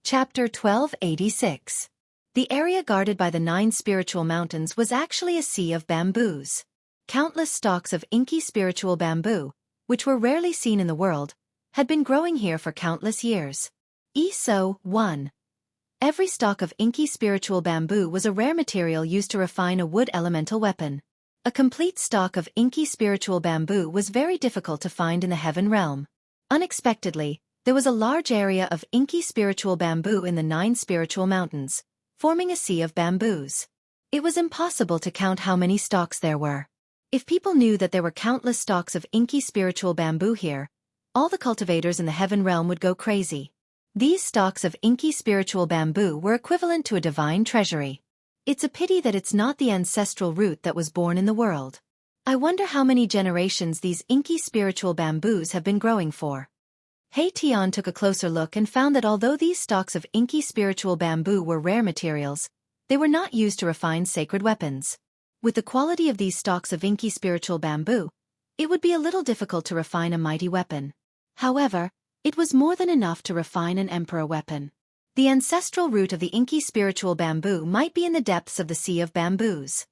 Chapter 1286. The area guarded by the 9 spiritual mountains was actually a sea of bamboos. Countless stalks of inky spiritual bamboo, which were rarely seen in the world, had been growing here for countless years. ESO 1. Every stalk of inky spiritual bamboo was a rare material used to refine a wood elemental weapon. A complete stalk of inky spiritual bamboo was very difficult to find in the heaven realm. Unexpectedly, there was a large area of inky spiritual bamboo in the 9 spiritual mountains, forming a sea of bamboos. It was impossible to count how many stalks there were. If people knew that there were countless stalks of inky spiritual bamboo here, all the cultivators in the heaven realm would go crazy. These stalks of inky spiritual bamboo were equivalent to a divine treasury. It's a pity that it's not the ancestral root that was born in the world. I wonder how many generations these inky spiritual bamboos have been growing for. Tian took a closer look and found that although these stalks of inky spiritual bamboo were rare materials, they were not used to refine sacred weapons. With the quality of these stalks of inky spiritual bamboo, it would be a little difficult to refine a mighty weapon. However, it was more than enough to refine an emperor weapon. The ancestral root of the inky spiritual bamboo might be in the depths of the sea of bamboos.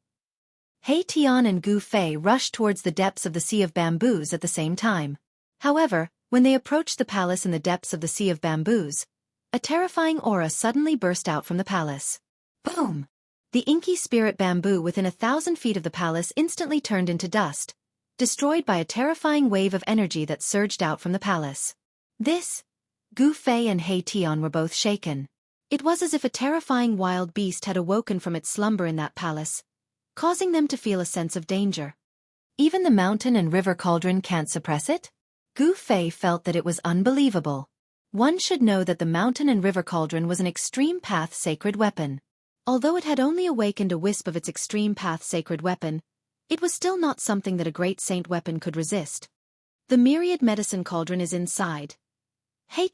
Tian and Gu Fei rushed towards the depths of the sea of bamboos at the same time. However, when they approached the palace in the depths of the sea of bamboos, a terrifying aura suddenly burst out from the palace. Boom! The inky spirit bamboo within 1,000 feet of the palace instantly turned into dust, destroyed by a terrifying wave of energy that surged out from the palace. Gu Fei and Tian were both shaken. It was as if a terrifying wild beast had awoken from its slumber in that palace, causing them to feel a sense of danger. Even the mountain and river cauldron can't suppress it? Gu Fei felt that it was unbelievable. One should know that the mountain and river cauldron was an extreme path sacred weapon. Although it had only awakened a wisp of its extreme path sacred weapon, it was still not something that a great saint weapon could resist. The myriad medicine cauldron is inside.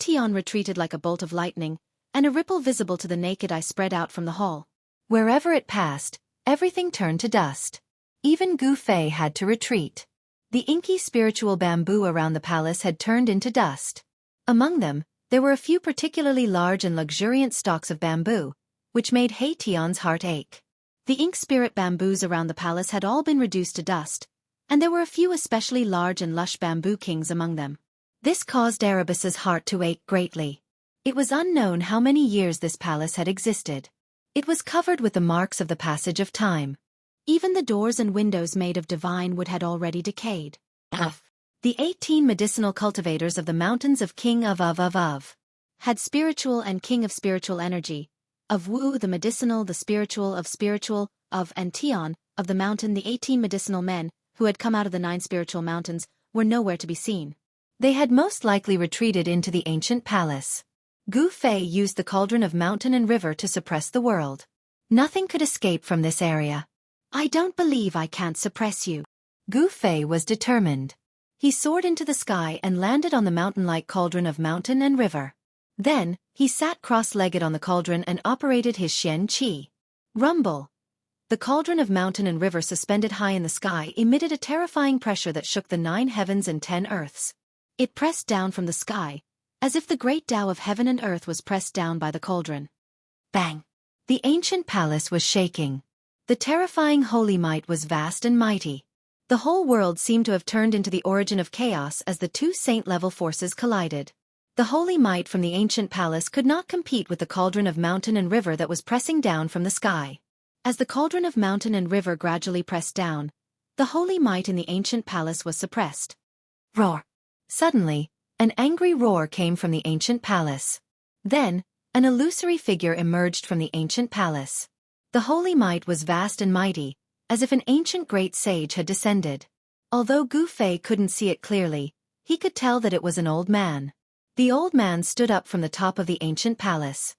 Tian retreated like a bolt of lightning, and a ripple visible to the naked eye spread out from the hall. Wherever it passed, everything turned to dust. Even Gu Fei had to retreat. The inky spiritual bamboo around the palace had turned into dust. Among them, there were a few particularly large and luxuriant stalks of bamboo, which made Tian's heart ache. The ink spirit bamboos around the palace had all been reduced to dust, and there were a few especially large and lush bamboo kings among them. This caused Erebus's heart to ache greatly. It was unknown how many years this palace had existed. It was covered with the marks of the passage of time. Even the doors and windows made of divine wood had already decayed. The 18 medicinal cultivators of the mountains of King of had spiritual and King of spiritual energy, of Wu the medicinal, the spiritual, of and Tian, of the mountain. The 18 medicinal men, who had come out of the 9 spiritual mountains, were nowhere to be seen. They had most likely retreated into the ancient palace. Gu Fei used the cauldron of mountain and river to suppress the world. Nothing could escape from this area. I don't believe I can't suppress you. Gu Fei was determined. He soared into the sky and landed on the mountain-like cauldron of mountain and river. Then, he sat cross-legged on the cauldron and operated his Xian Qi. Rumble! The cauldron of mountain and river suspended high in the sky emitted a terrifying pressure that shook the 9 heavens and 10 earths. It pressed down from the sky, as if the great Tao of heaven and earth was pressed down by the cauldron. Bang! The ancient palace was shaking. The terrifying holy might was vast and mighty. The whole world seemed to have turned into the origin of chaos as the 2 saint-level forces collided. The holy might from the ancient palace could not compete with the cauldron of mountain and river that was pressing down from the sky. As the cauldron of mountain and river gradually pressed down, the holy might in the ancient palace was suppressed. Roar! Suddenly, an angry roar came from the ancient palace. Then, an illusory figure emerged from the ancient palace. The holy might was vast and mighty, as if an ancient great sage had descended. Although Gu Fei couldn't see it clearly, he could tell that it was an old man. The old man stood up from the top of the ancient palace.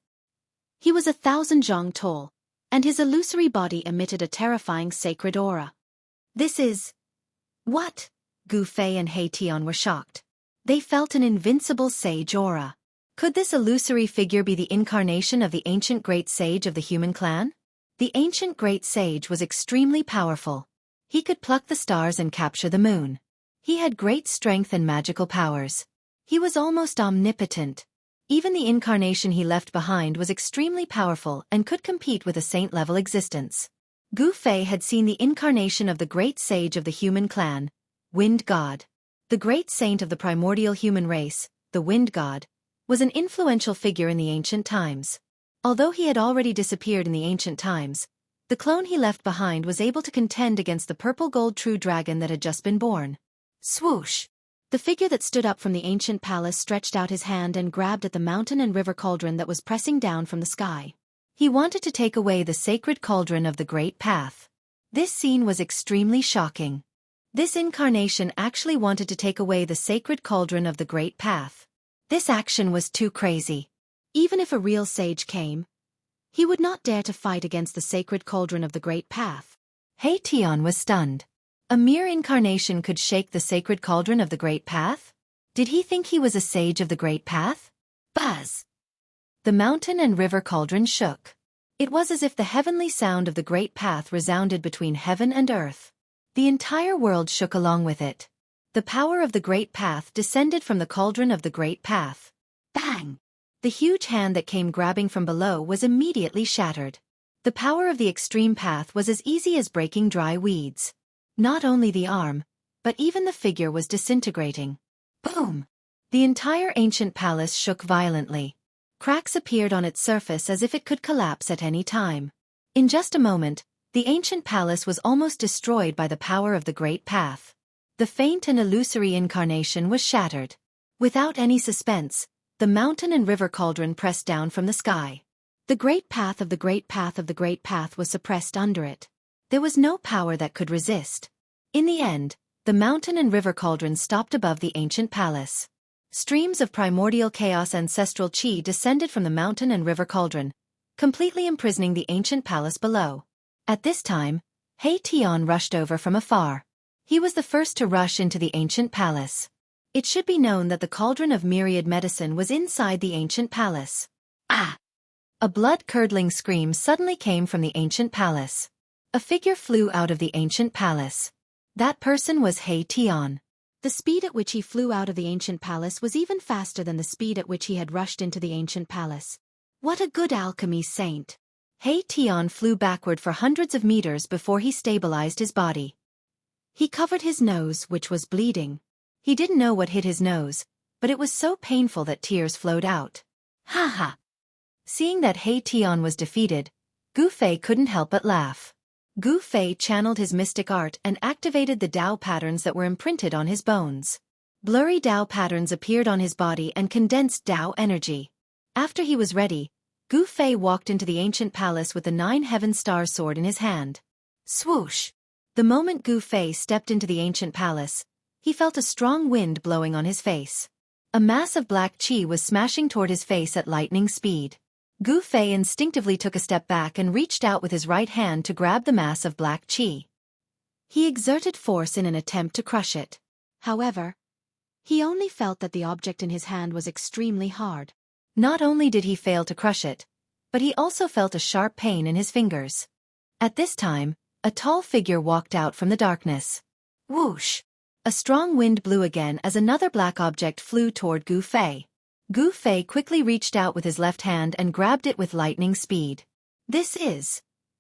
He was 1,000 zhang tall, and his illusory body emitted a terrifying sacred aura. This is... What? Gu Fei and Tian were shocked. They felt an invincible sage aura. Could this illusory figure be the incarnation of the ancient great sage of the human clan? The ancient great sage was extremely powerful. He could pluck the stars and capture the moon. He had great strength and magical powers. He was almost omnipotent. Even the incarnation he left behind was extremely powerful and could compete with a saint-level existence. Gu Fei had seen the incarnation of the great sage of the human clan, Wind God. The great saint of the primordial human race, the Wind God, was an influential figure in the ancient times. Although he had already disappeared in the ancient times, the clone he left behind was able to contend against the purple-gold true dragon that had just been born. Swoosh! The figure that stood up from the ancient palace stretched out his hand and grabbed at the mountain and river cauldron that was pressing down from the sky. He wanted to take away the sacred cauldron of the Great Path. This scene was extremely shocking. This incarnation actually wanted to take away the sacred cauldron of the Great Path. This action was too crazy. Even if a real sage came, he would not dare to fight against the sacred cauldron of the Great Path. Hei Tian was stunned. A mere incarnation could shake the sacred cauldron of the Great Path? Did he think he was a sage of the Great Path? Buzz! The mountain and river cauldron shook. It was as if the heavenly sound of the Great Path resounded between heaven and earth. The entire world shook along with it. The power of the Great Path descended from the cauldron of the Great Path. Bang! The huge hand that came grabbing from below was immediately shattered. The power of the extreme path was as easy as breaking dry weeds. Not only the arm, but even the figure was disintegrating. Boom! The entire ancient palace shook violently. Cracks appeared on its surface as if it could collapse at any time. In just a moment, the ancient palace was almost destroyed by the power of the Great Path. The faint and illusory incarnation was shattered. Without any suspense, the mountain and river cauldron pressed down from the sky. The Great Path of the Great Path of the Great Path was suppressed under it. There was no power that could resist. In the end, the mountain and river cauldron stopped above the ancient palace. Streams of primordial chaos ancestral chi descended from the mountain and river cauldron, completely imprisoning the ancient palace below. At this time, Hei Tian rushed over from afar. He was the first to rush into the ancient palace. It should be known that the cauldron of myriad medicine was inside the ancient palace. Ah! A blood-curdling scream suddenly came from the ancient palace. A figure flew out of the ancient palace. That person was Hei Tian. The speed at which he flew out of the ancient palace was even faster than the speed at which he had rushed into the ancient palace. What a good alchemy saint! Hei Tian flew backward for hundreds of meters before he stabilized his body. He covered his nose, which was bleeding. He didn't know what hit his nose, but it was so painful that tears flowed out. Ha ha! Seeing that Hei Tian was defeated, Gu Fei couldn't help but laugh. Gu Fei channeled his mystic art and activated the Tao patterns that were imprinted on his bones. Blurry Tao patterns appeared on his body and condensed Tao energy. After he was ready, Gu Fei walked into the ancient palace with the 9 heaven star sword in his hand. Swoosh! The moment Gu Fei stepped into the ancient palace, he felt a strong wind blowing on his face. A mass of black chi was smashing toward his face at lightning speed. Gu Fei instinctively took a step back and reached out with his right hand to grab the mass of black chi. He exerted force in an attempt to crush it. However, he only felt that the object in his hand was extremely hard. Not only did he fail to crush it, but he also felt a sharp pain in his fingers. At this time, a tall figure walked out from the darkness. Whoosh! A strong wind blew again as another black object flew toward Gu Fei. Gu Fei quickly reached out with his left hand and grabbed it with lightning speed.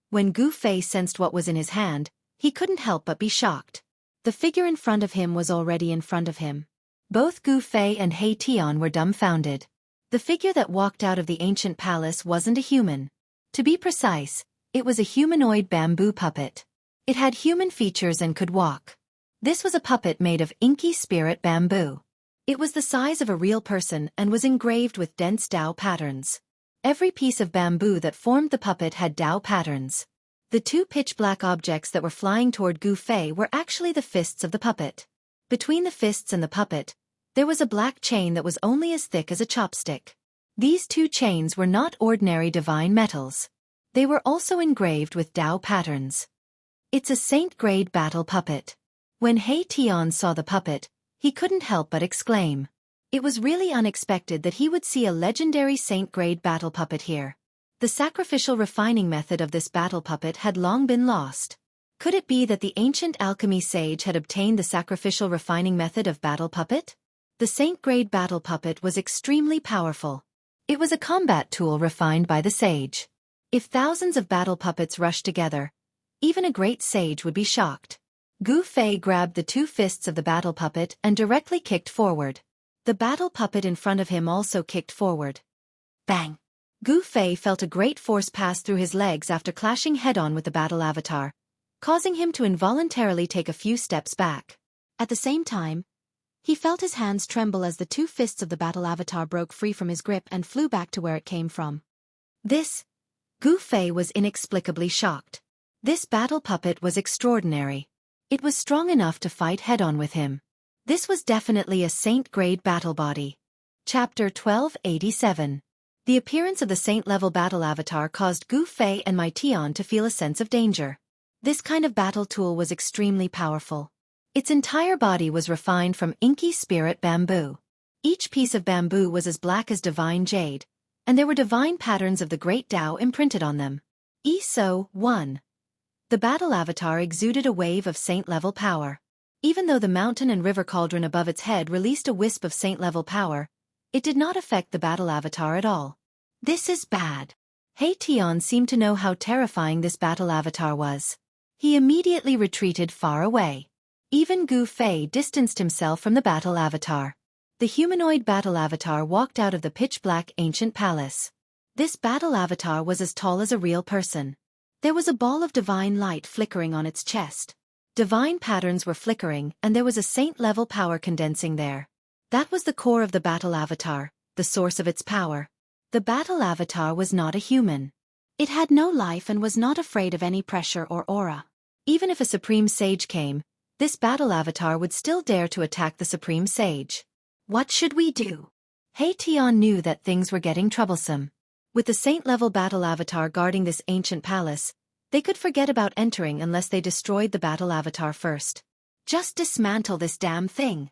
When Gu Fei sensed what was in his hand, he couldn't help but be shocked. The figure in front of him was already in front of him. Both Gu Fei and Hei Tian were dumbfounded. The figure that walked out of the ancient palace wasn't a human. To be precise, it was a humanoid bamboo puppet. It had human features and could walk. This was a puppet made of inky spirit bamboo. It was the size of a real person and was engraved with dense Tao patterns. Every piece of bamboo that formed the puppet had Tao patterns. The 2 pitch-black objects that were flying toward Gu Fei were actually the fists of the puppet. Between the fists and the puppet, there was a black chain that was only as thick as a chopstick. These 2 chains were not ordinary divine metals. They were also engraved with Tao patterns. It's a saint-grade battle puppet. When Hei Tian saw the puppet, he couldn't help but exclaim. It was really unexpected that he would see a legendary saint-grade battle puppet here. The sacrificial refining method of this battle puppet had long been lost. Could it be that the ancient alchemy sage had obtained the sacrificial refining method of battle puppet? The saint-grade battle puppet was extremely powerful. It was a combat tool refined by the sage. If thousands of battle puppets rushed together, even a great sage would be shocked. Gu Fei grabbed the two fists of the battle puppet and directly kicked forward. The battle puppet in front of him also kicked forward. Bang! Gu Fei felt a great force pass through his legs after clashing head-on with the battle avatar, causing him to involuntarily take a few steps back. At the same time, he felt his hands tremble as the two fists of the battle avatar broke free from his grip and flew back to where it came from. Gu Fei was inexplicably shocked. This battle puppet was extraordinary. It was strong enough to fight head-on with him. This was definitely a saint-grade battle body. Chapter 1287. The appearance of the saint-level battle avatar caused Gu Fei and Mai Tian to feel a sense of danger. This kind of battle tool was extremely powerful. Its entire body was refined from inky spirit bamboo. Each piece of bamboo was as black as divine jade, and there were divine patterns of the Great Tao imprinted on them. ESO 1. The battle avatar exuded a wave of saint-level power. Even though the mountain and river cauldron above its head released a wisp of saint-level power, it did not affect the battle avatar at all. This is bad. Hei Tian seemed to know how terrifying this battle avatar was. He immediately retreated far away. Even Gu Fei distanced himself from the battle avatar. The humanoid battle avatar walked out of the pitch-black ancient palace. This battle avatar was as tall as a real person. There was a ball of divine light flickering on its chest. Divine patterns were flickering, and there was a saint-level power condensing there. That was the core of the battle avatar, the source of its power. The battle avatar was not a human. It had no life and was not afraid of any pressure or aura. Even if a supreme sage came, this battle avatar would still dare to attack the supreme sage. What should we do? Hei Tian knew that things were getting troublesome. With the saint-level battle avatar guarding this ancient palace, they could forget about entering unless they destroyed the battle avatar first. Just dismantle this damn thing.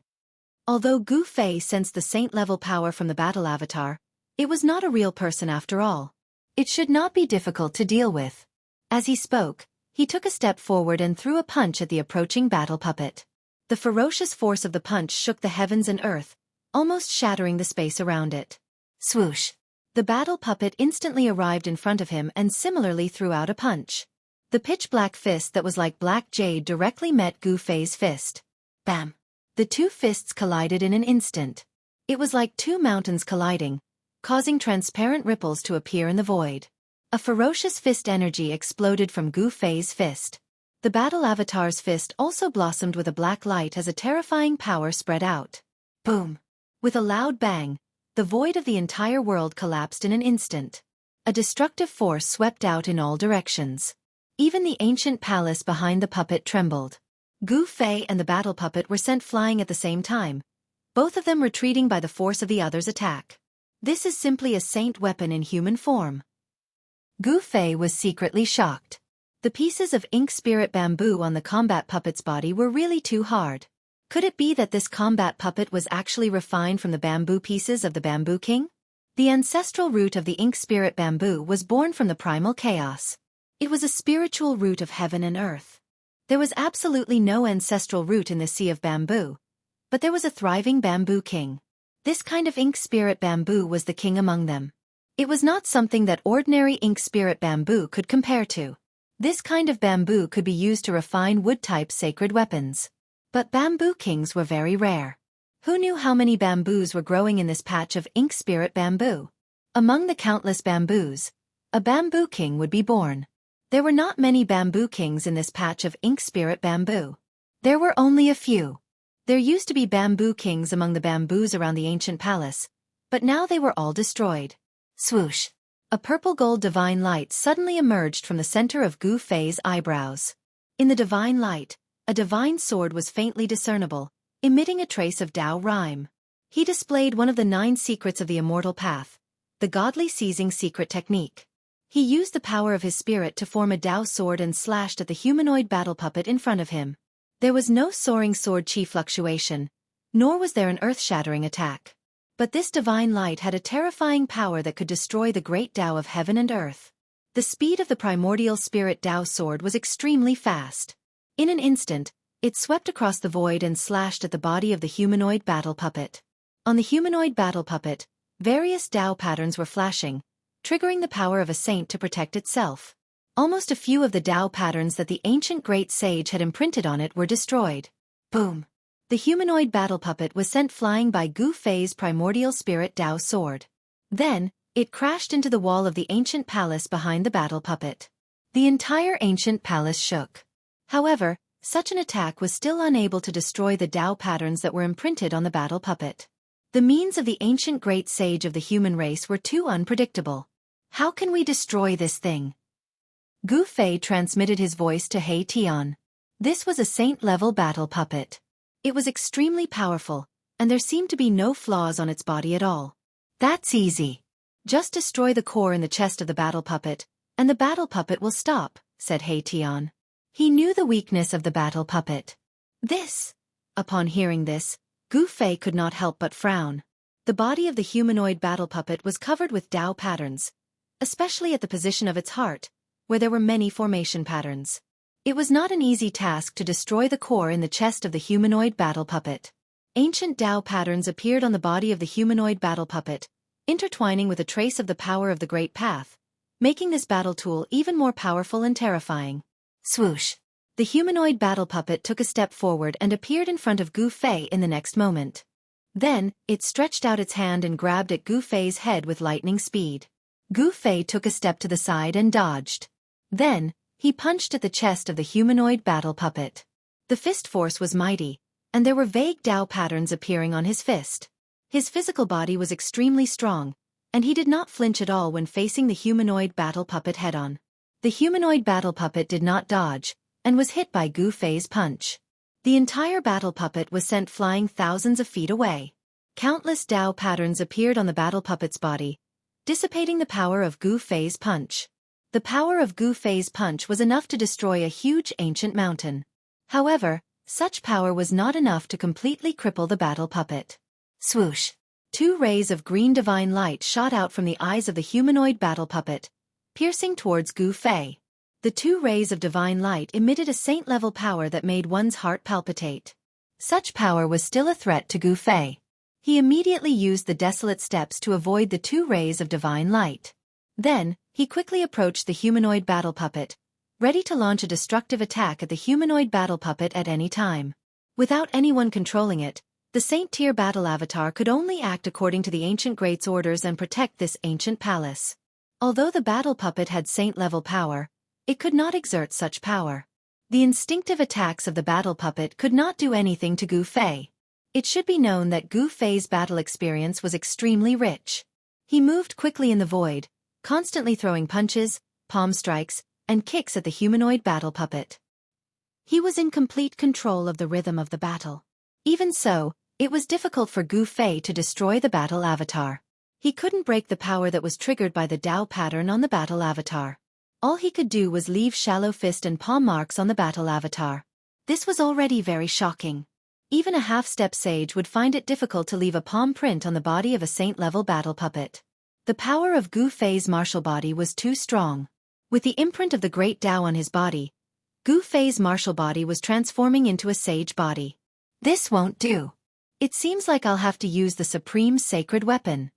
Although Gu Fei sensed the saint-level power from the battle avatar, it was not a real person after all. It should not be difficult to deal with. As he spoke, he took a step forward and threw a punch at the approaching battle puppet. The ferocious force of the punch shook the heavens and earth, almost shattering the space around it. Swoosh! The battle puppet instantly arrived in front of him and similarly threw out a punch. The pitch-black fist that was like black jade directly met Gu Fei's fist. Bam! The two fists collided in an instant. It was like two mountains colliding, causing transparent ripples to appear in the void. A ferocious fist energy exploded from Gu Fei's fist. The battle avatar's fist also blossomed with a black light as a terrifying power spread out. Boom! With a loud bang, the void of the entire world collapsed in an instant. A destructive force swept out in all directions. Even the ancient palace behind the puppet trembled. Gu Fei and the battle puppet were sent flying at the same time, both of them retreating by the force of the other's attack. This is simply a saint weapon in human form. Gu Fei was secretly shocked. The pieces of ink spirit bamboo on the combat puppet's body were really too hard. Could it be that this combat puppet was actually refined from the bamboo pieces of the Bamboo King? The ancestral root of the ink spirit bamboo was born from the primal chaos. It was a spiritual root of heaven and earth. There was absolutely no ancestral root in the sea of bamboo, but there was a thriving Bamboo King. This kind of ink spirit bamboo was the king among them. It was not something that ordinary ink spirit bamboo could compare to. This kind of bamboo could be used to refine wood-type sacred weapons. But Bamboo Kings were very rare. Who knew how many bamboos were growing in this patch of ink spirit bamboo? Among the countless bamboos, a Bamboo King would be born. There were not many Bamboo Kings in this patch of ink spirit bamboo. There were only a few. There used to be Bamboo Kings among the bamboos around the ancient palace, but now they were all destroyed. Swoosh! A purple-gold divine light suddenly emerged from the center of Gu Fei's eyebrows. In the divine light, a divine sword was faintly discernible, emitting a trace of Tao rhyme. He displayed one of the 9 secrets of the immortal path, the godly seizing secret technique. He used the power of his spirit to form a Tao sword and slashed at the humanoid battle puppet in front of him. There was no soaring sword chi fluctuation, nor was there an earth-shattering attack. But this divine light had a terrifying power that could destroy the great Tao of heaven and earth. The speed of the primordial spirit Tao sword was extremely fast. In an instant, it swept across the void and slashed at the body of the humanoid battle puppet. On the humanoid battle puppet, Various Tao patterns were flashing, triggering the power of a saint to protect itself. Almost a few of the Tao patterns that the ancient great sage had imprinted on it were destroyed. Boom! The humanoid battle puppet was sent flying by Gu Fei's primordial spirit Tao sword. Then, it crashed into the wall of the ancient palace behind the battle puppet. The entire ancient palace shook. However, such an attack was still unable to destroy the Tao patterns that were imprinted on the battle puppet. The means of the ancient great sage of the human race were too unpredictable. How can we destroy this thing? Gu Fei transmitted his voice to He Tian. This was a saint-level battle puppet. It was extremely powerful, and there seemed to be no flaws on its body at all. That's easy. Just destroy the core in the chest of the battle puppet, and the battle puppet will stop, said He Tian. He knew the weakness of the battle puppet. Upon hearing this, Gu Fei could not help but frown. The body of the humanoid battle puppet was covered with Tao patterns, especially at the position of its heart, where there were many formation patterns. It was not an easy task to destroy the core in the chest of the humanoid battle puppet. Ancient Tao patterns appeared on the body of the humanoid battle puppet, intertwining with a trace of the power of the Great Path, making this battle tool even more powerful and terrifying. Swoosh! The humanoid battle puppet took a step forward and appeared in front of Gu Fei in the next moment. Then, it stretched out its hand and grabbed at Gu Fei's head with lightning speed. Gu Fei took a step to the side and dodged. Then, he punched at the chest of the humanoid battle puppet. The fist force was mighty, and there were vague Tao patterns appearing on his fist. His physical body was extremely strong, and he did not flinch at all when facing the humanoid battle puppet head-on. The humanoid battle puppet did not dodge, and was hit by Gu Fei's punch. The entire battle puppet was sent flying thousands of feet away. Countless Tao patterns appeared on the battle puppet's body, dissipating the power of Gu Fei's punch. The power of Gu Fei's punch was enough to destroy a huge ancient mountain. However, such power was not enough to completely cripple the battle puppet. Swoosh! 2 rays of green divine light shot out from the eyes of the humanoid battle puppet, piercing towards Gu Fei. The 2 rays of divine light emitted a saint-level power that made one's heart palpitate. Such power was still a threat to Gu Fei. He immediately used the desolate steps to avoid the 2 rays of divine light. Then, he quickly approached the humanoid battle puppet, ready to launch a destructive attack at the humanoid battle puppet at any time. Without anyone controlling it, the Saint-tier battle avatar could only act according to the ancient great's orders and protect this ancient palace. Although the battle puppet had saint-level power, it could not exert such power. The instinctive attacks of the battle puppet could not do anything to Gu Fei. It should be known that Gu Fei's battle experience was extremely rich. He moved quickly in the void, constantly throwing punches, palm strikes, and kicks at the humanoid battle puppet. He was in complete control of the rhythm of the battle. Even so, it was difficult for Gu Fei to destroy the battle avatar. He couldn't break the power that was triggered by the Tao pattern on the battle avatar. All he could do was leave shallow fist and palm marks on the battle avatar. This was already very shocking. Even a half-step sage would find it difficult to leave a palm print on the body of a saint-level battle puppet. The power of Gu Fei's martial body was too strong. With the imprint of the great Tao on his body, Gu Fei's martial body was transforming into a sage body. This won't do. It seems like I'll have to use the supreme sacred weapon.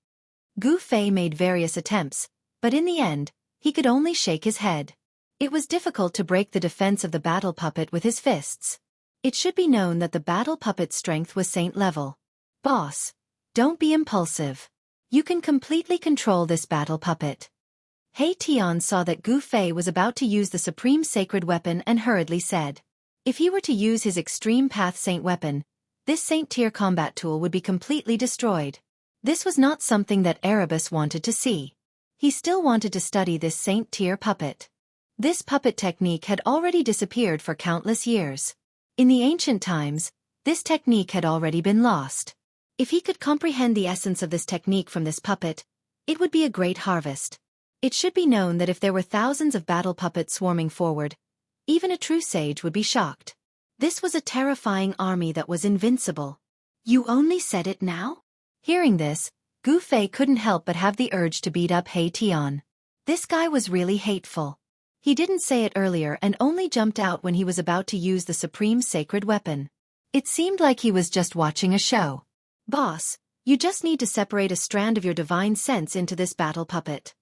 Gu Fei made various attempts, but in the end, he could only shake his head. It was difficult to break the defense of the battle puppet with his fists. It should be known that the battle puppet's strength was saint level. Boss, don't be impulsive. You can completely control this battle puppet. He Tian saw that Gu Fei was about to use the supreme sacred weapon and hurriedly said, if he were to use his extreme path saint weapon, this saint-tier combat tool would be completely destroyed. This was not something that Erebus wanted to see. He still wanted to study this saint-tier puppet. This puppet technique had already disappeared for countless years. In the ancient times, this technique had already been lost. If he could comprehend the essence of this technique from this puppet, it would be a great harvest. It should be known that if there were thousands of battle puppets swarming forward, even a true sage would be shocked. This was a terrifying army that was invincible. You only said it now? Hearing this, Gu Fei couldn't help but have the urge to beat up He Tian. This guy was really hateful. He didn't say it earlier and only jumped out when he was about to use the supreme sacred weapon. It seemed like he was just watching a show. Boss, You just need to separate a strand of your divine sense into this battle puppet.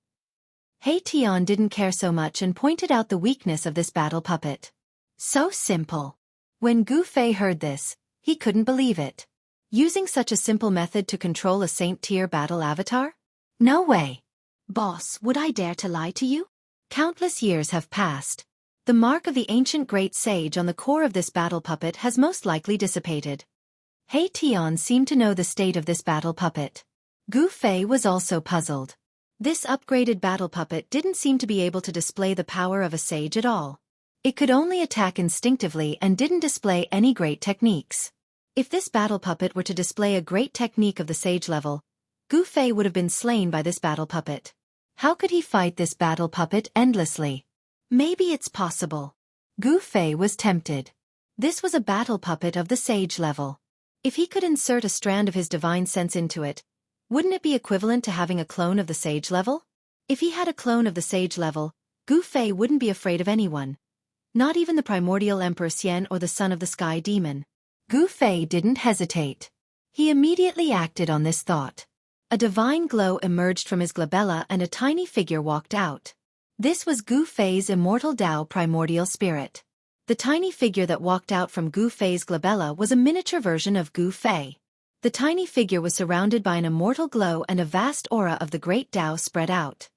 Heition didn't care so much and pointed out the weakness of this battle puppet. So simple. When Gu Fei heard this, he couldn't believe it. Using such a simple method to control a saint-tier battle avatar? No way. Boss, would I dare to lie to you? Countless years have passed. The mark of the ancient great sage on the core of this battle puppet has most likely dissipated. Heition seemed to know the state of this battle puppet. Gu Fei was also puzzled. This upgraded battle puppet didn't seem to be able to display the power of a sage at all. It could only attack instinctively and didn't display any great techniques. If this battle puppet were to display a great technique of the sage level, Gu Fei would have been slain by this battle puppet. How could he fight this battle puppet endlessly? Maybe it's possible. Gu Fei was tempted. This was a battle puppet of the sage level. If he could insert a strand of his divine sense into it, wouldn't it be equivalent to having a clone of the sage level? If he had a clone of the sage level, Gu Fei wouldn't be afraid of anyone. Not even the primordial Emperor Xian or the son of the sky demon. Gu Fei didn't hesitate. He immediately acted on this thought. A divine glow emerged from his glabella and a tiny figure walked out. This was Gu Fei's immortal Tao primordial spirit. The tiny figure that walked out from Gu Fei's glabella was a miniature version of Gu Fei. The tiny figure was surrounded by an immortal glow and a vast aura of the great Tao spread out.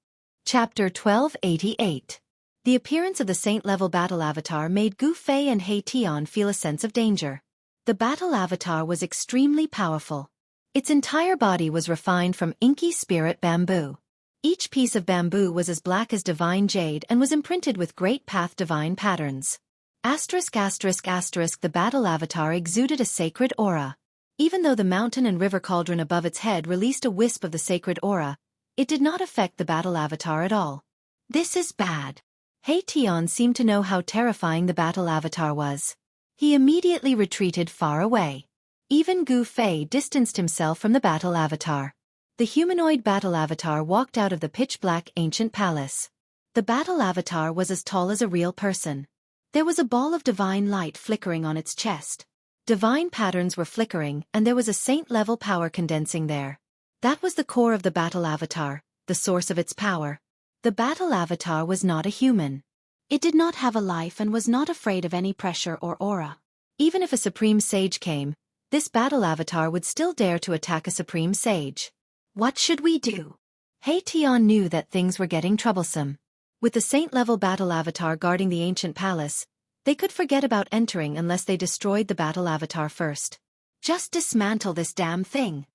Chapter 1288. The appearance of the saint-level battle avatar made Gu Fei and Heition feel a sense of danger. The battle avatar was extremely powerful. Its entire body was refined from inky spirit bamboo. Each piece of bamboo was as black as divine jade and was imprinted with great path divine patterns. The battle avatar exuded a sacred aura. Even though the mountain and river cauldron above its head released a wisp of the sacred aura, it did not affect the battle avatar at all. This is bad. Heition seemed to know how terrifying the battle avatar was. He immediately retreated far away. Even Gu Fei distanced himself from the battle avatar. The humanoid battle avatar walked out of the pitch-black ancient palace. The battle avatar was as tall as a real person. There was a ball of divine light flickering on its chest. Divine patterns were flickering and there was a saint-level power condensing there. That was the core of the battle avatar, the source of its power. The battle avatar was not a human. It did not have a life and was not afraid of any pressure or aura. Even if a supreme sage came, this battle avatar would still dare to attack a supreme sage. What should we do? Heition knew that things were getting troublesome. With the saint-level battle avatar guarding the ancient palace, they could forget about entering unless they destroyed the battle avatar first. Just dismantle this damn thing.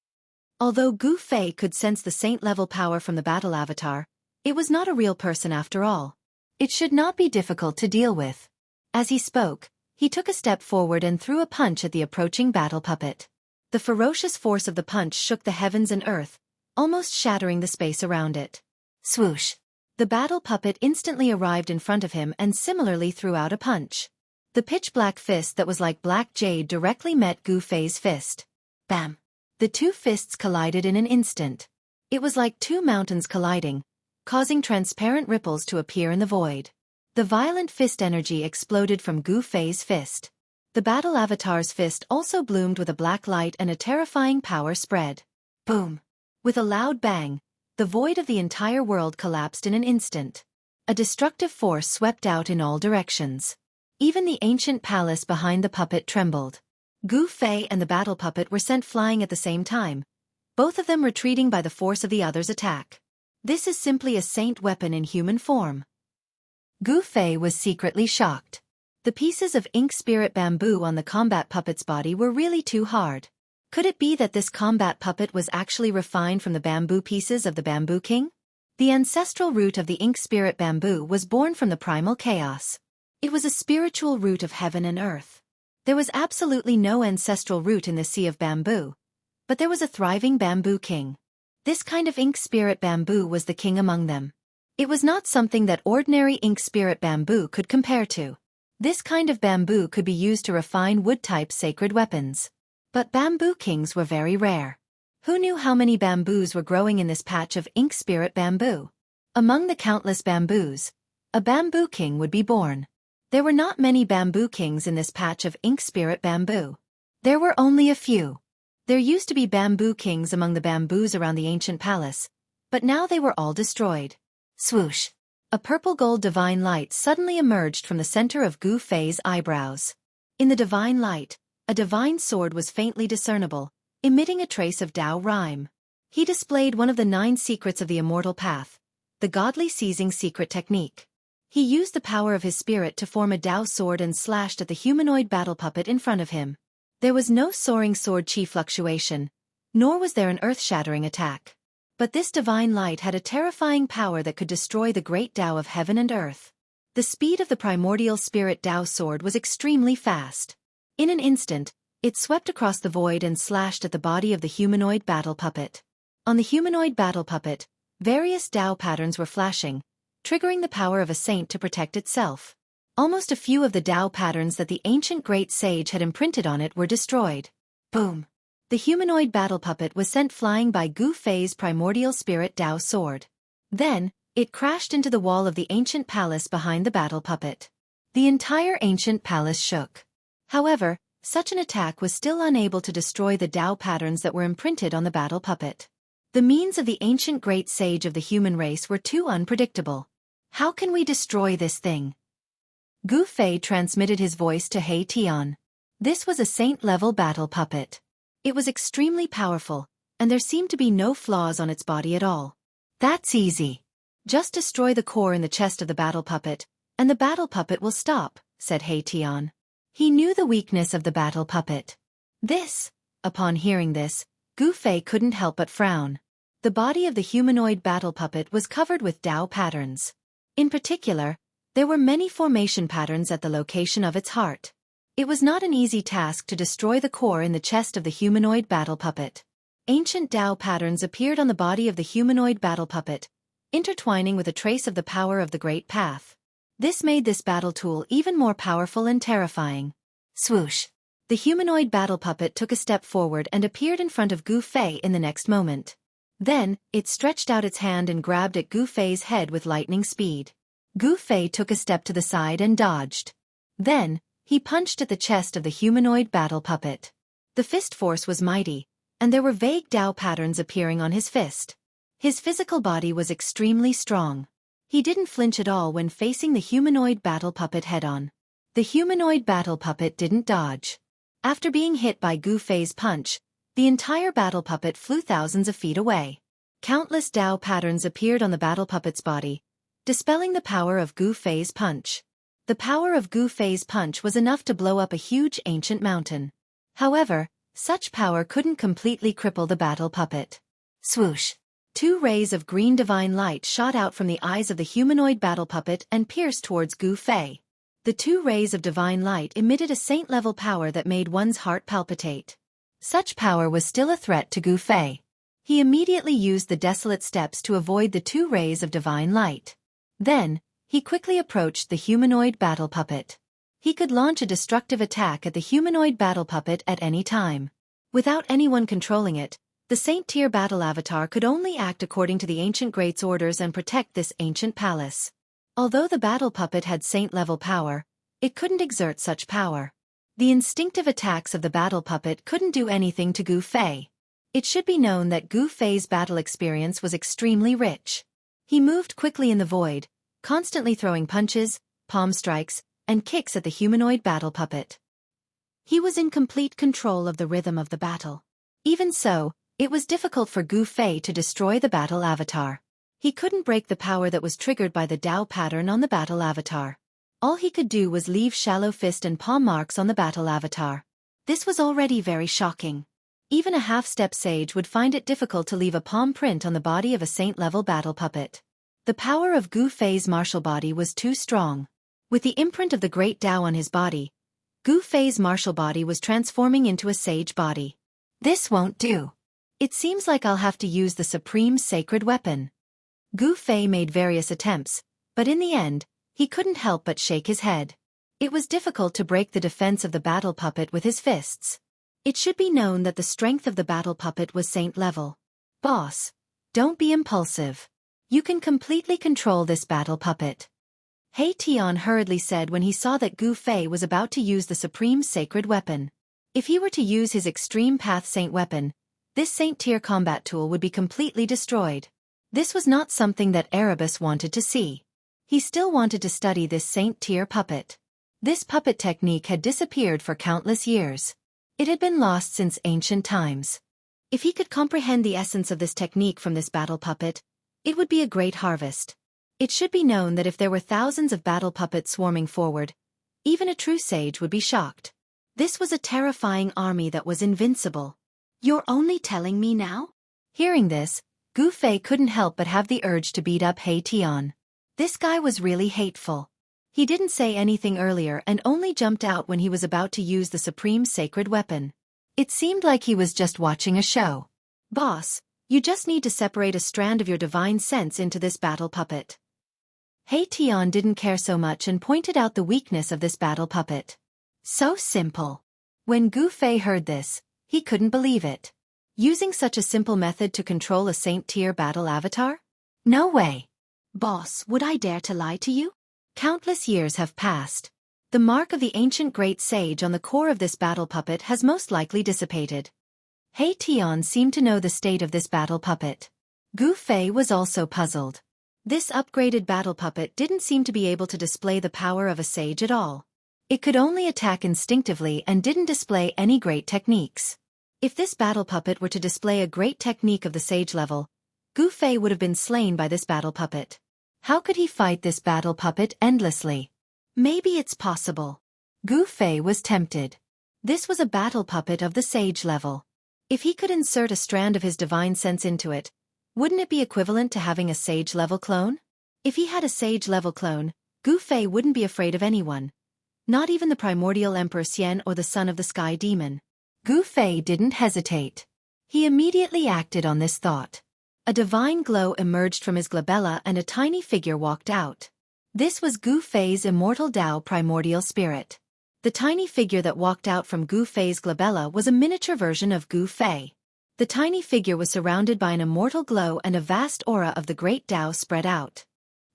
Although Gu Fei could sense the saint-level power from the battle avatar, it was not a real person after all. It should not be difficult to deal with. As he spoke, he took a step forward and threw a punch at the approaching battle puppet. The ferocious force of the punch shook the heavens and earth, almost shattering the space around it. Swoosh! The battle puppet instantly arrived in front of him and similarly threw out a punch. The pitch-black fist that was like black jade directly met Gu Fei's fist. Bam! The two fists collided in an instant. It was like two mountains colliding, causing transparent ripples to appear in the void. The violent fist energy exploded from Gu Fei's fist. The battle avatar's fist also bloomed with a black light and a terrifying power spread. Boom! With a loud bang, the void of the entire world collapsed in an instant. A destructive force swept out in all directions. Even the ancient palace behind the puppet trembled. Gu Fei and the battle puppet were sent flying at the same time, both of them retreating by the force of the other's attack. This is simply a saint weapon in human form. Gu Fei was secretly shocked. The pieces of ink spirit bamboo on the combat puppet's body were really too hard. Could it be that this combat puppet was actually refined from the bamboo pieces of the Bamboo King? The ancestral root of the ink spirit bamboo was born from the primal chaos. It was a spiritual root of heaven and earth. There was absolutely no ancestral root in the sea of bamboo, but there was a thriving Bamboo King. This kind of ink spirit bamboo was the king among them. It was not something that ordinary ink spirit bamboo could compare to. This kind of bamboo could be used to refine wood-type sacred weapons. But Bamboo Kings were very rare. Who knew how many bamboos were growing in this patch of ink spirit bamboo? Among the countless bamboos, a Bamboo King would be born. There were not many Bamboo Kings in this patch of ink spirit bamboo. There were only a few. There used to be bamboo kings among the bamboos around the ancient palace, but now they were all destroyed. Swoosh! A purple-gold divine light suddenly emerged from the center of Gu Fei's eyebrows. In the divine light, a divine sword was faintly discernible, emitting a trace of Tao rhyme. He displayed one of the 9 secrets of the immortal path, the godly seizing secret technique. He used the power of his spirit to form a Tao sword and slashed at the humanoid battle puppet in front of him. There was no soaring sword chi fluctuation, nor was there an earth-shattering attack. But this divine light had a terrifying power that could destroy the great Tao of heaven and earth. The speed of the primordial spirit Tao sword was extremely fast. In an instant, it swept across the void and slashed at the body of the humanoid battle puppet. On the humanoid battle puppet, various Tao patterns were flashing, triggering the power of a saint to protect itself. Almost a few of the Tao patterns that the ancient great sage had imprinted on it were destroyed. Boom! The humanoid battle puppet was sent flying by Gu Fei's primordial spirit Tao sword. Then, it crashed into the wall of the ancient palace behind the battle puppet. The entire ancient palace shook. However, such an attack was still unable to destroy the Tao patterns that were imprinted on the battle puppet. The means of the ancient great sage of the human race were too unpredictable. How can we destroy this thing? Gu Fei transmitted his voice to He Tian. This was a saint-level battle puppet. It was extremely powerful, and there seemed to be no flaws on its body at all. That's easy. Just destroy the core in the chest of the battle puppet, and the battle puppet will stop, said He Tian. He knew the weakness of the battle puppet. Upon hearing this, Gu Fei couldn't help but frown. The body of the humanoid battle puppet was covered with Tao patterns. In particular, there were many formation patterns at the location of its heart. It was not an easy task to destroy the core in the chest of the humanoid battle puppet. Ancient Tao patterns appeared on the body of the humanoid battle puppet, intertwining with a trace of the power of the Great Path. This made this battle tool even more powerful and terrifying. Swoosh! The humanoid battle puppet took a step forward and appeared in front of Gu Fei in the next moment. Then, it stretched out its hand and grabbed at Gu Fei's head with lightning speed. Gu Fei took a step to the side and dodged. Then, he punched at the chest of the humanoid battle puppet. The fist force was mighty, and there were vague Tao patterns appearing on his fist. His physical body was extremely strong. He didn't flinch at all when facing the humanoid battle puppet head-on. The humanoid battle puppet didn't dodge. After being hit by Gu Fei's punch, the entire battle puppet flew thousands of feet away. Countless Tao patterns appeared on the battle puppet's body, dispelling the power of Gu Fei's punch. The power of Gu Fei's punch was enough to blow up a huge ancient mountain. However, such power couldn't completely cripple the battle puppet. Swoosh! 2 rays of green divine light shot out from the eyes of the humanoid battle puppet and pierced towards Gu Fei. The 2 rays of divine light emitted a saint-level power that made one's heart palpitate. Such power was still a threat to Gu Fei. He immediately used the desolate steps to avoid the 2 rays of divine light. Then, he quickly approached the humanoid battle puppet. He could launch a destructive attack at the humanoid battle puppet at any time. Without anyone controlling it, the Saint-tier battle avatar could only act according to the ancient great's orders and protect this ancient palace. Although the battle puppet had saint-level power, it couldn't exert such power. The instinctive attacks of the battle puppet couldn't do anything to Gu Fei. It should be known that Gu Fei's battle experience was extremely rich. He moved quickly in the void, constantly throwing punches, palm strikes, and kicks at the humanoid battle puppet. He was in complete control of the rhythm of the battle. Even so, it was difficult for Gu Fei to destroy the battle avatar. He couldn't break the power that was triggered by the Tao pattern on the battle avatar. All he could do was leave shallow fist and palm marks on the battle avatar. This was already very shocking. Even a half-step sage would find it difficult to leave a palm print on the body of a saint-level battle puppet. The power of Gu Fei's martial body was too strong. With the imprint of the great Tao on his body, Gu Fei's martial body was transforming into a sage body. This won't do. It seems like I'll have to use the supreme sacred weapon. Gu Fei made various attempts, but in the end, he couldn't help but shake his head. It was difficult to break the defense of the battle puppet with his fists. It should be known that the strength of the battle puppet was saint level. Boss, don't be impulsive. You can completely control this battle puppet. He Tian hurriedly said when he saw that Gu Fei was about to use the supreme sacred weapon. If he were to use his Extreme Path Saint weapon, this Saint tier combat tool would be completely destroyed. This was not something that Erebus wanted to see. He still wanted to study this Saint tier puppet. This puppet technique had disappeared for countless years. It had been lost since ancient times. If he could comprehend the essence of this technique from this battle puppet, it would be a great harvest. It should be known that if there were thousands of battle puppets swarming forward, even a true sage would be shocked. This was a terrifying army that was invincible. You're only telling me now? Hearing this, Gu Fei couldn't help but have the urge to beat up He Tian. This guy was really hateful. He didn't say anything earlier and only jumped out when he was about to use the supreme sacred weapon. It seemed like he was just watching a show. Boss, you just need to separate a strand of your divine sense into this battle puppet. He Tian didn't care so much and pointed out the weakness of this battle puppet. So simple. When Gu Fei heard this, he couldn't believe it. Using such a simple method to control a Saint-tier battle avatar? No way. Boss, would I dare to lie to you? Countless years have passed. The mark of the ancient great sage on the core of this battle puppet has most likely dissipated. He Tian seemed to know the state of this battle puppet. Gu Fei was also puzzled. This upgraded battle puppet didn't seem to be able to display the power of a sage at all. It could only attack instinctively and didn't display any great techniques. If this battle puppet were to display a great technique of the sage level, Gu Fei would have been slain by this battle puppet. How could he fight this battle puppet endlessly? Maybe it's possible. Gu Fei was tempted. This was a battle puppet of the sage level. If he could insert a strand of his divine sense into it, wouldn't it be equivalent to having a sage level clone? If he had a sage level clone, Gu Fei wouldn't be afraid of anyone. Not even the primordial Emperor Xian or the son of the Sky Demon. Gu Fei didn't hesitate. He immediately acted on this thought. A divine glow emerged from his glabella and a tiny figure walked out. This was Gu Fei's immortal Tao primordial spirit. The tiny figure that walked out from Gu Fei's glabella was a miniature version of Gu Fei. The tiny figure was surrounded by an immortal glow and a vast aura of the great Tao spread out.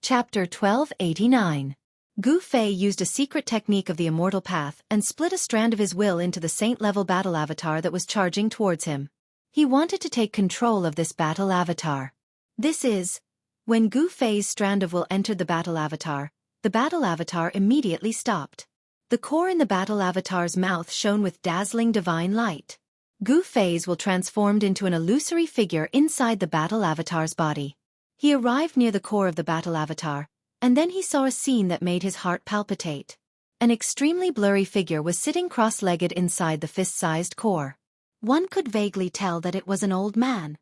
Chapter 1289. Gu Fei used a secret technique of the immortal path and split a strand of his will into the saint-level battle avatar that was charging towards him. He wanted to take control of this battle avatar. This is, when Gu Fei's strand of will entered the battle avatar immediately stopped. The core in the battle avatar's mouth shone with dazzling divine light. Gu Fei's will transformed into an illusory figure inside the battle avatar's body. He arrived near the core of the battle avatar, and then he saw a scene that made his heart palpitate. An extremely blurry figure was sitting cross-legged inside the fist-sized core. One could vaguely tell that it was an old man.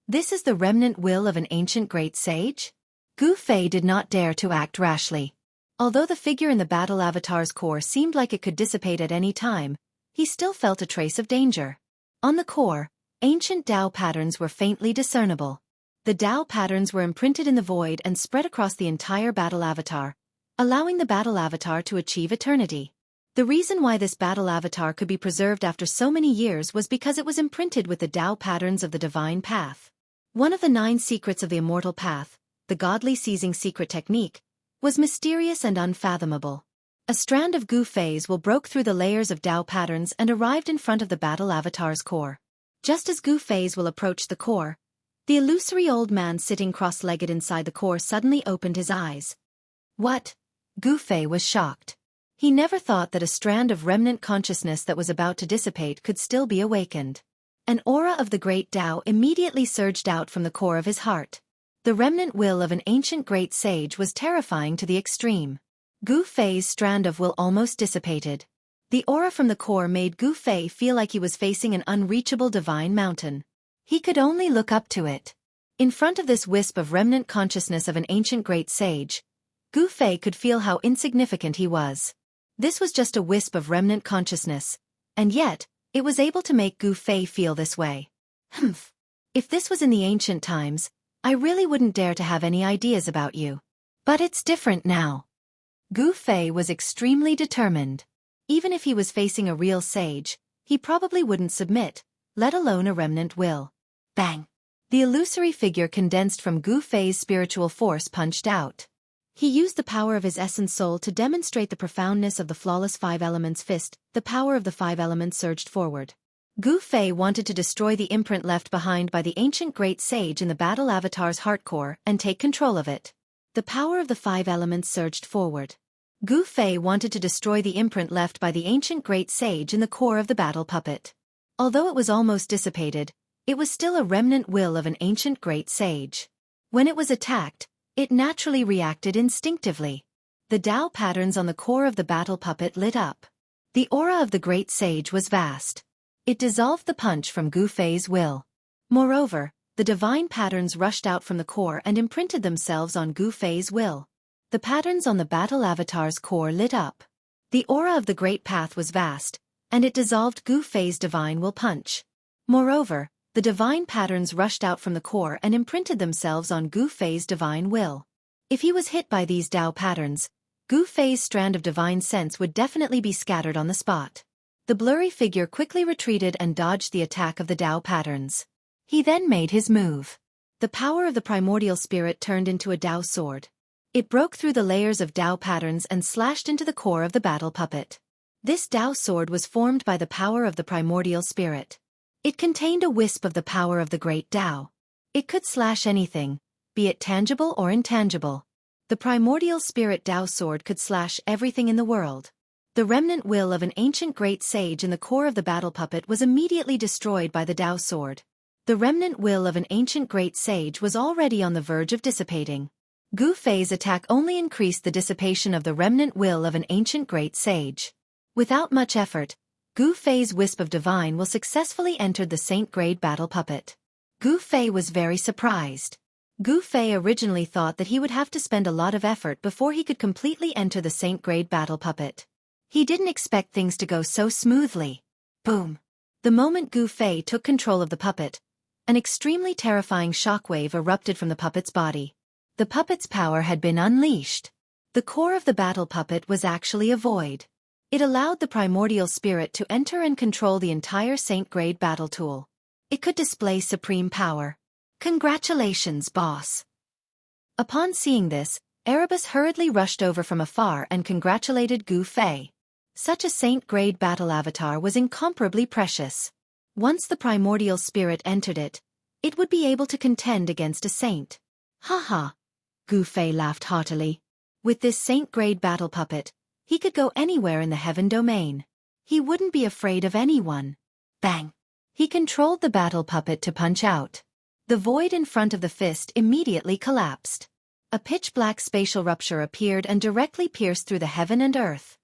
This is the remnant will of an ancient great sage? Gu Fei did not dare to act rashly. Although the figure in the battle avatar's core seemed like it could dissipate at any time, he still felt a trace of danger. On the core, ancient Tao patterns were faintly discernible. The Tao patterns were imprinted in the void and spread across the entire battle avatar, allowing the battle avatar to achieve eternity. The reason why this battle avatar could be preserved after so many years was because it was imprinted with the Tao patterns of the divine path. One of the 9 secrets of the immortal path, the godly seizing secret technique, was mysterious and unfathomable. A strand of Gu Fei's will broke through the layers of Tao patterns and arrived in front of the battle avatar's core. Just as Gu Fei's will approached the core, the illusory old man sitting cross-legged inside the core suddenly opened his eyes. What? Gu Fei was shocked. He never thought that a strand of remnant consciousness that was about to dissipate could still be awakened. An aura of the great Tao immediately surged out from the core of his heart. The remnant will of an ancient great sage was terrifying to the extreme. Gu Fei's strand of will almost dissipated. The aura from the core made Gu Fei feel like he was facing an unreachable divine mountain. He could only look up to it. In front of this wisp of remnant consciousness of an ancient great sage, Gu Fei could feel how insignificant he was. This was just a wisp of remnant consciousness, and yet, it was able to make Gu Fei feel this way. Humph. If this was in the ancient times, I really wouldn't dare to have any ideas about you. But it's different now. Gu Fei was extremely determined. Even if he was facing a real sage, he probably wouldn't submit, let alone a remnant will. Bang! The illusory figure condensed from Gu Fei's spiritual force punched out. He used the power of his essence soul to demonstrate the profoundness of the flawless five elements fist. The power of the five elements surged forward. Gu Fei wanted to destroy the imprint left behind by the ancient great sage in the battle avatar's heart core and take control of it. The power of the five elements surged forward. Gu Fei wanted to destroy the imprint left by the ancient great sage in the core of the battle puppet. Although it was almost dissipated, it was still a remnant will of an ancient great sage. When it was attacked, it naturally reacted instinctively. The Tao patterns on the core of the battle puppet lit up. The aura of the great sage was vast. It dissolved the punch from Gu Fei's will. Moreover, the divine patterns rushed out from the core and imprinted themselves on Gu Fei's will. The patterns on the battle avatar's core lit up. The aura of the great path was vast, and it dissolved Gu Fei's divine will punch. Moreover, the divine patterns rushed out from the core and imprinted themselves on Gu Fei's divine will. If he was hit by these Tao patterns, Gu Fei's strand of divine sense would definitely be scattered on the spot. The blurry figure quickly retreated and dodged the attack of the Tao patterns. He then made his move. The power of the primordial spirit turned into a Tao sword. It broke through the layers of Tao patterns and slashed into the core of the battle puppet. This Tao sword was formed by the power of the primordial spirit. It contained a wisp of the power of the great Tao. It could slash anything, be it tangible or intangible. The primordial spirit Tao sword could slash everything in the world. The remnant will of an ancient great sage in the core of the battle puppet was immediately destroyed by the Tao sword. The remnant will of an ancient great sage was already on the verge of dissipating. Gu Fei's attack only increased the dissipation of the remnant will of an ancient great sage. Without much effort, Gu Fei's wisp of divine will successfully entered the saint-grade battle puppet. Gu Fei was very surprised. Gu Fei originally thought that he would have to spend a lot of effort before he could completely enter the saint-grade battle puppet. He didn't expect things to go so smoothly. Boom! The moment Gu Fei took control of the puppet, an extremely terrifying shockwave erupted from the puppet's body. The puppet's power had been unleashed. The core of the battle puppet was actually a void. It allowed the primordial spirit to enter and control the entire saint-grade battle tool. It could display supreme power. Congratulations, boss. Upon seeing this, Erebus hurriedly rushed over from afar and congratulated Gu Fei. Such a saint-grade battle avatar was incomparably precious. Once the primordial spirit entered it, it would be able to contend against a saint. Ha! Gu Fei laughed heartily. With this saint-grade battle puppet, he could go anywhere in the heaven domain. He wouldn't be afraid of anyone. Bang! He controlled the battle puppet to punch out. The void in front of the fist immediately collapsed. A pitch-black spatial rupture appeared and directly pierced through the heaven and earth.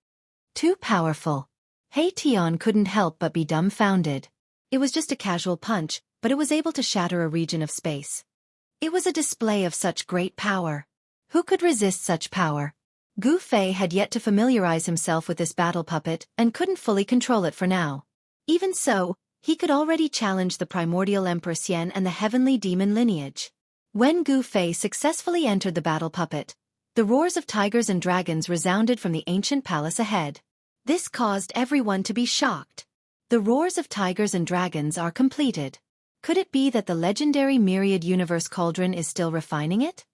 Too powerful. Hei Tian couldn't help but be dumbfounded. It was just a casual punch, but it was able to shatter a region of space. It was a display of such great power. Who could resist such power? Gu Fei had yet to familiarize himself with this battle puppet and couldn't fully control it for now. Even so, he could already challenge the primordial Empress Yen and the heavenly demon lineage. When Gu Fei successfully entered the battle puppet, the roars of tigers and dragons resounded from the ancient palace ahead. This caused everyone to be shocked. The roars of tigers and dragons are completed. Could it be that the legendary Myriad Universe Cauldron is still refining it?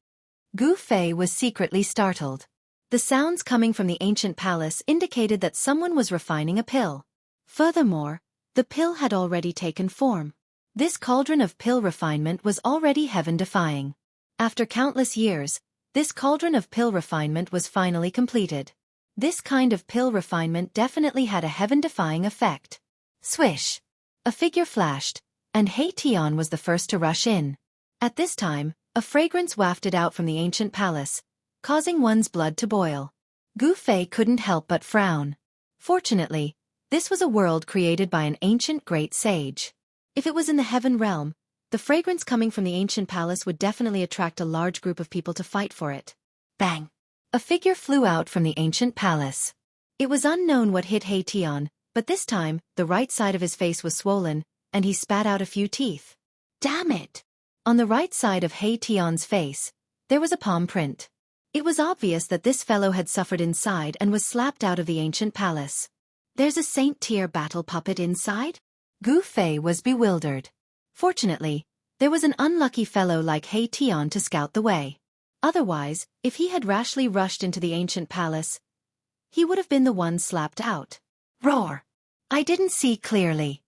Gu Fei was secretly startled. The sounds coming from the ancient palace indicated that someone was refining a pill. Furthermore, the pill had already taken form. This cauldron of pill refinement was already heaven-defying. After countless years, this cauldron of pill refinement was finally completed. This kind of pill refinement definitely had a heaven-defying effect. Swish! A figure flashed, and Hei Tian was the first to rush in. At this time, a fragrance wafted out from the ancient palace, causing one's blood to boil. Gu Fei couldn't help but frown. Fortunately, this was a world created by an ancient great sage. If it was in the heaven realm, the fragrance coming from the ancient palace would definitely attract a large group of people to fight for it. Bang! A figure flew out from the ancient palace. It was unknown what hit Hei Tian, but this time, the right side of his face was swollen, and he spat out a few teeth. Damn it! On the right side of Hei Tian's face, there was a palm print. It was obvious that this fellow had suffered inside and was slapped out of the ancient palace. There's a saint-tier battle puppet inside? Gu Fei was bewildered. Fortunately, there was an unlucky fellow like Hei Tian to scout the way. Otherwise, if he had rashly rushed into the ancient palace, he would have been the one slapped out. Roar! I didn't see clearly.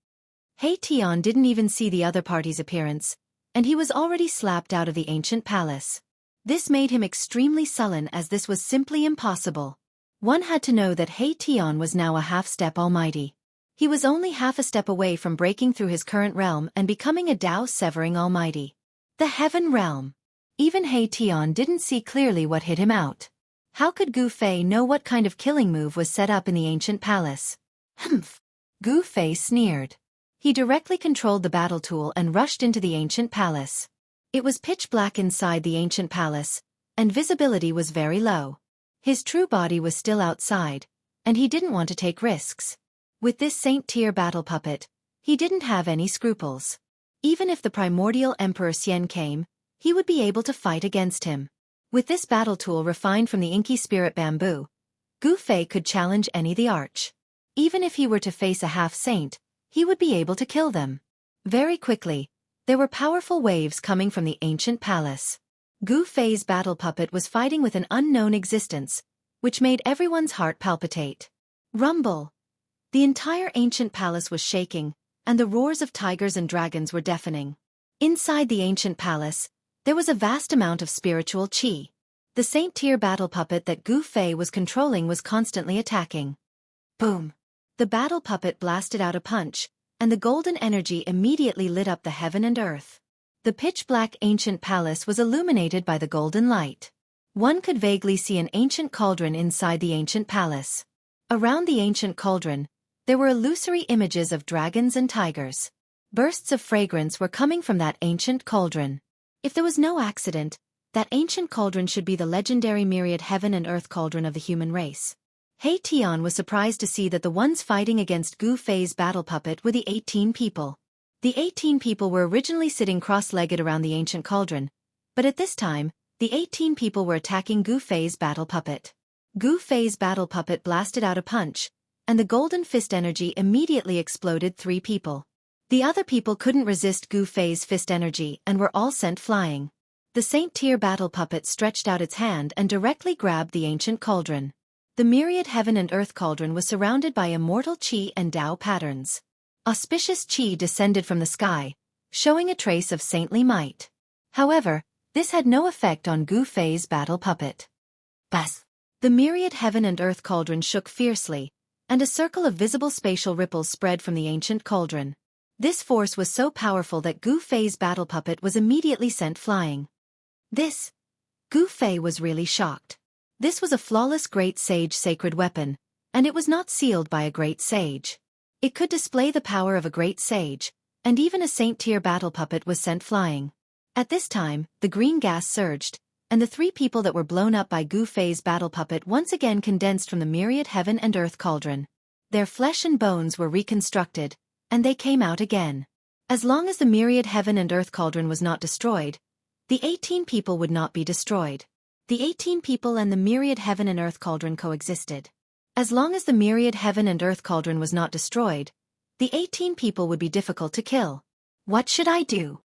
Tion didn't even see the other party's appearance, and he was already slapped out of the ancient palace. This made him extremely sullen, as this was simply impossible. One had to know that Tion was now a half-step almighty. He was only half a step away from breaking through his current realm and becoming a Tao-severing almighty. The Heaven Realm. Even Tion didn't see clearly what hit him out. How could Gu Fei know what kind of killing move was set up in the ancient palace? Humph! Gu Fei sneered. He directly controlled the battle tool and rushed into the ancient palace. It was pitch black inside the ancient palace, and visibility was very low. His true body was still outside, and he didn't want to take risks. With this saint-tier battle puppet, he didn't have any scruples. Even if the primordial Emperor Xian came, he would be able to fight against him. With this battle tool refined from the inky spirit bamboo, Gu Fei could challenge any the arch. Even if he were to face a half-saint, he would be able to kill them. Very quickly, there were powerful waves coming from the ancient palace. Gu Fei's battle puppet was fighting with an unknown existence, which made everyone's heart palpitate. Rumble! The entire ancient palace was shaking, and the roars of tigers and dragons were deafening. Inside the ancient palace, there was a vast amount of spiritual qi. The saint-tier battle puppet that Gu Fei was controlling was constantly attacking. Boom! The battle puppet blasted out a punch, and the golden energy immediately lit up the heaven and earth. The pitch-black ancient palace was illuminated by the golden light. One could vaguely see an ancient cauldron inside the ancient palace. Around the ancient cauldron, there were illusory images of dragons and tigers. Bursts of fragrance were coming from that ancient cauldron. If there was no accident, that ancient cauldron should be the legendary myriad heaven and earth cauldron of the human race. Tion was surprised to see that the ones fighting against Gu Fei's battle puppet were the 18 people. The 18 people were originally sitting cross-legged around the ancient cauldron, but at this time, the 18 people were attacking Gu Fei's battle puppet. Gu Fei's battle puppet blasted out a punch, and the golden fist energy immediately exploded 3 people. The other people couldn't resist Gu Fei's fist energy and were all sent flying. The saint-tier battle puppet stretched out its hand and directly grabbed the ancient cauldron. The myriad heaven and earth cauldron was surrounded by immortal qi and Tao patterns. Auspicious qi descended from the sky, showing a trace of saintly might. However, this had no effect on Gu Fei's battle puppet. Bas! The myriad heaven and earth cauldron shook fiercely, and a circle of visible spatial ripples spread from the ancient cauldron. This force was so powerful that Gu Fei's battle puppet was immediately sent flying. Gu Fei was really shocked. This was a flawless great sage sacred weapon, and it was not sealed by a great sage. It could display the power of a great sage, and even a saint-tier battle puppet was sent flying. At this time, the green gas surged, and the 3 people that were blown up by Gu Fei's battle puppet once again condensed from the myriad heaven and earth cauldron. Their flesh and bones were reconstructed, and they came out again. As long as the myriad heaven and earth cauldron was not destroyed, the 18 people would not be destroyed. The 18 people and the myriad heaven and earth cauldron coexisted. As long as the myriad heaven and earth cauldron was not destroyed, the 18 people would be difficult to kill. What should I do?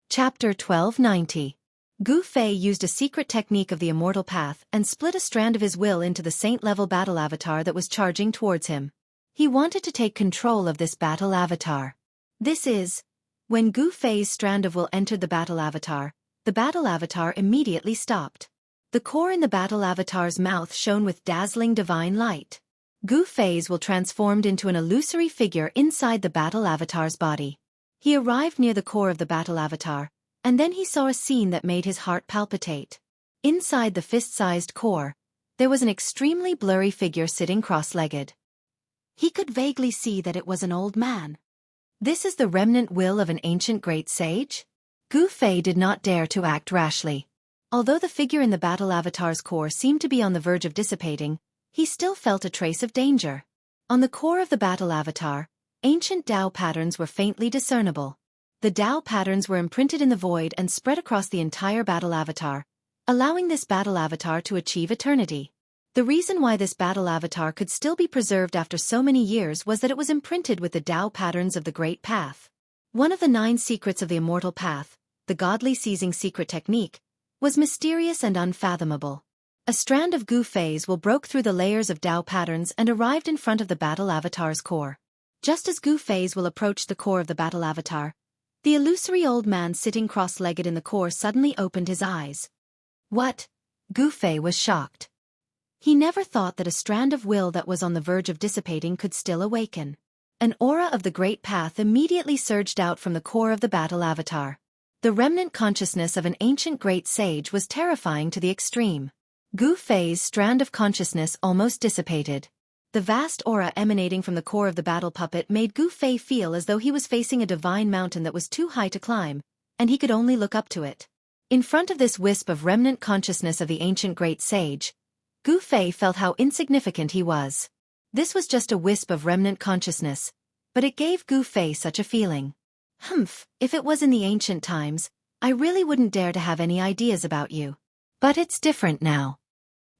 Chapter 1290. Gu Fei used a secret technique of the immortal path and split a strand of his will into the saint-level battle avatar that was charging towards him. He wanted to take control of this battle avatar. When Gu Fei's strand of will entered the battle avatar immediately stopped. The core in the battle avatar's mouth shone with dazzling divine light. Gu Fei's will transformed into an illusory figure inside the battle avatar's body. He arrived near the core of the battle avatar, and then he saw a scene that made his heart palpitate. Inside the fist-sized core, there was an extremely blurry figure sitting cross-legged. He could vaguely see that it was an old man. This is the remnant will of an ancient great sage? Gu Fei did not dare to act rashly. Although the figure in the battle avatar's core seemed to be on the verge of dissipating, he still felt a trace of danger. On the core of the battle avatar, ancient Tao patterns were faintly discernible. The Tao patterns were imprinted in the void and spread across the entire battle avatar, allowing this battle avatar to achieve eternity. The reason why this battle avatar could still be preserved after so many years was that it was imprinted with the Tao patterns of the Great Path. One of the 9 secrets of the Immortal Path, the Godly Seizing Secret Technique, was mysterious and unfathomable. A strand of Gu Fei's will broke through the layers of Dao patterns and arrived in front of the battle avatar's core. Just as Gu Fei's will approached the core of the battle avatar, the illusory old man sitting cross-legged in the core suddenly opened his eyes. What? Gu Fei was shocked. He never thought that a strand of will that was on the verge of dissipating could still awaken. An aura of the great path immediately surged out from the core of the battle avatar. The remnant consciousness of an ancient great sage was terrifying to the extreme. Gu Fei's strand of consciousness almost dissipated. The vast aura emanating from the core of the battle puppet made Gu Fei feel as though he was facing a divine mountain that was too high to climb, and he could only look up to it. In front of this wisp of remnant consciousness of the ancient great sage, Gu Fei felt how insignificant he was. This was just a wisp of remnant consciousness, but it gave Gu Fei such a feeling. Humph, if it was in the ancient times, I really wouldn't dare to have any ideas about you. But it's different now.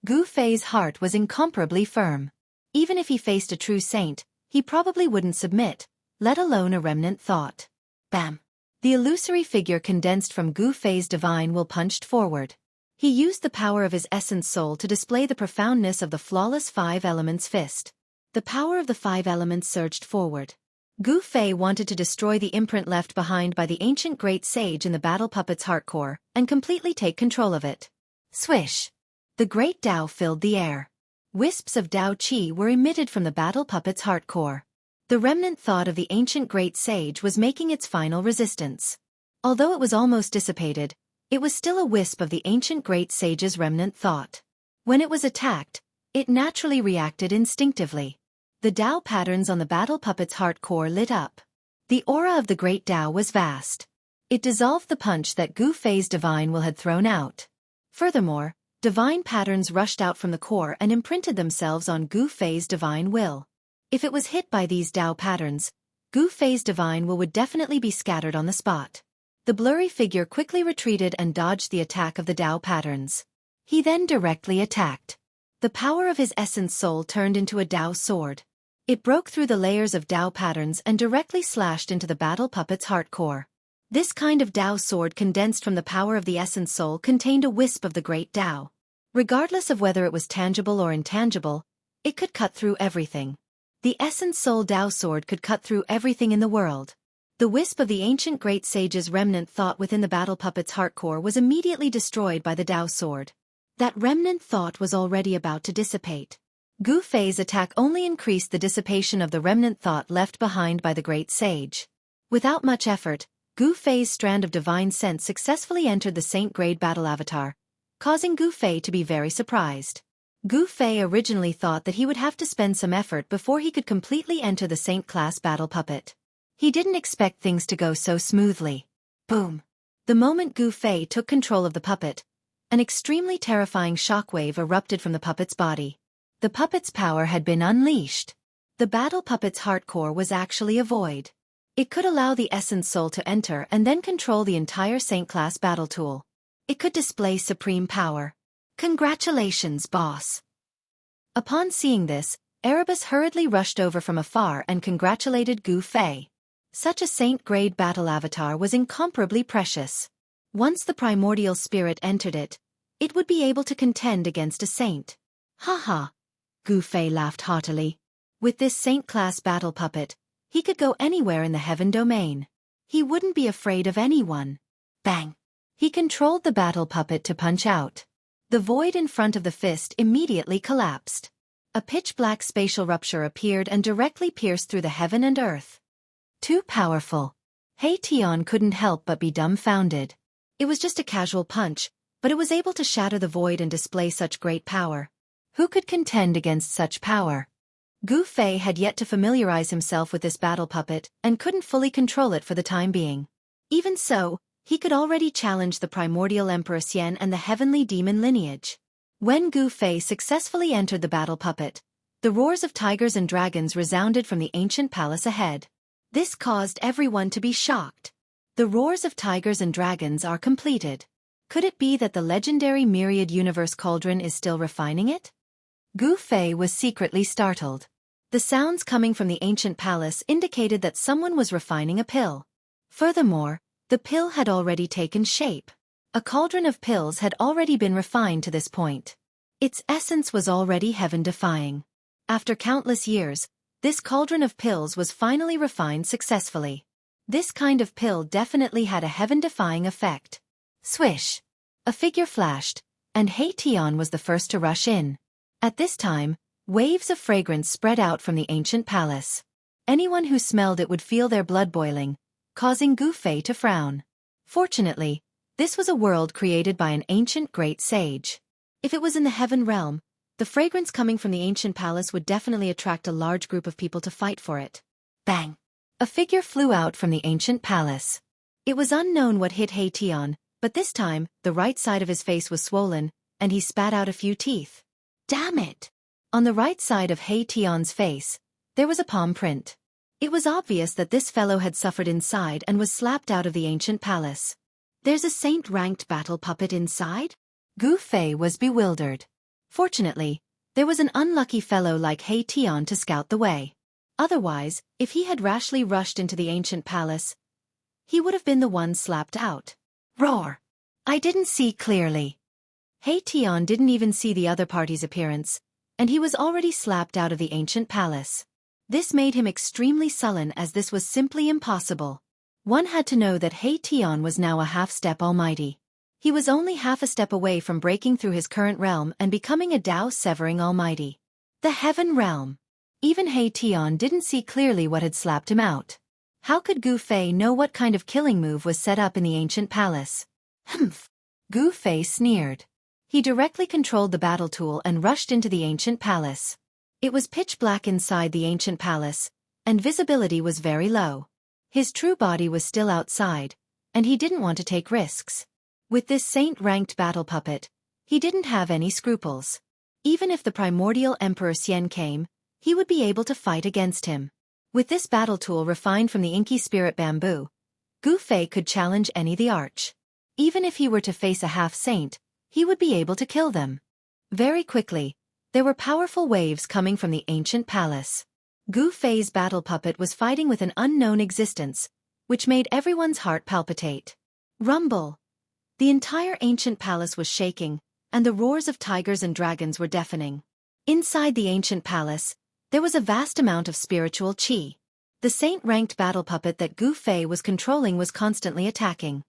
Gu Fei's heart was incomparably firm. Even if he faced a true saint, he probably wouldn't submit, let alone a remnant thought. Bam! The illusory figure condensed from Gu Fei's divine will punched forward. He used the power of his essence soul to display the profoundness of the flawless five elements fist. The power of the five elements surged forward. Gu Fei wanted to destroy the imprint left behind by the ancient great sage in the battle puppet's heart core and completely take control of it. Swish! The great Tao filled the air. Wisps of Tao Qi were emitted from the battle puppet's heart core. The remnant thought of the ancient great sage was making its final resistance. Although it was almost dissipated, it was still a wisp of the ancient great sage's remnant thought. When it was attacked, it naturally reacted instinctively. The Tao patterns on the battle puppet's heart core lit up. The aura of the great Tao was vast. It dissolved the punch that Gu Fei's divine will had thrown out. Furthermore, divine patterns rushed out from the core and imprinted themselves on Gu Fei's divine will. If it was hit by these Tao patterns, Gu Fei's divine will would definitely be scattered on the spot. The blurry figure quickly retreated and dodged the attack of the Tao patterns. He then directly attacked. The power of his essence soul turned into a Tao sword. It broke through the layers of Tao patterns and directly slashed into the battle puppet's heart core. This kind of Tao sword condensed from the power of the essence soul contained a wisp of the great Tao. Regardless of whether it was tangible or intangible, it could cut through everything. The essence soul Tao sword could cut through everything in the world. The wisp of the ancient great sage's remnant thought within the battle puppet's heart core was immediately destroyed by the Tao sword. That remnant thought was already about to dissipate. Gu Fei's attack only increased the dissipation of the remnant thought left behind by the great sage. Without much effort, Gu Fei's strand of divine sense successfully entered the saint-grade battle avatar, causing Gu Fei to be very surprised. Gu Fei originally thought that he would have to spend some effort before he could completely enter the saint-class battle puppet. He didn't expect things to go so smoothly. Boom! The moment Gu Fei took control of the puppet, an extremely terrifying shockwave erupted from the puppet's body. The puppet's power had been unleashed. The battle puppet's heart core was actually a void. It could allow the essence soul to enter and then control the entire saint-class battle tool. It could display supreme power. Congratulations, boss! Upon seeing this, Erebus hurriedly rushed over from afar and congratulated Gu Fei. Such a saint-grade battle avatar was incomparably precious. Once the primordial spirit entered it, it would be able to contend against a saint. Ha! Gu Fei laughed heartily. With this saint-class battle puppet, he could go anywhere in the heaven domain. He wouldn't be afraid of anyone. Bang! He controlled the battle puppet to punch out. The void in front of the fist immediately collapsed. A pitch-black spatial rupture appeared and directly pierced through the heaven and earth. Too powerful. Hei Tian couldn't help but be dumbfounded. It was just a casual punch, but it was able to shatter the void and display such great power. Who could contend against such power? Gu Fei had yet to familiarize himself with this battle puppet and couldn't fully control it for the time being. Even so, he could already challenge the primordial Empress Yen and the heavenly demon lineage. When Gu Fei successfully entered the battle puppet, the roars of tigers and dragons resounded from the ancient palace ahead. This caused everyone to be shocked. The roars of tigers and dragons are completed. Could it be that the legendary myriad universe cauldron is still refining it? Gu Fei was secretly startled. The sounds coming from the ancient palace indicated that someone was refining a pill. Furthermore, the pill had already taken shape. A cauldron of pills had already been refined to this point. Its essence was already heaven-defying. After countless years, this cauldron of pills was finally refined successfully. This kind of pill definitely had a heaven-defying effect. Swish! A figure flashed, and Heition was the first to rush in. At this time, waves of fragrance spread out from the ancient palace. Anyone who smelled it would feel their blood boiling, causing Gu Fei to frown. Fortunately, this was a world created by an ancient great sage. If it was in the heaven realm, the fragrance coming from the ancient palace would definitely attract a large group of people to fight for it. Bang! A figure flew out from the ancient palace. It was unknown what hit Heition, but this time, the right side of his face was swollen, and he spat out a few teeth. Damn it! On the right side of Heition's face, there was a palm print. It was obvious that this fellow had suffered inside and was slapped out of the ancient palace. There's a saint-ranked battle puppet inside? Gu Fei was bewildered. Fortunately, there was an unlucky fellow like Heition to scout the way. Otherwise, if he had rashly rushed into the ancient palace, he would have been the one slapped out. Roar! I didn't see clearly. Heition didn't even see the other party's appearance, and he was already slapped out of the ancient palace. This made him extremely sullen as this was simply impossible. One had to know that Heition was now a half-step almighty. He was only half a step away from breaking through his current realm and becoming a Tao-severing almighty. The heaven realm. Even Heition didn't see clearly what had slapped him out. How could Gu Fei know what kind of killing move was set up in the ancient palace? Humph! Gu Fei sneered. He directly controlled the battle tool and rushed into the ancient palace. It was pitch black inside the ancient palace, and visibility was very low. His true body was still outside, and he didn't want to take risks. With this saint-ranked battle puppet, he didn't have any scruples. Even if the primordial Emperor Xian came, he would be able to fight against him. With this battle tool refined from the inky spirit bamboo, Gu Fei could challenge any the arch. Even if he were to face a half-saint, he would be able to kill them. Very quickly, there were powerful waves coming from the ancient palace. Gu Fei's battle puppet was fighting with an unknown existence, which made everyone's heart palpitate. Rumble! The entire ancient palace was shaking, and the roars of tigers and dragons were deafening. Inside the ancient palace, there was a vast amount of spiritual qi. The saint-ranked battle puppet that Gu Fei was controlling was constantly attacking.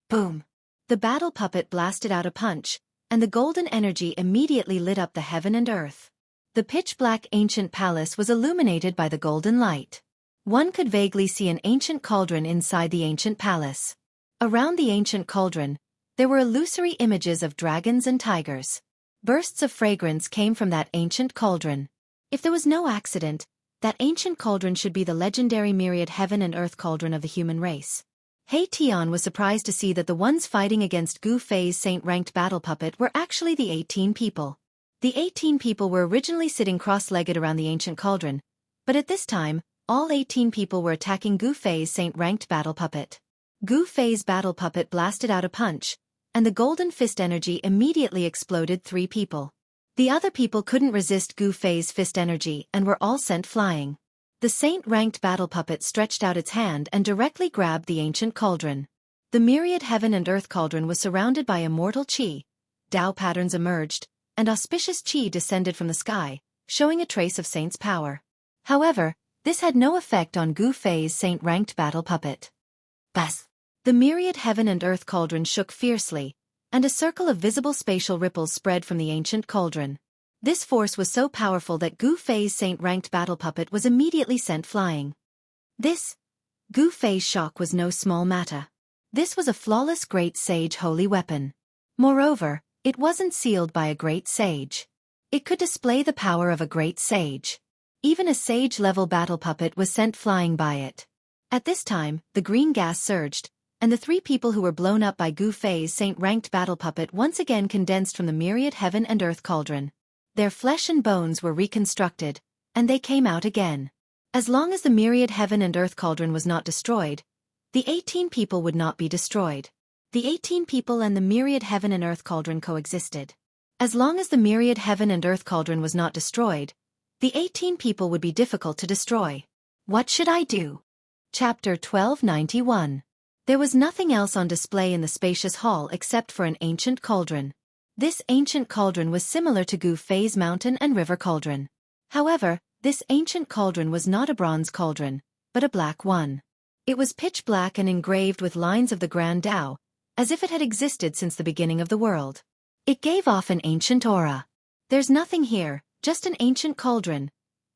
Boom! The battle puppet blasted out a punch, and the golden energy immediately lit up the heaven and earth. The pitch-black ancient palace was illuminated by the golden light. One could vaguely see an ancient cauldron inside the ancient palace. Around the ancient cauldron, there were illusory images of dragons and tigers. Bursts of fragrance came from that ancient cauldron. If there was no accident, that ancient cauldron should be the legendary myriad heaven and earth cauldron of the human race. Heition was surprised to see that the ones fighting against Gu Fei's saint-ranked battle puppet were actually the 18 people. The 18 people were originally sitting cross-legged around the ancient cauldron, but at this time, all 18 people were attacking Gu Fei's saint-ranked battle puppet. Gu Fei's battle puppet blasted out a punch, and the golden fist energy immediately exploded 3 people. The other people couldn't resist Gu Fei's fist energy and were all sent flying. The saint-ranked battle puppet stretched out its hand and directly grabbed the ancient cauldron. The myriad heaven and earth cauldron was surrounded by immortal qi. Tao patterns emerged, and auspicious qi descended from the sky, showing a trace of saint's power. However, this had no effect on Gu Fei's saint-ranked battle puppet. Bas! The myriad heaven and earth cauldron shook fiercely, and a circle of visible spatial ripples spread from the ancient cauldron. This force was so powerful that Gu Fei's saint-ranked battle puppet was immediately sent flying. Gu Fei's shock was no small matter. This was a flawless great sage holy weapon. Moreover, it wasn't sealed by a great sage. It could display the power of a great sage. Even a sage-level battle puppet was sent flying by it. At this time, the green gas surged, and the 3 people who were blown up by Gu Fei's saint-ranked battle puppet once again condensed from the myriad heaven and earth cauldron. Their flesh and bones were reconstructed, and they came out again. As long as the myriad heaven and earth cauldron was not destroyed, the 18 people would not be destroyed. The 18 people and the myriad heaven and earth cauldron coexisted. As long as the myriad heaven and earth cauldron was not destroyed, the 18 people would be difficult to destroy. What should I do? Chapter 1291. There was nothing else on display in the spacious hall except for an ancient cauldron. This ancient cauldron was similar to Gu Fei's mountain and river cauldron. However, this ancient cauldron was not a bronze cauldron, but a black one. It was pitch black and engraved with lines of the Grand Tao, as if it had existed since the beginning of the world. It gave off an ancient aura. There's nothing here, just an ancient cauldron.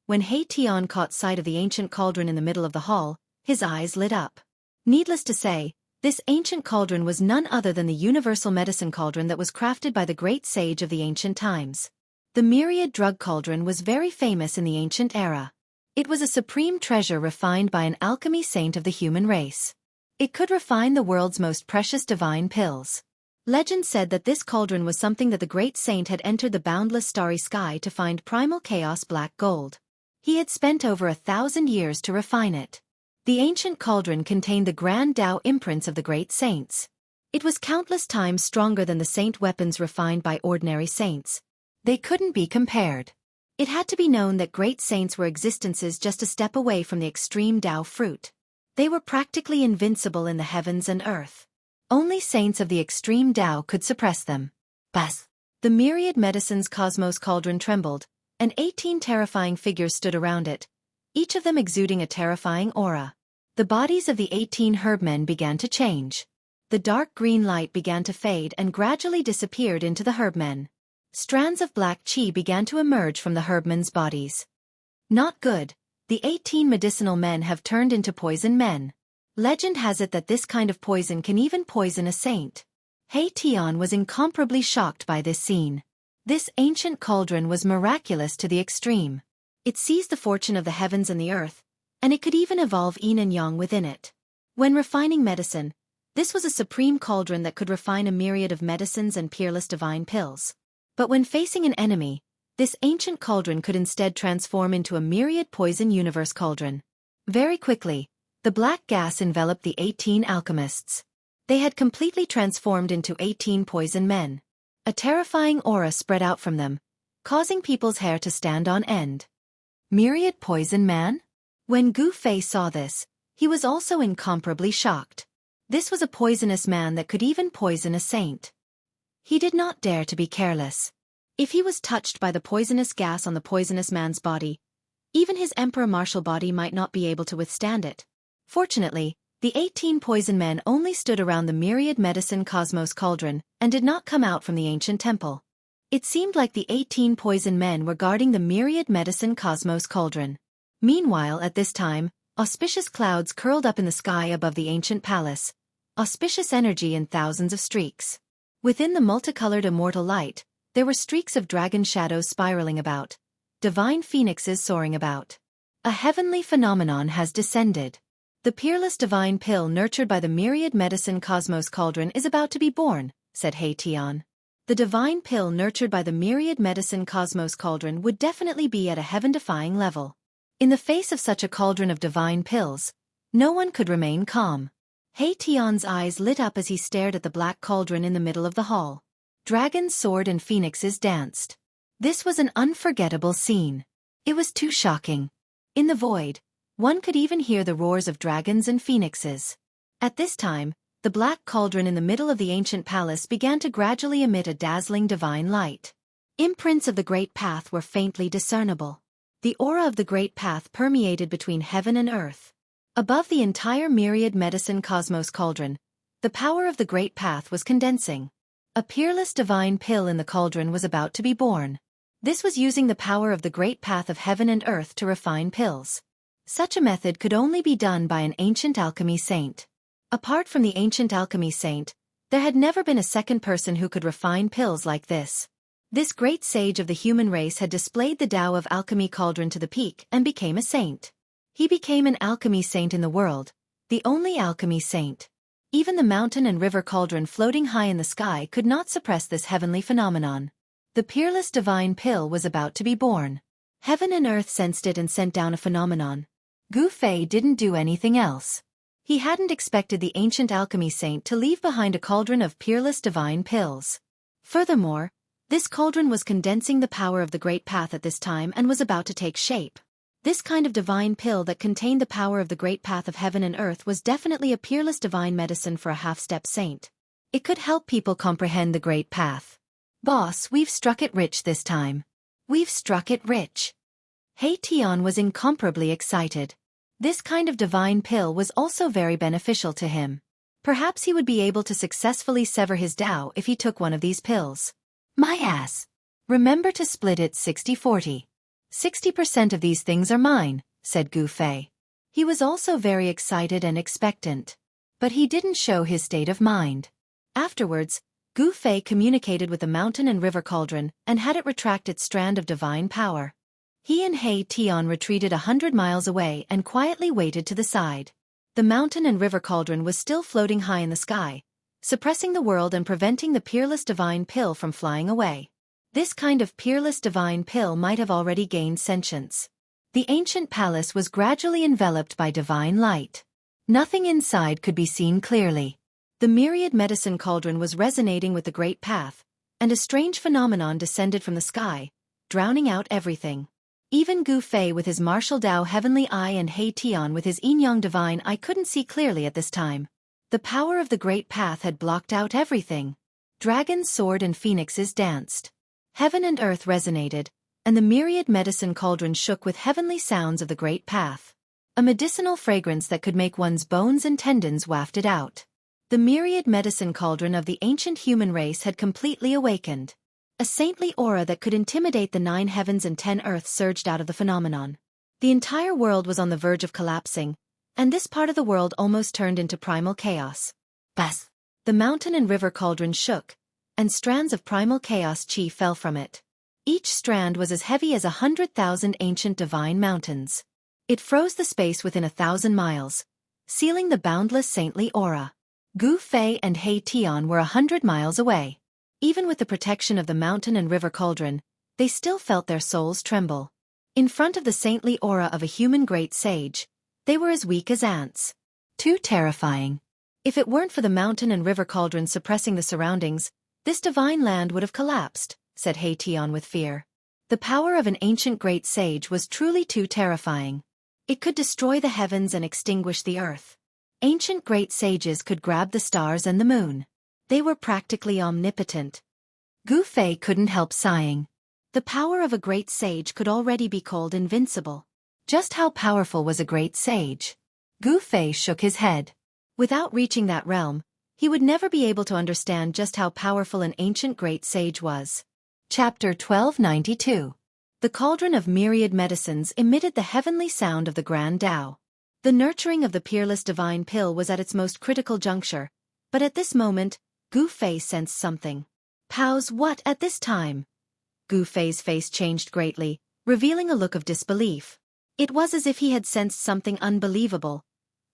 When He Tian caught sight of the ancient cauldron in the middle of the hall, his eyes lit up. Needless to say, this ancient cauldron was none other than the universal medicine cauldron that was crafted by the great sage of the ancient times. The myriad drug cauldron was very famous in the ancient era. It was a supreme treasure refined by an alchemy saint of the human race. It could refine the world's most precious divine pills. Legend said that this cauldron was something that the great saint had entered the boundless starry sky to find primal chaos black gold. He had spent over 1,000 years to refine it. The ancient cauldron contained the grand Tao imprints of the great saints. It was countless times stronger than the saint weapons refined by ordinary saints. They couldn't be compared. It had to be known that great saints were existences just a step away from the extreme Tao fruit. They were practically invincible in the heavens and earth. Only saints of the extreme Tao could suppress them. Bas! The myriad medicines cosmos cauldron trembled, and 18 terrifying figures stood around it, each of them exuding a terrifying aura. The bodies of the 18 herbmen began to change. The dark green light began to fade and gradually disappeared into the herbmen. Strands of black qi began to emerge from the herbmen's bodies. Not good. The 18 medicinal men have turned into poison men. Legend has it that this kind of poison can even poison a saint. He Tian was incomparably shocked by this scene. This ancient cauldron was miraculous to the extreme. It seized the fortune of the heavens and the earth, and it could even evolve yin and yang within it. When refining medicine, this was a supreme cauldron that could refine a myriad of medicines and peerless divine pills. But when facing an enemy, this ancient cauldron could instead transform into a myriad poison universe cauldron. Very quickly, the black gas enveloped the 18 alchemists. They had completely transformed into 18 poison men. A terrifying aura spread out from them, causing people's hair to stand on end. Myriad poison man? When Gu Fei saw this, he was also incomparably shocked. This was a poisonous man that could even poison a saint. He did not dare to be careless. If he was touched by the poisonous gas on the poisonous man's body, even his emperor martial body might not be able to withstand it. Fortunately, the 18 poison men only stood around the myriad medicine cosmos cauldron and did not come out from the ancient temple. It seemed like the 18 poison men were guarding the myriad medicine cosmos cauldron. Meanwhile, at this time, auspicious clouds curled up in the sky above the ancient palace, auspicious energy in thousands of streaks. Within the multicolored immortal light, there were streaks of dragon shadows spiraling about, divine phoenixes soaring about. A heavenly phenomenon has descended. The peerless divine pill nurtured by the myriad medicine cosmos cauldron is about to be born, said He Tian. The divine pill nurtured by the myriad medicine cosmos cauldron would definitely be at a heaven-defying level. In the face of such a cauldron of divine pills, no one could remain calm. He Tian's eyes lit up as he stared at the black cauldron in the middle of the hall. Dragons soared and phoenixes danced. This was an unforgettable scene. It was too shocking. In the void, one could even hear the roars of dragons and phoenixes. At this time, the black cauldron in the middle of the ancient palace began to gradually emit a dazzling divine light. Imprints of the Great Path were faintly discernible. The aura of the Great Path permeated between heaven and earth. Above the entire myriad medicine cosmos cauldron, the power of the Great Path was condensing. A peerless divine pill in the cauldron was about to be born. This was using the power of the Great Path of heaven and earth to refine pills. Such a method could only be done by an ancient alchemy saint. Apart from the ancient alchemy saint, there had never been a second person who could refine pills like this. This great sage of the human race had displayed the Tao of alchemy cauldron to the peak and became a saint. He became an alchemy saint in the world, the only alchemy saint. Even the mountain and river cauldron floating high in the sky could not suppress this heavenly phenomenon. The peerless divine pill was about to be born. Heaven and earth sensed it and sent down a phenomenon. Gu Fei didn't do anything else. He hadn't expected the ancient alchemy saint to leave behind a cauldron of peerless divine pills. Furthermore, this cauldron was condensing the power of the Great Path at this time and was about to take shape. This kind of divine pill that contained the power of the great path of heaven and earth was definitely a peerless divine medicine for a half-step saint. It could help people comprehend the great path. Boss, we've struck it rich this time. We've struck it rich. Tion was incomparably excited. This kind of divine pill was also very beneficial to him. Perhaps he would be able to successfully sever his Tao if he took one of these pills. My ass. Remember to split it 60-40. 60% of these things are mine, said Gu Fei. He was also very excited and expectant. But he didn't show his state of mind. Afterwards, Gu Fei communicated with the mountain and river cauldron and had it retract its strand of divine power. He and Tion retreated 100 miles away and quietly waited to the side. The mountain and river cauldron was still floating high in the sky, suppressing the world and preventing the peerless divine pill from flying away. This kind of peerless divine pill might have already gained sentience. The ancient palace was gradually enveloped by divine light. Nothing inside could be seen clearly. The myriad medicine cauldron was resonating with the great path, and a strange phenomenon descended from the sky, drowning out everything. Even Gu Fei with his martial Tao heavenly eye and Tion with his yin-yang divine eye couldn't see clearly at this time. The power of the great path had blocked out everything. Dragons soared and phoenixes danced. Heaven and earth resonated, and the myriad medicine cauldron shook with heavenly sounds of the great path. A medicinal fragrance that could make one's bones and tendons wafted out. The myriad medicine cauldron of the ancient human race had completely awakened. A saintly aura that could intimidate the 9 heavens and 10 earths surged out of the phenomenon. The entire world was on the verge of collapsing, and this part of the world almost turned into primal chaos. Bas! The mountain and river cauldron shook, and strands of primal chaos chi fell from it. Each strand was as heavy as 100,000 ancient divine mountains. It froze the space within 1,000 miles, sealing the boundless saintly aura. Gu Fei and Tion were 100 miles away. Even with the protection of the mountain and river cauldron, they still felt their souls tremble. In front of the saintly aura of a human great sage, they were as weak as ants. Too terrifying. If it weren't for the mountain and river cauldron suppressing the surroundings, this divine land would have collapsed, said Tion with fear. The power of an ancient great sage was truly too terrifying. It could destroy the heavens and extinguish the earth. Ancient great sages could grab the stars and the moon. They were practically omnipotent. Gu Fei couldn't help sighing. The power of a great sage could already be called invincible. Just how powerful was a great sage? Gu Fei shook his head. Without reaching that realm, he would never be able to understand just how powerful an ancient great sage was. Chapter 1292. The cauldron of myriad medicines emitted the heavenly sound of the grand Tao. The nurturing of the peerless divine pill was at its most critical juncture, but at this moment, Gu Fei sensed something. Pause what at this time? Gu Fei's face changed greatly, revealing a look of disbelief. It was as if he had sensed something unbelievable,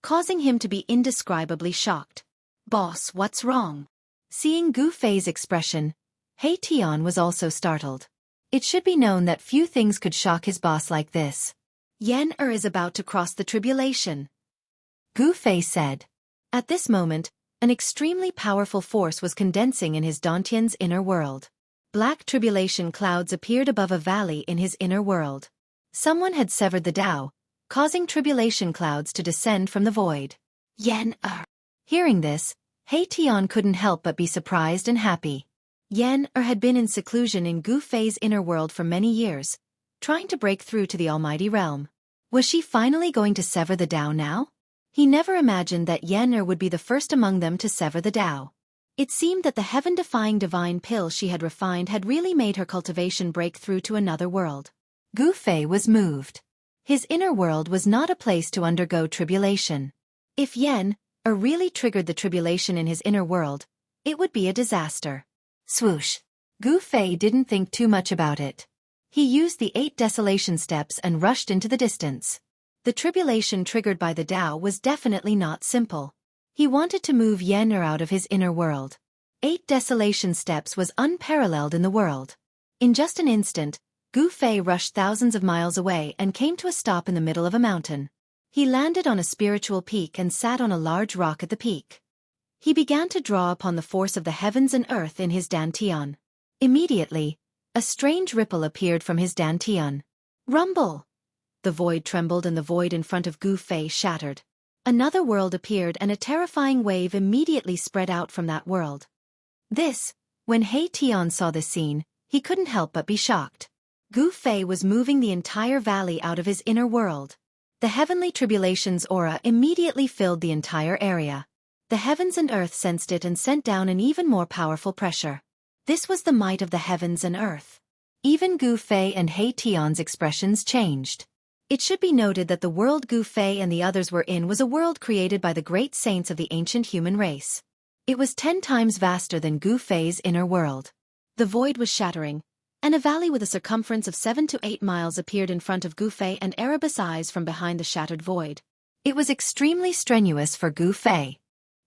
causing him to be indescribably shocked. Boss, what's wrong? Seeing Gu Fei's expression, Tion was also startled. It should be known that few things could shock his boss like this. Yen is about to cross the tribulation, Gu Fei said. At this moment, an extremely powerful force was condensing in his Dantian's inner world. Black tribulation clouds appeared above a valley in his inner world. Someone had severed the Tao, causing tribulation clouds to descend from the void. Yen. Hearing this, Tion couldn't help but be surprised and happy. Yen had been in seclusion in Gu Fei's inner world for many years, trying to break through to the almighty realm. Was she finally going to sever the Tao now? He never imagined that Yen would be the first among them to sever the Tao. It seemed that the heaven-defying divine pill she had refined had really made her cultivation break through to another world. Gu Fei was moved. His inner world was not a place to undergo tribulation. If Yen really triggered the tribulation in his inner world, it would be a disaster. Swoosh. Gu Fei didn't think too much about it. He used the 8 desolation steps and rushed into the distance. The tribulation triggered by the Tao was definitely not simple. He wanted to move Yen out of his inner world. 8 desolation steps was unparalleled in the world. In just an instant, Gu Fei rushed thousands of miles away and came to a stop in the middle of a mountain. He landed on a spiritual peak and sat on a large rock at the peak. He began to draw upon the force of the heavens and earth in his Dantian. Immediately, a strange ripple appeared from his Dantian. Rumble! The void trembled and the void in front of Gu Fei shattered. Another world appeared and a terrifying wave immediately spread out from that world. When He Tian saw this scene, he couldn't help but be shocked. Gu Fei was moving the entire valley out of his inner world. The heavenly tribulation's aura immediately filled the entire area. The heavens and earth sensed it and sent down an even more powerful pressure. This was the might of the heavens and earth. Even Gu Fei and He Tian's expressions changed. It should be noted that the world Gu Fei and the others were in was a world created by the great saints of the ancient human race. It was 10 times vaster than Gu Fei's inner world. The void was shattering, and a valley with a circumference of 7 to 8 miles appeared in front of Gu Fei and Erebus' eyes from behind the shattered void. It was extremely strenuous for Gu Fei.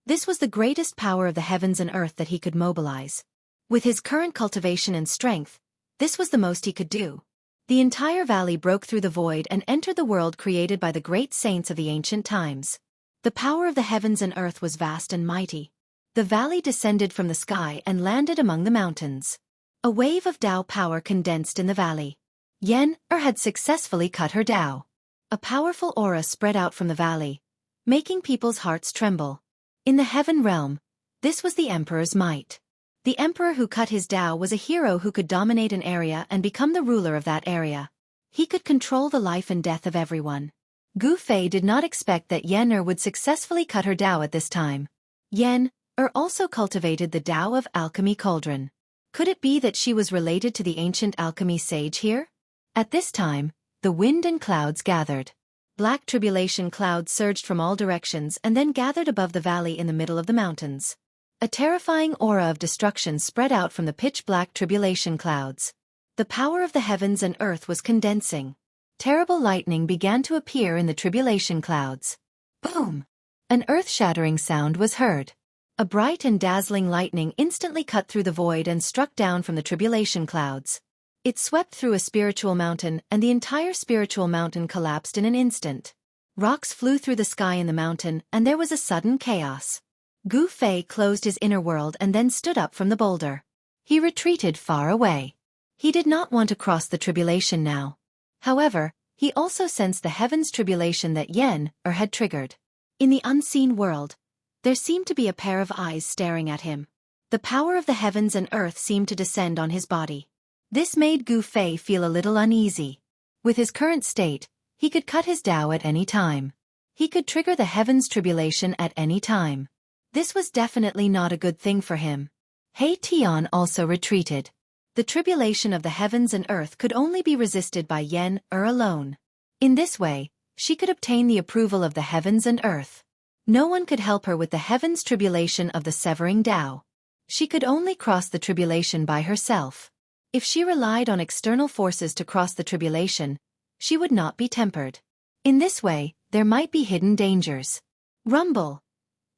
This was the greatest power of the heavens and earth that he could mobilize. With his current cultivation and strength, this was the most he could do. The entire valley broke through the void and entered the world created by the great saints of the ancient times. The power of the heavens and earth was vast and mighty. The valley descended from the sky and landed among the mountains. A wave of Tao power condensed in the valley. Yen-Er had successfully cut her Tao. A powerful aura spread out from the valley, making people's hearts tremble. In the heaven realm, this was the Emperor's might. The Emperor who cut his Tao was a hero who could dominate an area and become the ruler of that area. He could control the life and death of everyone. Gu Fei did not expect that Yen-Er would successfully cut her Tao at this time. Yen-Er also cultivated the Tao of Alchemy Cauldron. Could it be that she was related to the ancient alchemy sage here? At this time, the wind and clouds gathered. Black tribulation clouds surged from all directions and then gathered above the valley in the middle of the mountains. A terrifying aura of destruction spread out from the pitch-black tribulation clouds. The power of the heavens and earth was condensing. Terrible lightning began to appear in the tribulation clouds. Boom! An earth-shattering sound was heard. A bright and dazzling lightning instantly cut through the void and struck down from the tribulation clouds. It swept through a spiritual mountain and the entire spiritual mountain collapsed in an instant. Rocks flew through the sky in the mountain and there was a sudden chaos. Gu Fei closed his inner world and then stood up from the boulder. He retreated far away. He did not want to cross the tribulation now. However, he also sensed the heavens' tribulation that Yen-Er had triggered. In the unseen world, there seemed to be a pair of eyes staring at him. The power of the heavens and earth seemed to descend on his body. This made Gu Fei feel a little uneasy. With his current state, he could cut his Tao at any time. He could trigger the heavens' tribulation at any time. This was definitely not a good thing for him. He Tian also retreated. The tribulation of the heavens and earth could only be resisted by Yen-Er alone. In this way, she could obtain the approval of the heavens and earth. No one could help her with the heavens' tribulation of the severing Tao. She could only cross the tribulation by herself. If she relied on external forces to cross the tribulation, she would not be tempered. In this way, there might be hidden dangers. Rumble!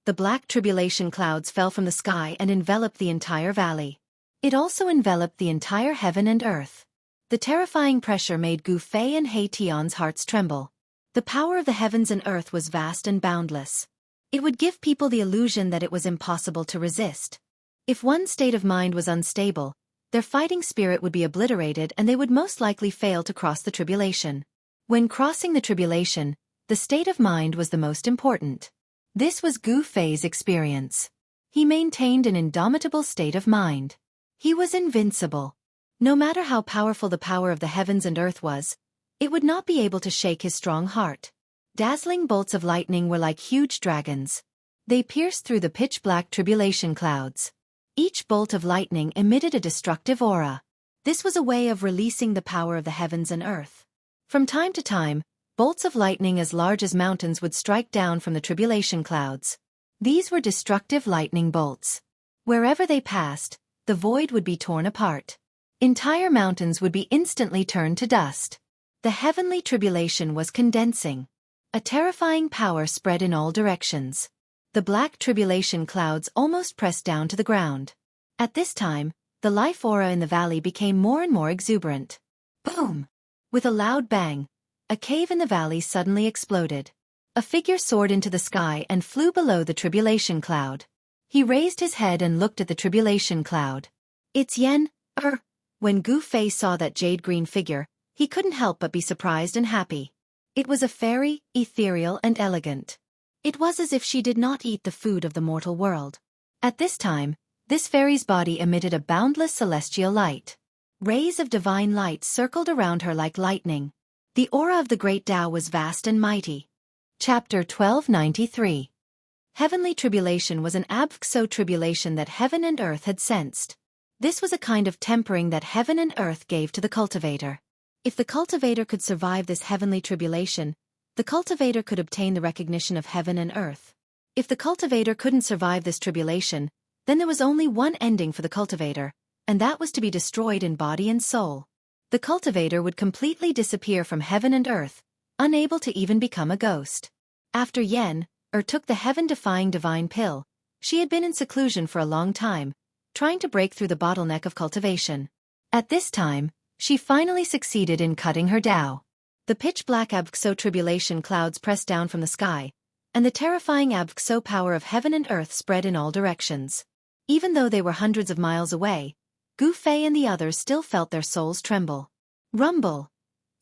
The black tribulation clouds fell from the sky and enveloped the entire valley. It also enveloped the entire heaven and earth. The terrifying pressure made Gu Fei and He Tian's hearts tremble. The power of the heavens and earth was vast and boundless. It would give people the illusion that it was impossible to resist. If one state of mind was unstable, their fighting spirit would be obliterated and they would most likely fail to cross the tribulation. When crossing the tribulation, the state of mind was the most important. This was Gu Fei's experience. He maintained an indomitable state of mind. He was invincible. No matter how powerful the power of the heavens and earth was, it would not be able to shake his strong heart. Dazzling bolts of lightning were like huge dragons. They pierced through the pitch-black tribulation clouds. Each bolt of lightning emitted a destructive aura. This was a way of releasing the power of the heavens and earth. From time to time, bolts of lightning as large as mountains would strike down from the tribulation clouds. These were destructive lightning bolts. Wherever they passed, the void would be torn apart. Entire mountains would be instantly turned to dust. The heavenly tribulation was condensing. A terrifying power spread in all directions. The black tribulation clouds almost pressed down to the ground. At this time, the life aura in the valley became more and more exuberant. Boom! With a loud bang, a cave in the valley suddenly exploded. A figure soared into the sky and flew below the tribulation cloud. He raised his head and looked at the tribulation cloud. It's Yen-Er. When Gu Fei saw that jade-green figure, he couldn't help but be surprised and happy. It was a fairy, ethereal and elegant. It was as if she did not eat the food of the mortal world. At this time, this fairy's body emitted a boundless celestial light. Rays of divine light circled around her like lightning. The aura of the great Tao was vast and mighty. Chapter 1293. Heavenly tribulation was an abxo tribulation that heaven and earth had sensed. This was a kind of tempering that heaven and earth gave to the cultivator. If the cultivator could survive this heavenly tribulation, the cultivator could obtain the recognition of heaven and earth. If the cultivator couldn't survive this tribulation, then there was only one ending for the cultivator, and that was to be destroyed in body and soul. The cultivator would completely disappear from heaven and earth, unable to even become a ghost. After took the heaven-defying divine pill, she had been in seclusion for a long time, trying to break through the bottleneck of cultivation. At this time, she finally succeeded in cutting her Tao. The pitch-black abxo tribulation clouds pressed down from the sky, and the terrifying abxo power of heaven and earth spread in all directions. Even though they were hundreds of miles away, Gu Fei and the others still felt their souls tremble. Rumble!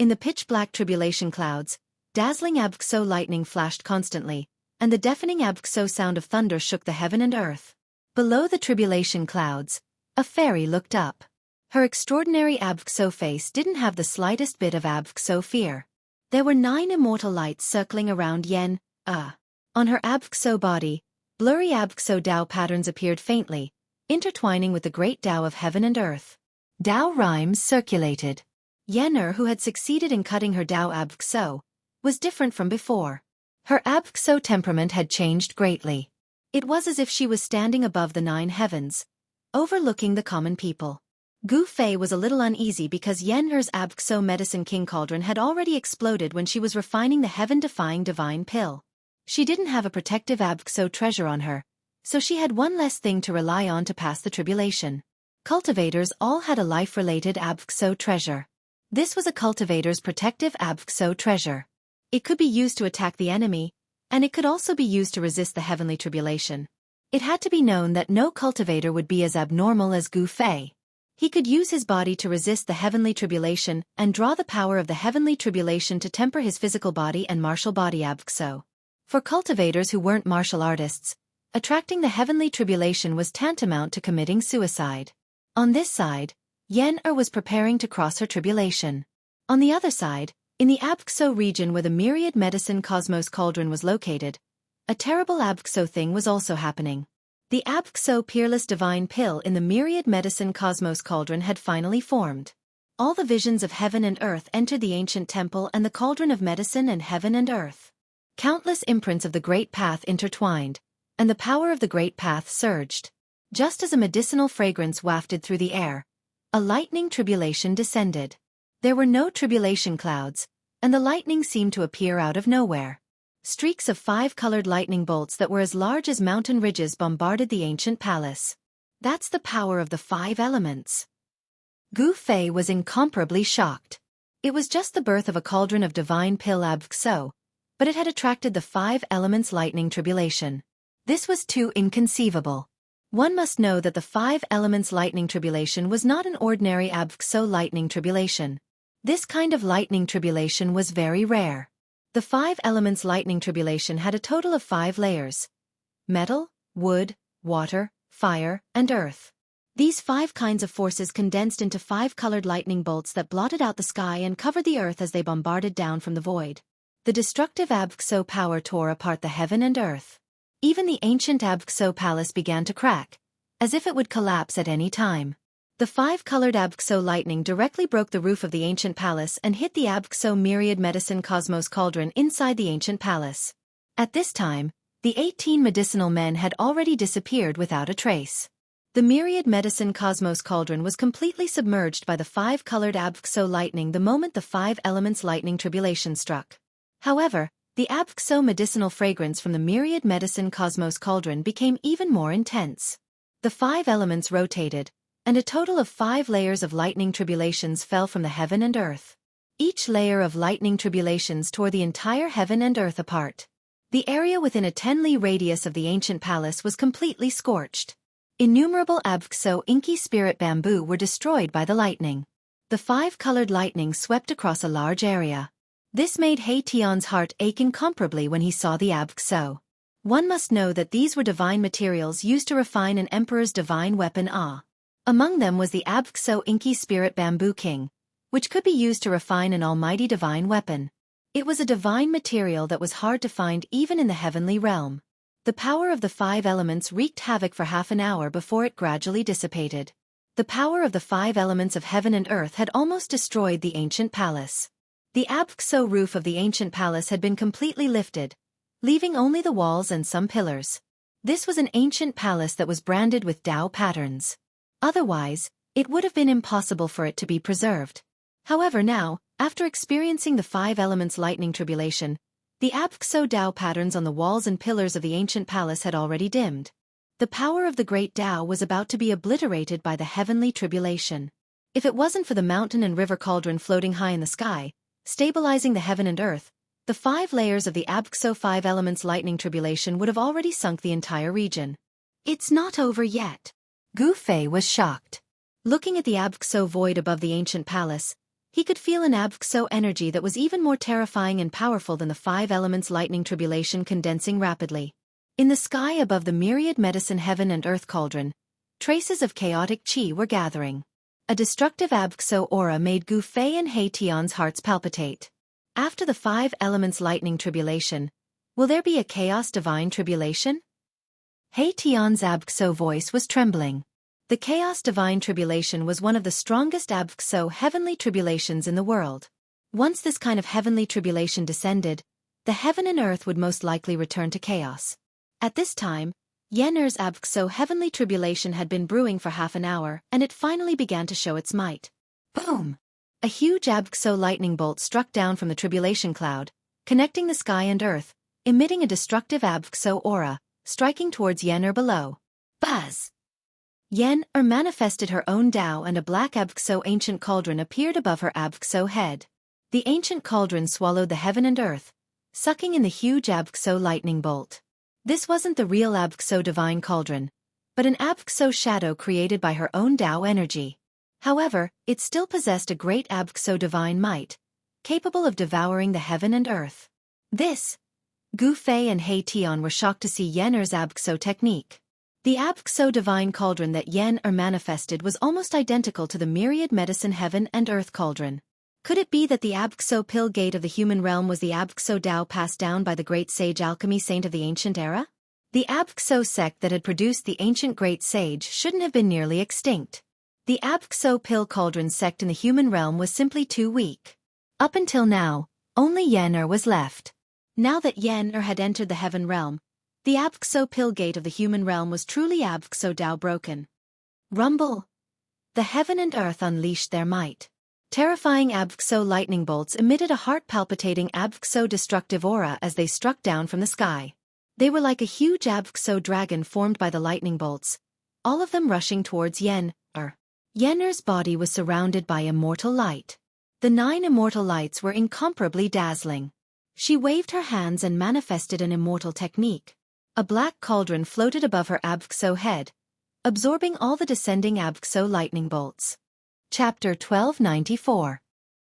In the pitch-black tribulation clouds, dazzling abxo lightning flashed constantly, and the deafening abxo sound of thunder shook the heaven and earth. Below the tribulation clouds, a fairy looked up. Her extraordinary abxo face didn't have the slightest bit of abxo fear. There were 9 immortal lights circling around Yen. On her abxo body, blurry abxo Tao patterns appeared faintly, intertwining with the great Tao of heaven and earth. Tao rhymes circulated. Yen'er, who had succeeded in cutting her Tao abxo, was different from before. Her abxo temperament had changed greatly. It was as if she was standing above the 9 heavens, overlooking the common people. Gu Fei was a little uneasy because Yen'er's abxo medicine king cauldron had already exploded when she was refining the heaven-defying divine pill. She didn't have a protective abxo treasure on her, so she had one less thing to rely on to pass the tribulation. Cultivators all had a life-related abxo treasure. This was a cultivator's protective abxo treasure. It could be used to attack the enemy, and it could also be used to resist the heavenly tribulation. It had to be known that no cultivator would be as abnormal as Gu Fei. He could use his body to resist the heavenly tribulation and draw the power of the heavenly tribulation to temper his physical body and martial body abxo. For cultivators who weren't martial artists, attracting the heavenly tribulation was tantamount to committing suicide. On this side, Yen'er was preparing to cross her tribulation. On the other side, in the abxo region where the myriad medicine cosmos cauldron was located, a terrible abxo thing was also happening. The abxo peerless divine pill in the myriad medicine cosmos cauldron had finally formed. All the visions of heaven and earth entered the ancient temple and the cauldron of medicine and heaven and earth. Countless imprints of the great path intertwined, and the power of the great path surged. Just as a medicinal fragrance wafted through the air, a lightning tribulation descended. There were no tribulation clouds, and the lightning seemed to appear out of nowhere. Streaks of 5-colored lightning bolts that were as large as mountain ridges bombarded the ancient palace. That's the power of the 5 elements. Gu Fei was incomparably shocked. It was just the birth of a cauldron of divine pill abxo, but it had attracted the 5 elements lightning tribulation. This was too inconceivable. One must know that the 5 elements lightning tribulation was not an ordinary abxo lightning tribulation. This kind of lightning tribulation was very rare. The 5 elements lightning tribulation had a total of 5 layers: metal, wood, water, fire, and earth. These 5 kinds of forces condensed into 5-colored lightning bolts that blotted out the sky and covered the earth as they bombarded down from the void. The destructive abxo power tore apart the heaven and earth. Even the ancient abxo palace began to crack, as if it would collapse at any time. The 5-colored abxo lightning directly broke the roof of the ancient palace and hit the abxo myriad medicine cosmos cauldron inside the ancient palace. At this time, the 18 medicinal men had already disappeared without a trace. The myriad medicine cosmos cauldron was completely submerged by the 5-colored abxo lightning the moment the 5 elements lightning tribulation struck. However, the abxo medicinal fragrance from the myriad medicine cosmos cauldron became even more intense. The 5 elements rotated, and a total of 5 layers of lightning tribulations fell from the heaven and earth. Each layer of lightning tribulations tore the entire heaven and earth apart. The area within a 10-li radius of the ancient palace was completely scorched. Innumerable abxo inky spirit bamboo were destroyed by the lightning. The 5-colored lightning swept across a large area. This made Hei-Tian's heart ache incomparably when he saw the Abxo. One must know that these were divine materials used to refine an emperor's divine weapon Among them was the Abxo Inky Spirit Bamboo King, which could be used to refine an almighty divine weapon. It was a divine material that was hard to find even in the heavenly realm. The power of the 5 elements wreaked havoc for half an hour before it gradually dissipated. The power of the 5 elements of heaven and earth had almost destroyed the ancient palace. The Abxo roof of the ancient palace had been completely lifted, leaving only the walls and some pillars. This was an ancient palace that was branded with Tao patterns. Otherwise, it would have been impossible for it to be preserved. However now, after experiencing the 5 elements lightning tribulation, the Abxo Tao patterns on the walls and pillars of the ancient palace had already dimmed. The power of the great Tao was about to be obliterated by the heavenly tribulation. If it wasn't for the mountain and river cauldron floating high in the sky, stabilizing the heaven and earth, the 5 layers of the Abxo 5 elements lightning tribulation would have already sunk the entire region. It's not over yet. Gu Fei was shocked. Looking at the Abxo void above the ancient palace, he could feel an Abxo energy that was even more terrifying and powerful than the 5 elements lightning tribulation condensing rapidly. In the sky above the myriad medicine heaven and earth cauldron, traces of chaotic qi were gathering. A destructive Abxo aura made Gu Fei and Hei-Tian's hearts palpitate. After the 5 elements lightning tribulation, will there be a chaos divine tribulation? Hei-Tian's Abxo voice was trembling. The chaos divine tribulation was one of the strongest Abxo heavenly tribulations in the world. Once this kind of heavenly tribulation descended, the heaven and earth would most likely return to chaos. At this time, Yen'er's Abxo heavenly tribulation had been brewing for half an hour, and it finally began to show its might. Boom! A huge Abxo lightning bolt struck down from the tribulation cloud, connecting the sky and earth, emitting a destructive Abxo aura, striking towards Yen'er below. Buzz! Yen'er manifested her own Tao, and a black Abxo ancient cauldron appeared above her Abxo head. The ancient cauldron swallowed the heaven and earth, sucking in the huge Abxo lightning bolt. This wasn't the real Abxo divine cauldron, but an Abxo shadow created by her own Tao energy. However, it still possessed a great Abxo divine might, capable of devouring the heaven and earth. Gu Fei and Hei-Tian were shocked to see Yen'er's Abxo technique. The Abxo divine cauldron that Yen'er manifested was almost identical to the myriad medicine heaven and earth cauldron. Could it be that the Abxo pill gate of the human realm was the Abxo Tao passed down by the great sage alchemy saint of the ancient era? The Abxo sect that had produced the ancient great sage shouldn't have been nearly extinct. The Abxo pill cauldron sect in the human realm was simply too weak. Up until now, only Yen'er was left. Now that Yen'er had entered the heaven realm, the Abxo pill gate of the human realm was truly Abxo Tao broken. Rumble! The heaven and earth unleashed their might. Terrifying Abxo lightning bolts emitted a heart-palpitating Abxo destructive aura as they struck down from the sky. They were like a huge Abxo dragon formed by the lightning bolts, all of them rushing towards Yen'er. Yen'er's body was surrounded by immortal light. The 9 immortal lights were incomparably dazzling. She waved her hands and manifested an immortal technique. A black cauldron floated above her Abxo head, absorbing all the descending Abxo lightning bolts. Chapter 1294.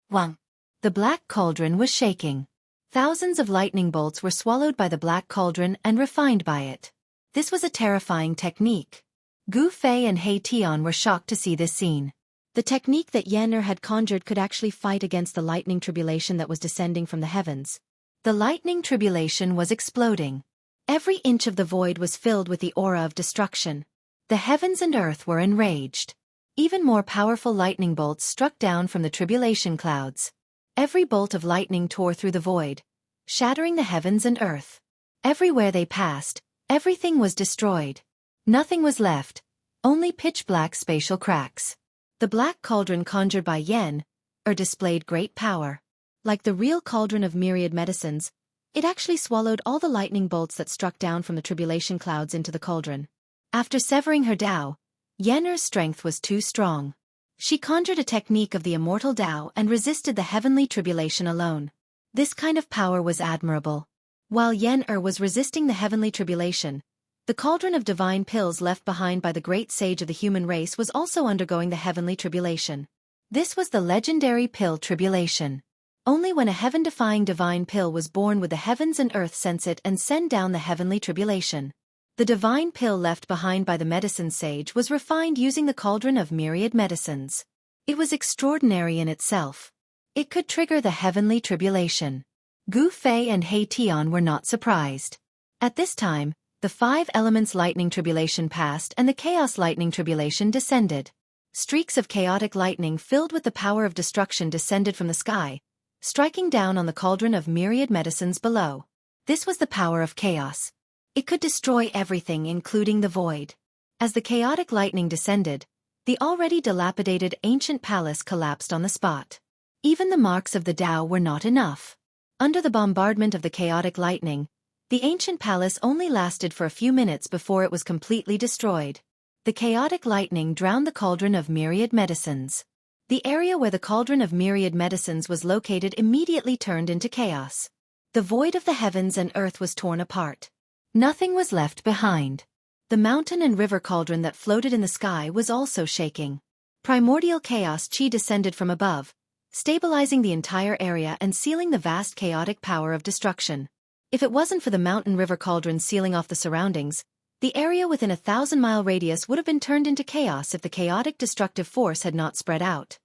1. The black cauldron was shaking. Thousands of lightning bolts were swallowed by the black cauldron and refined by it. This was a terrifying technique. Gu Fei and Hei-Tian were shocked to see this scene. The technique that Yen'er had conjured could actually fight against the lightning tribulation that was descending from the heavens. The lightning tribulation was exploding. Every inch of the void was filled with the aura of destruction. The heavens and earth were enraged. Even more powerful lightning bolts struck down from the tribulation clouds. Every bolt of lightning tore through the void, shattering the heavens and earth. Everywhere they passed, everything was destroyed. Nothing was left, only pitch-black spatial cracks. The black cauldron conjured by Yen'er displayed great power. Like the real cauldron of myriad medicines, it actually swallowed all the lightning bolts that struck down from the tribulation clouds into the cauldron. After severing her Tao, Yen'er's strength was too strong. She conjured a technique of the immortal Tao and resisted the heavenly tribulation alone. This kind of power was admirable. While Yen'er was resisting the heavenly tribulation, the cauldron of divine pills left behind by the great sage of the human race was also undergoing the heavenly tribulation. This was the legendary pill tribulation. Only when a heaven-defying divine pill was born would the heavens and earth sense it and send down the heavenly tribulation. The divine pill left behind by the medicine sage was refined using the cauldron of myriad medicines. It was extraordinary in itself. It could trigger the heavenly tribulation. Gu Fei and He Tian were not surprised. At this time, the 5 elements lightning tribulation passed and the chaos lightning tribulation descended. Streaks of chaotic lightning filled with the power of destruction descended from the sky, striking down on the cauldron of myriad medicines below. This was the power of chaos. It could destroy everything, including the void. As the chaotic lightning descended, the already dilapidated ancient palace collapsed on the spot. Even the marks of the Tao were not enough. Under the bombardment of the chaotic lightning, the ancient palace only lasted for a few minutes before it was completely destroyed. The chaotic lightning drowned the cauldron of myriad medicines. The area where the cauldron of myriad medicines was located immediately turned into chaos. The void of the heavens and earth was torn apart. Nothing was left behind. The mountain and river cauldron that floated in the sky was also shaking. Primordial chaos chi descended from above, stabilizing the entire area and sealing the vast chaotic power of destruction. If it wasn't for the mountain river cauldron sealing off the surroundings, the area within a 1,000-mile radius would have been turned into chaos if the chaotic destructive force had not spread out.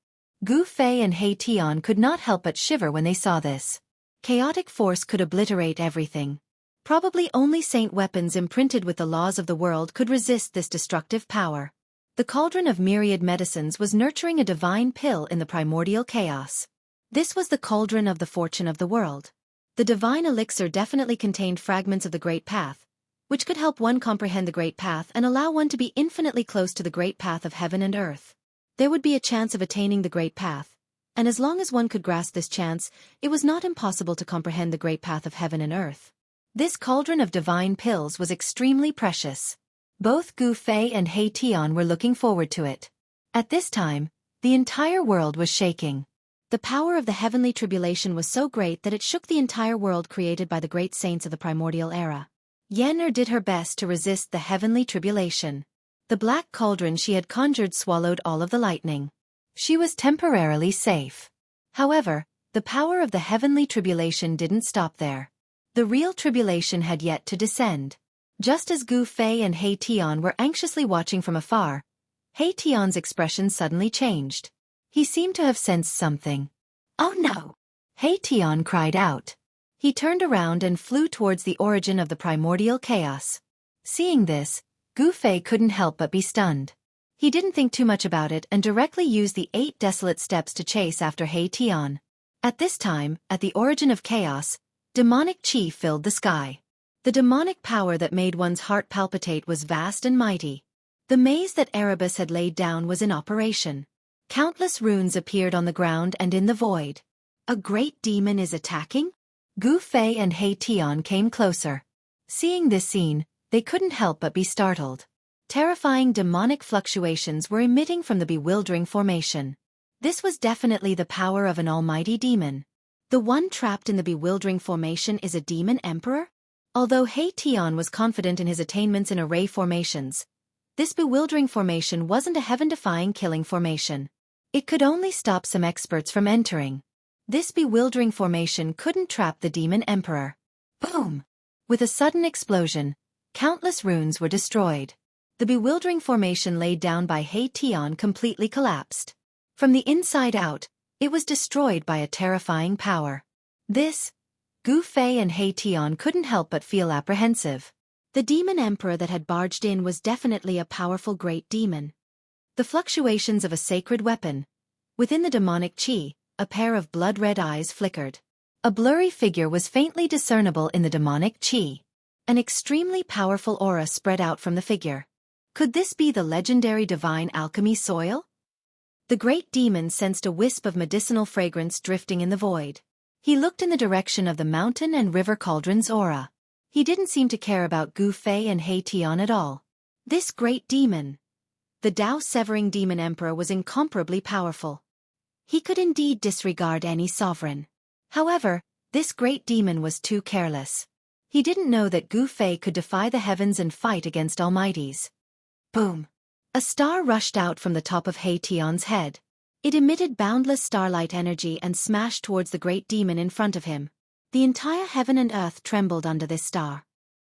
Gu Fei and He Tian could not help but shiver when they saw this. Chaotic force could obliterate everything. Probably only saint weapons imprinted with the laws of the world could resist this destructive power. The cauldron of myriad medicines was nurturing a divine pill in the primordial chaos. This was the cauldron of the fortune of the world. The divine elixir definitely contained fragments of the Great Path, which could help one comprehend the Great Path and allow one to be infinitely close to the Great Path of heaven and earth. There would be a chance of attaining the Great Path, and as long as one could grasp this chance, it was not impossible to comprehend the Great Path of heaven and earth. This cauldron of divine pills was extremely precious. Both Gu Fei and He Tian were looking forward to it. At this time, the entire world was shaking. The power of the heavenly tribulation was so great that it shook the entire world created by the great saints of the primordial era. Yen did her best to resist the heavenly tribulation. The black cauldron she had conjured swallowed all of the lightning. She was temporarily safe. However, the power of the heavenly tribulation didn't stop there. The real tribulation had yet to descend. Just as Gu Fei and He Tian were anxiously watching from afar, He Tian's expression suddenly changed. He seemed to have sensed something. "Oh no!" He Tian cried out. He turned around and flew towards the origin of the primordial chaos. Seeing this, Gu Fei couldn't help but be stunned. He didn't think too much about it and directly used the 8 desolate steps to chase after He Tian. At this time, at the origin of chaos, demonic chi filled the sky. The demonic power that made one's heart palpitate was vast and mighty. The maze that Erebus had laid down was in operation. Countless runes appeared on the ground and in the void. A great demon is attacking? Gu Fei and He Tian came closer. Seeing this scene, they couldn't help but be startled. Terrifying demonic fluctuations were emitting from the bewildering formation. This was definitely the power of an almighty demon. The one trapped in the bewildering formation is a demon emperor? Although He Tian was confident in his attainments in array formations, this bewildering formation wasn't a heaven-defying killing formation. It could only stop some experts from entering. This bewildering formation couldn't trap the demon emperor. Boom! With a sudden explosion, countless runes were destroyed. The bewildering formation laid down by He Tian completely collapsed. From the inside out, it was destroyed by a terrifying power. Gu Fei and He Tian couldn't help but feel apprehensive. The demon emperor that had barged in was definitely a powerful great demon. The fluctuations of a sacred weapon. Within the demonic chi, a pair of blood-red eyes flickered. A blurry figure was faintly discernible in the demonic chi. An extremely powerful aura spread out from the figure. Could this be the legendary divine alchemy soil? The great demon sensed a wisp of medicinal fragrance drifting in the void. He looked in the direction of the mountain and river cauldron's aura. He didn't seem to care about Gu Fei and He Tian at all. This great demon, the Tao-severing demon emperor, was incomparably powerful. He could indeed disregard any sovereign. However, this great demon was too careless. He didn't know that Gu Fei could defy the heavens and fight against almighties. Boom! A star rushed out from the top of He Tian's head. It emitted boundless starlight energy and smashed towards the great demon in front of him. The entire heaven and earth trembled under this star.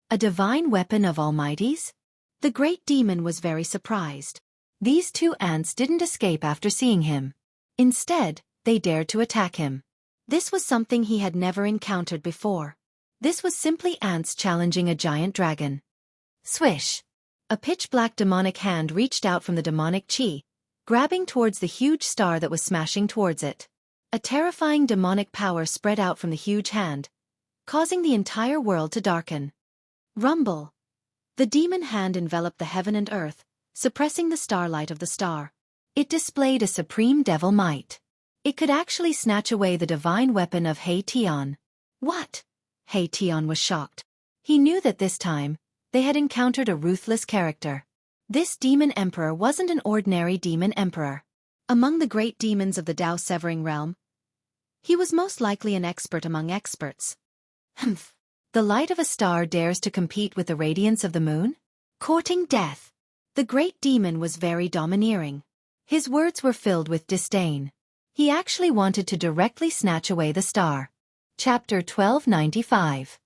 A divine weapon of Almighty's? The great demon was very surprised. These two ants didn't escape after seeing him. Instead, they dared to attack him. This was something he had never encountered before. This was simply ants challenging a giant dragon. Swish! A pitch-black demonic hand reached out from the demonic chi, grabbing towards the huge star that was smashing towards it. A terrifying demonic power spread out from the huge hand, causing the entire world to darken. Rumble! The demon hand enveloped the heaven and earth, suppressing the starlight of the star. It displayed a supreme devil might. It could actually snatch away the divine weapon of Hei-Tian. What? Hei-Tian was shocked. He knew that this time, they had encountered a ruthless character. This demon emperor wasn't an ordinary demon emperor. Among the great demons of the Tao-severing realm, he was most likely an expert among experts. Humph! The light of a star dares to compete with the radiance of the moon? Courting death. The great demon was very domineering. His words were filled with disdain. He actually wanted to directly snatch away the star. Chapter 1295.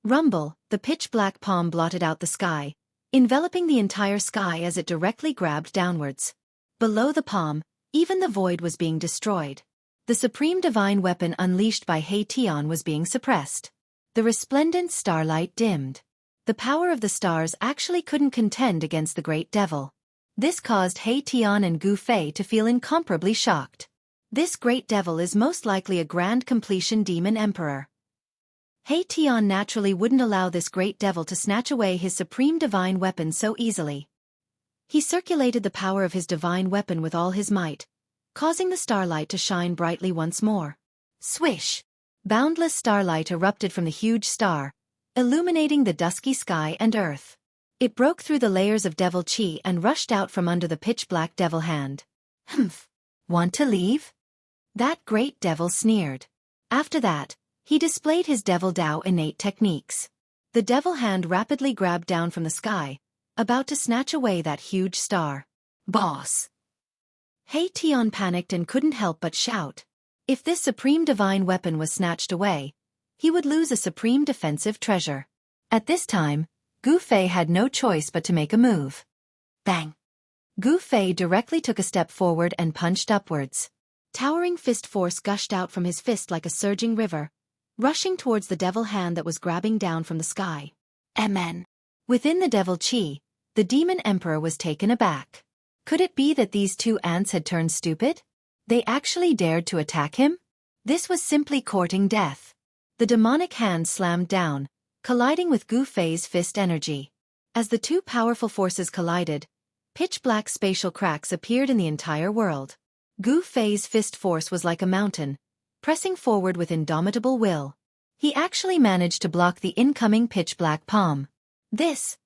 Rumble, the pitch-black palm blotted out the sky, enveloping the entire sky as it directly grabbed downwards. Below the palm, even the void was being destroyed. The supreme divine weapon unleashed by Hei-Tian was being suppressed. The resplendent starlight dimmed. The power of the stars actually couldn't contend against the great devil. This caused Hei-Tian and Gu Fei to feel incomparably shocked. This great devil is most likely a grand completion demon emperor. Hei-Tian naturally wouldn't allow this great devil to snatch away his supreme divine weapon so easily. He circulated the power of his divine weapon with all his might, causing the starlight to shine brightly once more. Swish! Boundless starlight erupted from the huge star, illuminating the dusky sky and earth. It broke through the layers of devil chi and rushed out from under the pitch-black devil hand. Humph! Want to leave? That great devil sneered. After that, he displayed his devil Tao innate techniques. The devil hand rapidly grabbed down from the sky, about to snatch away that huge star. Boss! Hei-Tian panicked and couldn't help but shout. If this supreme divine weapon was snatched away, he would lose a supreme defensive treasure. At this time, Gu Fei had no choice but to make a move. Bang! Gu Fei directly took a step forward and punched upwards. Towering fist force gushed out from his fist like a surging river, rushing towards the devil hand that was grabbing down from the sky. Amen. Within the devil chi, the demon emperor was taken aback. Could it be that these two ants had turned stupid? They actually dared to attack him? This was simply courting death. The demonic hand slammed down, colliding with Gu Fei's fist energy. As the two powerful forces collided, pitch-black spatial cracks appeared in the entire world. Gu Fei's fist force was like a mountain, pressing forward with indomitable will. He actually managed to block the incoming pitch-black palm. This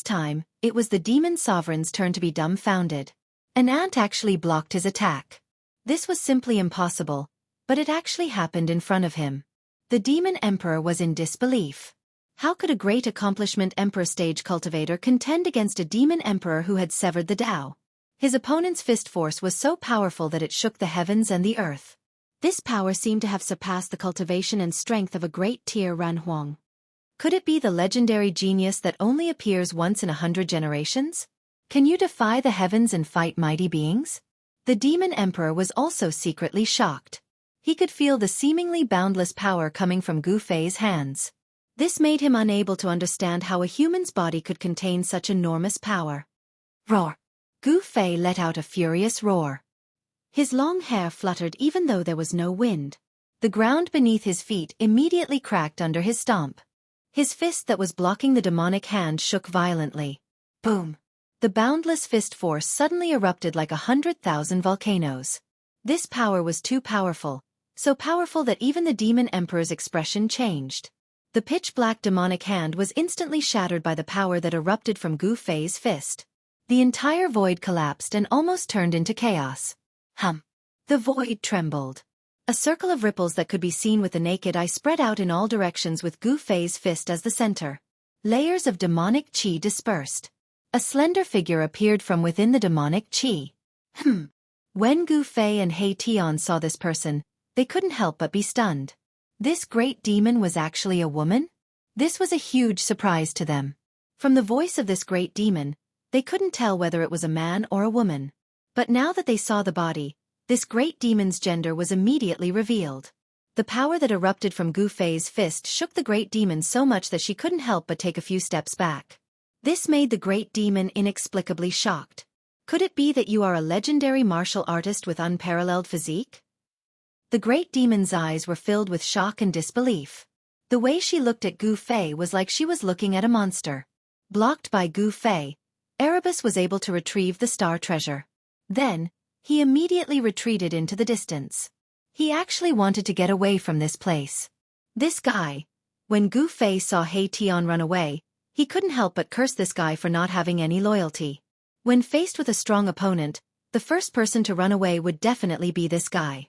time, it was the demon sovereign's turn to be dumbfounded. An ant actually blocked his attack. This was simply impossible, but it actually happened in front of him. The demon emperor was in disbelief. How could a great accomplishment emperor stage cultivator contend against a demon emperor who had severed the Tao? His opponent's fist force was so powerful that it shook the heavens and the earth. This power seemed to have surpassed the cultivation and strength of a great Tier Ran Huang. Could it be the legendary genius that only appears once in 100 generations? Can you defy the heavens and fight mighty beings? The demon emperor was also secretly shocked. He could feel the seemingly boundless power coming from Gu Fei's hands. This made him unable to understand how a human's body could contain such enormous power. Roar! Gu Fei let out a furious roar. His long hair fluttered even though there was no wind. The ground beneath his feet immediately cracked under his stomp. His fist that was blocking the demonic hand shook violently. Boom! The boundless fist force suddenly erupted like 100,000 volcanoes. This power was too powerful, so powerful that even the demon emperor's expression changed. The pitch-black demonic hand was instantly shattered by the power that erupted from Gu Fei's fist. The entire void collapsed and almost turned into chaos. The void trembled. A circle of ripples that could be seen with the naked eye spread out in all directions with Gu Fei's fist as the center. Layers of demonic chi dispersed. A slender figure appeared from within the demonic chi. When Gu Fei and He Tian saw this person, they couldn't help but be stunned. This great demon was actually a woman? This was a huge surprise to them. From the voice of this great demon, they couldn't tell whether it was a man or a woman. But now that they saw the body, this great demon's gender was immediately revealed. The power that erupted from Gu Fei's fist shook the great demon so much that she couldn't help but take a few steps back. This made the great demon inexplicably shocked. Could it be that you are a legendary martial artist with unparalleled physique? The great demon's eyes were filled with shock and disbelief. The way she looked at Gu Fei was like she was looking at a monster. Blocked by Gu Fei, Erebus was able to retrieve the star treasure. Then, he immediately retreated into the distance. He actually wanted to get away from this place. This guy. When Gu Fei saw He Tian run away, he couldn't help but curse this guy for not having any loyalty. When faced with a strong opponent, the first person to run away would definitely be this guy.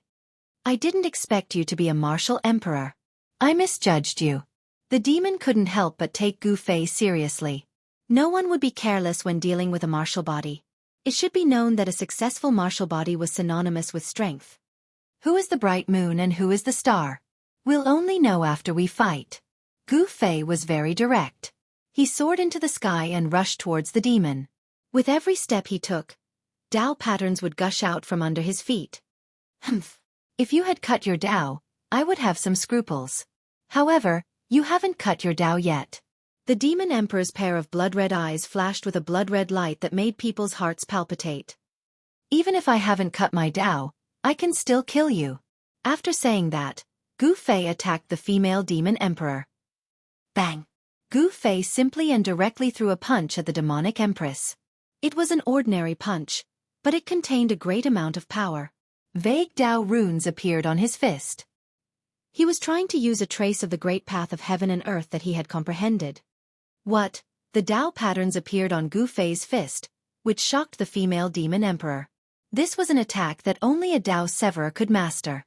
I didn't expect you to be a martial emperor. I misjudged you. The demon couldn't help but take Gu Fei seriously. No one would be careless when dealing with a martial body. It should be known that a successful martial body was synonymous with strength. Who is the bright moon and who is the star? We'll only know after we fight. Gu Fei was very direct. He soared into the sky and rushed towards the demon. With every step he took, Dao patterns would gush out from under his feet. Humph. If you had cut your Dao, I would have some scruples. However, you haven't cut your Dao yet. The demon emperor's pair of blood-red eyes flashed with a blood-red light that made people's hearts palpitate. Even if I haven't cut my Dao, I can still kill you. After saying that, Gu Fei attacked the female demon emperor. Bang! Gu Fei simply and directly threw a punch at the demonic empress. It was an ordinary punch, but it contained a great amount of power. Vague Dao runes appeared on his fist. He was trying to use a trace of the great path of heaven and earth that he had comprehended. What? The Dao patterns appeared on Gu Fei's fist, which shocked the female demon emperor. This was an attack that only a Dao Severer could master.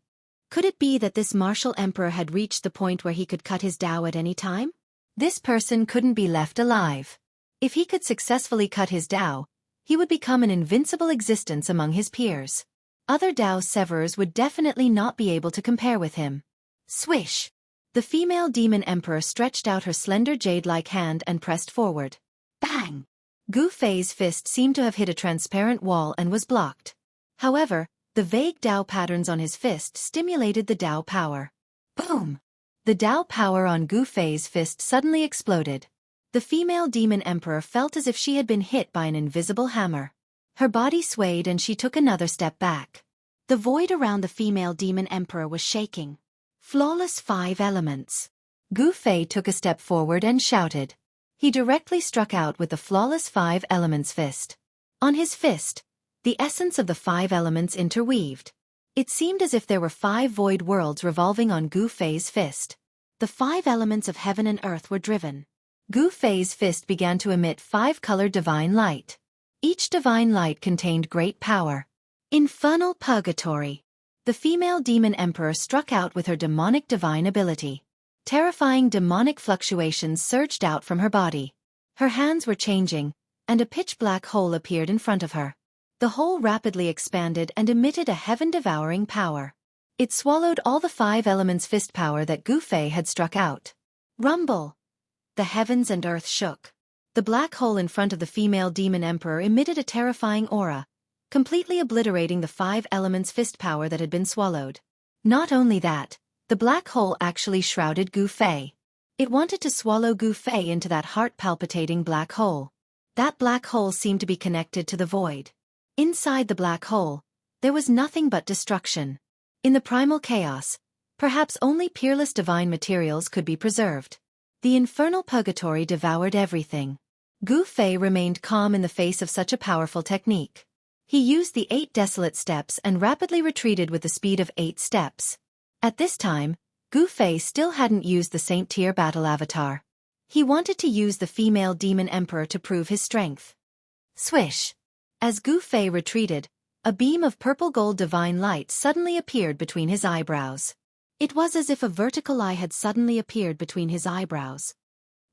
Could it be that this martial emperor had reached the point where he could cut his Dao at any time? This person couldn't be left alive. If he could successfully cut his Dao, he would become an invincible existence among his peers. Other Dao Severers would definitely not be able to compare with him. Swish! The female demon emperor stretched out her slender jade-like hand and pressed forward. Bang! Gu Fei's fist seemed to have hit a transparent wall and was blocked. However, the vague Dao patterns on his fist stimulated the Dao power. Boom! The Dao power on Gu Fei's fist suddenly exploded. The female demon emperor felt as if she had been hit by an invisible hammer. Her body swayed and she took another step back. The void around the female demon emperor was shaking. Flawless 5 elements. Gu Fei took a step forward and shouted. He directly struck out with the flawless 5 elements fist. On his fist, the essence of the 5 elements interweaved. It seemed as if there were 5 void worlds revolving on Gu Fei's fist. The 5 elements of heaven and earth were driven. Gu Fei's fist began to emit 5-colored divine light. Each divine light contained great power. Infernal purgatory. The female demon emperor struck out with her demonic divine ability. Terrifying demonic fluctuations surged out from her body. Her hands were changing, and a pitch-black hole appeared in front of her. The hole rapidly expanded and emitted a heaven-devouring power. It swallowed all the 5 elements fist power that Gu Fei had struck out. Rumble! The heavens and earth shook. The black hole in front of the female demon emperor emitted a terrifying aura, completely obliterating the 5 elements fist power that had been swallowed. Not only that, the black hole actually shrouded Gu Fei. It wanted to swallow Gu Fei into that heart-palpitating black hole. That black hole seemed to be connected to the void. Inside the black hole, there was nothing but destruction. In the primal chaos, perhaps only peerless divine materials could be preserved. The infernal purgatory devoured everything. Gu Fei remained calm in the face of such a powerful technique. He used the 8 desolate steps and rapidly retreated with the speed of 8 steps. At this time, Gu Fei still hadn't used the Saint-Tier battle avatar. He wanted to use the female demon emperor to prove his strength. Swish! As Gu Fei retreated, a beam of purple-gold divine light suddenly appeared between his eyebrows. It was as if a vertical eye had suddenly appeared between his eyebrows.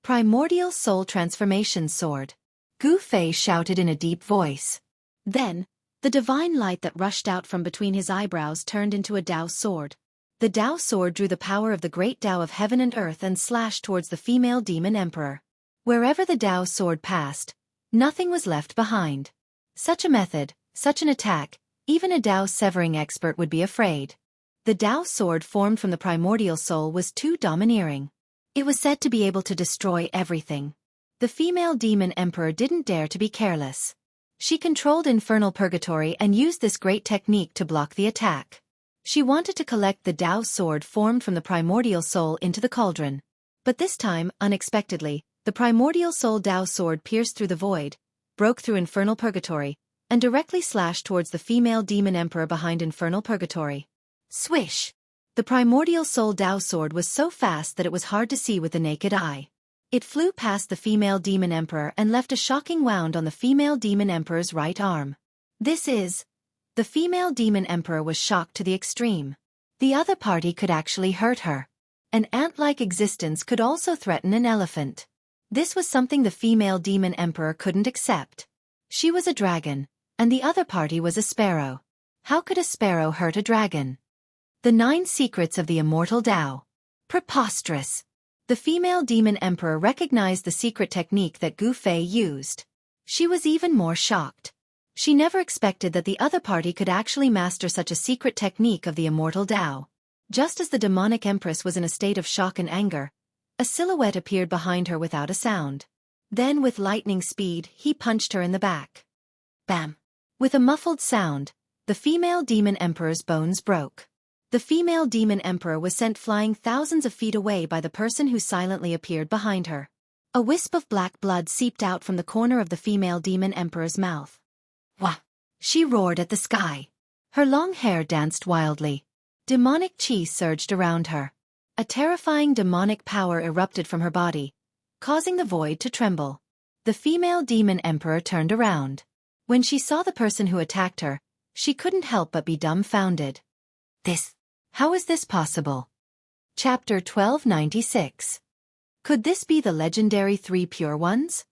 Primordial soul transformation sword. Gu Fei shouted in a deep voice. Then, The divine light that rushed out from between his eyebrows turned into a Tao sword. The Tao sword drew the power of the great Tao of heaven and earth and slashed towards the female demon emperor. Wherever the Tao sword passed, nothing was left behind. Such a method, such an attack, even a Tao severing expert would be afraid. The Tao sword formed from the primordial soul was too domineering. It was said to be able to destroy everything. The female demon emperor didn't dare to be careless. She controlled infernal purgatory and used this great technique to block the attack. She wanted to collect the Tao sword formed from the primordial soul into the cauldron. But this time, unexpectedly, the primordial soul Tao sword pierced through the void, broke through infernal purgatory, and directly slashed towards the female demon emperor behind infernal purgatory. Swish! The primordial soul Tao sword was so fast that it was hard to see with the naked eye. It flew past the female demon emperor and left a shocking wound on the female demon emperor's right arm. The female demon emperor was shocked to the extreme. The other party could actually hurt her. An ant-like existence could also threaten an elephant. This was something the female demon emperor couldn't accept. She was a dragon, and the other party was a sparrow. How could a sparrow hurt a dragon? The 9 secrets of the immortal Tao. Preposterous! The female demon emperor recognized the secret technique that Gu Fei used. She was even more shocked. She never expected that the other party could actually master such a secret technique of the immortal Tao. Just as the demonic empress was in a state of shock and anger, a silhouette appeared behind her without a sound. Then with lightning speed, he punched her in the back. Bam! With a muffled sound, the female demon emperor's bones broke. The female demon emperor was sent flying thousands of feet away by the person who silently appeared behind her. A wisp of black blood seeped out from the corner of the female demon emperor's mouth. Wah! She roared at the sky. Her long hair danced wildly. Demonic chi surged around her. A terrifying demonic power erupted from her body, causing the void to tremble. The female demon emperor turned around. When she saw the person who attacked her, she couldn't help but be dumbfounded. How is this possible? Chapter 1296. Could this be the legendary 3 pure ones?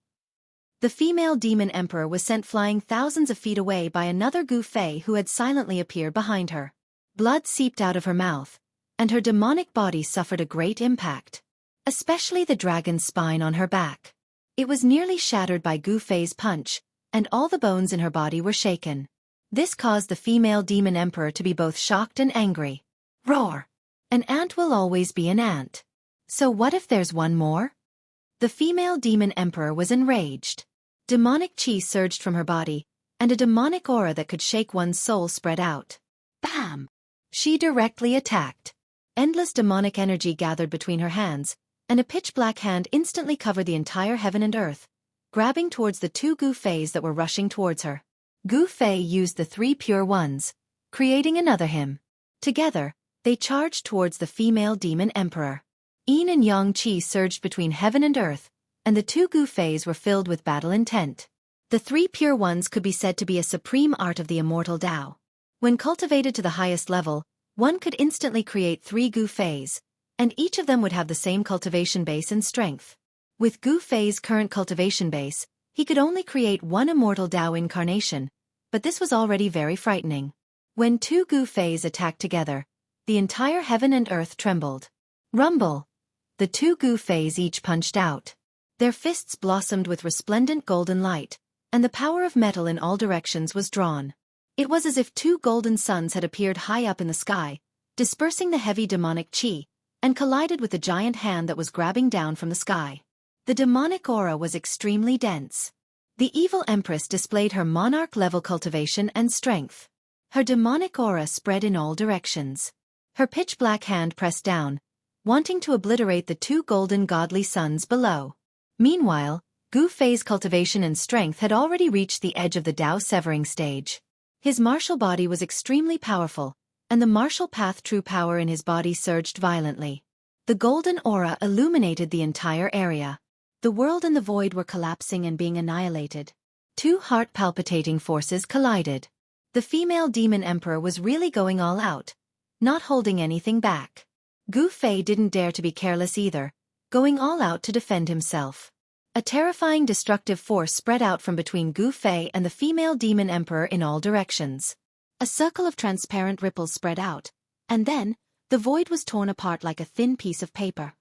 The female demon emperor was sent flying thousands of feet away by another Gu Fei who had silently appeared behind her. Blood seeped out of her mouth, and her demonic body suffered a great impact. Especially the dragon's spine on her back. It was nearly shattered by Gu Fei's punch, and all the bones in her body were shaken. This caused the female demon emperor to be both shocked and angry. Roar! An ant will always be an ant. So what if there's one more? The female demon emperor was enraged. Demonic chi surged from her body, and a demonic aura that could shake one's soul spread out. Bam! She directly attacked. Endless demonic energy gathered between her hands, and a pitch-black hand instantly covered the entire heaven and earth, grabbing towards the 2 Gu Feis that were rushing towards her. Gu Fei used the 3 pure ones, creating another him. Together, they charged towards the female demon emperor. Yin and Yang chi surged between heaven and earth, and the 2 Gu Feis were filled with battle intent. The 3 pure ones could be said to be a supreme art of the immortal Tao. When cultivated to the highest level, one could instantly create 3 Gu Feis, and each of them would have the same cultivation base and strength. With Gu Fei's current cultivation base, he could only create 1 immortal Tao incarnation, but this was already very frightening. When 2 Gu Feis attacked together, the entire heaven and earth trembled. Rumble! The 2 Gu Feis each punched out. Their fists blossomed with resplendent golden light, and the power of metal in all directions was drawn. It was as if 2 golden suns had appeared high up in the sky, dispersing the heavy demonic chi, and collided with the giant hand that was grabbing down from the sky. The demonic aura was extremely dense. The evil empress displayed her monarch-level cultivation and strength. Her demonic aura spread in all directions. Her pitch-black hand pressed down, wanting to obliterate the 2 golden godly suns below. Meanwhile, Gu Fei's cultivation and strength had already reached the edge of the Tao severing stage. His martial body was extremely powerful, and the martial path true power in his body surged violently. The golden aura illuminated the entire area. The world and the void were collapsing and being annihilated. 2 heart-palpitating forces collided. The female demon emperor was really going all out, not holding anything back. Gu Fei didn't dare to be careless either, going all out to defend himself. A terrifying destructive force spread out from between Gu Fei and the female demon emperor in all directions. A circle of transparent ripples spread out, and then, the void was torn apart like a thin piece of paper.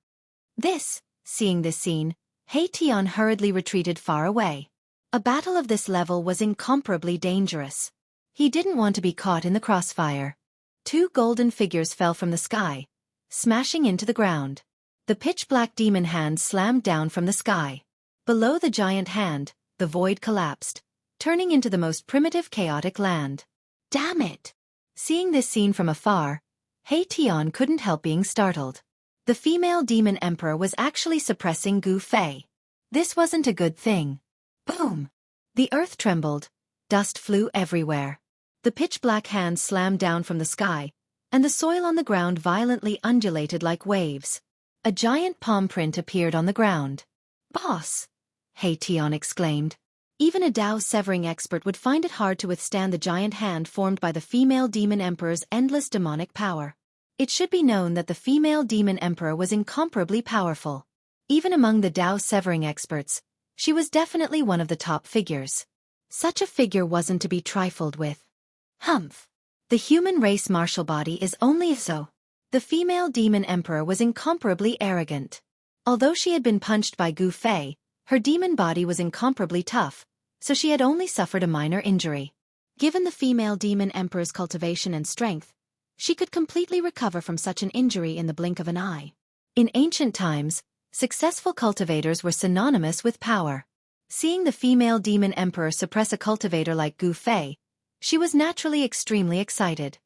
Seeing this scene, He Tian hurriedly retreated far away. A battle of this level was incomparably dangerous. He didn't want to be caught in the crossfire. 2 golden figures fell from the sky, smashing into the ground. The pitch-black demon hand slammed down from the sky. Below the giant hand, the void collapsed, turning into the most primitive chaotic land. Damn it! Seeing this scene from afar, He Tian couldn't help being startled. The female demon emperor was actually suppressing Gu Fei. This wasn't a good thing. Boom! The earth trembled, dust flew everywhere. The pitch-black hand slammed down from the sky, and the soil on the ground violently undulated like waves. A giant palm print appeared on the ground. Boss! He Tian exclaimed. Even a Dao-severing expert would find it hard to withstand the giant hand formed by the female demon emperor's endless demonic power. It should be known that the female demon emperor was incomparably powerful. Even among the Dao-severing experts, she was definitely one of the top figures. Such a figure wasn't to be trifled with. Humph! The human race martial body is only so. The female demon emperor was incomparably arrogant. Although she had been punched by Gu Fei, her demon body was incomparably tough, so she had only suffered a minor injury. Given the female demon emperor's cultivation and strength, she could completely recover from such an injury in the blink of an eye. In ancient times, successful cultivators were synonymous with power. Seeing the female demon emperor suppress a cultivator like Gu Fei, she was naturally extremely excited.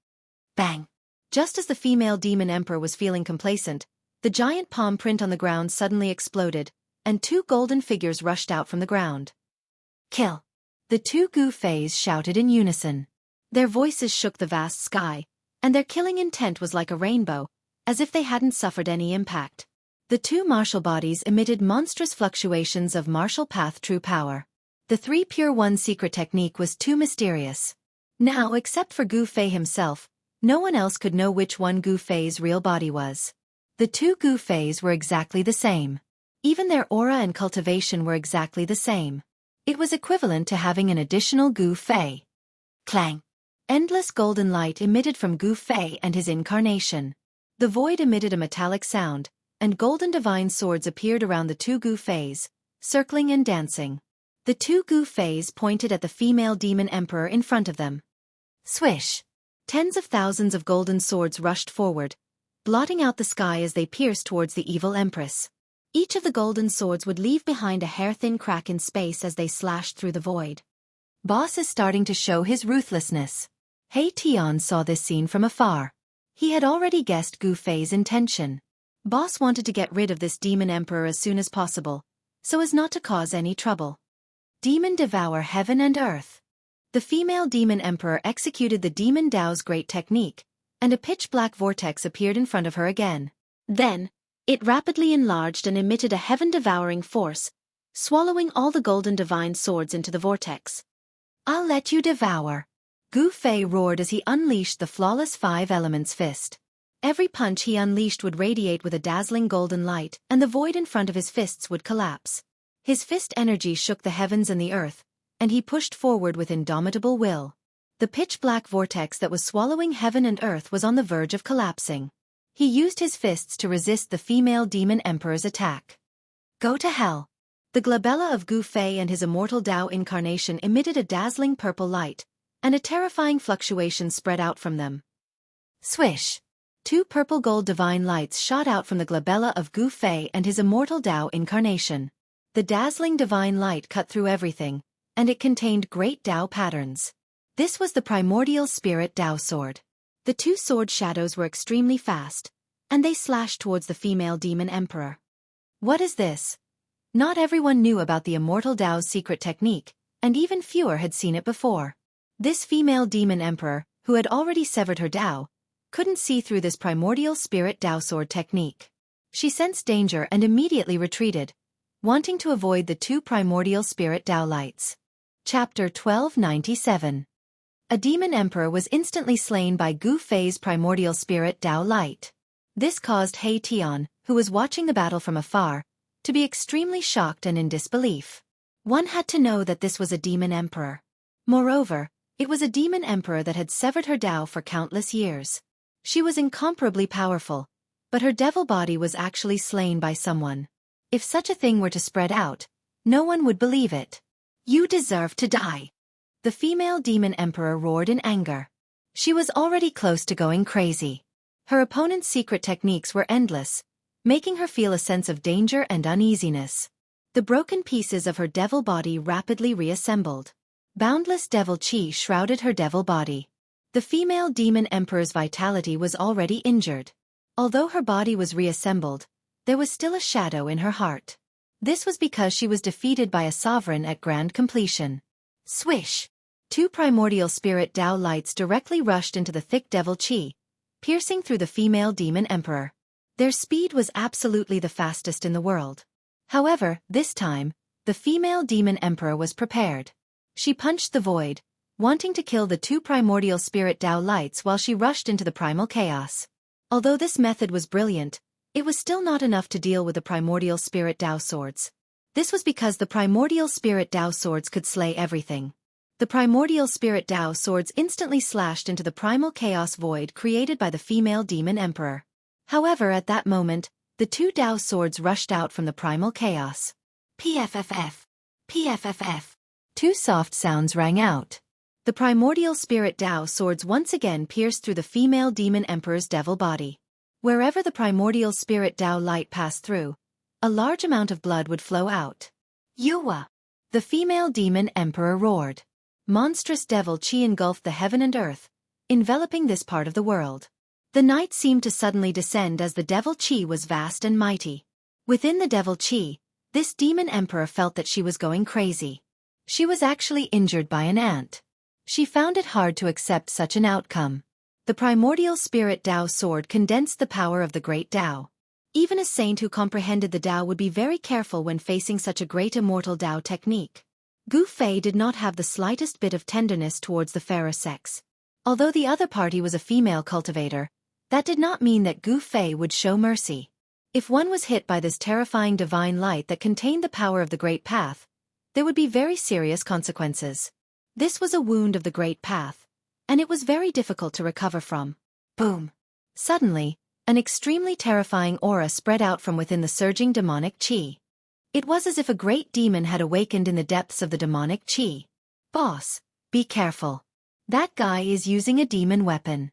Bang! Just as the female demon emperor was feeling complacent, the giant palm print on the ground suddenly exploded, and 2 golden figures rushed out from the ground. Kill! The 2 Gu Feis shouted in unison. Their voices shook the vast sky, and their killing intent was like a rainbow, as if they hadn't suffered any impact. The 2 martial bodies emitted monstrous fluctuations of martial path true power. The 3 Pure One secret technique was too mysterious. Now, except for Gu Fei himself, no one else could know which one Gu Fei's real body was. The 2 Gu Feis were exactly the same. Even their aura and cultivation were exactly the same. It was equivalent to having an additional Gu Fei. Clang! Endless golden light emitted from Gu Fei and his incarnation. The void emitted a metallic sound, and golden divine swords appeared around the 2 Gu Feis, circling and dancing. The 2 Gu Feis pointed at the female demon emperor in front of them. Swish! Tens of thousands of golden swords rushed forward, blotting out the sky as they pierced towards the evil empress. Each of the golden swords would leave behind a hair-thin crack in space as they slashed through the void. Boss is starting to show his ruthlessness. He Tian saw this scene from afar. He had already guessed Gu Fei's intention. Boss wanted to get rid of this demon emperor as soon as possible, so as not to cause any trouble. Demon devour heaven and earth. The female demon emperor executed the demon Dao's great technique, and a pitch-black vortex appeared in front of her again. Then, it rapidly enlarged and emitted a heaven-devouring force, swallowing all the golden divine swords into the vortex. I'll let you devour. Gu Fei roared as he unleashed the flawless 5 elements fist. Every punch he unleashed would radiate with a dazzling golden light, and the void in front of his fists would collapse. His fist energy shook the heavens and the earth, and he pushed forward with indomitable will. The pitch-black vortex that was swallowing heaven and earth was on the verge of collapsing. He used his fists to resist the female demon emperor's attack. Go to hell! The glabella of Gu Fei and his immortal Dao incarnation emitted a dazzling purple light, and a terrifying fluctuation spread out from them. Swish! 2 purple gold divine lights shot out from the glabella of Gu Fei and his immortal Dao incarnation. The dazzling divine light cut through everything, and it contained great Dao patterns. This was the primordial spirit Dao sword. The 2 sword shadows were extremely fast, and they slashed towards the female demon emperor. What is this? Not everyone knew about the immortal Dao's secret technique, and even fewer had seen it before. This female demon emperor, who had already severed her Dao, couldn't see through this primordial spirit Dao sword technique. She sensed danger and immediately retreated, wanting to avoid the 2 primordial spirit Dao lights. Chapter 1297. A demon emperor was instantly slain by Gu Fei's primordial spirit Dao light. This caused He Tian, who was watching the battle from afar, to be extremely shocked and in disbelief. One had to know that this was a demon emperor. Moreover, it was a demon emperor that had severed her Tao for countless years. She was incomparably powerful, but her devil body was actually slain by someone. If such a thing were to spread out, no one would believe it. You deserve to die. The female demon emperor roared in anger. She was already close to going crazy. Her opponent's secret techniques were endless, making her feel a sense of danger and uneasiness. The broken pieces of her devil body rapidly reassembled. Boundless devil chi shrouded her devil body. The female demon emperor's vitality was already injured. Although her body was reassembled, there was still a shadow in her heart. This was because she was defeated by a sovereign at grand completion. Swish! Two primordial spirit Tao lights directly rushed into the thick devil chi, piercing through the female demon emperor. Their speed was absolutely the fastest in the world. However, this time, the female demon emperor was prepared. She punched the void, wanting to kill the two primordial spirit Tao lights while she rushed into the primal chaos. Although this method was brilliant, it was still not enough to deal with the primordial spirit Tao swords. This was because the primordial spirit Tao swords could slay everything. The primordial spirit Tao swords instantly slashed into the primal chaos void created by the female demon emperor. However, at that moment, the two Tao swords rushed out from the primal chaos. PFFF. PFFF. Two soft sounds rang out. The primordial spirit Tao swords once again pierced through the female demon emperor's devil body. Wherever the primordial spirit Tao light passed through, a large amount of blood would flow out. Yuwa! The female demon emperor roared. Monstrous devil chi engulfed the heaven and earth, enveloping this part of the world. The night seemed to suddenly descend as the devil chi was vast and mighty. Within the devil chi, this demon emperor felt that she was going crazy. She was actually injured by an ant. She found it hard to accept such an outcome. The primordial spirit Tao sword condensed the power of the great Tao. Even a saint who comprehended the Tao would be very careful when facing such a great immortal Tao technique. Gu Fei did not have the slightest bit of tenderness towards the fairer sex. Although the other party was a female cultivator, that did not mean that Gu Fei would show mercy. If one was hit by this terrifying divine light that contained the power of the Great Path, there would be very serious consequences. This was a wound of the Great Path, and it was very difficult to recover from. Boom! Suddenly, an extremely terrifying aura spread out from within the surging demonic chi. It was as if a great demon had awakened in the depths of the demonic chi. Boss, be careful. That guy is using a demon weapon.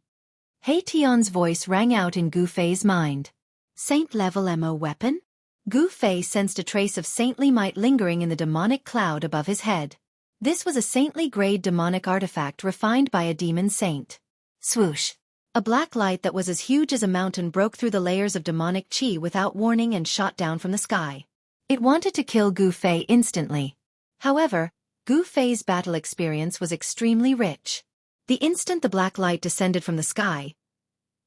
Hei Tian's voice rang out in Gu Fei's mind. Saint-level MO weapon? Gu Fei sensed a trace of saintly might lingering in the demonic cloud above his head. This was a saintly-grade demonic artifact refined by a demon saint. Swoosh! A black light that was as huge as a mountain broke through the layers of demonic chi without warning and shot down from the sky. It wanted to kill Gu Fei instantly. However, Gu Fei's battle experience was extremely rich. The instant the black light descended from the sky,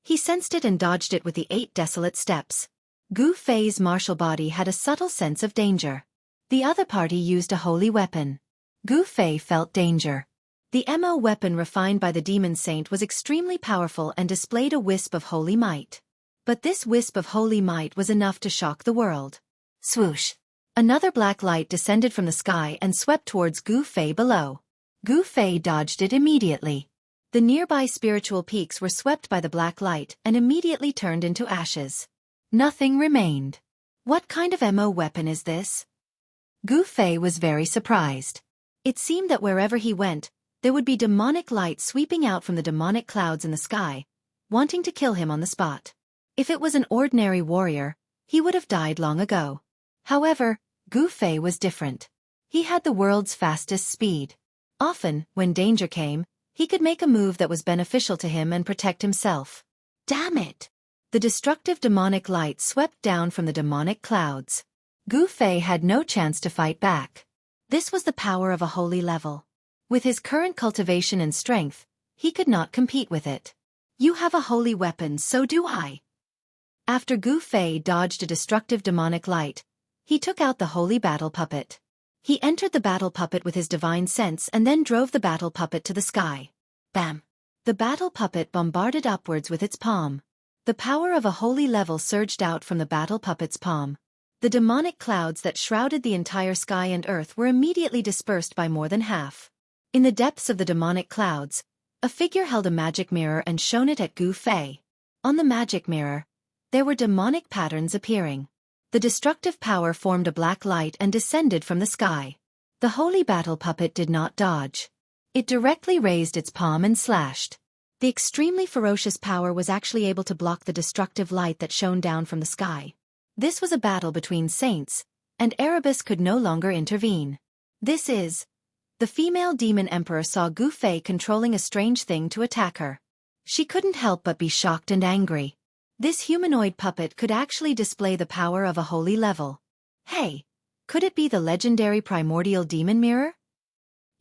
he sensed it and dodged it with the 8 desolate steps. Gu Fei's martial body had a subtle sense of danger. The other party used a holy weapon. Gu Fei felt danger. The MO weapon refined by the demon saint was extremely powerful and displayed a wisp of holy might. But this wisp of holy might was enough to shock the world. Swoosh! Another black light descended from the sky and swept towards Gu Fei below. Gu Fei dodged it immediately. The nearby spiritual peaks were swept by the black light and immediately turned into ashes. Nothing remained. What kind of MO weapon is this? Gu Fei was very surprised. It seemed that wherever he went, there would be demonic light sweeping out from the demonic clouds in the sky, wanting to kill him on the spot. If it was an ordinary warrior, he would have died long ago. However, Gu Fei was different. He had the world's fastest speed. Often, when danger came, he could make a move that was beneficial to him and protect himself. Damn it! The destructive demonic light swept down from the demonic clouds. Gu Fei had no chance to fight back. This was the power of a holy level. With his current cultivation and strength, he could not compete with it. You have a holy weapon, so do I. After Gu Fei dodged a destructive demonic light, he took out the holy battle puppet. He entered the battle puppet with his divine sense and then drove the battle puppet to the sky. Bam! The battle puppet bombarded upwards with its palm. The power of a holy level surged out from the battle puppet's palm. The demonic clouds that shrouded the entire sky and earth were immediately dispersed by more than half. In the depths of the demonic clouds, a figure held a magic mirror and shone it at Gu Fei. On the magic mirror, there were demonic patterns appearing. The destructive power formed a black light and descended from the sky. The holy battle puppet did not dodge. It directly raised its palm and slashed. The extremely ferocious power was actually able to block the destructive light that shone down from the sky. This was a battle between saints, and Erebus could no longer intervene. The female demon emperor saw Gu Fei controlling a strange thing to attack her. She couldn't help but be shocked and angry. This humanoid puppet could actually display the power of a holy level. Hey, could it be the legendary primordial demon mirror?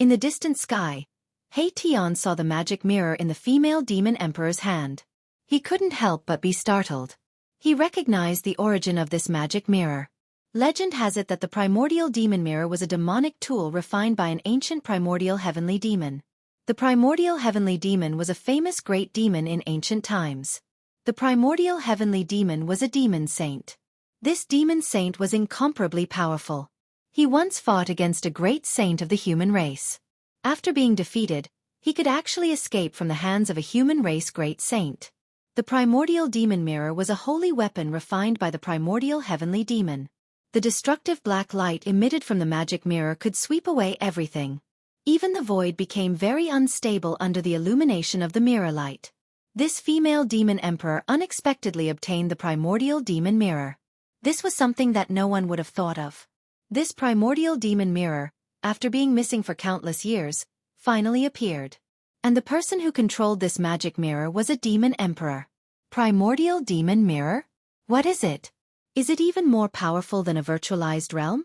In the distant sky, He Tian saw the magic mirror in the female demon emperor's hand. He couldn't help but be startled. He recognized the origin of this magic mirror. Legend has it that the primordial demon mirror was a demonic tool refined by an ancient primordial heavenly demon. The primordial heavenly demon was a famous great demon in ancient times. The primordial heavenly demon was a demon saint. This demon saint was incomparably powerful. He once fought against a great saint of the human race. After being defeated, he could actually escape from the hands of a human race great saint. The primordial demon mirror was a holy weapon refined by the primordial heavenly demon. The destructive black light emitted from the magic mirror could sweep away everything. Even the void became very unstable under the illumination of the mirror light. This female demon emperor unexpectedly obtained the primordial demon mirror. This was something that no one would have thought of. This primordial demon mirror, after being missing for countless years, finally appeared. And the person who controlled this magic mirror was a demon emperor. Primordial demon mirror? What is it? Is it even more powerful than a virtualized realm?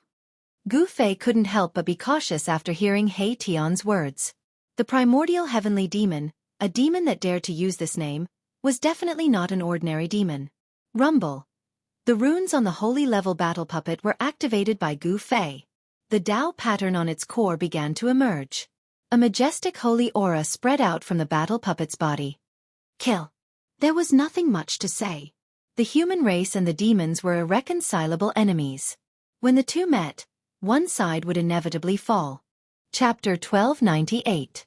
Gu Fei couldn't help but be cautious after hearing He Tian's words. The primordial heavenly demon, a demon that dared to use this name, was definitely not an ordinary demon. Rumble. The runes on the holy level battle puppet were activated by Gu Fei. The Tao pattern on its core began to emerge. A majestic holy aura spread out from the battle puppet's body. Kill. There was nothing much to say. The human race and the demons were irreconcilable enemies. When the two met, one side would inevitably fall. Chapter 1298.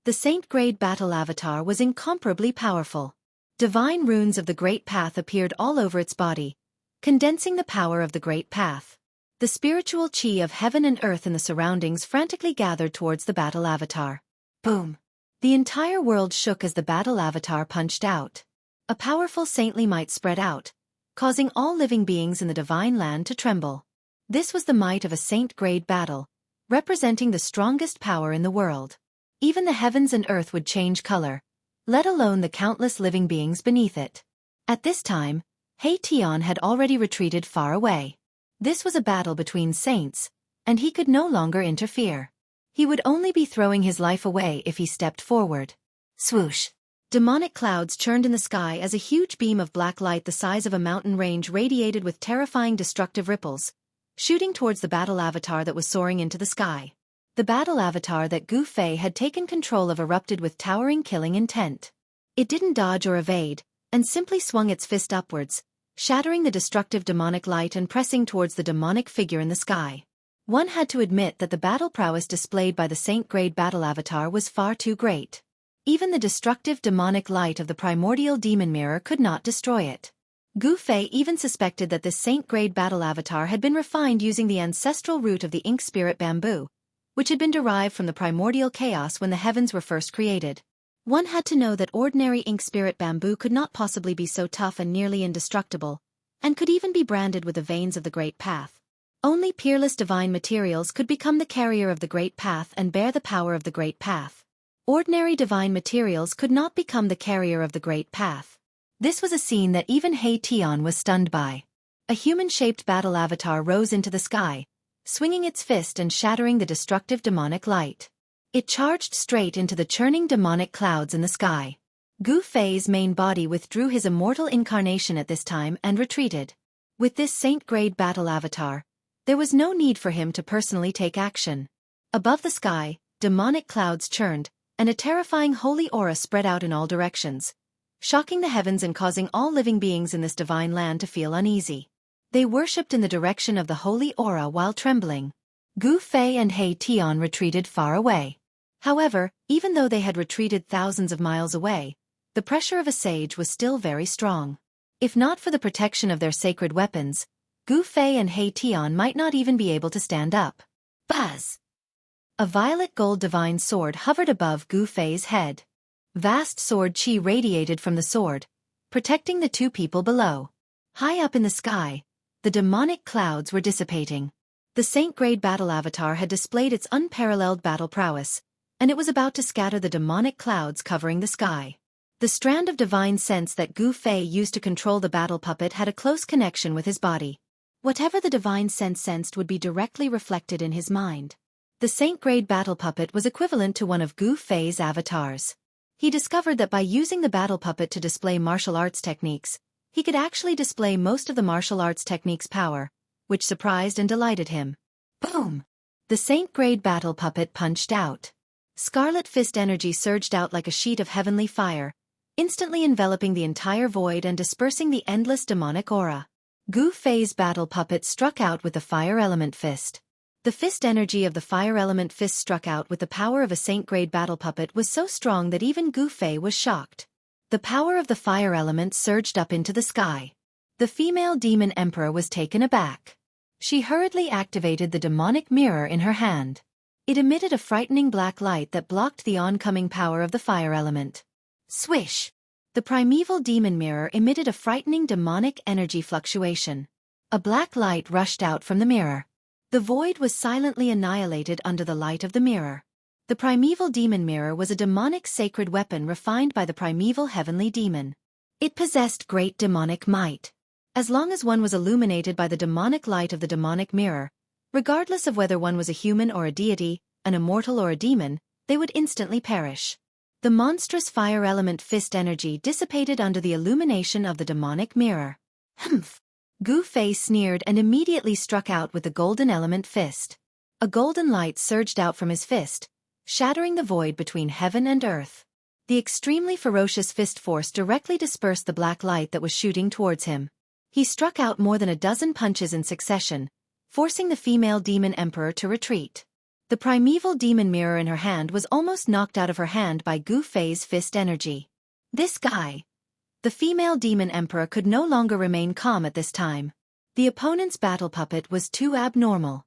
The Saint-grade battle avatar was incomparably powerful. Divine runes of the Great Path appeared all over its body, condensing the power of the Great Path. The spiritual chi of heaven and earth and the surroundings frantically gathered towards the battle avatar. Boom! The entire world shook as the battle avatar punched out. A powerful saintly might spread out, causing all living beings in the divine land to tremble. This was the might of a saint-grade battle, representing the strongest power in the world. Even the heavens and earth would change color, let alone the countless living beings beneath it. At this time, He Tian had already retreated far away. This was a battle between saints, and he could no longer interfere. He would only be throwing his life away if he stepped forward. Swoosh! Demonic clouds churned in the sky as a huge beam of black light the size of a mountain range radiated with terrifying destructive ripples, shooting towards the battle avatar that was soaring into the sky. The battle avatar that Gu Fei had taken control of erupted with towering killing intent. It didn't dodge or evade, and simply swung its fist upwards, shattering the destructive demonic light and pressing towards the demonic figure in the sky. One had to admit that the battle prowess displayed by the saint-grade battle avatar was far too great. Even the destructive demonic light of the primordial demon mirror could not destroy it. Gu Fei even suspected that this saint-grade battle avatar had been refined using the ancestral root of the ink spirit bamboo, which had been derived from the primordial chaos when the heavens were first created. One had to know that ordinary ink spirit bamboo could not possibly be so tough and nearly indestructible, and could even be branded with the veins of the Great Path. Only peerless divine materials could become the carrier of the Great Path and bear the power of the Great Path. Ordinary divine materials could not become the carrier of the Great Path. This was a scene that even He Tian was stunned by. A human-shaped battle avatar rose into the sky, swinging its fist and shattering the destructive demonic light. It charged straight into the churning demonic clouds in the sky. Gu Fei's main body withdrew his immortal incarnation at this time and retreated. With this saint-grade battle avatar, there was no need for him to personally take action. Above the sky, demonic clouds churned, and a terrifying holy aura spread out in all directions, shocking the heavens and causing all living beings in this divine land to feel uneasy. They worshipped in the direction of the holy aura while trembling. Gu Fei and He Tian retreated far away. However, even though they had retreated thousands of miles away, the pressure of a sage was still very strong. If not for the protection of their sacred weapons, Gu Fei and He Tian might not even be able to stand up. Buzz! A violet gold divine sword hovered above Gu Fei's head. Vast sword chi radiated from the sword, protecting the two people below. High up in the sky, the demonic clouds were dissipating. The Saint-grade battle avatar had displayed its unparalleled battle prowess, and it was about to scatter the demonic clouds covering the sky. The strand of divine sense that Gu Fei used to control the battle puppet had a close connection with his body. Whatever the divine sense sensed would be directly reflected in his mind. The Saint-grade battle puppet was equivalent to one of Gu Fei's avatars. He discovered that by using the battle puppet to display martial arts techniques, he could actually display most of the martial arts techniques' power, which surprised and delighted him. Boom! The Saint-grade battle puppet punched out. Scarlet Fist energy surged out like a sheet of heavenly fire, instantly enveloping the entire void and dispersing the endless demonic aura. Gu Fei's battle puppet struck out with the Fire Element Fist. The fist energy of the Fire Element Fist struck out with the power of a Saint-grade battle puppet was so strong that even Gu Fei was shocked. The power of the fire element surged up into the sky. The female demon emperor was taken aback. She hurriedly activated the demonic mirror in her hand. It emitted a frightening black light that blocked the oncoming power of the fire element. Swish! The primeval demon mirror emitted a frightening demonic energy fluctuation. A black light rushed out from the mirror. The void was silently annihilated under the light of the mirror. The primeval demon mirror was a demonic sacred weapon refined by the primeval heavenly demon. It possessed great demonic might. As long as one was illuminated by the demonic light of the demonic mirror, regardless of whether one was a human or a deity, an immortal or a demon, they would instantly perish. The monstrous fire element fist energy dissipated under the illumination of the demonic mirror. Humph! Gu Fei sneered and immediately struck out with the golden element fist. A golden light surged out from his fist, shattering the void between heaven and earth. The extremely ferocious fist force directly dispersed the black light that was shooting towards him. He struck out more than a dozen punches in succession, forcing the female demon emperor to retreat. The primeval demon mirror in her hand was almost knocked out of her hand by Gu Fei's fist energy. This guy. The female demon emperor could no longer remain calm at this time. The opponent's battle puppet was too abnormal.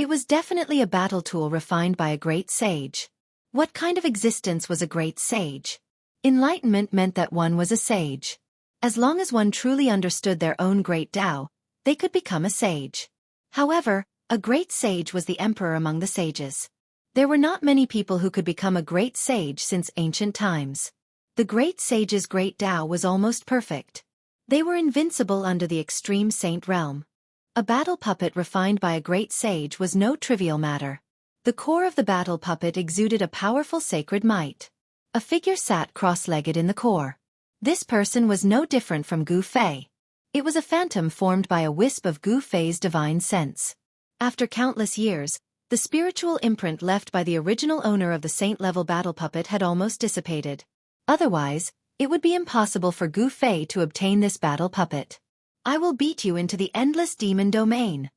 It was definitely a battle tool refined by a great sage. What kind of existence was a great sage? Enlightenment meant that one was a sage. As long as one truly understood their own great Tao, they could become a sage. However, a great sage was the emperor among the sages. There were not many people who could become a great sage since ancient times. The great sage's great Tao was almost perfect. They were invincible under the extreme saint realm. A battle puppet refined by a great sage was no trivial matter. The core of the battle puppet exuded a powerful sacred might. A figure sat cross-legged in the core. This person was no different from Gu Fei. It was a phantom formed by a wisp of Gu Fei's divine sense. After countless years, the spiritual imprint left by the original owner of the saint-level battle puppet had almost dissipated. Otherwise, it would be impossible for Gu Fei to obtain this battle puppet. I will beat you into the endless demon domain.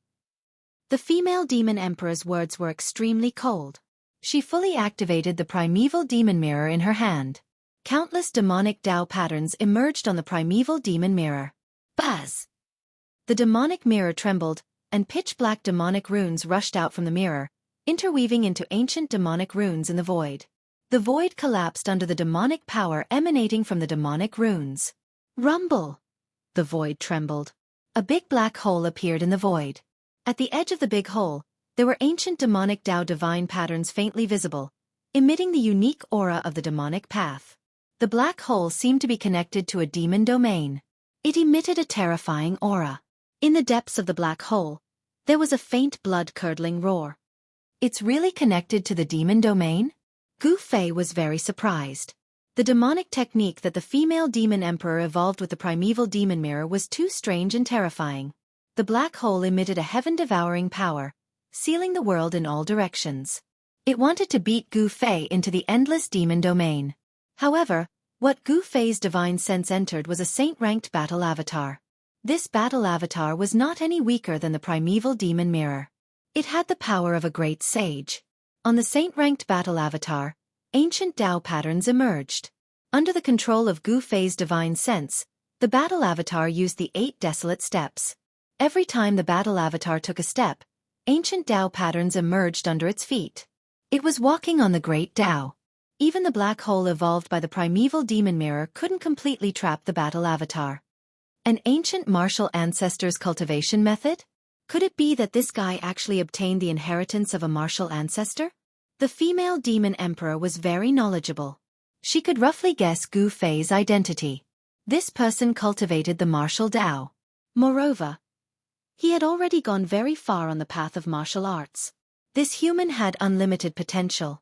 The female demon emperor's words were extremely cold. She fully activated the primeval demon mirror in her hand. Countless demonic Tao patterns emerged on the primeval demon mirror. Buzz! The demonic mirror trembled, and pitch-black demonic runes rushed out from the mirror, interweaving into ancient demonic runes in the void. The void collapsed under the demonic power emanating from the demonic runes. Rumble! The void trembled. A big black hole appeared in the void. At the edge of the big hole, there were ancient demonic Tao divine patterns faintly visible, emitting the unique aura of the demonic path. The black hole seemed to be connected to a demon domain. It emitted a terrifying aura. In the depths of the black hole, there was a faint blood-curdling roar. It's really connected to the demon domain? Gu Fei was very surprised. The demonic technique that the female demon emperor evolved with the primeval demon mirror was too strange and terrifying. The black hole emitted a heaven-devouring power, sealing the world in all directions. It wanted to beat Gu Fei into the endless demon domain. However, what Gu Fei's divine sense entered was a saint-ranked battle avatar. This battle avatar was not any weaker than the primeval demon mirror. It had the power of a great sage. On the saint-ranked battle avatar, ancient Tao patterns emerged. Under the control of Gu Fei's divine sense, the battle avatar used the 8 desolate steps. Every time the battle avatar took a step, ancient Tao patterns emerged under its feet. It was walking on the great Tao. Even the black hole evolved by the primeval demon mirror couldn't completely trap the battle avatar. An ancient martial ancestor's cultivation method? Could it be that this guy actually obtained the inheritance of a martial ancestor? The female demon emperor was very knowledgeable. She could roughly guess Gu Fei's identity. This person cultivated the martial Tao. Moreover, he had already gone very far on the path of martial arts. This human had unlimited potential.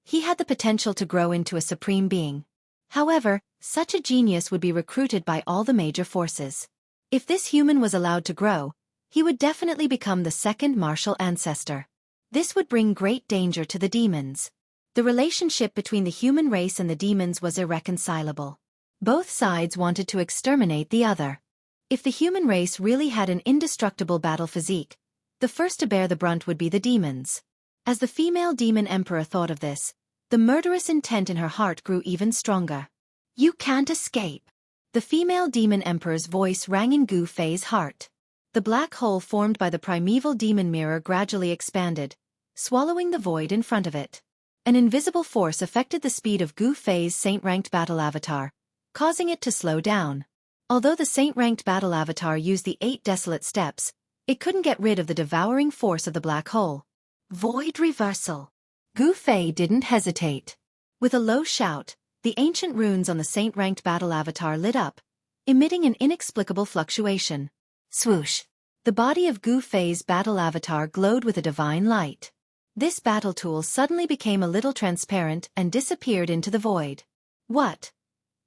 He had the potential to grow into a supreme being. However, such a genius would be recruited by all the major forces. If this human was allowed to grow, he would definitely become the second martial ancestor. This would bring great danger to the demons. The relationship between the human race and the demons was irreconcilable. Both sides wanted to exterminate the other. If the human race really had an indestructible battle physique, the first to bear the brunt would be the demons. As the female demon emperor thought of this, the murderous intent in her heart grew even stronger. You can't escape. The female demon emperor's voice rang in Gu Fei's heart. The black hole formed by the primeval demon mirror gradually expanded, swallowing the void in front of it. An invisible force affected the speed of Gu Fei's saint-ranked battle avatar, causing it to slow down. Although the saint-ranked battle avatar used the 8 desolate steps, it couldn't get rid of the devouring force of the black hole. Void reversal. Gu Fei didn't hesitate. With a low shout, the ancient runes on the saint-ranked battle avatar lit up, emitting an inexplicable fluctuation. Swoosh. The body of Gu Fei's battle avatar glowed with a divine light. This battle tool suddenly became a little transparent and disappeared into the void. What?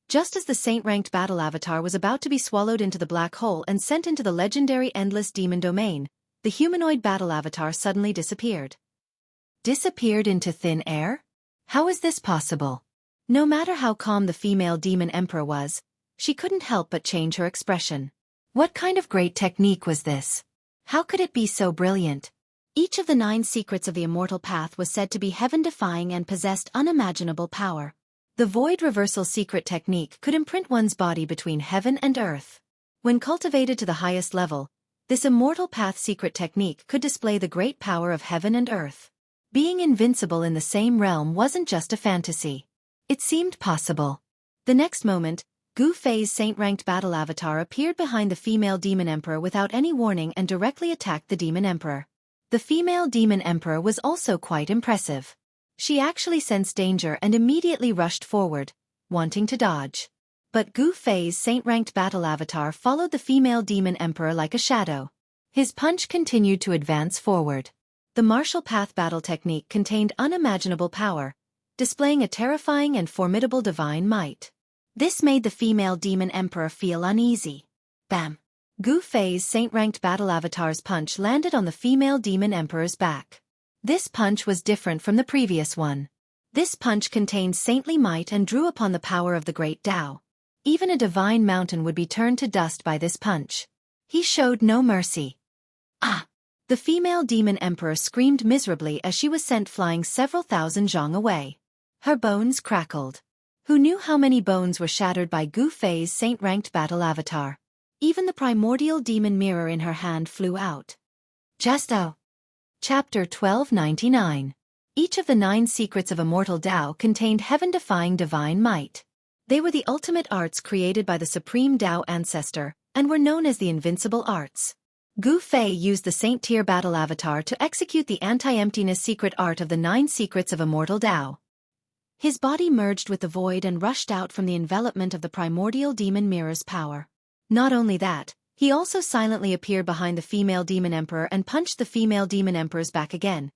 Just as the saint-ranked battle avatar was about to be swallowed into the black hole and sent into the legendary endless demon domain, the humanoid battle avatar suddenly disappeared. Disappeared into thin air? How is this possible? No matter how calm the female demon emperor was, she couldn't help but change her expression. What kind of great technique was this? How could it be so brilliant? Each of the 9 secrets of the immortal path was said to be heaven-defying and possessed unimaginable power. The void reversal secret technique could imprint one's body between heaven and earth. When cultivated to the highest level, this immortal path secret technique could display the great power of heaven and earth. Being invincible in the same realm wasn't just a fantasy. It seemed possible. The next moment, Gu Fei's saint-ranked battle avatar appeared behind the female demon emperor without any warning and directly attacked the demon emperor. The female demon emperor was also quite impressive. She actually sensed danger and immediately rushed forward, wanting to dodge. But Gu Fei's saint-ranked battle avatar followed the female demon emperor like a shadow. His punch continued to advance forward. The martial path battle technique contained unimaginable power, displaying a terrifying and formidable divine might. This made the female demon emperor feel uneasy. Bam! Gu Fei's saint-ranked battle avatar's punch landed on the female demon emperor's back. This punch was different from the previous one. This punch contained saintly might and drew upon the power of the great Tao. Even a divine mountain would be turned to dust by this punch. He showed no mercy. Ah! The female demon emperor screamed miserably as she was sent flying several thousand zhang away. Her bones crackled. Who knew how many bones were shattered by Gu Fei's saint-ranked battle avatar? Even the primordial demon mirror in her hand flew out. Justo. Chapter 1299. Each of the 9 secrets of immortal Tao contained heaven-defying divine might. They were the ultimate arts created by the supreme Tao ancestor, and were known as the invincible arts. Gu Fei used the Saint-tier battle avatar to execute the anti-emptiness secret art of the 9 secrets of immortal Tao. His body merged with the void and rushed out from the envelopment of the primordial demon mirror's power. Not only that, he also silently appeared behind the female demon emperor and punched the female demon emperor's back again,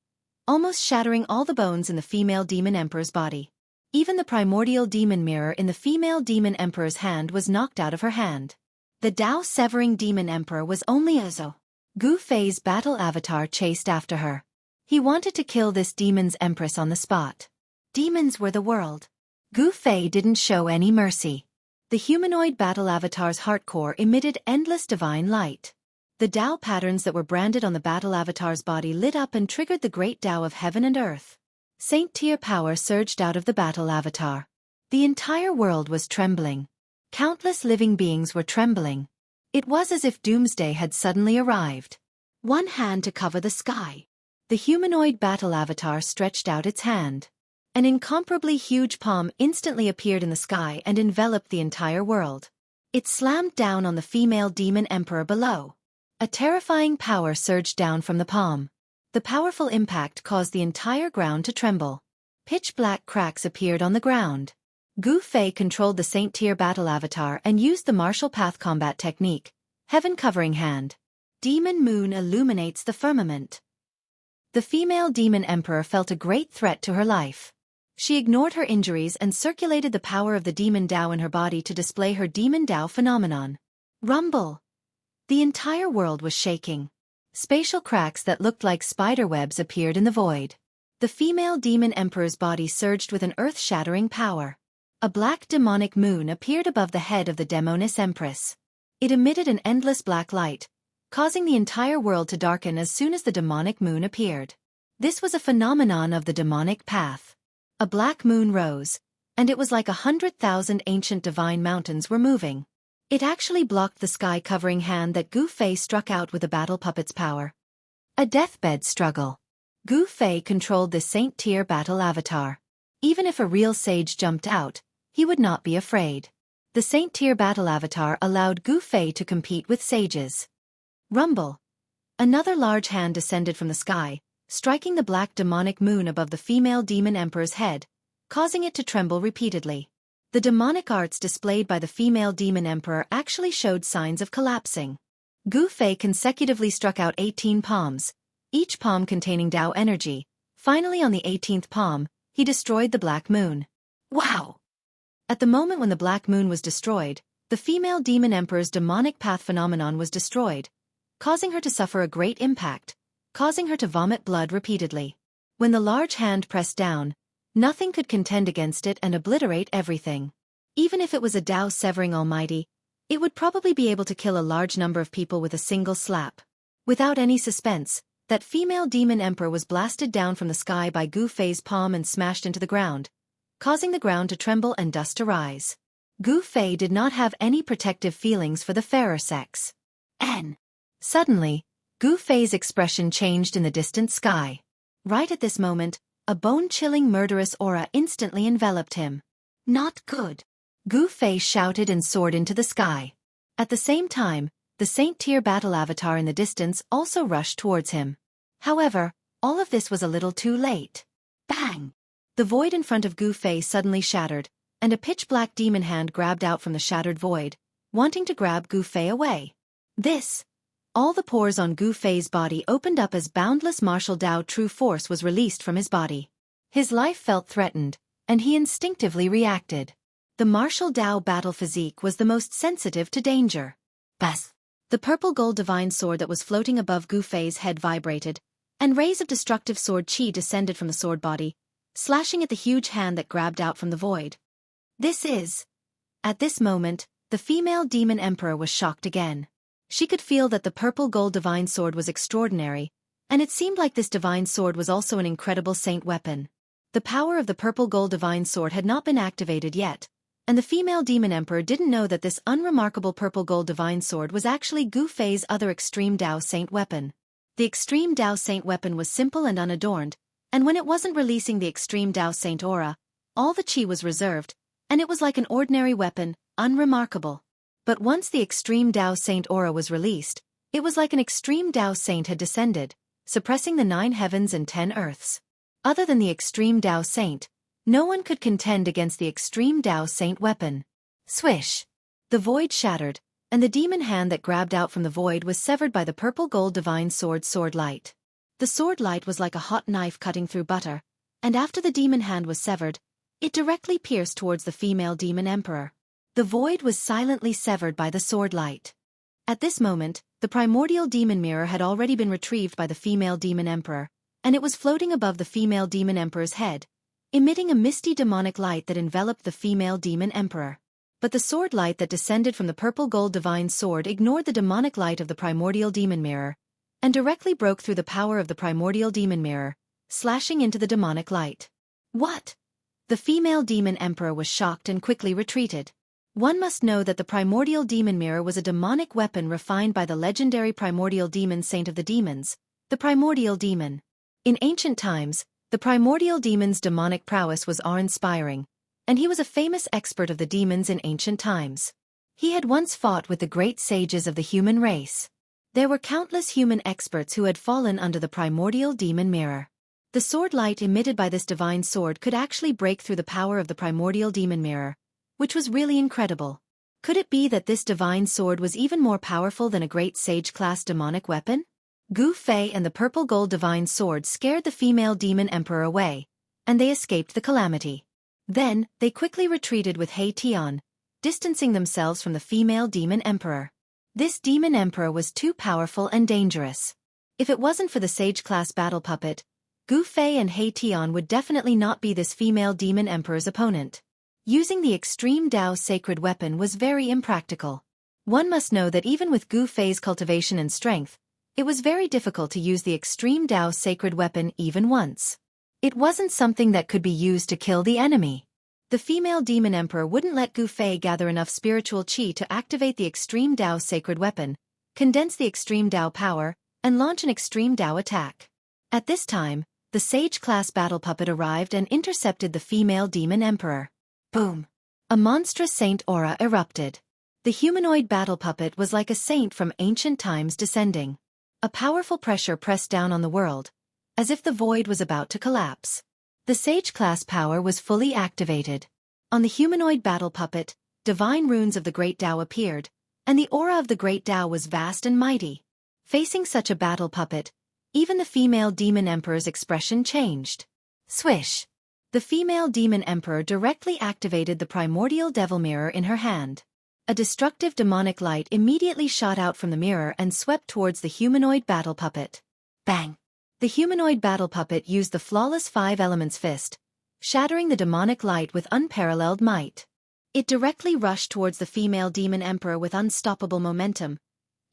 almost shattering all the bones in the female demon emperor's body. Even the primordial demon mirror in the female demon emperor's hand was knocked out of her hand. The Tao-severing demon emperor was only Ozo. Gu Fei's battle avatar chased after her. He wanted to kill this demon's empress on the spot. Demons were the world. Gu Fei didn't show any mercy. The humanoid battle avatar's heart core emitted endless divine light. The Tao patterns that were branded on the battle avatar's body lit up and triggered the great Tao of heaven and earth. Saint tier power surged out of the battle avatar. The entire world was trembling. Countless living beings were trembling. It was as if doomsday had suddenly arrived. One hand to cover the sky. The humanoid battle avatar stretched out its hand. An incomparably huge palm instantly appeared in the sky and enveloped the entire world. It slammed down on the female demon emperor below. A terrifying power surged down from the palm. The powerful impact caused the entire ground to tremble. Pitch-black cracks appeared on the ground. Gu Fei controlled the Saint tier battle avatar and used the martial path combat technique, Heaven Covering Hand. Demon moon illuminates the firmament. The female demon emperor felt a great threat to her life. She ignored her injuries and circulated the power of the demon Tao in her body to display her demon Tao phenomenon. Rumble! The entire world was shaking. Spatial cracks that looked like spider webs appeared in the void. The female demon emperor's body surged with an earth-shattering power. A black demonic moon appeared above the head of the demoness empress. It emitted an endless black light, causing the entire world to darken as soon as the demonic moon appeared. This was a phenomenon of the demonic path. A black moon rose, and it was like 100,000 ancient divine mountains were moving. It actually blocked the sky-covering hand that Gu Fei struck out with the battle puppet's power. A deathbed struggle. Gu Fei controlled the Saint tier battle avatar. Even if a real sage jumped out, he would not be afraid. The Saint tier battle avatar allowed Gu Fei to compete with sages. Rumble. Another large hand descended from the sky, striking the black demonic moon above the female demon emperor's head, causing it to tremble repeatedly. The demonic arts displayed by the female demon emperor actually showed signs of collapsing. Gu Fei consecutively struck out 18 palms, each palm containing Tao energy. Finally, on the 18th palm, he destroyed the black moon. Wow! At the moment when the black moon was destroyed, the female demon emperor's demonic path phenomenon was destroyed, causing her to suffer a great impact, causing her to vomit blood repeatedly. When the large hand pressed down, nothing could contend against it and obliterate everything. Even if it was a Tao-severing almighty, it would probably be able to kill a large number of people with a single slap. Without any suspense, that female demon emperor was blasted down from the sky by Gu Fei's palm and smashed into the ground, causing the ground to tremble and dust to rise. Gu Fei did not have any protective feelings for the fairer sex. Suddenly, Gu Fei's expression changed in the distant sky. Right at this moment, a bone-chilling murderous aura instantly enveloped him. Not good. Gu Fei shouted and soared into the sky. At the same time, the Saint tier battle avatar in the distance also rushed towards him. However, all of this was a little too late. Bang! The void in front of Gu Fei suddenly shattered, and a pitch-black demon hand grabbed out from the shattered void, wanting to grab Gu Fei away. All the pores on Gu Fei's body opened up as boundless martial Tao true force was released from his body. His life felt threatened, and he instinctively reacted. The martial Tao battle physique was the most sensitive to danger. Bas! The purple gold divine sword that was floating above Gu Fei's head vibrated, and rays of destructive sword chi descended from the sword body, slashing at the huge hand that grabbed out from the void. At this moment, the female demon emperor was shocked again. She could feel that the purple gold divine sword was extraordinary, and it seemed like this divine sword was also an incredible saint weapon. The power of the purple gold divine sword had not been activated yet, and the female demon emperor didn't know that this unremarkable purple gold divine sword was actually Gu Fei's other extreme Tao saint weapon. The extreme Tao saint weapon was simple and unadorned, and when it wasn't releasing the extreme Tao saint aura, all the chi was reserved, and it was like an ordinary weapon, unremarkable. But once the extreme Tao saint aura was released, it was like an extreme Tao saint had descended, suppressing the 9 heavens and 10 earths. Other than the extreme Tao saint, no one could contend against the extreme Tao saint weapon. Swish! The void shattered, and the demon hand that grabbed out from the void was severed by the purple gold divine sword light. The sword light was like a hot knife cutting through butter, and after the demon hand was severed, it directly pierced towards the female demon emperor. The void was silently severed by the sword light. At this moment, the primordial demon mirror had already been retrieved by the female demon emperor, and it was floating above the female demon emperor's head, emitting a misty demonic light that enveloped the female demon emperor. but the sword light that descended from the purple gold divine sword ignored the demonic light of the primordial demon mirror, and directly broke through the power of the primordial demon mirror, slashing into the demonic light. What? The female demon emperor was shocked and quickly retreated. One must know that the primordial demon mirror was a demonic weapon refined by the legendary primordial demon saint of the demons, the primordial demon. In ancient times, the primordial demon's demonic prowess was awe-inspiring, and he was a famous expert of the demons in ancient times. He had once fought with the great sages of the human race. There were countless human experts who had fallen under the primordial demon mirror. The sword light emitted by this divine sword could actually break through the power of the primordial demon mirror, which was really incredible. Could it be that this divine sword was even more powerful than a great sage-class demonic weapon? Gu Fei and the purple gold divine sword scared the female demon emperor away, and they escaped the calamity. Then, they quickly retreated with He Tian, distancing themselves from the female demon emperor. This demon emperor was too powerful and dangerous. If it wasn't for the sage-class battle puppet, Gu Fei and He Tian would definitely not be this female demon emperor's opponent. Using the extreme Dao sacred weapon was very impractical. One must know that even with Gu Fei's cultivation and strength, it was very difficult to use the extreme Dao sacred weapon even once. It wasn't something that could be used to kill the enemy. The female demon emperor wouldn't let Gu Fei gather enough spiritual qi to activate the extreme Dao sacred weapon, condense the extreme Dao power, and launch an extreme Dao attack. At this time, the sage-class battle puppet arrived and intercepted the female demon emperor. Boom! A monstrous saint aura erupted. The humanoid battle puppet was like a saint from ancient times descending. A powerful pressure pressed down on the world, as if the void was about to collapse. The sage-class power was fully activated. On the humanoid battle puppet, divine runes of the Great Tao appeared, and the aura of the Great Tao was vast and mighty. Facing such a battle puppet, even the female demon emperor's expression changed. Swish! The female demon emperor directly activated the primordial devil mirror in her hand. A destructive demonic light immediately shot out from the mirror and swept towards the humanoid battle puppet. Bang! The humanoid battle puppet used the flawless five elements fist, shattering the demonic light with unparalleled might. It directly rushed towards the female demon emperor with unstoppable momentum,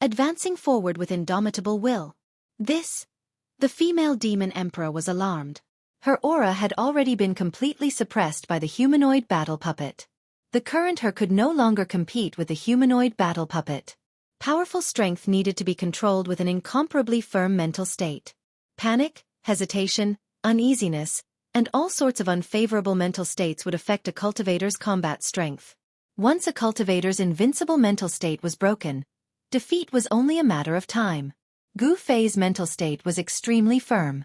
advancing forward with indomitable will. The female demon emperor was alarmed. Her aura had already been completely suppressed by the humanoid battle puppet. The current her could no longer compete with the humanoid battle puppet. Powerful strength needed to be controlled with an incomparably firm mental state. Panic, hesitation, uneasiness, and all sorts of unfavorable mental states would affect a cultivator's combat strength. Once a cultivator's invincible mental state was broken, defeat was only a matter of time. Gu Fei's mental state was extremely firm.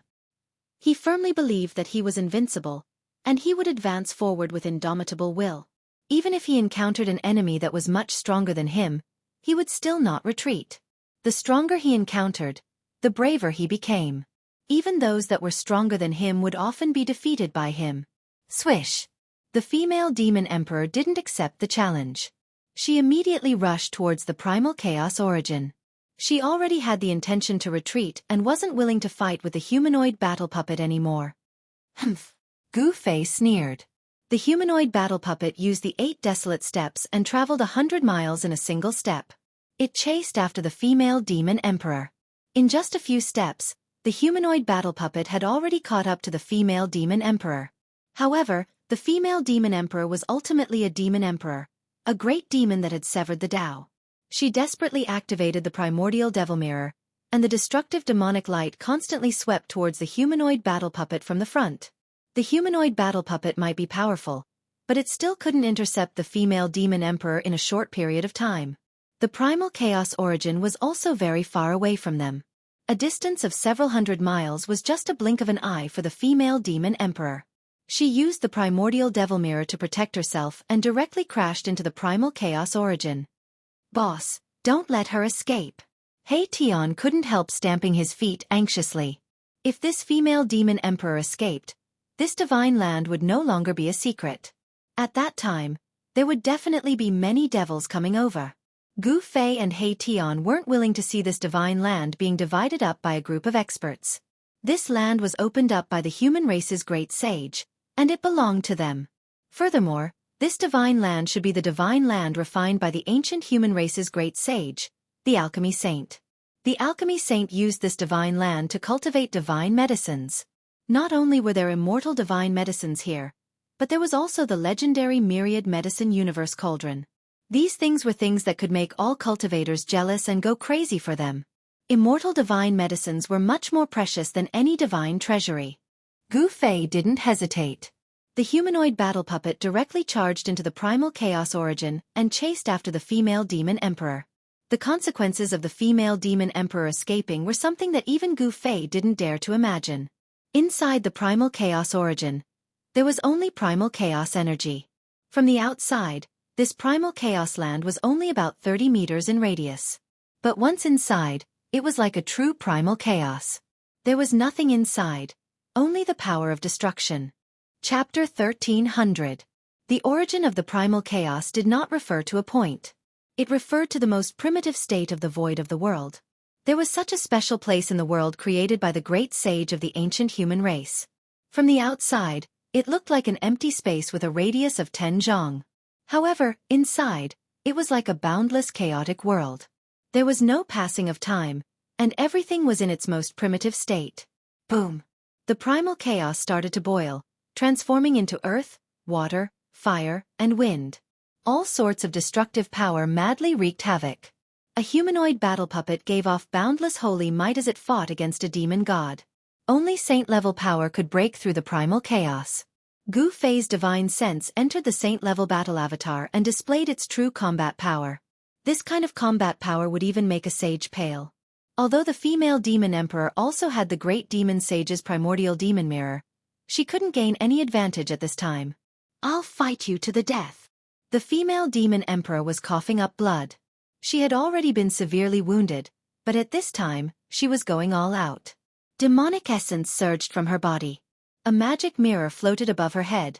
He firmly believed that he was invincible, and he would advance forward with indomitable will. Even if he encountered an enemy that was much stronger than him, he would still not retreat. The stronger he encountered, the braver he became. Even those that were stronger than him would often be defeated by him. Swish! The female demon emperor didn't accept the challenge. She immediately rushed towards the primal chaos origin. She already had the intention to retreat and wasn't willing to fight with the humanoid battle puppet anymore. Humph! Gu Fei sneered. The humanoid battle puppet used the 8 desolate steps and traveled 100 miles in a single step. It chased after the female demon emperor. In just a few steps, the humanoid battle puppet had already caught up to the female demon emperor. However, the female demon emperor was ultimately a demon emperor, a great demon that had severed the Tao. She desperately activated the primordial devil mirror, and the destructive demonic light constantly swept towards the humanoid battle puppet from the front. The humanoid battle puppet might be powerful, but it still couldn't intercept the female demon emperor in a short period of time. The primal chaos origin was also very far away from them. A distance of several hundred miles was just a blink of an eye for the female demon emperor. She used the primordial devil mirror to protect herself and directly crashed into the primal chaos origin. Boss, don't let her escape. He Tian couldn't help stamping his feet anxiously. If this female demon emperor escaped, this divine land would no longer be a secret. At that time, there would definitely be many devils coming over. Gu Fei and He Tian weren't willing to see this divine land being divided up by a group of experts. This land was opened up by the human race's great sage, and it belonged to them. Furthermore, This divine land should be the divine land refined by the ancient human race's great sage, the alchemy saint. The alchemy saint used this divine land to cultivate divine medicines. Not only were there immortal divine medicines here, but there was also the legendary myriad medicine universe cauldron. These things were things that could make all cultivators jealous and go crazy for them. Immortal divine medicines were much more precious than any divine treasury. Gu Fei didn't hesitate. The humanoid battle puppet directly charged into the primal chaos origin and chased after the female demon emperor. The consequences of the female demon emperor escaping were something that even Gu Fei didn't dare to imagine. Inside the primal chaos origin, there was only primal chaos energy. From the outside, this primal chaos land was only about 30 meters in radius. But once inside, it was like a true primal chaos. There was nothing inside, only the power of destruction. Chapter 1300. The origin of the primal chaos did not refer to a point. It referred to the most primitive state of the void of the world. There was such a special place in the world created by the great sage of the ancient human race. From the outside, it looked like an empty space with a radius of 10 zhang. However, inside, it was like a boundless chaotic world. There was no passing of time, and everything was in its most primitive state. Boom! The primal chaos started to boil, transforming into earth, water, fire, and wind. All sorts of destructive power madly wreaked havoc. A humanoid battle puppet gave off boundless holy might as it fought against a demon god. Only saint-level power could break through the primal chaos. Gu Fei's divine sense entered the saint-level battle avatar and displayed its true combat power. This kind of combat power would even make a sage pale. Although the female demon emperor also had the great demon sage's primordial demon mirror, she couldn't gain any advantage at this time. "I'll fight you to the death." The female demon emperor was coughing up blood. She had already been severely wounded, but at this time, she was going all out. Demonic essence surged from her body. A magic mirror floated above her head,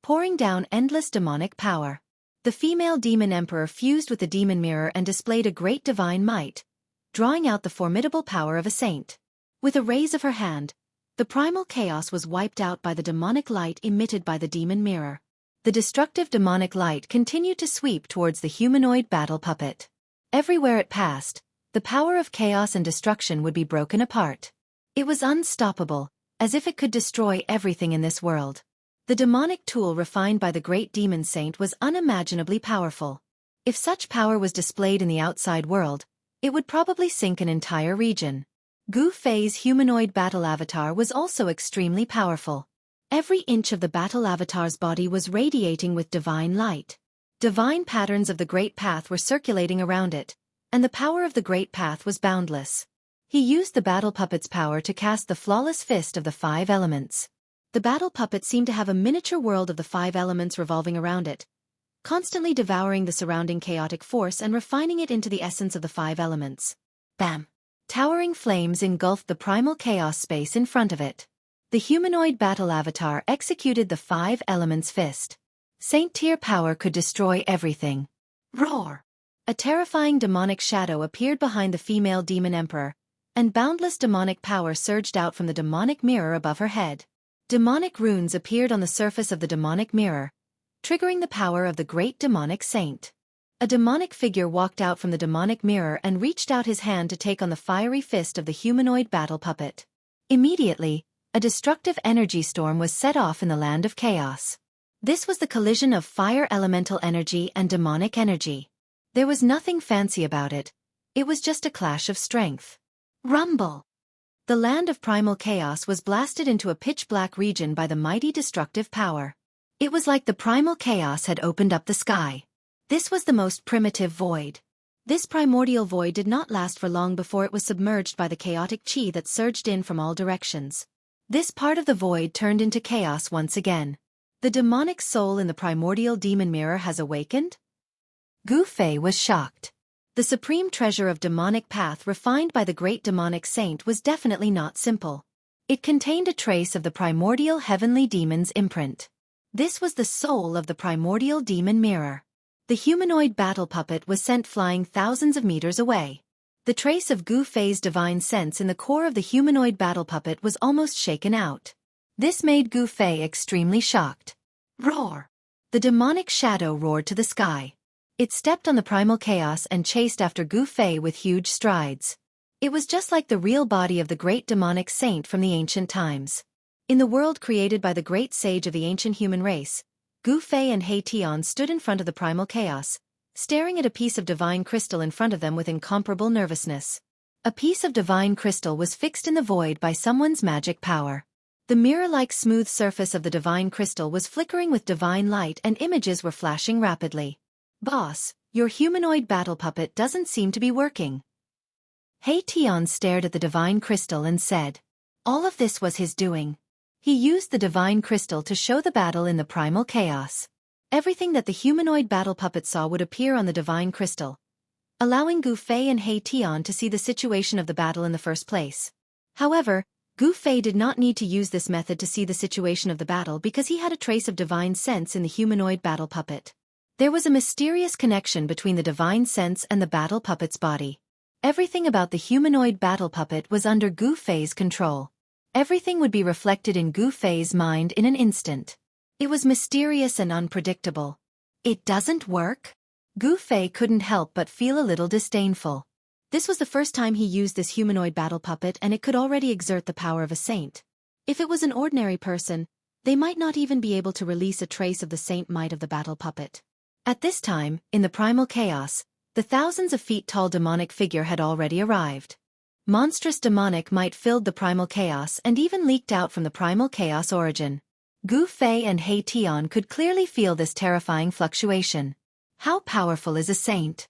pouring down endless demonic power. The female demon emperor fused with the demon mirror and displayed a great divine might, drawing out the formidable power of a saint. With a raise of her hand, the primal chaos was wiped out by the demonic light emitted by the demon mirror. The destructive demonic light continued to sweep towards the humanoid battle puppet. Everywhere it passed, the power of chaos and destruction would be broken apart. It was unstoppable, as if it could destroy everything in this world. The demonic tool refined by the great demon saint was unimaginably powerful. If such power was displayed in the outside world, it would probably sink an entire region. Gu Fei's humanoid battle avatar was also extremely powerful. Every inch of the battle avatar's body was radiating with divine light. Divine patterns of the Great Path were circulating around it, and the power of the Great Path was boundless. He used the battle puppet's power to cast the flawless fist of the 5 elements. The battle puppet seemed to have a miniature world of the 5 elements revolving around it, constantly devouring the surrounding chaotic force and refining it into the essence of the 5 elements. Bam! Towering flames engulfed the primal chaos space in front of it. The humanoid battle avatar executed the 5 elements fist. Saint-tier power could destroy everything. Roar! A terrifying demonic shadow appeared behind the female demon emperor, and boundless demonic power surged out from the demonic mirror above her head. Demonic runes appeared on the surface of the demonic mirror, triggering the power of the great demonic saint. A demonic figure walked out from the demonic mirror and reached out his hand to take on the fiery fist of the humanoid battle puppet. Immediately, a destructive energy storm was set off in the land of chaos. This was the collision of fire elemental energy and demonic energy. There was nothing fancy about it. It was just a clash of strength. Rumble! The land of primal chaos was blasted into a pitch-black region by the mighty destructive power. It was like the primal chaos had opened up the sky. This was the most primitive void. This primordial void did not last for long before it was submerged by the chaotic chi that surged in from all directions. This part of the void turned into chaos once again. The demonic soul in the primordial demon mirror has awakened? Gu Fei was shocked. The supreme treasure of demonic path refined by the great demonic saint was definitely not simple. It contained a trace of the primordial heavenly demon's imprint. This was the soul of the primordial demon mirror. The humanoid battle puppet was sent flying thousands of meters away. The trace of Gu Fei's divine sense in the core of the humanoid battle puppet was almost shaken out. This made Gu Fei extremely shocked. Roar! The demonic shadow roared to the sky. It stepped on the primal chaos and chased after Gu Fei with huge strides. It was just like the real body of the great demonic saint from the ancient times. In the world created by the great sage of the ancient human race, Gu Fei and He Tian stood in front of the primal chaos, staring at a piece of divine crystal in front of them with incomparable nervousness. A piece of divine crystal was fixed in the void by someone's magic power. The mirror-like smooth surface of the divine crystal was flickering with divine light and images were flashing rapidly. "Boss, your humanoid battle puppet doesn't seem to be working." He Tian stared at the divine crystal and said, all of this was his doing. He used the divine crystal to show the battle in the primal chaos. Everything that the humanoid battle puppet saw would appear on the divine crystal, allowing Gu Fei and He Tian to see the situation of the battle in the first place. However, Gu Fei did not need to use this method to see the situation of the battle because he had a trace of divine sense in the humanoid battle puppet. There was a mysterious connection between the divine sense and the battle puppet's body. Everything about the humanoid battle puppet was under Gu Fei's control. Everything would be reflected in Gu Fei's mind in an instant. It was mysterious and unpredictable. It doesn't work? Gu Fei couldn't help but feel a little disdainful. This was the first time he used this humanoid battle puppet and it could already exert the power of a saint. If it was an ordinary person, they might not even be able to release a trace of the saint might of the battle puppet. At this time, in the primal chaos, the thousands of feet tall demonic figure had already arrived. Monstrous demonic might filled the primal chaos and even leaked out from the primal chaos origin. Gu Fei and He Tian could clearly feel this terrifying fluctuation. How powerful is a saint?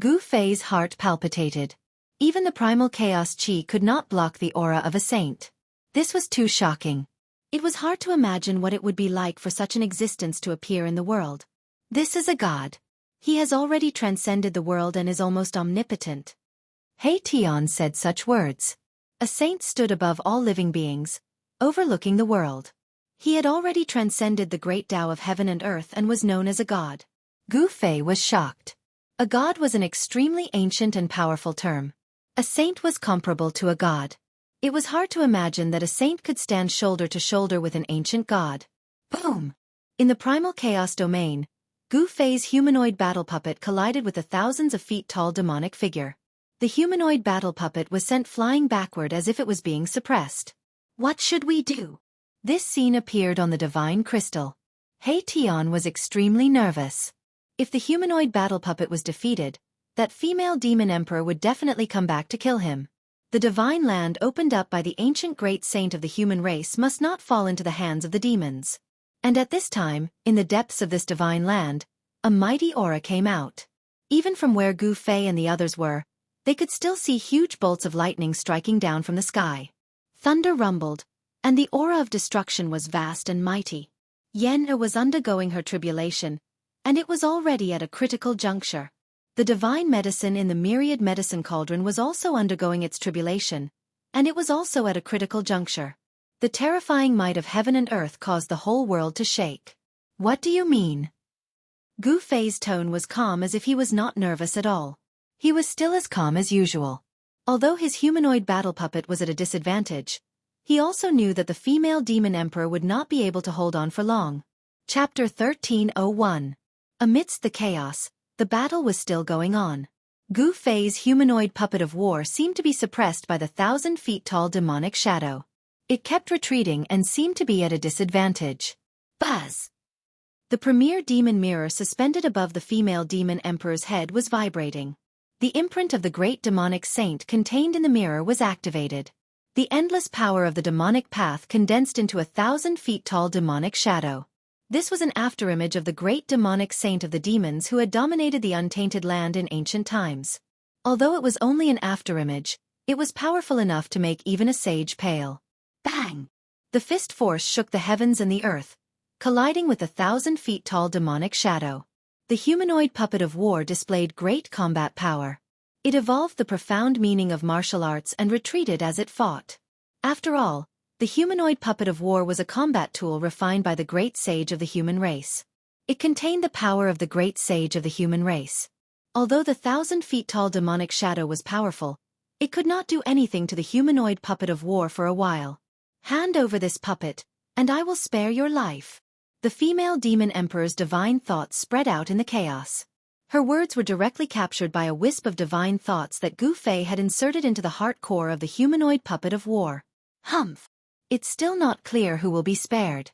Gu Fei's heart palpitated. Even the primal chaos chi could not block the aura of a saint. This was too shocking. It was hard to imagine what it would be like for such an existence to appear in the world. This is a god. He has already transcended the world and is almost omnipotent. He Tian said such words. A saint stood above all living beings, overlooking the world. He had already transcended the great Tao of heaven and earth and was known as a god. Gu Fei was shocked. A god was an extremely ancient and powerful term. A saint was comparable to a god. It was hard to imagine that a saint could stand shoulder to shoulder with an ancient god. Boom! In the primal chaos domain, Gu Fei's humanoid battle puppet collided with a thousands of feet tall demonic figure. The humanoid battle puppet was sent flying backward as if it was being suppressed. What should we do? This scene appeared on the divine crystal. He Tian was extremely nervous. If the humanoid battle puppet was defeated, that female demon emperor would definitely come back to kill him. The divine land opened up by the ancient great saint of the human race must not fall into the hands of the demons. And at this time, in the depths of this divine land, a mighty aura came out. Even from where Gu Fei and the others were, they could still see huge bolts of lightning striking down from the sky. Thunder rumbled, and the aura of destruction was vast and mighty. Yen was undergoing her tribulation, and it was already at a critical juncture. The divine medicine in the myriad medicine cauldron was also undergoing its tribulation, and it was also at a critical juncture. The terrifying might of heaven and earth caused the whole world to shake. What do you mean? Gu Fei's tone was calm as if he was not nervous at all. He was still as calm as usual. Although his humanoid battle puppet was at a disadvantage, he also knew that the female demon emperor would not be able to hold on for long. Chapter 1301. Amidst the chaos, the battle was still going on. Gu Fei's humanoid puppet of war seemed to be suppressed by the 1,000 feet tall demonic shadow. It kept retreating and seemed to be at a disadvantage. Buzz! The premier demon mirror suspended above the female demon emperor's head was vibrating. The imprint of the great demonic saint contained in the mirror was activated. The endless power of the demonic path condensed into 1,000 feet tall demonic shadow. This was an afterimage of the great demonic saint of the demons who had dominated the untainted land in ancient times. Although it was only an afterimage, it was powerful enough to make even a sage pale. Bang! The fist force shook the heavens and the earth, colliding with the 1,000 feet tall demonic shadow. The humanoid puppet of war displayed great combat power. It evolved the profound meaning of martial arts and retreated as it fought. After all, the humanoid puppet of war was a combat tool refined by the great sage of the human race. It contained the power of the great sage of the human race. Although the 1,000 feet tall demonic shadow was powerful, it could not do anything to the humanoid puppet of war for a while. Hand over this puppet, and I will spare your life. The female demon emperor's divine thoughts spread out in the chaos. Her words were directly captured by a wisp of divine thoughts that Gu Fei had inserted into the heart core of the humanoid puppet of war. Humph! It's still not clear who will be spared.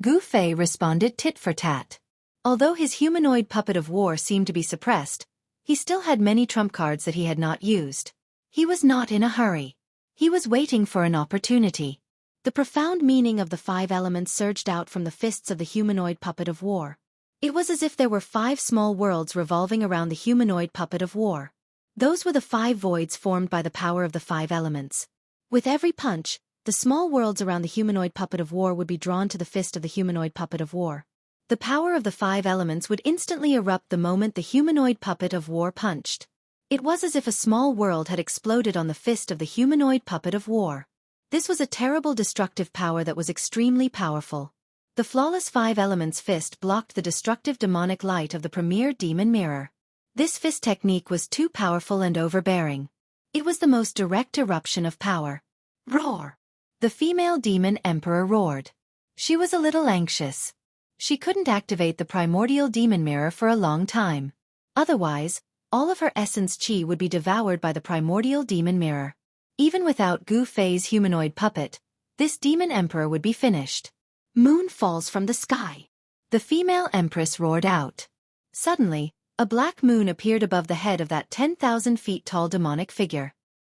Gu Fei responded tit for tat. Although his humanoid puppet of war seemed to be suppressed, he still had many trump cards that he had not used. He was not in a hurry. He was waiting for an opportunity. The profound meaning of the 5 elements surged out from the fists of the humanoid puppet of war. It was as if there were 5 small worlds revolving around the humanoid puppet of war. Those were the 5 voids formed by the power of the 5 elements. With every punch, the small worlds around the humanoid puppet of war would be drawn to the fist of the humanoid puppet of war. The power of the 5 elements would instantly erupt the moment the humanoid puppet of war punched. It was as if a small world had exploded on the fist of the humanoid puppet of war. This was a terrible destructive power that was extremely powerful. The flawless 5 elements fist blocked the destructive demonic light of the premier demon mirror. This fist technique was too powerful and overbearing. It was the most direct eruption of power. Roar! The female demon emperor roared. She was a little anxious. She couldn't activate the primordial demon mirror for a long time. Otherwise, all of her essence chi would be devoured by the primordial demon mirror. Even without Gu Fei's humanoid puppet, this demon emperor would be finished. Moon falls from the sky. The female empress roared out. Suddenly, a black moon appeared above the head of that 10,000 feet tall demonic figure.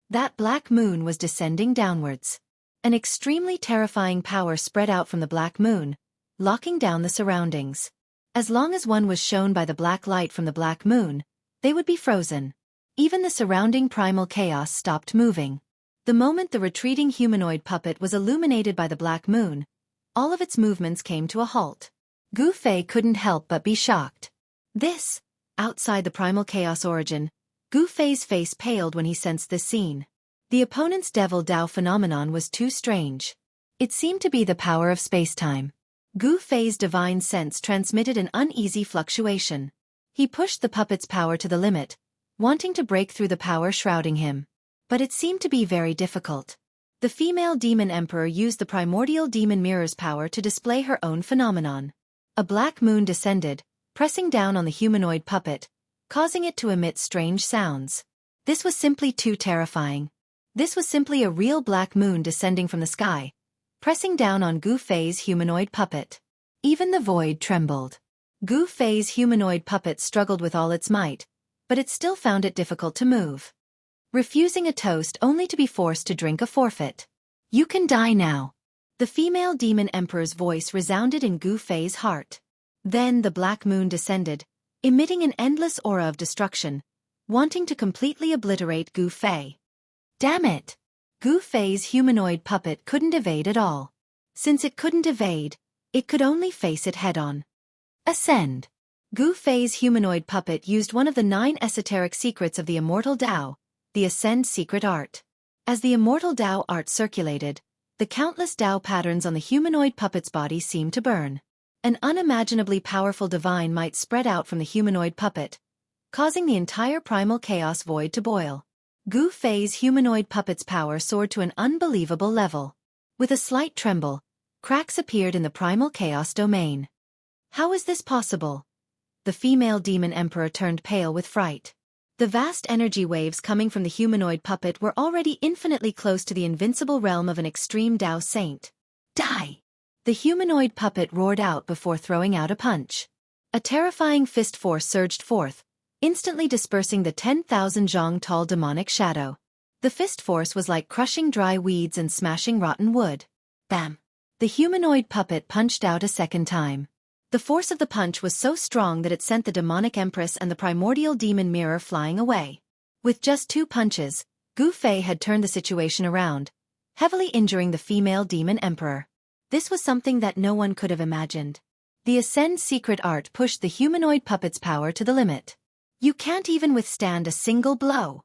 That black moon was descending downwards. An extremely terrifying power spread out from the black moon, locking down the surroundings. As long as one was shown by the black light from the black moon, they would be frozen. Even the surrounding primal chaos stopped moving. The moment the retreating humanoid puppet was illuminated by the black moon, all of its movements came to a halt. Gu Fei couldn't help but be shocked. Outside the primal chaos origin, Gu Fei's face paled when he sensed this scene. The opponent's Devil Dao phenomenon was too strange. It seemed to be the power of space-time. Gu Fei's divine sense transmitted an uneasy fluctuation. He pushed the puppet's power to the limit, wanting to break through the power shrouding him. But it seemed to be very difficult. The female demon emperor used the primordial demon mirror's power to display her own phenomenon. A black moon descended, pressing down on the humanoid puppet, causing it to emit strange sounds. This was simply too terrifying. This was simply a real black moon descending from the sky, pressing down on Gu Fei's humanoid puppet. Even the void trembled. Gu Fei's humanoid puppet struggled with all its might, but it still found it difficult to move. Refusing a toast only to be forced to drink a forfeit. You can die now. The female demon emperor's voice resounded in Gu Fei's heart. Then the black moon descended, emitting an endless aura of destruction, wanting to completely obliterate Gu Fei. Damn it! Gu Fei's humanoid puppet couldn't evade at all. Since it couldn't evade, it could only face it head-on. Ascend. Gu Fei's humanoid puppet used one of the 9 esoteric secrets of the immortal Tao, the Ascend secret art. As the immortal Tao art circulated, the countless Tao patterns on the humanoid puppet's body seemed to burn. An unimaginably powerful divine might spread out from the humanoid puppet, causing the entire primal chaos void to boil. Gu Fei's humanoid puppet's power soared to an unbelievable level. With a slight tremble, cracks appeared in the primal chaos domain. How is this possible? The female demon emperor turned pale with fright. The vast energy waves coming from the humanoid puppet were already infinitely close to the invincible realm of an extreme Tao saint. Die! The humanoid puppet roared out before throwing out a punch. A terrifying fist force surged forth, instantly dispersing the 10,000 zhang tall demonic shadow. The fist force was like crushing dry weeds and smashing rotten wood. Bam! The humanoid puppet punched out a second time. The force of the punch was so strong that it sent the demonic empress and the primordial demon mirror flying away. With just 2 punches, Gu Fei had turned the situation around, heavily injuring the female demon emperor. This was something that no one could have imagined. The Ascend secret art pushed the humanoid puppet's power to the limit. You can't even withstand a single blow.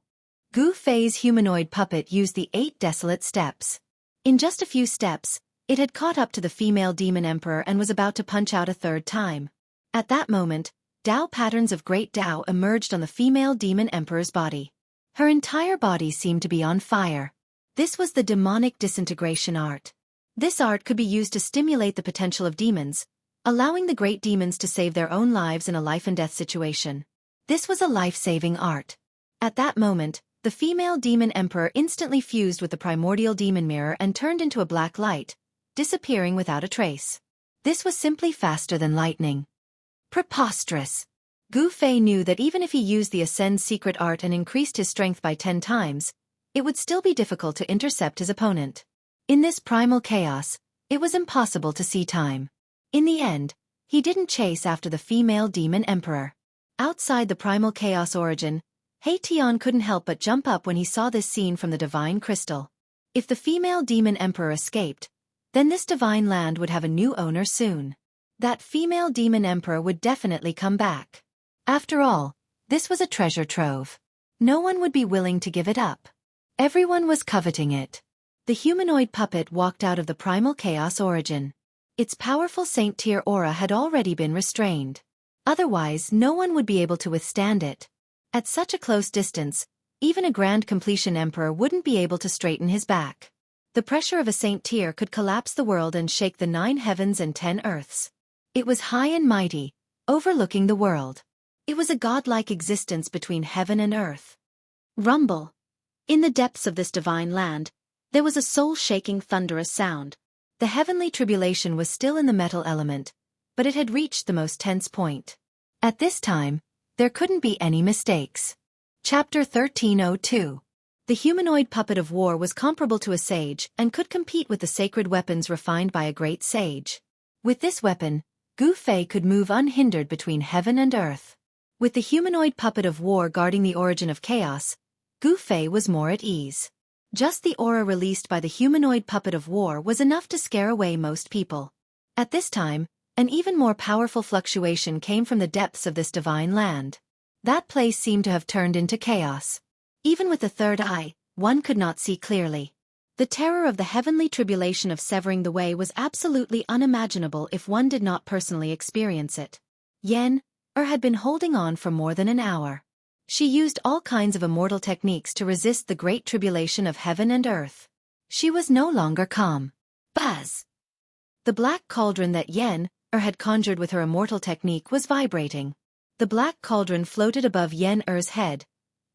Gu Fei's humanoid puppet used the 8 desolate steps. In just a few steps, it had caught up to the female demon emperor and was about to punch out a third time. At that moment, Tao patterns of great Tao emerged on the female demon emperor's body. Her entire body seemed to be on fire. This was the demonic disintegration art. This art could be used to stimulate the potential of demons, allowing the great demons to save their own lives in a life-and-death situation. This was a life-saving art. At that moment, the female demon emperor instantly fused with the primordial demon mirror and turned into a black light, disappearing without a trace. This was simply faster than lightning. Preposterous! Gu Fei knew that even if he used the Ascend's secret art and increased his strength by 10 times, it would still be difficult to intercept his opponent. In this primal chaos, it was impossible to see time. In the end, he didn't chase after the female demon emperor. Outside the primal chaos origin, He Tian couldn't help but jump up when he saw this scene from the divine crystal. If the female demon emperor escaped, then this divine land would have a new owner soon. That female demon emperor would definitely come back. After all, this was a treasure trove. No one would be willing to give it up. Everyone was coveting it. The humanoid puppet walked out of the primal chaos origin. Its powerful Saint Tier aura had already been restrained. Otherwise, no one would be able to withstand it. At such a close distance, even a grand completion emperor wouldn't be able to straighten his back. The pressure of a Saint Tier could collapse the world and shake the 9 heavens and 10 earths. It was high and mighty, overlooking the world. It was a godlike existence between heaven and earth. Rumble. In the depths of this divine land, there was a soul-shaking thunderous sound. The heavenly tribulation was still in the metal element, but it had reached the most tense point. At this time, there couldn't be any mistakes. Chapter 1302. The humanoid puppet of war was comparable to a sage and could compete with the sacred weapons refined by a great sage. With this weapon, Gu Fei could move unhindered between heaven and earth. With the humanoid puppet of war guarding the origin of chaos, Gu Fei was more at ease. Just the aura released by the humanoid puppet of war was enough to scare away most people. At this time, an even more powerful fluctuation came from the depths of this divine land. That place seemed to have turned into chaos. Even with the third eye, one could not see clearly. The terror of the heavenly tribulation of severing the way was absolutely unimaginable if one did not personally experience it. Yen had been holding on for more than an hour. She used all kinds of immortal techniques to resist the great tribulation of heaven and earth. She was no longer calm. Buzz! The black cauldron that Yen had conjured with her immortal technique was vibrating. The black cauldron floated above Yen-Er's head,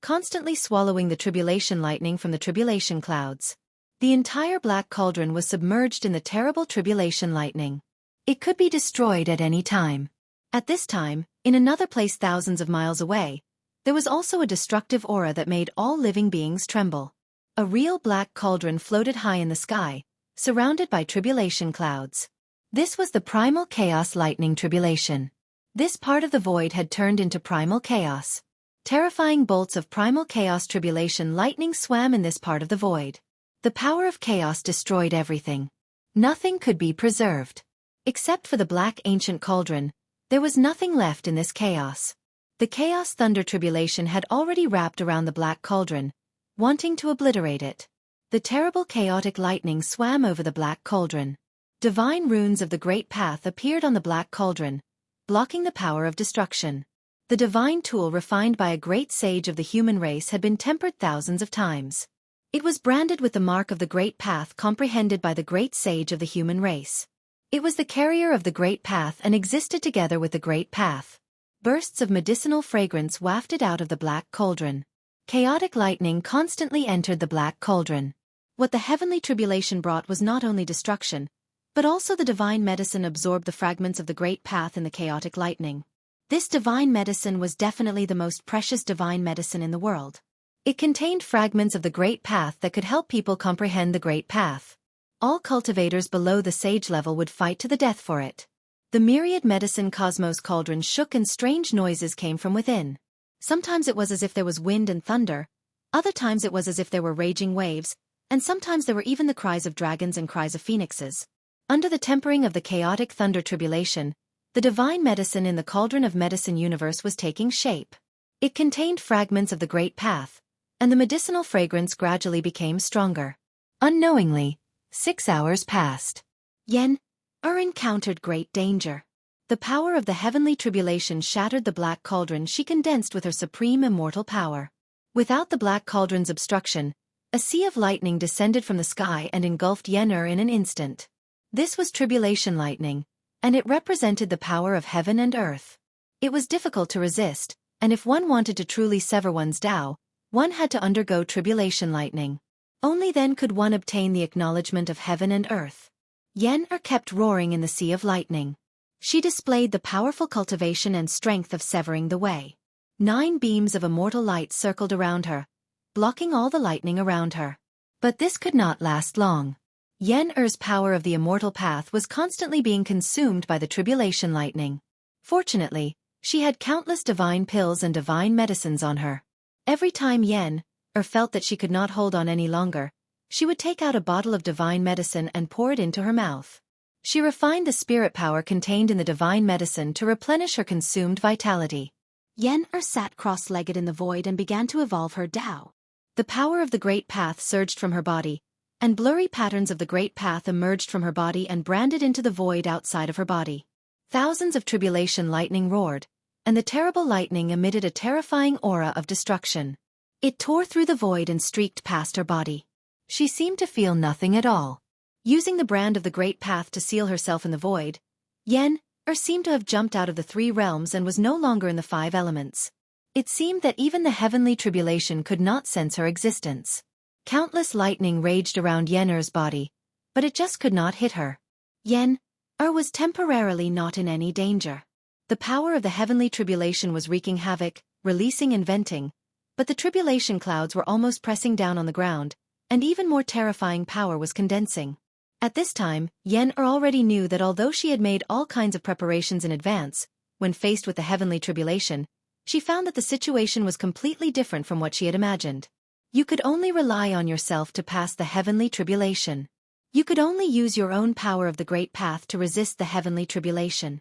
constantly swallowing the tribulation lightning from the tribulation clouds. The entire black cauldron was submerged in the terrible tribulation lightning. It could be destroyed at any time. At this time, in another place thousands of miles away, there was also a destructive aura that made all living beings tremble. A real black cauldron floated high in the sky, surrounded by tribulation clouds. This was the primal chaos lightning tribulation. This part of the void had turned into primal chaos. Terrifying bolts of primal chaos tribulation lightning swam in this part of the void. The power of chaos destroyed everything. Nothing could be preserved. Except for the black ancient cauldron, there was nothing left in this chaos. The chaos thunder tribulation had already wrapped around the black cauldron, wanting to obliterate it. The terrible chaotic lightning swam over the black cauldron. Divine runes of the great path appeared on the black cauldron, blocking the power of destruction. The divine tool refined by a great sage of the human race had been tempered thousands of times. It was branded with the mark of the great path comprehended by the great sage of the human race. It was the carrier of the great path and existed together with the great path. Bursts of medicinal fragrance wafted out of the black cauldron. Chaotic lightning constantly entered the black cauldron. What the heavenly tribulation brought was not only destruction, but also the divine medicine absorbed the fragments of the great path in the chaotic lightning. This divine medicine was definitely the most precious divine medicine in the world. It contained fragments of the great path that could help people comprehend the great path. All cultivators below the sage level would fight to the death for it. The myriad medicine cosmos cauldron shook and strange noises came from within. Sometimes it was as if there was wind and thunder, other times it was as if there were raging waves, and sometimes there were even the cries of dragons and cries of phoenixes. Under the tempering of the chaotic thunder tribulation, the divine medicine in the cauldron of medicine universe was taking shape. It contained fragments of the great path, and the medicinal fragrance gradually became stronger. Unknowingly, 6 hours passed. Yen encountered great danger. The power of the heavenly tribulation shattered the black cauldron she condensed with her supreme immortal power. Without the black cauldron's obstruction, a sea of lightning descended from the sky and engulfed Yen in an instant. This was tribulation lightning, and it represented the power of heaven and earth. It was difficult to resist, and if one wanted to truly sever one's Tao, one had to undergo tribulation lightning. Only then could one obtain the acknowledgement of heaven and earth. Yen-Er kept roaring in the sea of lightning. She displayed the powerful cultivation and strength of severing the way. 9 beams of immortal light circled around her, blocking all the lightning around her. But this could not last long. Yen-Er's power of the immortal path was constantly being consumed by the tribulation lightning. Fortunately, she had countless divine pills and divine medicines on her. Every time Yen-Er felt that she could not hold on any longer, she would take out a bottle of divine medicine and pour it into her mouth. She refined the spirit power contained in the divine medicine to replenish her consumed vitality. Yen-Er sat cross-legged in the void and began to evolve her Tao. The power of the Great Path surged from her body, and blurry patterns of the Great Path emerged from her body and branded into the void outside of her body. Thousands of tribulation lightning roared, and the terrible lightning emitted a terrifying aura of destruction. It tore through the void and streaked past her body. She seemed to feel nothing at all. Using the brand of the Great Path to seal herself in the void, Yen-Er seemed to have jumped out of the 3 realms and was no longer in the 5 elements. It seemed that even the heavenly tribulation could not sense her existence. Countless lightning raged around Yen-Er's body, but it just could not hit her. Yen-Er was temporarily not in any danger. The power of the heavenly tribulation was wreaking havoc, releasing and venting, but the tribulation clouds were almost pressing down on the ground, and even more terrifying power was condensing. At this time, Yen-Er already knew that although she had made all kinds of preparations in advance, when faced with the heavenly tribulation, she found that the situation was completely different from what she had imagined. You could only rely on yourself to pass the heavenly tribulation. You could only use your own power of the Great Path to resist the heavenly tribulation.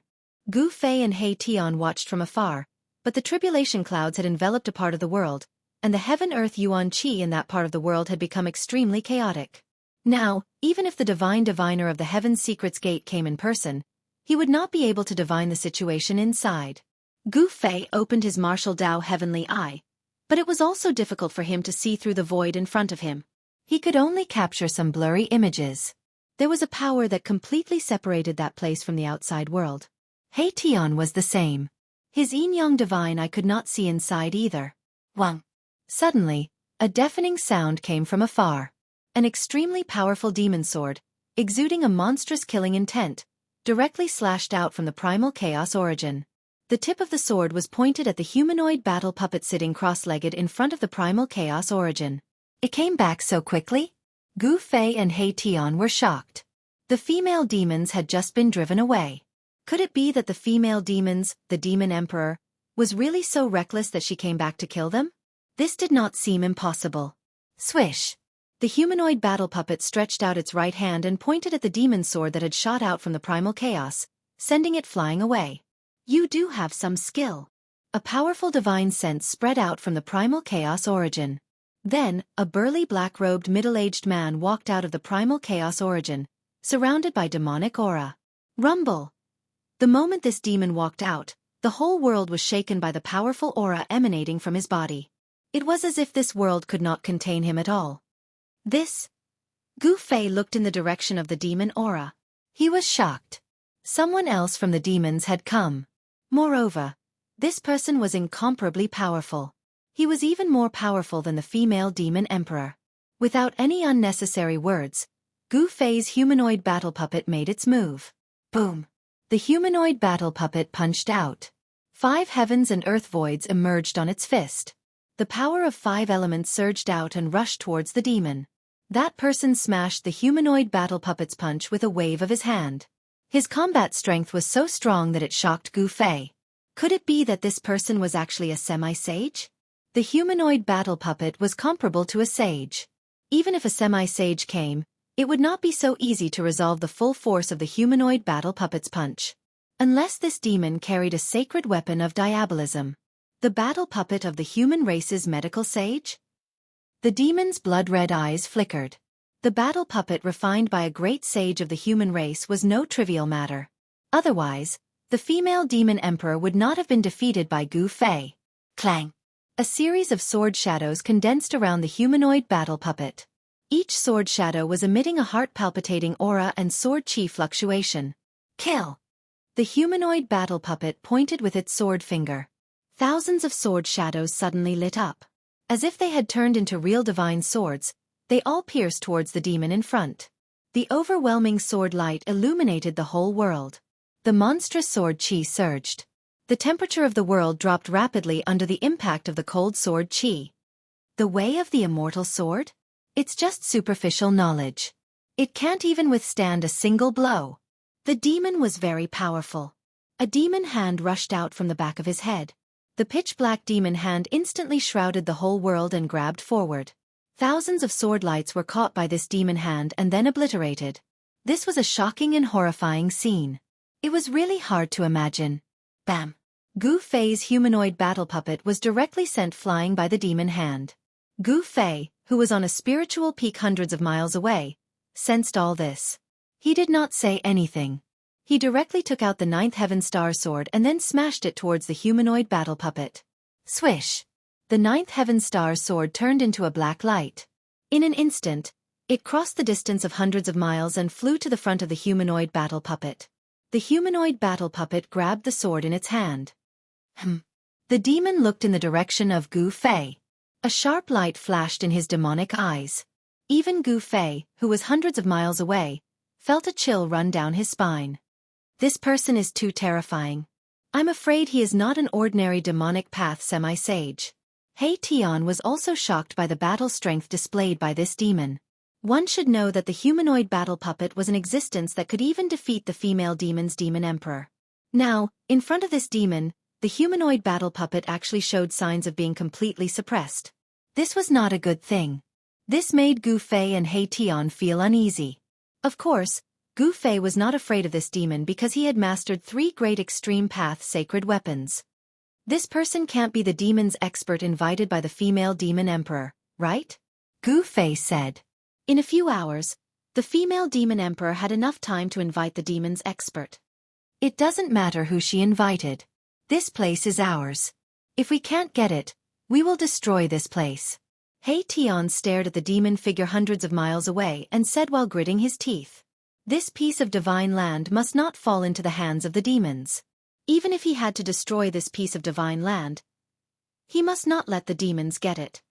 Gu Fei and He Tian watched from afar, but the tribulation clouds had enveloped a part of the world, and the heaven-earth yuan qi in that part of the world had become extremely chaotic. Now, even if the divine diviner of the Heaven's Secrets Gate came in person, he would not be able to divine the situation inside. Gu Fei opened his martial Dao heavenly eye, but it was also difficult for him to see through the void in front of him. He could only capture some blurry images. There was a power that completely separated that place from the outside world. He Tian was the same. His yin-yang divine eye could not see inside either. Wang. Suddenly, a deafening sound came from afar. An extremely powerful demon sword, exuding a monstrous killing intent, directly slashed out from the primal chaos origin. The tip of the sword was pointed at the humanoid battle puppet sitting cross-legged in front of the primal chaos origin. It came back so quickly? Gu Fei and He Tian were shocked. The female demons had just been driven away. Could it be that the female demons, the demon emperor, was really so reckless that she came back to kill them? This did not seem impossible. Swish! The humanoid battle puppet stretched out its right hand and pointed at the demon sword that had shot out from the primal chaos, sending it flying away. You do have some skill. A powerful divine sense spread out from the primal chaos origin. Then, a burly black-robed middle-aged man walked out of the primal chaos origin, surrounded by demonic aura. Rumble! The moment this demon walked out, the whole world was shaken by the powerful aura emanating from his body. It was as if this world could not contain him at all. This? Gu Fei looked in the direction of the demon aura. He was shocked. Someone else from the demons had come. Moreover, this person was incomparably powerful. He was even more powerful than the female demon emperor. Without any unnecessary words, Gu Fei's humanoid battle puppet made its move. Boom! The humanoid battle puppet punched out. 5 heavens and earth voids emerged on its fist. The power of 5 elements surged out and rushed towards the demon. That person smashed the humanoid battle puppet's punch with a wave of his hand. His combat strength was so strong that it shocked Gu Fei. Could it be that this person was actually a semi-sage? The humanoid battle puppet was comparable to a sage. Even if a semi-sage came, it would not be so easy to resolve the full force of the humanoid battle puppet's punch. Unless this demon carried a sacred weapon of diabolism. The battle puppet of the human race's medical sage? The demon's blood-red eyes flickered. The battle puppet refined by a great sage of the human race was no trivial matter. Otherwise, the female demon emperor would not have been defeated by Gu Fei. Clang! A series of sword shadows condensed around the humanoid battle puppet. Each sword shadow was emitting a heart-palpitating aura and sword chi fluctuation. Kill! The humanoid battle puppet pointed with its sword finger. Thousands of sword shadows suddenly lit up. As if they had turned into real divine swords, they all pierced towards the demon in front. The overwhelming sword light illuminated the whole world. The monstrous sword chi surged. The temperature of the world dropped rapidly under the impact of the cold sword chi. The way of the immortal sword? It's just superficial knowledge. It can't even withstand a single blow. The demon was very powerful. A demon hand rushed out from the back of his head. The pitch-black demon hand instantly shrouded the whole world and grabbed forward. Thousands of sword lights were caught by this demon hand and then obliterated. This was a shocking and horrifying scene. It was really hard to imagine. Bam! Gu Fei's humanoid battle puppet was directly sent flying by the demon hand. Gu Fei, who was on a spiritual peak hundreds of miles away, sensed all this. He did not say anything. He directly took out the ninth heaven star sword and then smashed it towards the humanoid battle puppet. Swish! The ninth heaven star sword turned into a black light. In an instant, it crossed the distance of hundreds of miles and flew to the front of the humanoid battle puppet. The humanoid battle puppet grabbed the sword in its hand. The demon looked in the direction of Gu Fei. A sharp light flashed in his demonic eyes. Even Gu Fei, who was hundreds of miles away, felt a chill run down his spine. This person is too terrifying. I'm afraid he is not an ordinary demonic path semi-sage. Hei Tian was also shocked by the battle strength displayed by this demon. One should know that the humanoid battle puppet was an existence that could even defeat the female demon's demon emperor. Now, in front of this demon, the humanoid battle puppet actually showed signs of being completely suppressed. This was not a good thing. This made Gu Fei and Hei Tian feel uneasy. Of course, Gu Fei was not afraid of this demon because he had mastered 3 great extreme path sacred weapons. This person can't be the demon's expert invited by the female demon emperor, right? Gu Fei said. In a few hours, the female demon emperor had enough time to invite the demon's expert. It doesn't matter who she invited. This place is ours. If we can't get it, we will destroy this place. Hei Tian stared at the demon figure hundreds of miles away and said while gritting his teeth. This piece of divine land must not fall into the hands of the demons. Even if he had to destroy this piece of divine land, he must not let the demons get it.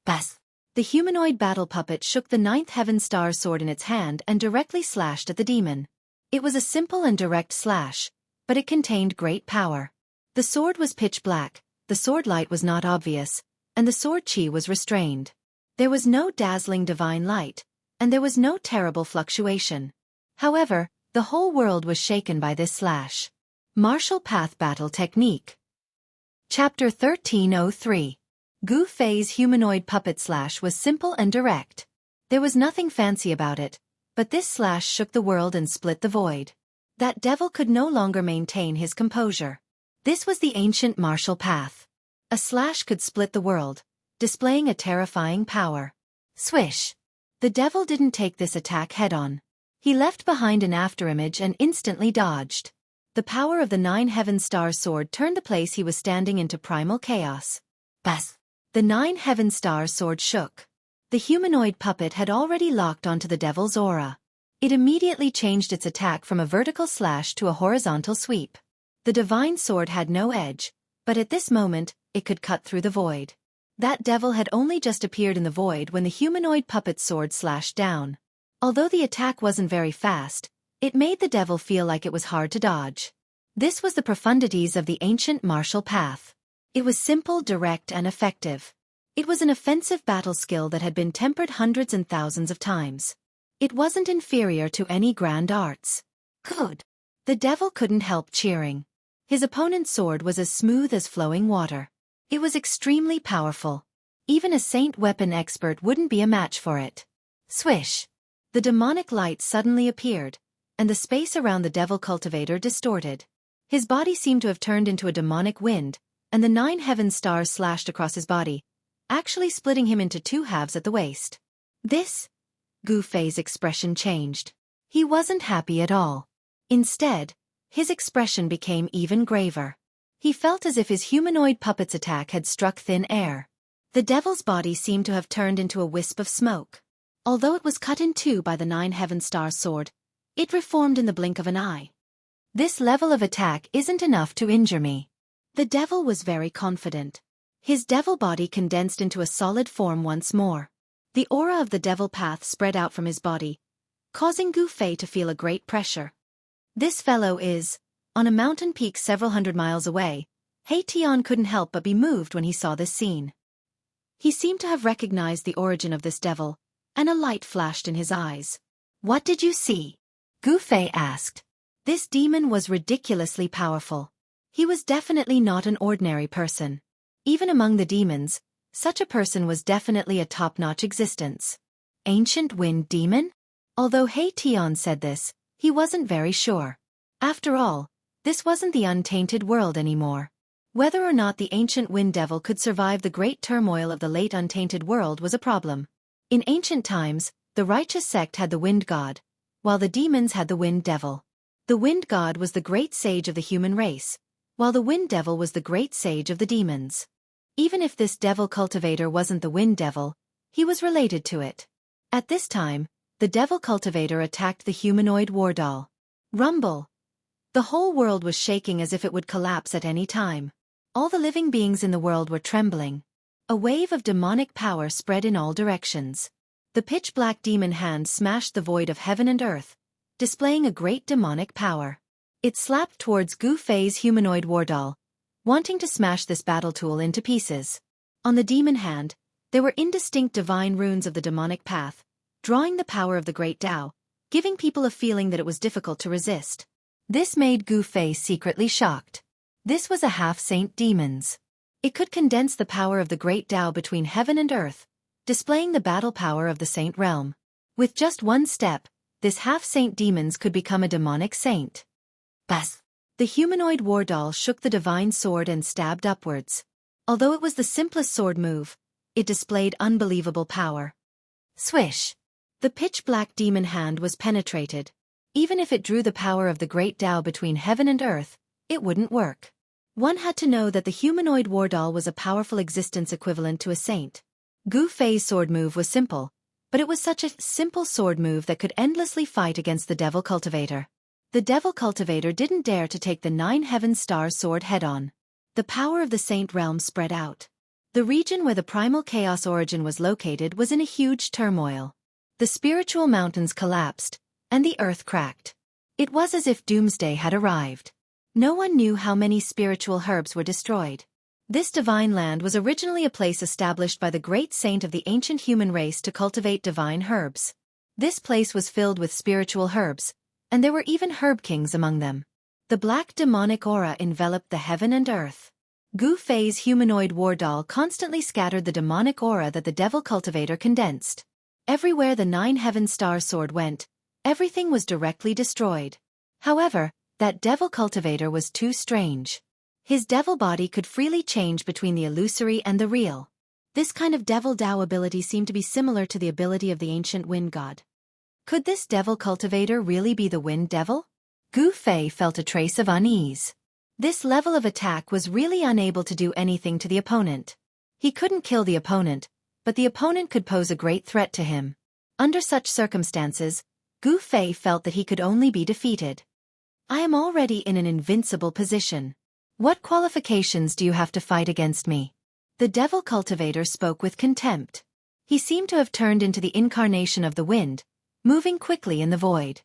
Bas! The humanoid battle puppet shook the ninth heaven star sword in its hand and directly slashed at the demon. It was a simple and direct slash, but it contained great power. The sword was pitch black, the sword light was not obvious, and the sword chi was restrained. There was no dazzling divine light, and there was no terrible fluctuation. However, the whole world was shaken by this slash. Martial Path Battle Technique. Chapter 1303. Gu Fei's humanoid puppet slash was simple and direct. There was nothing fancy about it, but this slash shook the world and split the void. That devil could no longer maintain his composure. This was the ancient martial path. A slash could split the world, displaying a terrifying power. Swish! The devil didn't take this attack head-on. He left behind an afterimage and instantly dodged. The power of the 9 heaven star sword turned the place he was standing into primal chaos. Bas! The 9 heaven star sword shook. The humanoid puppet had already locked onto the devil's aura. It immediately changed its attack from a vertical slash to a horizontal sweep. The divine sword had no edge, but at this moment, it could cut through the void. That devil had only just appeared in the void when the humanoid puppet's sword slashed down. Although the attack wasn't very fast, it made the devil feel like it was hard to dodge. This was the profundities of the ancient martial path. It was simple, direct, and effective. It was an offensive battle skill that had been tempered hundreds and thousands of times. It wasn't inferior to any grand arts. Good. The devil couldn't help cheering. His opponent's sword was as smooth as flowing water. It was extremely powerful. Even a saint weapon expert wouldn't be a match for it. Swish! The demonic light suddenly appeared, and the space around the devil cultivator distorted. His body seemed to have turned into a demonic wind, and the 9 heaven stars slashed across his body, actually splitting him into 2 halves at the waist. This? Gu Fei's expression changed. He wasn't happy at all. Instead, his expression became even graver. He felt as if his humanoid puppet's attack had struck thin air. The devil's body seemed to have turned into a wisp of smoke. Although it was cut in 2 by the 9 heaven star sword, it reformed in the blink of an eye. This level of attack isn't enough to injure me. The devil was very confident. His devil body condensed into a solid form once more. The aura of the devil path spread out from his body, causing Gu Fei to feel a great pressure. This fellow is on a mountain peak several hundred miles away. He Tian couldn't help but be moved when he saw this scene. He seemed to have recognized the origin of this devil, and a light flashed in his eyes. What did you see? Gu Fei asked. This demon was ridiculously powerful. He was definitely not an ordinary person. Even among the demons, such a person was definitely a top-notch existence. Ancient Wind Demon? Although He Tian said this, he wasn't very sure. After all, this wasn't the untainted world anymore. Whether or not the ancient Wind Devil could survive the great turmoil of the late untainted world was a problem. In ancient times, the righteous sect had the Wind God, while the demons had the Wind Devil. The Wind God was the great sage of the human race, while the Wind Devil was the great sage of the demons. Even if this devil cultivator wasn't the Wind Devil, he was related to it. At this time, the devil cultivator attacked the humanoid war doll. Rumble! The whole world was shaking as if it would collapse at any time. All the living beings in the world were trembling. A wave of demonic power spread in all directions. The pitch-black demon hand smashed the void of heaven and earth, displaying a great demonic power. It slapped towards Gu Fei's humanoid war doll, wanting to smash this battle tool into pieces. On the demon hand, there were indistinct divine runes of the demonic path, drawing the power of the great Tao, giving people a feeling that it was difficult to resist. This made Gu Fei secretly shocked. This was a half-saint demons. It could condense the power of the great Tao between heaven and earth, displaying the battle power of the saint realm. With just one step, this half-saint demons could become a demonic saint. Bas! The humanoid war doll shook the divine sword and stabbed upwards. Although it was the simplest sword move, it displayed unbelievable power. Swish! The pitch-black demon hand was penetrated. Even if it drew the power of the great Tao between heaven and earth, it wouldn't work. One had to know that the humanoid war doll was a powerful existence equivalent to a saint. Gu Fei's sword move was simple, but it was such a simple sword move that could endlessly fight against the devil cultivator. The devil cultivator didn't dare to take the 9 heaven star sword head-on. The power of the saint realm spread out. The region where the primal chaos origin was located was in a huge turmoil. The spiritual mountains collapsed, and the earth cracked. It was as if doomsday had arrived. No one knew how many spiritual herbs were destroyed. This divine land was originally a place established by the great saint of the ancient human race to cultivate divine herbs. This place was filled with spiritual herbs, and there were even herb kings among them. The black demonic aura enveloped the heaven and earth. Gu Fei's humanoid war doll constantly scattered the demonic aura that the devil cultivator condensed. Everywhere the 9 heaven star sword went, everything was directly destroyed. However, that devil cultivator was too strange. His devil body could freely change between the illusory and the real. This kind of devil Tao ability seemed to be similar to the ability of the ancient wind god. Could this devil cultivator really be the Wind Devil? Gu Fei felt a trace of unease. This level of attack was really unable to do anything to the opponent. He couldn't kill the opponent, but the opponent could pose a great threat to him. Under such circumstances, Gu Fei felt that he could only be defeated. I am already in an invincible position. What qualifications do you have to fight against me? The devil cultivator spoke with contempt. He seemed to have turned into the incarnation of the wind, moving quickly in the void.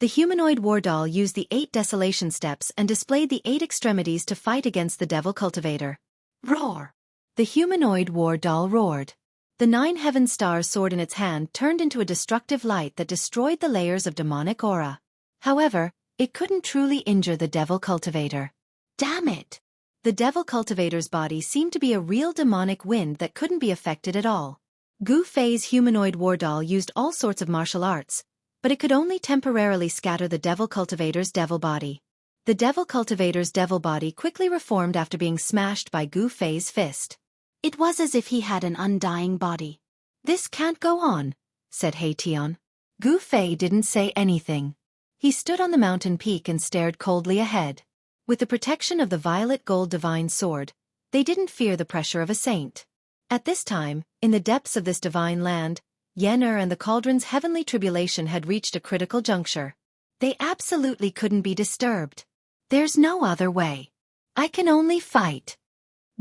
The humanoid war doll used the 8 desolation steps and displayed the 8 extremities to fight against the devil cultivator. Roar! The humanoid war doll roared. The 9 heaven star sword in its hand turned into a destructive light that destroyed the layers of demonic aura. However, it couldn't truly injure the devil cultivator. Damn it! The devil cultivator's body seemed to be a real demonic wind that couldn't be affected at all. Gu Fei's humanoid war doll used all sorts of martial arts, but it could only temporarily scatter the devil cultivator's devil body. The devil cultivator's devil body quickly reformed after being smashed by Gu Fei's fist. It was as if he had an undying body. This can't go on, said He Tian. Gu Fei didn't say anything. He stood on the mountain peak and stared coldly ahead. With the protection of the violet gold divine sword, they didn't fear the pressure of a saint. At this time, in the depths of this divine land, Yen-Er and the cauldron's heavenly tribulation had reached a critical juncture. They absolutely couldn't be disturbed. There's no other way. I can only fight.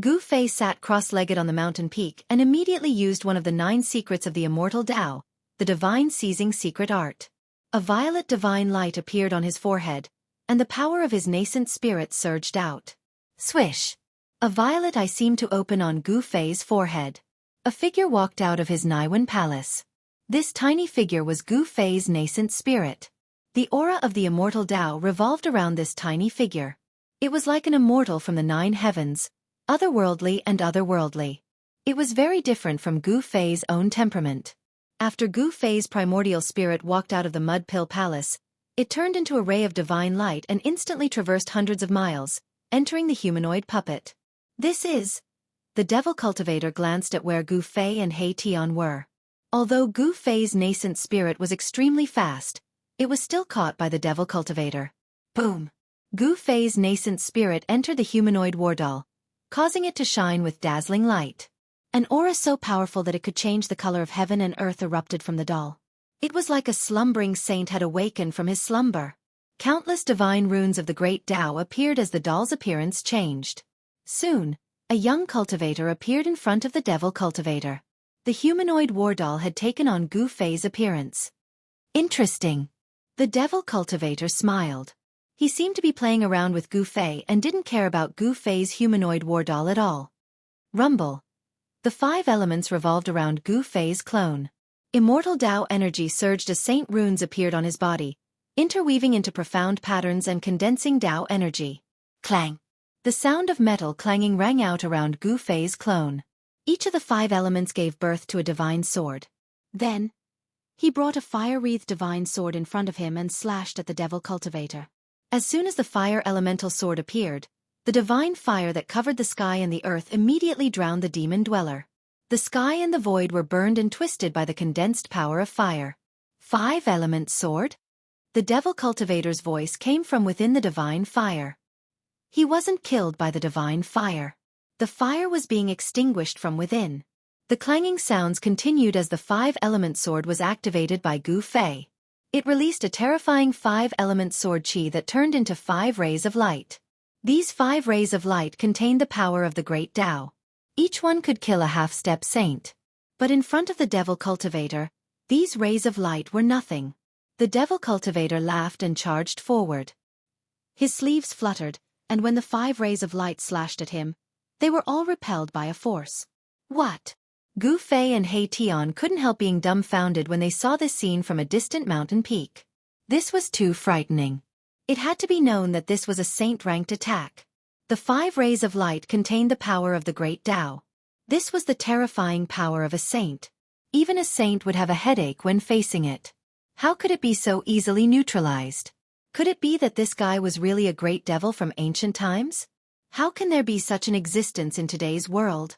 Gu Fei sat cross-legged on the mountain peak and immediately used one of the 9 secrets of the immortal Tao, the divine seizing secret art. A violet divine light appeared on his forehead, and the power of his nascent spirit surged out. Swish! A violet eye seemed to open on Gu Fei's forehead. A figure walked out of his Naiwan palace. This tiny figure was Gu Fei's nascent spirit. The aura of the immortal Tao revolved around this tiny figure. It was like an immortal from the 9 heavens, otherworldly and otherworldly. It was very different from Gu Fei's own temperament. After Gu Fei's primordial spirit walked out of the Mud Pill Palace, it turned into a ray of divine light and instantly traversed hundreds of miles, entering the humanoid puppet. This is... The devil cultivator glanced at where Gu Fei and He Tian were. Although Gu Fei's nascent spirit was extremely fast, it was still caught by the devil cultivator. Boom! Gu Fei's nascent spirit entered the humanoid war doll, causing it to shine with dazzling light. An aura so powerful that it could change the color of heaven and earth erupted from the doll. It was like a slumbering saint had awakened from his slumber. Countless divine runes of the great Tao appeared as the doll's appearance changed. Soon, a young cultivator appeared in front of the devil cultivator. The humanoid war doll had taken on Gu Fei's appearance. Interesting. The devil cultivator smiled. He seemed to be playing around with Gu Fei and didn't care about Gu Fei's humanoid war doll at all. Rumble. The 5 elements revolved around Gu Fei's clone. Immortal Tao energy surged as saint runes appeared on his body, interweaving into profound patterns and condensing Tao energy. Clang. The sound of metal clanging rang out around Gu Fei's clone. Each of the 5 elements gave birth to a divine sword. Then, he brought a fire-wreathed divine sword in front of him and slashed at the devil cultivator. As soon as the fire elemental sword appeared, the divine fire that covered the sky and the earth immediately drowned the demon dweller. The sky and the void were burned and twisted by the condensed power of fire. 5-element sword? The devil cultivator's voice came from within the divine fire. He wasn't killed by the divine fire. The fire was being extinguished from within. The clanging sounds continued as the 5-element sword was activated by Gu Fei. It released a terrifying 5-element sword chi that turned into 5 rays of light. These 5 rays of light contained the power of the great Tao. Each one could kill a half-step saint. But in front of the devil cultivator, these rays of light were nothing. The devil cultivator laughed and charged forward. His sleeves fluttered, and when the 5 rays of light slashed at him, they were all repelled by a force. What? Gu Fei and He Tian couldn't help being dumbfounded when they saw this scene from a distant mountain peak. This was too frightening. It had to be known that this was a saint-ranked attack. The 5 rays of light contained the power of the great Tao. This was the terrifying power of a saint. Even a saint would have a headache when facing it. How could it be so easily neutralized? Could it be that this guy was really a great devil from ancient times? How can there be such an existence in today's world?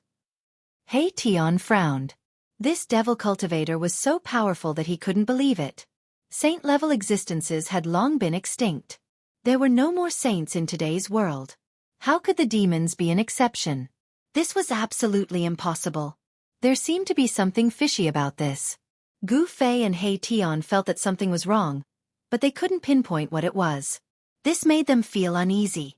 He Tian frowned. This devil cultivator was so powerful that he couldn't believe it. Saint-level existences had long been extinct. There were no more saints in today's world. How could the demons be an exception? This was absolutely impossible. There seemed to be something fishy about this. Gu Fei and He Tian felt that something was wrong, but they couldn't pinpoint what it was. This made them feel uneasy.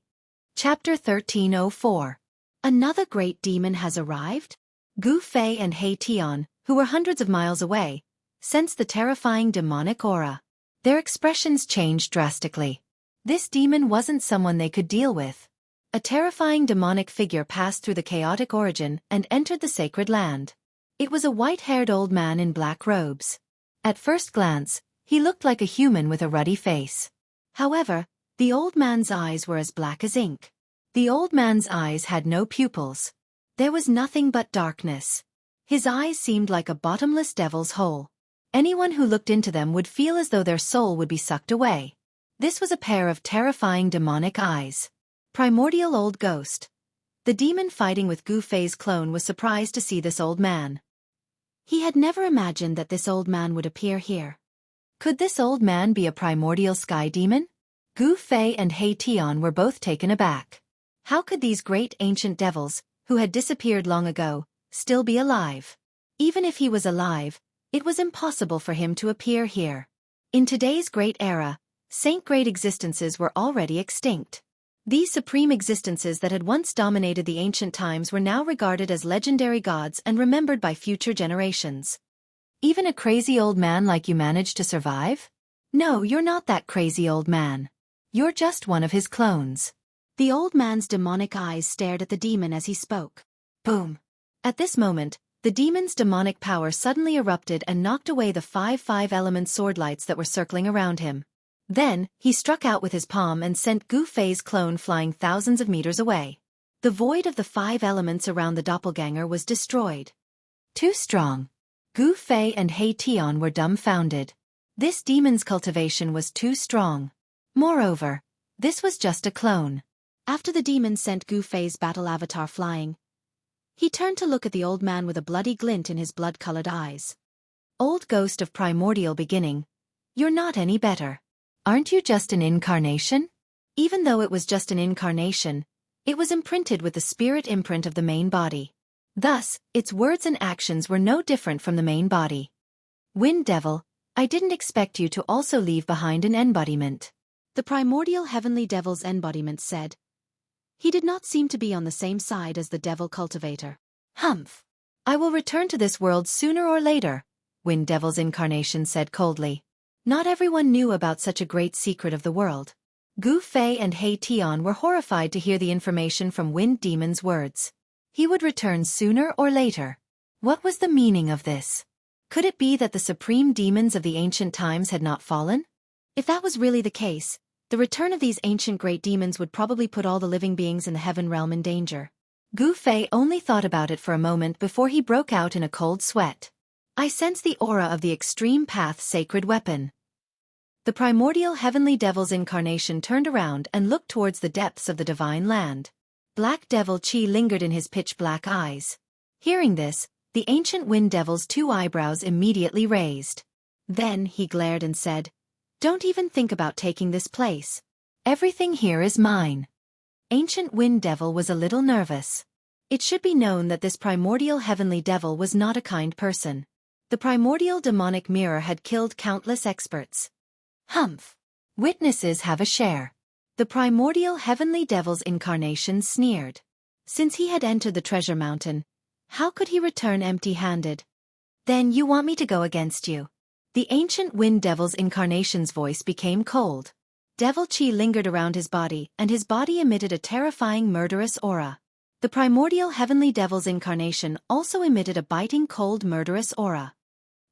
Chapter 1304. Another great demon has arrived? Gu Fei and He Tian, who were hundreds of miles away, sensed the terrifying demonic aura. Their expressions changed drastically. This demon wasn't someone they could deal with. A terrifying demonic figure passed through the chaotic origin and entered the sacred land. It was a white-haired old man in black robes. At first glance, he looked like a human with a ruddy face. However, the old man's eyes were as black as ink. The old man's eyes had no pupils. There was nothing but darkness. His eyes seemed like a bottomless devil's hole. Anyone who looked into them would feel as though their soul would be sucked away. This was a pair of terrifying demonic eyes. Primordial old ghost. The demon fighting with Gu Fei's clone was surprised to see this old man. He had never imagined that this old man would appear here. Could this old man be a primordial sky demon? Gu Fei and He Tian were both taken aback. How could these great ancient devils, who had disappeared long ago, still be alive? Even if he was alive, it was impossible for him to appear here. In today's great era, saint-grade existences were already extinct. These supreme existences that had once dominated the ancient times were now regarded as legendary gods and remembered by future generations. Even a crazy old man like you managed to survive? No, you're not that crazy old man. You're just one of his clones. The old man's demonic eyes stared at the demon as he spoke. Boom! At this moment, the demon's demonic power suddenly erupted and knocked away the 5 element sword lights that were circling around him. Then, he struck out with his palm and sent Gu Fei's clone flying thousands of meters away. The void of the 5 elements around the doppelganger was destroyed. Too strong. Gu Fei and He Tian were dumbfounded. This demon's cultivation was too strong. Moreover, this was just a clone. After the demon sent Gu Fei's battle avatar flying, he turned to look at the old man with a bloody glint in his blood-colored eyes. Old ghost of primordial beginning, you're not any better. Aren't you just an incarnation? Even though it was just an incarnation, it was imprinted with the spirit imprint of the main body. Thus, its words and actions were no different from the main body. Wind Devil, I didn't expect you to also leave behind an embodiment. The primordial heavenly devil's embodiment said. He did not seem to be on the same side as the devil cultivator. Humph! I will return to this world sooner or later, Wind Devil's incarnation said coldly. Not everyone knew about such a great secret of the world. Gu Fei and He Tian were horrified to hear the information from Wind Demon's words. He would return sooner or later. What was the meaning of this? Could it be that the supreme demons of the ancient times had not fallen? If that was really the case, the return of these ancient great demons would probably put all the living beings in the heaven realm in danger. Gu Fei only thought about it for a moment before he broke out in a cold sweat. I sense the aura of the extreme path sacred weapon. The primordial heavenly devil's incarnation turned around and looked towards the depths of the divine land. Black devil chi lingered in his pitch-black eyes. Hearing this, the ancient wind devil's 2 eyebrows immediately raised. Then he glared and said, Don't even think about taking this place. Everything here is mine. Ancient wind devil was a little nervous. It should be known that this primordial heavenly devil was not a kind person. The primordial demonic mirror had killed countless experts. Humph! Witnesses have a share. The primordial heavenly devil's incarnation sneered. Since he had entered the treasure mountain, how could he return empty-handed? Then you want me to go against you? The ancient wind devil's incarnation's voice became cold. Devil chi lingered around his body, and his body emitted a terrifying murderous aura. The primordial heavenly devil's incarnation also emitted a biting cold murderous aura.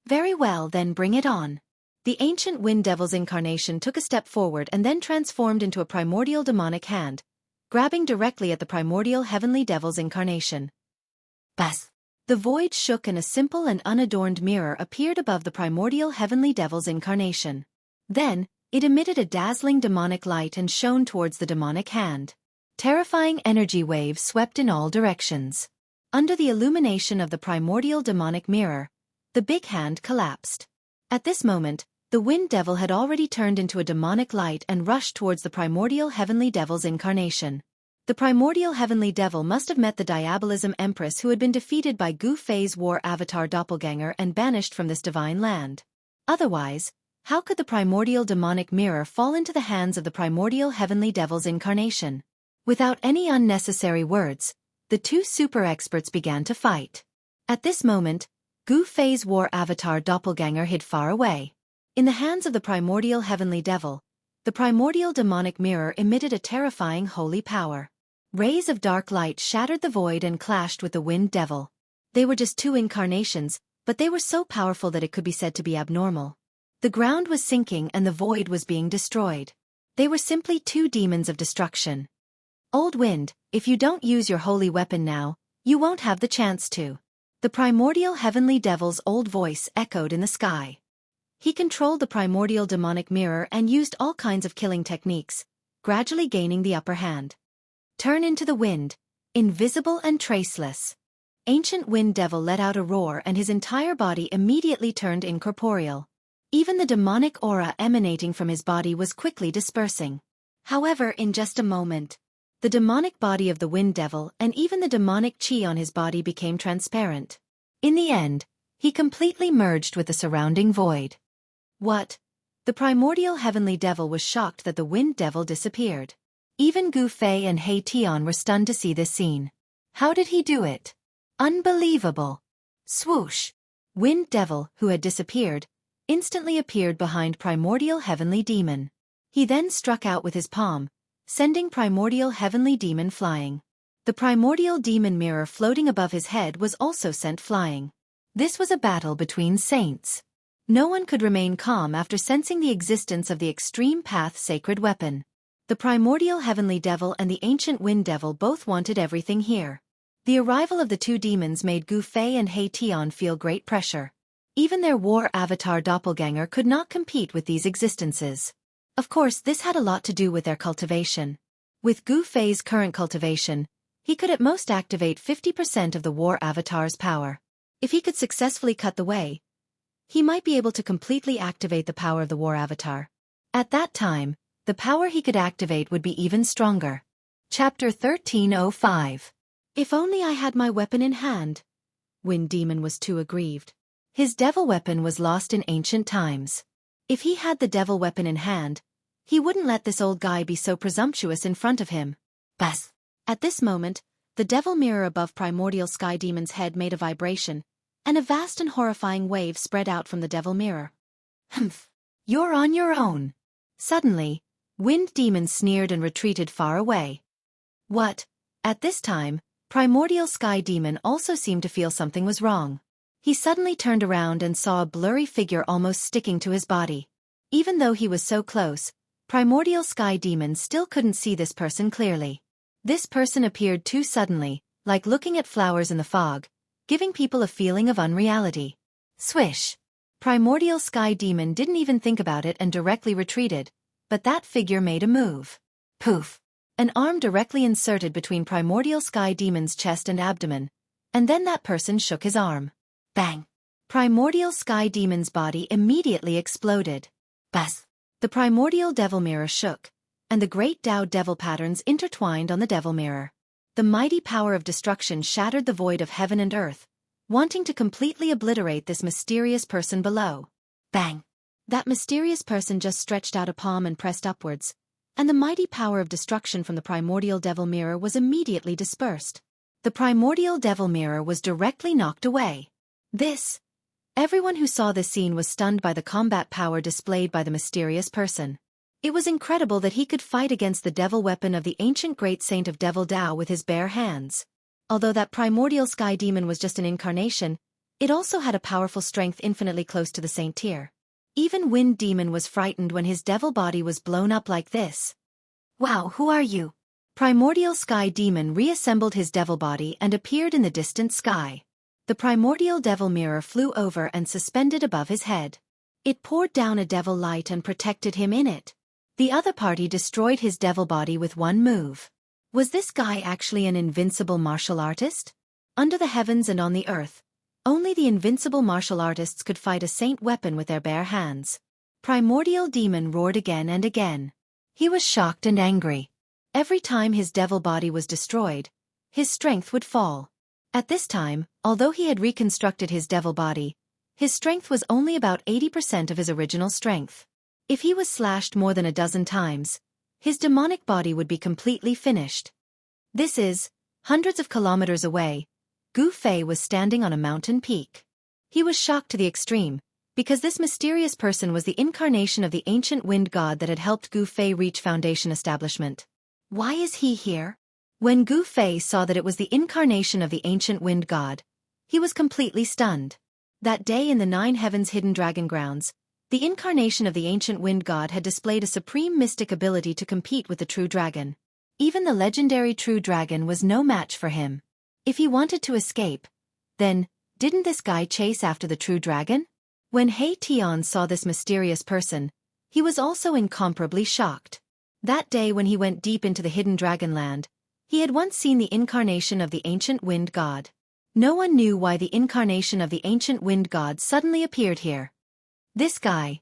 Very well, then bring it on. The ancient wind devil's incarnation took a step forward and then transformed into a primordial demonic hand, grabbing directly at the primordial heavenly devil's incarnation. Bas! The void shook and a simple and unadorned mirror appeared above the primordial heavenly devil's incarnation. Then, it emitted a dazzling demonic light and shone towards the demonic hand. Terrifying energy waves swept in all directions. Under the illumination of the primordial demonic mirror, the big hand collapsed. At this moment, the wind devil had already turned into a demonic light and rushed towards the primordial heavenly devil's incarnation. The primordial heavenly devil must have met the Diabolism Empress who had been defeated by Gu Fei's war avatar doppelganger and banished from this divine land. Otherwise, how could the primordial demonic mirror fall into the hands of the primordial heavenly devil's incarnation? Without any unnecessary words, the 2 super experts began to fight. At this moment, Gu Fei's war avatar doppelganger hid far away. In the hands of the primordial heavenly devil, the primordial demonic mirror emitted a terrifying holy power. Rays of dark light shattered the void and clashed with the wind devil. They were just 2 incarnations, but they were so powerful that it could be said to be abnormal. The ground was sinking and the void was being destroyed. They were simply 2 demons of destruction. Old wind, if you don't use your holy weapon now, you won't have the chance to. The primordial heavenly devil's old voice echoed in the sky. He controlled the primordial demonic mirror and used all kinds of killing techniques, gradually gaining the upper hand. Turn into the wind, invisible and traceless. Ancient wind devil let out a roar and his entire body immediately turned incorporeal. Even the demonic aura emanating from his body was quickly dispersing. However, in just a moment, the demonic body of the wind devil and even the demonic chi on his body became transparent. In the end, he completely merged with the surrounding void. What? The primordial heavenly devil was shocked that the wind devil disappeared. Even Gu Fei and He Tian were stunned to see this scene. How did he do it? Unbelievable! Swoosh! Wind Devil, who had disappeared, instantly appeared behind Primordial Heavenly Demon. He then struck out with his palm, sending Primordial Heavenly Demon flying. The Primordial Demon mirror floating above his head was also sent flying. This was a battle between saints. No one could remain calm after sensing the existence of the Extreme Path sacred weapon. The Primordial Heavenly Devil and the Ancient Wind Devil both wanted everything here. The arrival of the two demons made Gu Fei and He Tian feel great pressure. Even their war avatar doppelganger could not compete with these existences. Of course, this had a lot to do with their cultivation. With Gu Fei's current cultivation, he could at most activate 50% of the war avatar's power. If he could successfully cut the way, he might be able to completely activate the power of the war avatar. At that time, the power he could activate would be even stronger. Chapter 1305. If only I had my weapon in hand. Wind Demon was too aggrieved. His devil weapon was lost in ancient times. If he had the devil weapon in hand, he wouldn't let this old guy be so presumptuous in front of him. Bas! At this moment, the devil mirror above Primordial Sky Demon's head made a vibration, and a vast and horrifying wave spread out from the devil mirror. Humph! You're on your own! Suddenly, Wind Demon sneered and retreated far away. What? At this time, Primordial Sky Demon also seemed to feel something was wrong. He suddenly turned around and saw a blurry figure almost sticking to his body. Even though he was so close, Primordial Sky Demon still couldn't see this person clearly. This person appeared too suddenly, like looking at flowers in the fog, giving people a feeling of unreality. Swish! Primordial Sky Demon didn't even think about it and directly retreated, but that figure made a move. Poof! An arm directly inserted between Primordial Sky Demon's chest and abdomen, and then that person shook his arm. Bang! Primordial Sky Demon's body immediately exploded. Bas! The Primordial Devil Mirror shook, and the great Tao Devil patterns intertwined on the Devil Mirror. The mighty power of destruction shattered the void of heaven and earth, wanting to completely obliterate this mysterious person below. Bang! That mysterious person just stretched out a palm and pressed upwards, and the mighty power of destruction from the Primordial Devil Mirror was immediately dispersed. The Primordial Devil Mirror was directly knocked away. Everyone who saw this scene was stunned by the combat power displayed by the mysterious person. It was incredible that he could fight against the devil weapon of the ancient great saint of Devil Tao with his bare hands. Although that Primordial Sky Demon was just an incarnation, it also had a powerful strength infinitely close to the saint tier. Even Wind Demon was frightened when his devil body was blown up like this. Wow, who are you? Primordial Sky Demon reassembled his devil body and appeared in the distant sky. The Primordial Devil Mirror flew over and suspended above his head. It poured down a devil light and protected him in it. The other party destroyed his devil body with one move. Was this guy actually an invincible martial artist? Under the heavens and on the earth, only the invincible martial artists could fight a saint weapon with their bare hands. Primordial Demon roared again and again. He was shocked and angry. Every time his devil body was destroyed, his strength would fall. At this time, although he had reconstructed his devil body, his strength was only about 80% of his original strength. If he was slashed more than a dozen times, his demonic body would be completely finished. Hundreds of kilometers away, Gu Fei was standing on a mountain peak. He was shocked to the extreme, because this mysterious person was the incarnation of the ancient wind god that had helped Gu Fei reach Foundation establishment. Why is he here? When Gu Fei saw that it was the incarnation of the ancient wind god, he was completely stunned. That day in the Nine Heavens Hidden Dragon Grounds, the incarnation of the ancient wind god had displayed a supreme mystic ability to compete with the true dragon. Even the legendary true dragon was no match for him. If he wanted to escape, then, didn't this guy chase after the true dragon? When He Tian saw this mysterious person, he was also incomparably shocked. That day when he went deep into the hidden dragonland, he had once seen the incarnation of the ancient wind god. No one knew why the incarnation of the ancient wind god suddenly appeared here. This guy.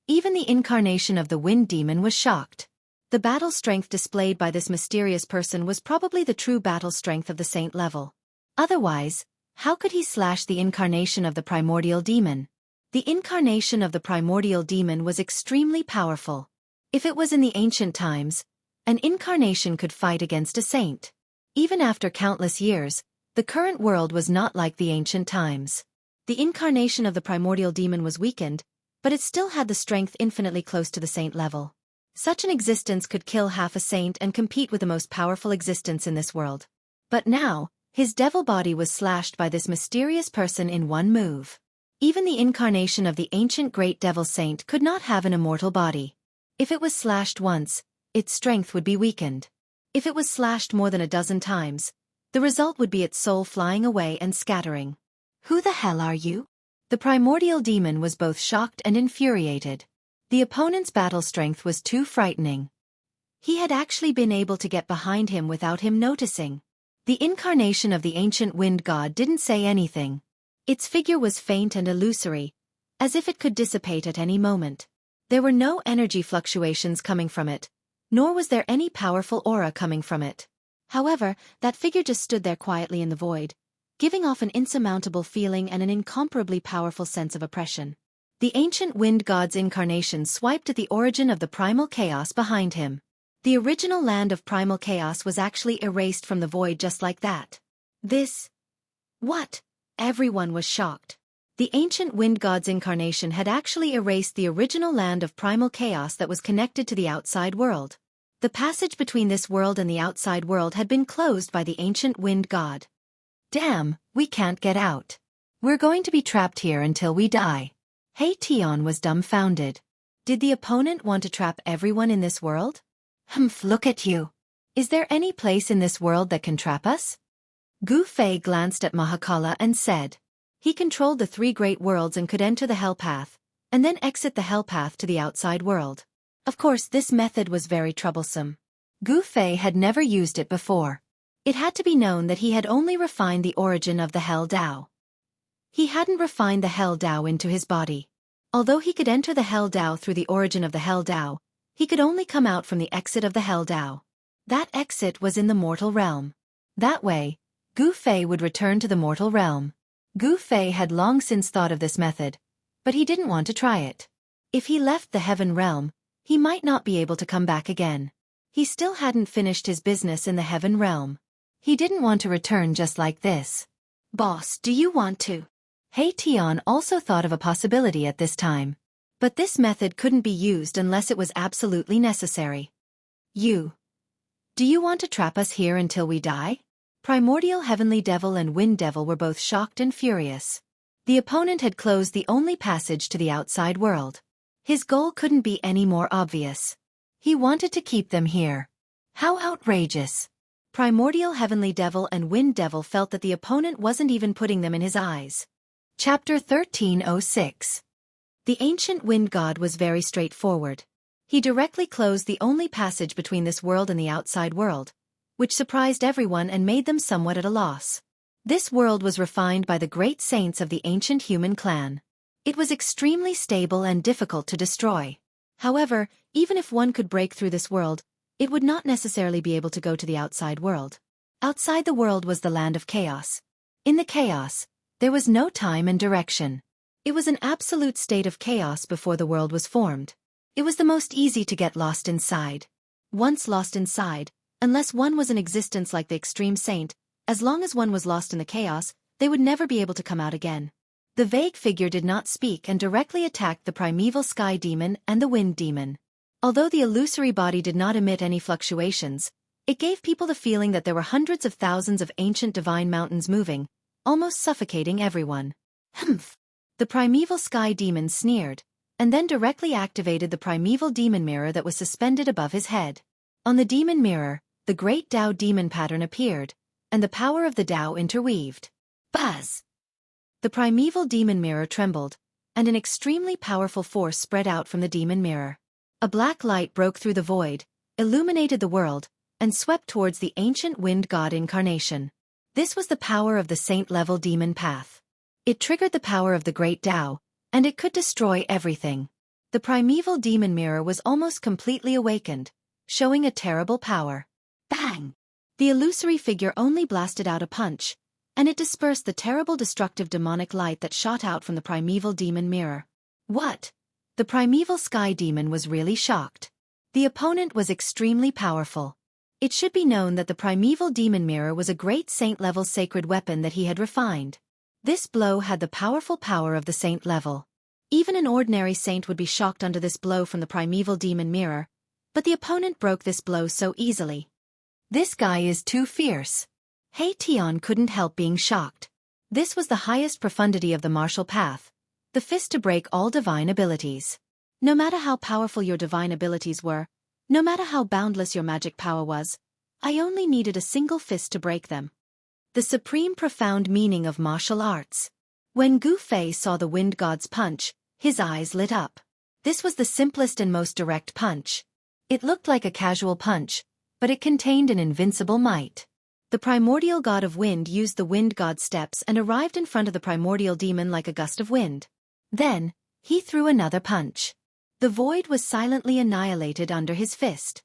Even the incarnation of the wind demon was shocked. The battle strength displayed by this mysterious person was probably the true battle strength of the saint level. Otherwise, how could he slash the incarnation of the primordial demon? The incarnation of the primordial demon was extremely powerful. If it was in the ancient times, An incarnation could fight against a saint. Even after countless years, the current world was not like the ancient times. The incarnation of the primordial demon was weakened, but it still had the strength infinitely close to the saint level. Such an existence could kill half a saint and compete with the most powerful existence in this world. But now, his devil body was slashed by this mysterious person in one move. Even the incarnation of the ancient great devil saint could not have an immortal body. If it was slashed once, its strength would be weakened. If it was slashed more than a dozen times, the result would be its soul flying away and scattering. Who the hell are you? The primordial demon was both shocked and infuriated. The opponent's battle strength was too frightening. He had actually been able to get behind him without him noticing. The incarnation of the ancient wind god didn't say anything. Its figure was faint and illusory, as if it could dissipate at any moment. There were no energy fluctuations coming from it, nor was there any powerful aura coming from it. However, that figure just stood there quietly in the void, giving off an insurmountable feeling and an incomparably powerful sense of oppression. The ancient wind god's incarnation swiped at the origin of the primal chaos behind him. The original land of primal chaos was actually erased from the void just like that. What? Everyone was shocked. The ancient wind god's incarnation had actually erased the original land of primal chaos that was connected to the outside world. The passage between this world and the outside world had been closed by the ancient wind god. Damn, we can't get out. We're going to be trapped here until we die. Tion was dumbfounded. Did the opponent want to trap everyone in this world? Look at you. Is there any place in this world that can trap us? Gu Fei glanced at Mahakala and said. He controlled the three great worlds and could enter the hell path, and then exit the hell path to the outside world. Of course, this method was very troublesome. Gu Fei had never used it before. It had to be known that he had only refined the origin of the Hell Dao. He hadn't refined the Hell Dao into his body. Although he could enter the Hell Dao through the origin of the Hell Dao, he could only come out from the exit of the Hell Dao. That exit was in the mortal realm. That way, Gu Fei would return to the mortal realm. Gu Fei had long since thought of this method, but he didn't want to try it. If he left the heaven realm, he might not be able to come back again. He still hadn't finished his business in the heaven realm. He didn't want to return just like this. Boss, do you want to? Tion also thought of a possibility at this time. But this method couldn't be used unless it was absolutely necessary. Do you want to trap us here until we die? Primordial Heavenly Devil and Wind Devil were both shocked and furious. The opponent had closed the only passage to the outside world. His goal couldn't be any more obvious. He wanted to keep them here. How outrageous! Primordial Heavenly Devil and Wind Devil felt that the opponent wasn't even putting them in his eyes. Chapter 1306. The ancient wind god was very straightforward. He directly closed the only passage between this world and the outside world, which surprised everyone and made them somewhat at a loss. This world was refined by the great saints of the ancient human clan. It was extremely stable and difficult to destroy. However, even if one could break through this world, it would not necessarily be able to go to the outside world. Outside the world was the land of chaos. In the chaos, there was no time and direction. It was an absolute state of chaos before the world was formed. It was the most easy to get lost inside. Once lost inside, unless one was in existence like the extreme saint, as long as one was lost in the chaos, they would never be able to come out again. The vague figure did not speak and directly attacked the primeval sky demon and the wind demon. Although the illusory body did not emit any fluctuations, it gave people the feeling that there were hundreds of thousands of ancient divine mountains moving, almost suffocating everyone. The primeval sky demon sneered, and then directly activated the primeval demon mirror that was suspended above his head. On the demon mirror, the great Dao demon pattern appeared, and the power of the Dao interweaved. Buzz! The primeval demon mirror trembled, and an extremely powerful force spread out from the demon mirror. A black light broke through the void, illuminated the world, and swept towards the ancient wind god incarnation. This was the power of the saint-level demon path. It triggered the power of the great Dao, and it could destroy everything. The primeval demon mirror was almost completely awakened, showing a terrible power. Bang! The illusory figure only blasted out a punch, and it dispersed the terrible destructive demonic light that shot out from the primeval demon mirror. What? The primeval sky demon was really shocked. The opponent was extremely powerful. It should be known that the primeval demon mirror was a great saint-level sacred weapon that he had refined. This blow had the powerful power of the saint level. Even an ordinary saint would be shocked under this blow from the primeval demon mirror, but the opponent broke this blow so easily. This guy is too fierce. Tion couldn't help being shocked. This was the highest profundity of the martial path, the fist to break all divine abilities. No matter how powerful your divine abilities were, no matter how boundless your magic power was, I only needed a single fist to break them. The supreme profound meaning of martial arts. When Gu Fei saw the wind god's punch, his eyes lit up. This was the simplest and most direct punch. It looked like a casual punch, but it contained an invincible might. The primordial god of wind used the wind god's steps and arrived in front of the primordial demon like a gust of wind. Then, he threw another punch. The void was silently annihilated under his fist.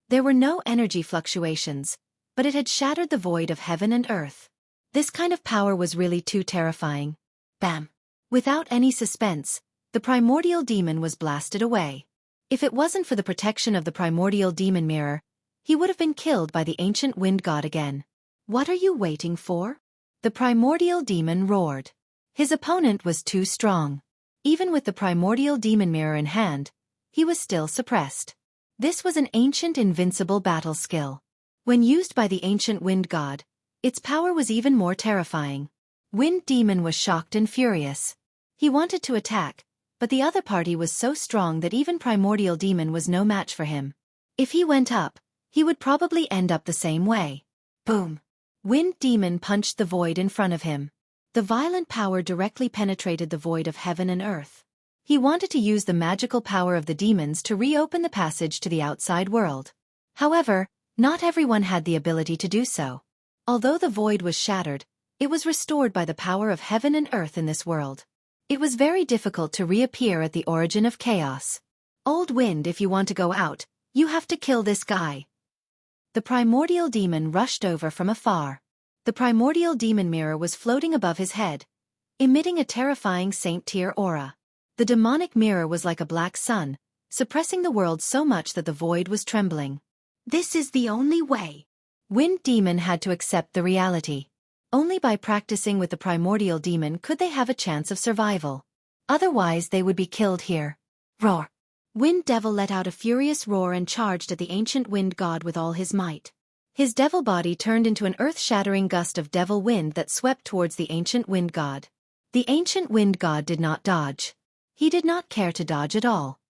There were no energy fluctuations, but it had shattered the void of heaven and earth. This kind of power was really too terrifying. Bam! Without any suspense, the primordial demon was blasted away. If it wasn't for the protection of the primordial demon mirror, he would have been killed by the ancient wind god again. What are you waiting for? The primordial demon roared. His opponent was too strong. Even with the primordial demon mirror in hand, he was still suppressed. This was an ancient invincible battle skill. When used by the ancient wind god, its power was even more terrifying. Wind demon was shocked and furious. He wanted to attack, but the other party was so strong that even primordial demon was no match for him. If he went up, he would probably end up the same way. Boom! Wind demon punched the void in front of him. The violent power directly penetrated the void of heaven and earth. He wanted to use the magical power of the demons to reopen the passage to the outside world. However, not everyone had the ability to do so. Although the void was shattered, it was restored by the power of heaven and earth in this world. It was very difficult to reappear at the origin of chaos. Old wind, if you want to go out, you have to kill this guy. The primordial demon rushed over from afar. The primordial demon mirror was floating above his head, emitting a terrifying saint-tier aura. The demonic mirror was like a black sun, suppressing the world so much that the void was trembling. This is the only way. Wind demon had to accept the reality. Only by practicing with the primordial demon could they have a chance of survival. Otherwise they would be killed here. Roar! Wind devil let out a furious roar and charged at the ancient wind god with all his might. His devil body turned into an earth-shattering gust of devil wind that swept towards the ancient wind god. The ancient wind god did not dodge. He did not care to dodge at all.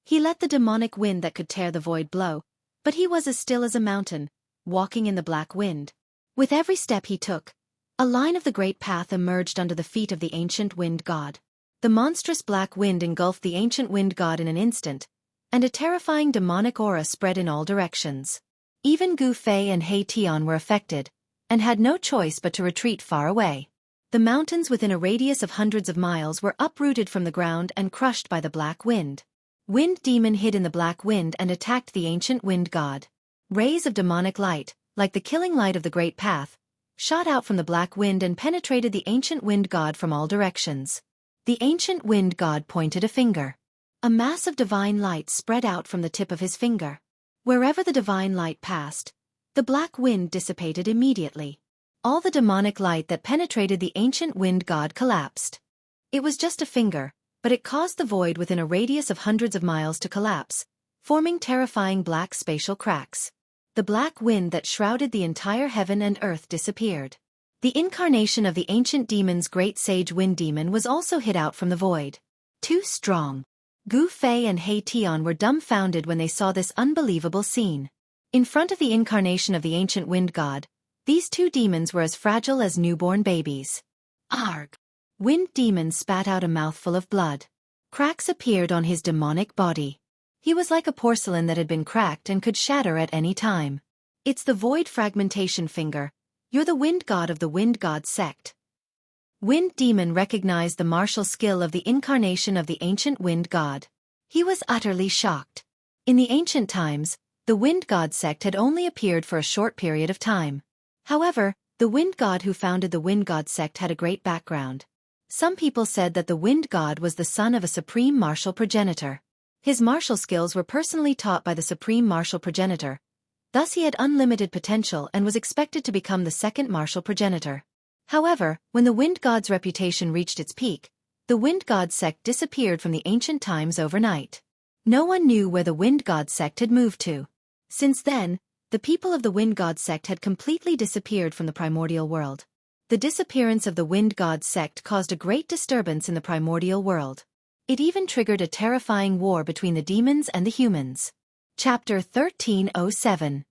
He let the demonic wind that could tear the void blow, but he was as still as a mountain, walking in the black wind. With every step he took, a line of the great path emerged under the feet of the ancient wind god. The monstrous black wind engulfed the ancient wind god in an instant, and a terrifying demonic aura spread in all directions. Even Gu Fei and Tion were affected, and had no choice but to retreat far away. The mountains within a radius of hundreds of miles were uprooted from the ground and crushed by the black wind. Wind demon hid in the black wind and attacked the ancient wind god. Rays of demonic light, like the killing light of the great path, shot out from the black wind and penetrated the ancient wind god from all directions. The ancient wind god pointed a finger. A mass of divine light spread out from the tip of his finger. Wherever the divine light passed, the black wind dissipated immediately. All the demonic light that penetrated the ancient wind god collapsed. It was just a finger, but it caused the void within a radius of hundreds of miles to collapse, forming terrifying black spatial cracks. The black wind that shrouded the entire heaven and earth disappeared. The incarnation of the ancient demon's great sage wind demon was also hid out from the void. Too strong. Gu Fei and Tion were dumbfounded when they saw this unbelievable scene. In front of the incarnation of the ancient wind god, these two demons were as fragile as newborn babies. Arg! Wind demon spat out a mouthful of blood. Cracks appeared on his demonic body. He was like a porcelain that had been cracked and could shatter at any time. It's the void fragmentation finger. You're the wind god of the wind god sect. Wind demon recognized the martial skill of the incarnation of the ancient wind god. He was utterly shocked. In the ancient times, the wind god sect had only appeared for a short period of time. However, the wind god who founded the wind god sect had a great background. Some people said that the wind god was the son of a supreme martial progenitor. His martial skills were personally taught by the supreme martial progenitor. Thus he had unlimited potential and was expected to become the second martial progenitor. However, when the wind god's reputation reached its peak, the wind god sect disappeared from the ancient times overnight. No one knew where the wind god sect had moved to. Since then, the people of the wind god sect had completely disappeared from the primordial world. The disappearance of the wind god sect caused a great disturbance in the primordial world. It even triggered a terrifying war between the demons and the humans. Chapter 1307.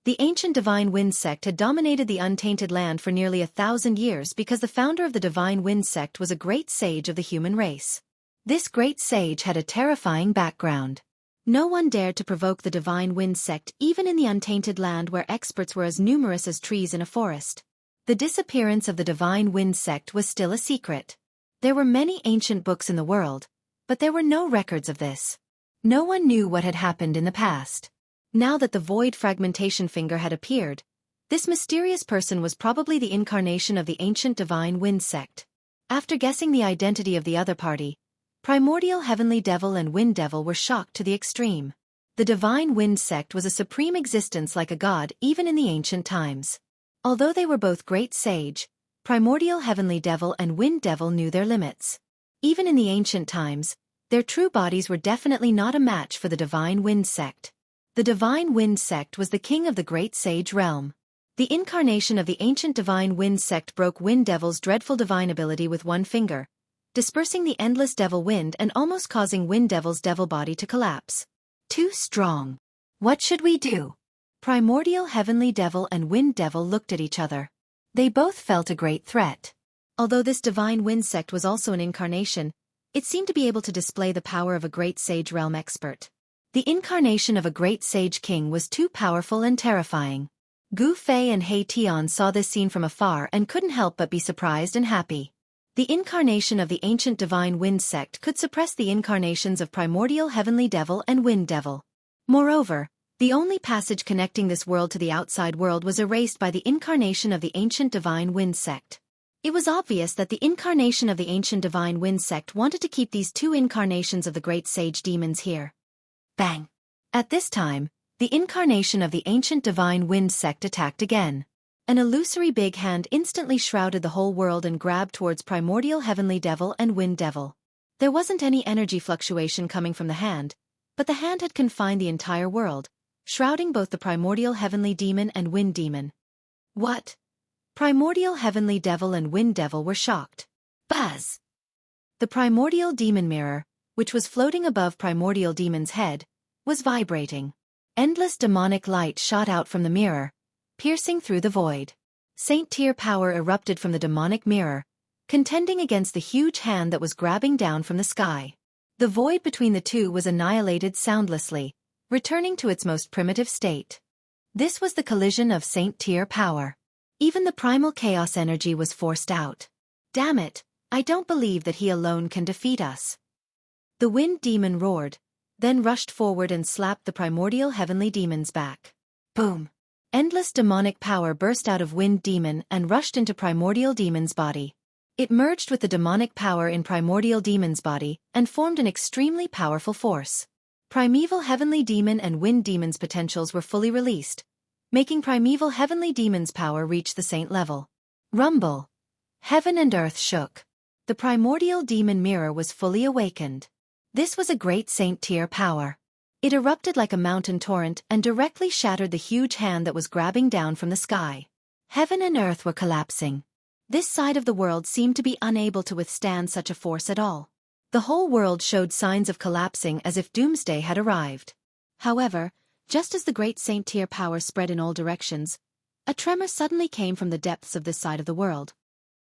The ancient Divine Wind sect had dominated the untainted land for nearly 1,000 years because the founder of the Divine Wind sect was a great sage of the human race. This great sage had a terrifying background. No one dared to provoke the Divine Wind sect even in the untainted land where experts were as numerous as trees in a forest. The disappearance of the Divine Wind sect was still a secret. There were many ancient books in the world, but there were no records of this. No one knew what had happened in the past. Now that the void fragmentation finger had appeared, this mysterious person was probably the incarnation of the ancient Divine Wind sect. After guessing the identity of the other party, Primordial Heavenly Devil and Wind Devil were shocked to the extreme. The Divine Wind sect was a supreme existence like a god even in the ancient times. Although they were both great sage, Primordial Heavenly Devil and Wind Devil knew their limits. Even in the ancient times, their true bodies were definitely not a match for the Divine Wind sect. The Divine Wind sect was the king of the great sage realm. The incarnation of the ancient Divine Wind sect broke Wind Devil's dreadful divine ability with one finger, dispersing the endless devil wind and almost causing Wind Devil's devil body to collapse. Too strong. What should we do? Primordial Heavenly Devil and Wind Devil looked at each other. They both felt a great threat. Although this Divine Wind sect was also an incarnation, it seemed to be able to display the power of a great sage realm expert. The incarnation of a great sage king was too powerful and terrifying. Gu Fei and He Tian saw this scene from afar and couldn't help but be surprised and happy. The incarnation of the ancient Divine Wind sect could suppress the incarnations of Primordial Heavenly Devil and Wind Devil. Moreover, the only passage connecting this world to the outside world was erased by the incarnation of the ancient Divine Wind sect. It was obvious that the incarnation of the ancient Divine Wind sect wanted to keep these two incarnations of the great sage demons here. Bang! At this time, the incarnation of the ancient Divine Wind sect attacked again. An illusory big hand instantly shrouded the whole world and grabbed towards Primordial Heavenly Devil and Wind Devil. There wasn't any energy fluctuation coming from the hand, but the hand had confined the entire world, shrouding both the Primordial Heavenly Demon and Wind Demon. What? Primordial Heavenly Devil and Wind Devil were shocked. Buzz! The Primordial Demon Mirror, which was floating above Primordial Demon's head, was vibrating. Endless demonic light shot out from the mirror, piercing through the void. Saint Tier power erupted from the demonic mirror, contending against the huge hand that was grabbing down from the sky. The void between the two was annihilated soundlessly, returning to its most primitive state. This was the collision of Saint Tier power. Even the primal chaos energy was forced out. Damn it, I don't believe that he alone can defeat us. The Wind Demon roared, then rushed forward and slapped the Primordial Heavenly Demon's back. Boom! Endless demonic power burst out of Wind Demon and rushed into Primordial Demon's body. It merged with the demonic power in Primordial Demon's body and formed an extremely powerful force. Primeval Heavenly Demon and Wind Demon's potentials were fully released, making Primeval Heavenly Demon's power reach the saint level. Rumble! Heaven and earth shook. The Primordial Demon Mirror was fully awakened. This was a great Saint Tier power. It erupted like a mountain torrent and directly shattered the huge hand that was grabbing down from the sky. Heaven and earth were collapsing. This side of the world seemed to be unable to withstand such a force at all. The whole world showed signs of collapsing as if doomsday had arrived. However, just as the great Saint Tier power spread in all directions, a tremor suddenly came from the depths of this side of the world.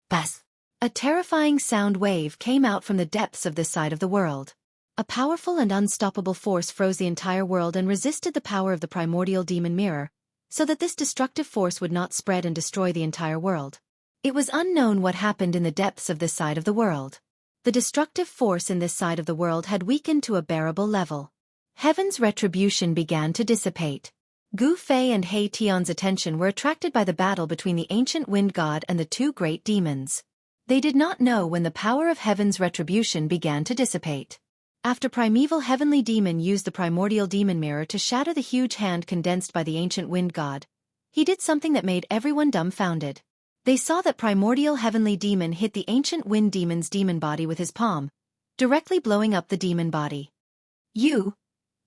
Buzz! A terrifying sound wave came out from the depths of this side of the world. A powerful and unstoppable force froze the entire world and resisted the power of the Primordial Demon Mirror, so that this destructive force would not spread and destroy the entire world. It was unknown what happened in the depths of this side of the world. The destructive force in this side of the world had weakened to a bearable level. Heaven's retribution began to dissipate. Gu Fei and He Tian's attention were attracted by the battle between the ancient wind god and the two great demons. They did not know when the power of heaven's retribution began to dissipate. After Primeval Heavenly Demon used the Primordial Demon Mirror to shatter the huge hand condensed by the ancient wind god, he did something that made everyone dumbfounded. They saw that Primordial Heavenly Demon hit the ancient wind demon's demon body with his palm, directly blowing up the demon body.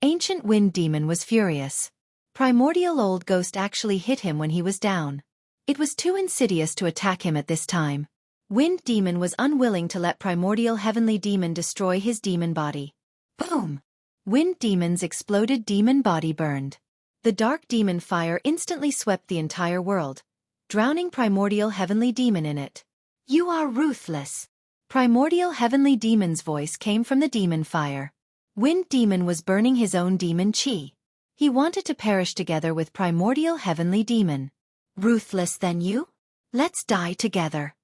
Ancient wind demon was furious. Primordial old ghost actually hit him when he was down. It was too insidious to attack him at this time. Wind demon was unwilling to let Primordial Heavenly Demon destroy his demon body. Boom! Wind demon's exploded demon body burned. The dark demon fire instantly swept the entire world, drowning Primordial Heavenly Demon in it. You are ruthless. Primordial Heavenly Demon's voice came from the demon fire. Wind demon was burning his own demon chi. He wanted to perish together with Primordial Heavenly Demon. Ruthless than you? Let's die together.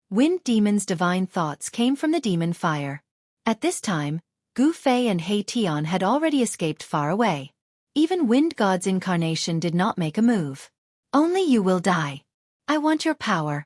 Wind demon's divine thoughts came from the demon fire. At this time, Gu Fei and Hei Tian had already escaped far away. Even Wind God's incarnation did not make a move. Only you will die. I want your power.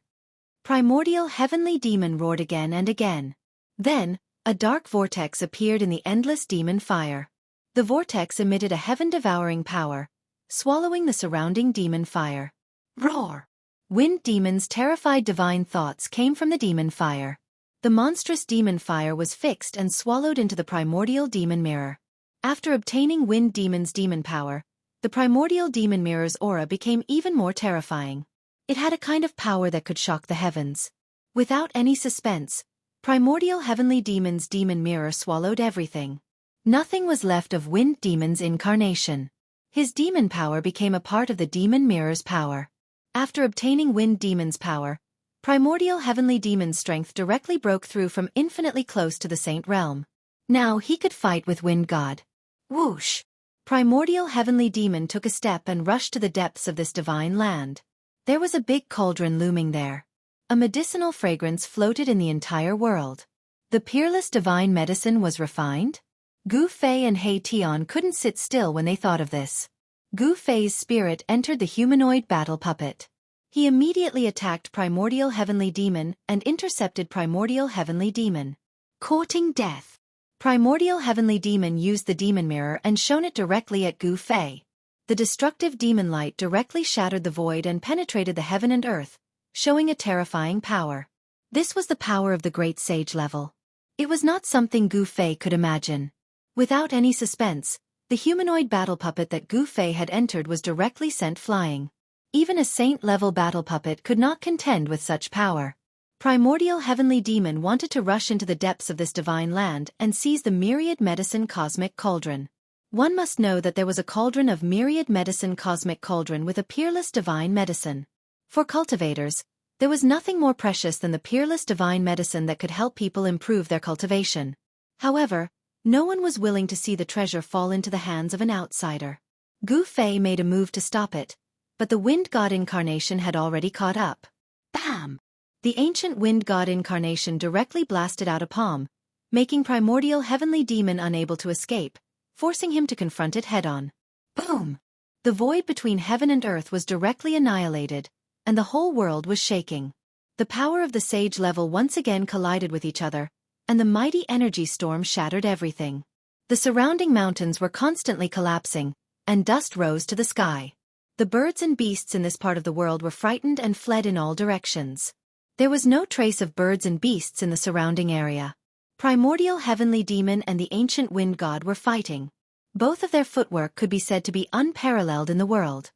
Primordial Heavenly Demon roared again and again. Then, a dark vortex appeared in the endless demon fire. The vortex emitted a heaven-devouring power, swallowing the surrounding demon fire. Roar! Wind demon's terrified divine thoughts came from the demon fire. The monstrous demon fire was fixed and swallowed into the primordial demon mirror. After obtaining Wind demon's demon power, the primordial demon mirror's aura became even more terrifying. It had a kind of power that could shock the heavens. Without any suspense, Primordial Heavenly Demon's demon mirror swallowed everything. Nothing was left of Wind Demon's incarnation. His demon power became a part of the demon mirror's power. After obtaining Wind Demon's power, Primordial Heavenly Demon's strength directly broke through from infinitely close to the Saint Realm. Now he could fight with Wind God. Whoosh! Primordial Heavenly Demon took a step and rushed to the depths of this divine land. There was a big cauldron looming there. A medicinal fragrance floated in the entire world. The peerless divine medicine was refined? Gu Fei and Hei Tian couldn't sit still when they thought of this. Gu Fei's spirit entered the humanoid battle puppet. He immediately attacked Primordial Heavenly Demon and intercepted Primordial Heavenly Demon. Courting death. Primordial Heavenly Demon used the demon mirror and shone it directly at Gu Fei. The destructive demon light directly shattered the void and penetrated the heaven and earth, showing a terrifying power. This was the power of the Great Sage level. It was not something Gu Fei could imagine. Without any suspense, the humanoid battle puppet that Gu Fei had entered was directly sent flying. Even a saint-level battle puppet could not contend with such power. Primordial Heavenly Demon wanted to rush into the depths of this divine land and seize the myriad medicine cosmic cauldron. One must know that there was a cauldron of myriad medicine cosmic cauldron with a peerless divine medicine. For cultivators, there was nothing more precious than the peerless divine medicine that could help people improve their cultivation. However, no one was willing to see the treasure fall into the hands of an outsider. Gu Fei made a move to stop it, but the Wind God incarnation had already caught up. Bam! The ancient Wind God incarnation directly blasted out a palm, making Primordial Heavenly Demon unable to escape, forcing him to confront it head-on. Boom! The void between heaven and earth was directly annihilated, and the whole world was shaking. The power of the sage level once again collided with each other, and the mighty energy storm shattered everything. The surrounding mountains were constantly collapsing, and dust rose to the sky. The birds and beasts in this part of the world were frightened and fled in all directions. There was no trace of birds and beasts in the surrounding area. Primordial Heavenly Demon and the ancient Wind God were fighting. Both of their footwork could be said to be unparalleled in the world.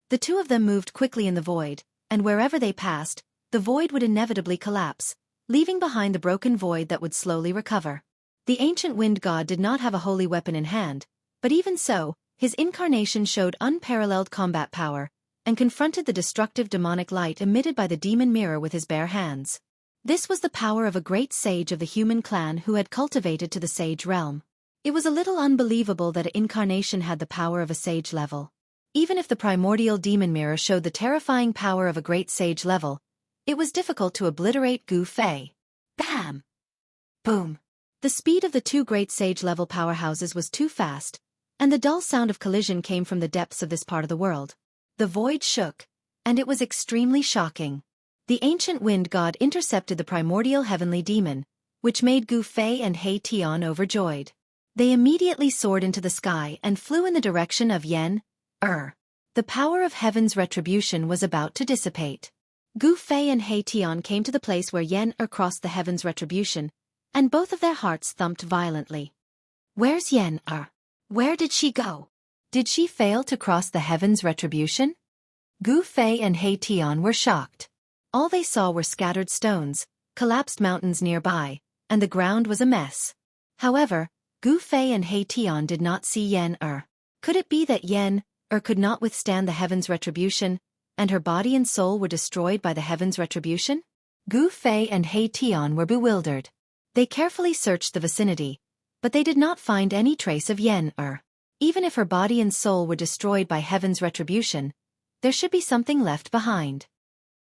The two of them moved quickly in the void, and wherever they passed, the void would inevitably collapse, leaving behind the broken void that would slowly recover. The ancient Wind God did not have a holy weapon in hand, but even so, his incarnation showed unparalleled combat power, and confronted the destructive demonic light emitted by the demon mirror with his bare hands. This was the power of a great sage of the human clan who had cultivated to the sage realm. It was a little unbelievable that an incarnation had the power of a sage level. Even if the primordial demon mirror showed the terrifying power of a great sage level, it was difficult to obliterate Gu Fei. Bam! Boom! The speed of the two great sage level powerhouses was too fast, and the dull sound of collision came from the depths of this part of the world. The void shook, and it was extremely shocking. The ancient Wind God intercepted the primordial heavenly demon, which made Gu Fei and Hei Tian overjoyed. They immediately soared into the sky and flew in the direction of Yen-Er. The power of heaven's retribution was about to dissipate. Gu Fei and He Tian came to the place where Yen-Er crossed the heaven's retribution, and both of their hearts thumped violently. Where's Yen-Er? Where did she go? Did she fail to cross the heaven's retribution? Gu Fei and He Tian were shocked. All they saw were scattered stones, collapsed mountains nearby, and the ground was a mess. However, Gu Fei and He Tian did not see Yen-Er. Could it be that Yen-Er could not withstand the heaven's retribution, and her body and soul were destroyed by the heaven's retribution? Gu Fei and He Tian were bewildered. They carefully searched the vicinity, but they did not find any trace of Yen-Er. Even if her body and soul were destroyed by heaven's retribution, there should be something left behind.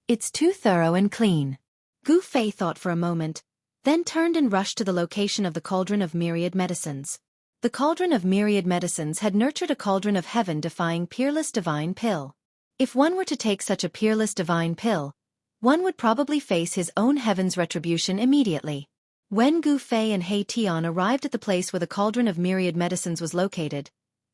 It's too thorough and clean. Gu Fei thought for a moment, then turned and rushed to the location of the Cauldron of Myriad Medicines. The Cauldron of Myriad Medicines had nurtured a cauldron of heaven-defying peerless divine pill. If one were to take such a peerless divine pill, one would probably face his own heaven's retribution immediately. When Gu Fei and He Tian arrived at the place where the Cauldron of Myriad Medicines was located,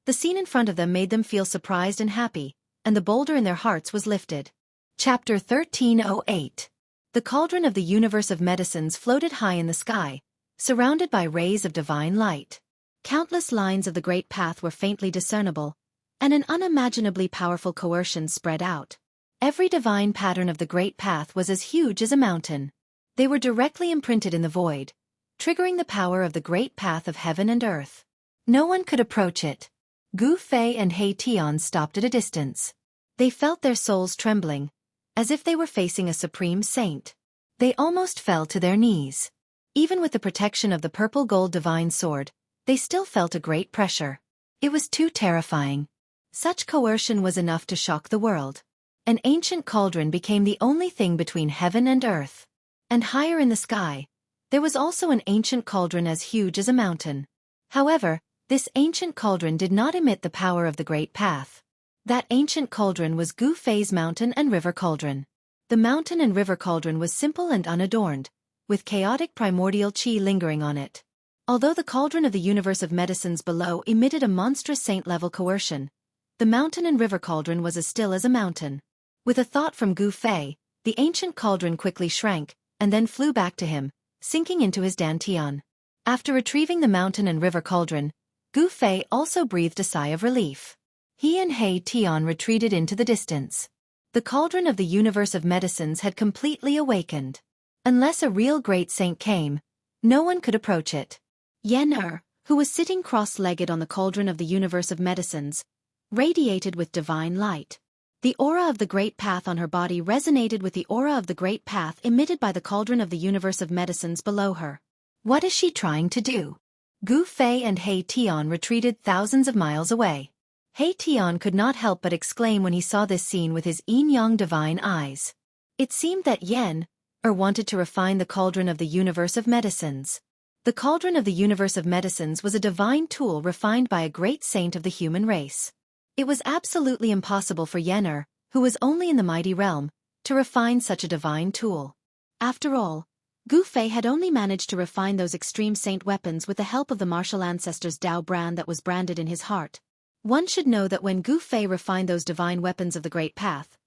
the scene in front of them made them feel surprised and happy, and the boulder in their hearts was lifted. Chapter 1308. The Cauldron of the Universe of Medicines floated high in the sky, surrounded by rays of divine light. Countless lines of the Great Path were faintly discernible, and an unimaginably powerful coercion spread out. Every divine pattern of the Great Path was as huge as a mountain. They were directly imprinted in the void, triggering the power of the Great Path of heaven and earth. No one could approach it. Gu Fei and He Tian stopped at a distance. They felt their souls trembling, as if they were facing a supreme saint. They almost fell to their knees. Even with the protection of the purple gold divine sword, they still felt a great pressure. It was too terrifying. Such coercion was enough to shock the world. An ancient cauldron became the only thing between heaven and earth. And higher in the sky, there was also an ancient cauldron as huge as a mountain. However, this ancient cauldron did not emit the power of the Great Path. That ancient cauldron was Gu Fei's mountain and river cauldron. The mountain and river cauldron was simple and unadorned, with chaotic primordial qi lingering on it. Although the Cauldron of the Universe of Medicines below emitted a monstrous saint-level coercion, the mountain and river cauldron was as still as a mountain. With a thought from Gu Fei, the ancient cauldron quickly shrank, and then flew back to him, sinking into his dantian. After retrieving the mountain and river cauldron, Gu Fei also breathed a sigh of relief. He and He Tian retreated into the distance. The Cauldron of the Universe of Medicines had completely awakened. Unless a real great saint came, no one could approach it. Yen-Er, who was sitting cross-legged on the Cauldron of the Universe of Medicines, radiated with divine light. The aura of the Great Path on her body resonated with the aura of the Great Path emitted by the Cauldron of the Universe of Medicines below her. What is she trying to do? Gu Fei and He Tian retreated thousands of miles away. He Tian could not help but exclaim when he saw this scene with his yin-yang divine eyes. It seemed that Yen-Er wanted to refine the Cauldron of the Universe of Medicines. The Cauldron of the Universe of Medicines was a divine tool refined by a great saint of the human race. It was absolutely impossible for Yen-Er, who was only in the mighty realm, to refine such a divine tool. After all, Gu Fei had only managed to refine those extreme saint weapons with the help of the martial ancestor's Dao brand that was branded in his heart. One should know that when Gu Fei refined those divine weapons of the Great Path,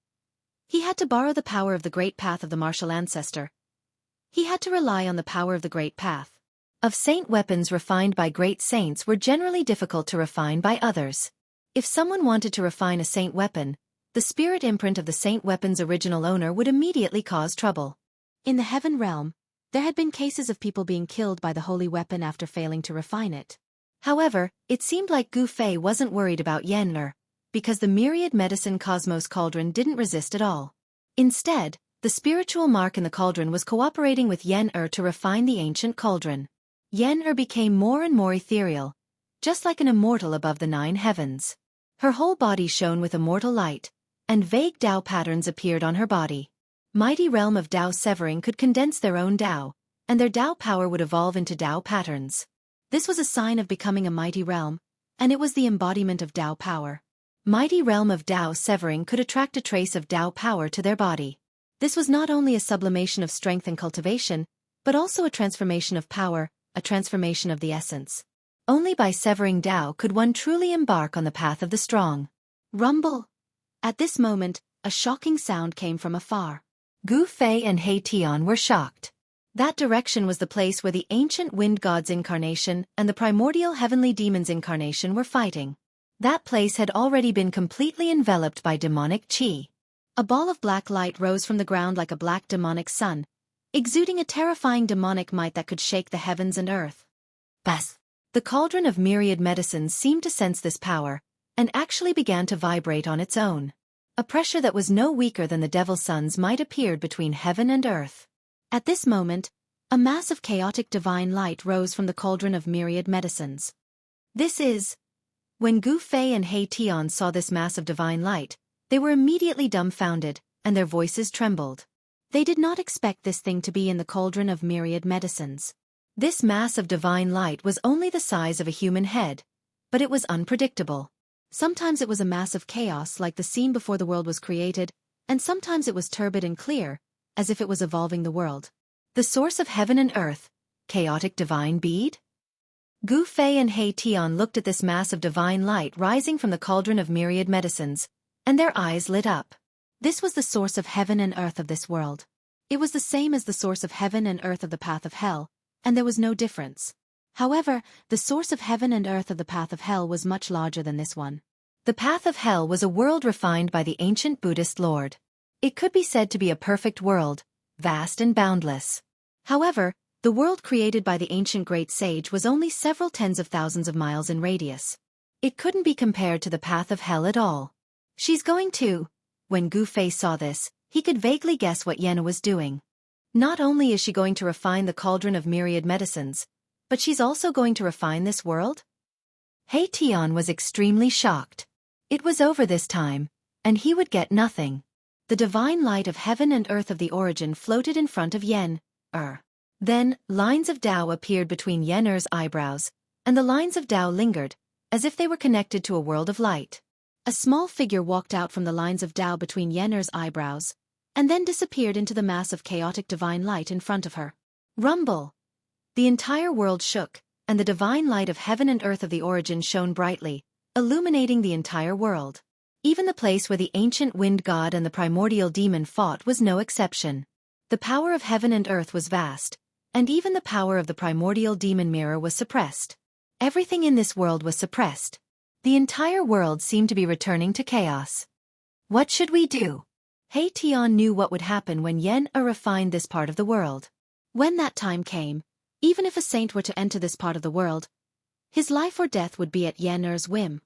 he had to borrow the power of the Great Path of the martial ancestor. He had to rely on the power of the Great Path. Of saint weapons refined by great saints were generally difficult to refine by others. If someone wanted to refine a saint weapon, the spirit imprint of the saint weapon's original owner would immediately cause trouble. In the heaven realm, there had been cases of people being killed by the holy weapon after failing to refine it. However, it seemed like Gu Fei wasn't worried about Yen-Er, because the Myriad Medicine Cosmos Cauldron didn't resist at all. Instead, the spiritual mark in the cauldron was cooperating with Yen-Er to refine the ancient cauldron. Yen-Er became more and more ethereal, just like an immortal above the 9 heavens. Her whole body shone with immortal light, and vague Dao patterns appeared on her body. Mighty realm of Dao severing could condense their own Dao, and their Dao power would evolve into Dao patterns. This was a sign of becoming a mighty realm, and it was the embodiment of Dao power. Mighty realm of Dao severing could attract a trace of Dao power to their body. This was not only a sublimation of strength and cultivation, but also a transformation of power, a transformation of the essence. Only by severing Tao could one truly embark on the path of the strong. Rumble! At this moment, a shocking sound came from afar. Gu Fei and He Tian were shocked. That direction was the place where the ancient wind god's incarnation and the primordial heavenly demon's incarnation were fighting. That place had already been completely enveloped by demonic qi. A ball of black light rose from the ground like a black demonic sun, exuding a terrifying demonic might that could shake the heavens and earth. Bas! The cauldron of myriad medicines seemed to sense this power, and actually began to vibrate on its own. A pressure that was no weaker than the devil's sun's might appeared between heaven and earth. At this moment, a mass of chaotic divine light rose from the cauldron of myriad medicines. This is... When Gu Fei and He Tian saw this mass of divine light, they were immediately dumbfounded, and their voices trembled. They did not expect this thing to be in the cauldron of myriad medicines. This mass of divine light was only the size of a human head, but it was unpredictable. Sometimes it was a mass of chaos like the scene before the world was created, and sometimes it was turbid and clear, as if it was evolving the world. The source of heaven and earth, chaotic divine bead? Gu Fei and He Tian looked at this mass of divine light rising from the cauldron of myriad medicines, and their eyes lit up. This was the source of heaven and earth of this world. It was the same as the source of heaven and earth of the path of hell, and there was no difference. However, the source of heaven and earth of the path of hell was much larger than this one. The path of hell was a world refined by the ancient Buddhist Lord. It could be said to be a perfect world, vast and boundless. However, the world created by the ancient great sage was only several tens of thousands of miles in radius. It couldn't be compared to the path of hell at all. She's going to... When Gu Fei saw this, he could vaguely guess what Yenna was doing. Not only is she going to refine the cauldron of myriad medicines, but she's also going to refine this world? He Tian was extremely shocked. It was over this time, and he would get nothing. The divine light of heaven and earth of the origin floated in front of Then, lines of Tao appeared between Yen's eyebrows, and the lines of Tao lingered, as if they were connected to a world of light. A small figure walked out from the lines of Tao between Yen's eyebrows, and then disappeared into the mass of chaotic divine light in front of her. Rumble! The entire world shook, and the divine light of heaven and earth of the origin shone brightly, illuminating the entire world. Even the place where the ancient wind god and the primordial demon fought was no exception. The power of heaven and earth was vast, and even the power of the primordial demon mirror was suppressed. Everything in this world was suppressed. The entire world seemed to be returning to chaos. What should we do? He Tian knew what would happen when Yenna refined this part of the world. When that time came, even if a saint were to enter this part of the world, his life or death would be at Yenna's whim.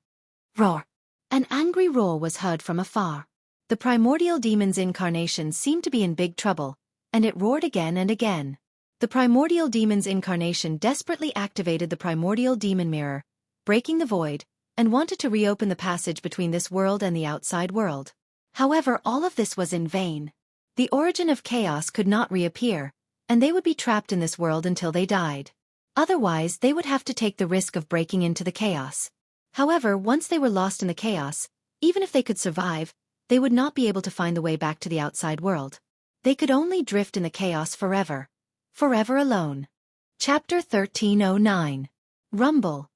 Roar! An angry roar was heard from afar. The primordial demon's incarnation seemed to be in big trouble, and it roared again and again. The primordial demon's incarnation desperately activated the primordial demon mirror, breaking the void, and wanted to reopen the passage between this world and the outside world. However, all of this was in vain. The origin of chaos could not reappear, and they would be trapped in this world until they died. Otherwise, they would have to take the risk of breaking into the chaos. However, once they were lost in the chaos, even if they could survive, they would not be able to find the way back to the outside world. They could only drift in the chaos forever. Forever alone. Chapter 1309. Rumble.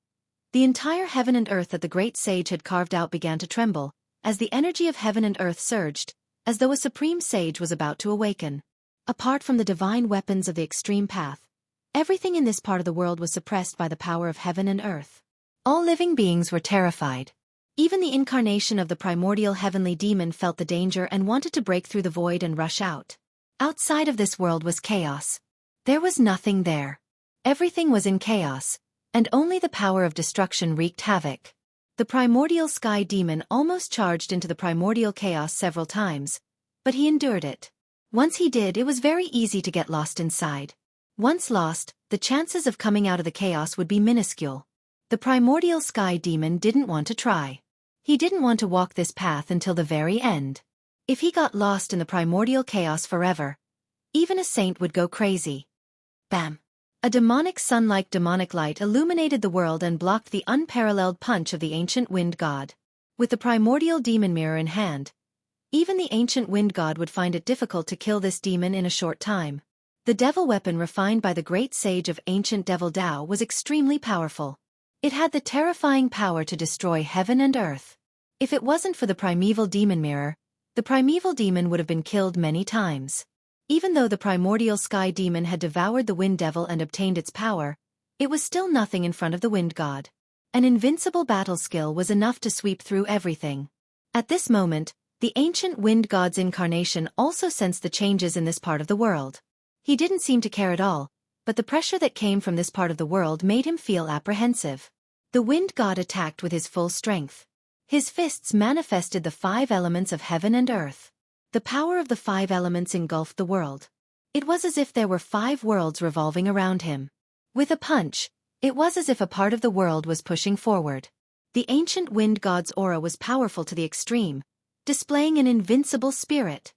The entire heaven and earth that the great sage had carved out began to tremble, as the energy of heaven and earth surged, as though a supreme sage was about to awaken. Apart from the divine weapons of the extreme path, everything in this part of the world was suppressed by the power of heaven and earth. All living beings were terrified. Even the incarnation of the primordial heavenly demon felt the danger and wanted to break through the void and rush out. Outside of this world was chaos. There was nothing there. Everything was in chaos, and only the power of destruction wreaked havoc. The primordial sky demon almost charged into the primordial chaos several times, but he endured it. Once he did, it was very easy to get lost inside. Once lost, the chances of coming out of the chaos would be minuscule. The primordial sky demon didn't want to try. He didn't want to walk this path until the very end. If he got lost in the primordial chaos forever, even a saint would go crazy. Bam! A demonic sun-like demonic light illuminated the world and blocked the unparalleled punch of the ancient wind god. With the primordial demon mirror in hand, even the ancient wind god would find it difficult to kill this demon in a short time. The devil weapon refined by the great sage of ancient devil Tao was extremely powerful. It had the terrifying power to destroy heaven and earth. If it wasn't for the primeval demon mirror, the primeval demon would have been killed many times. Even though the primordial sky demon had devoured the wind devil and obtained its power, it was still nothing in front of the wind god. An invincible battle skill was enough to sweep through everything. At this moment, the ancient wind god's incarnation also sensed the changes in this part of the world. He didn't seem to care at all, but the pressure that came from this part of the world made him feel apprehensive. The wind god attacked with his full strength. His fists manifested the 5 elements of heaven and earth. The power of the 5 elements engulfed the world. It was as if there were 5 worlds revolving around him. With a punch, it was as if a part of the world was pushing forward. The ancient wind god's aura was powerful to the extreme, displaying an invincible spirit.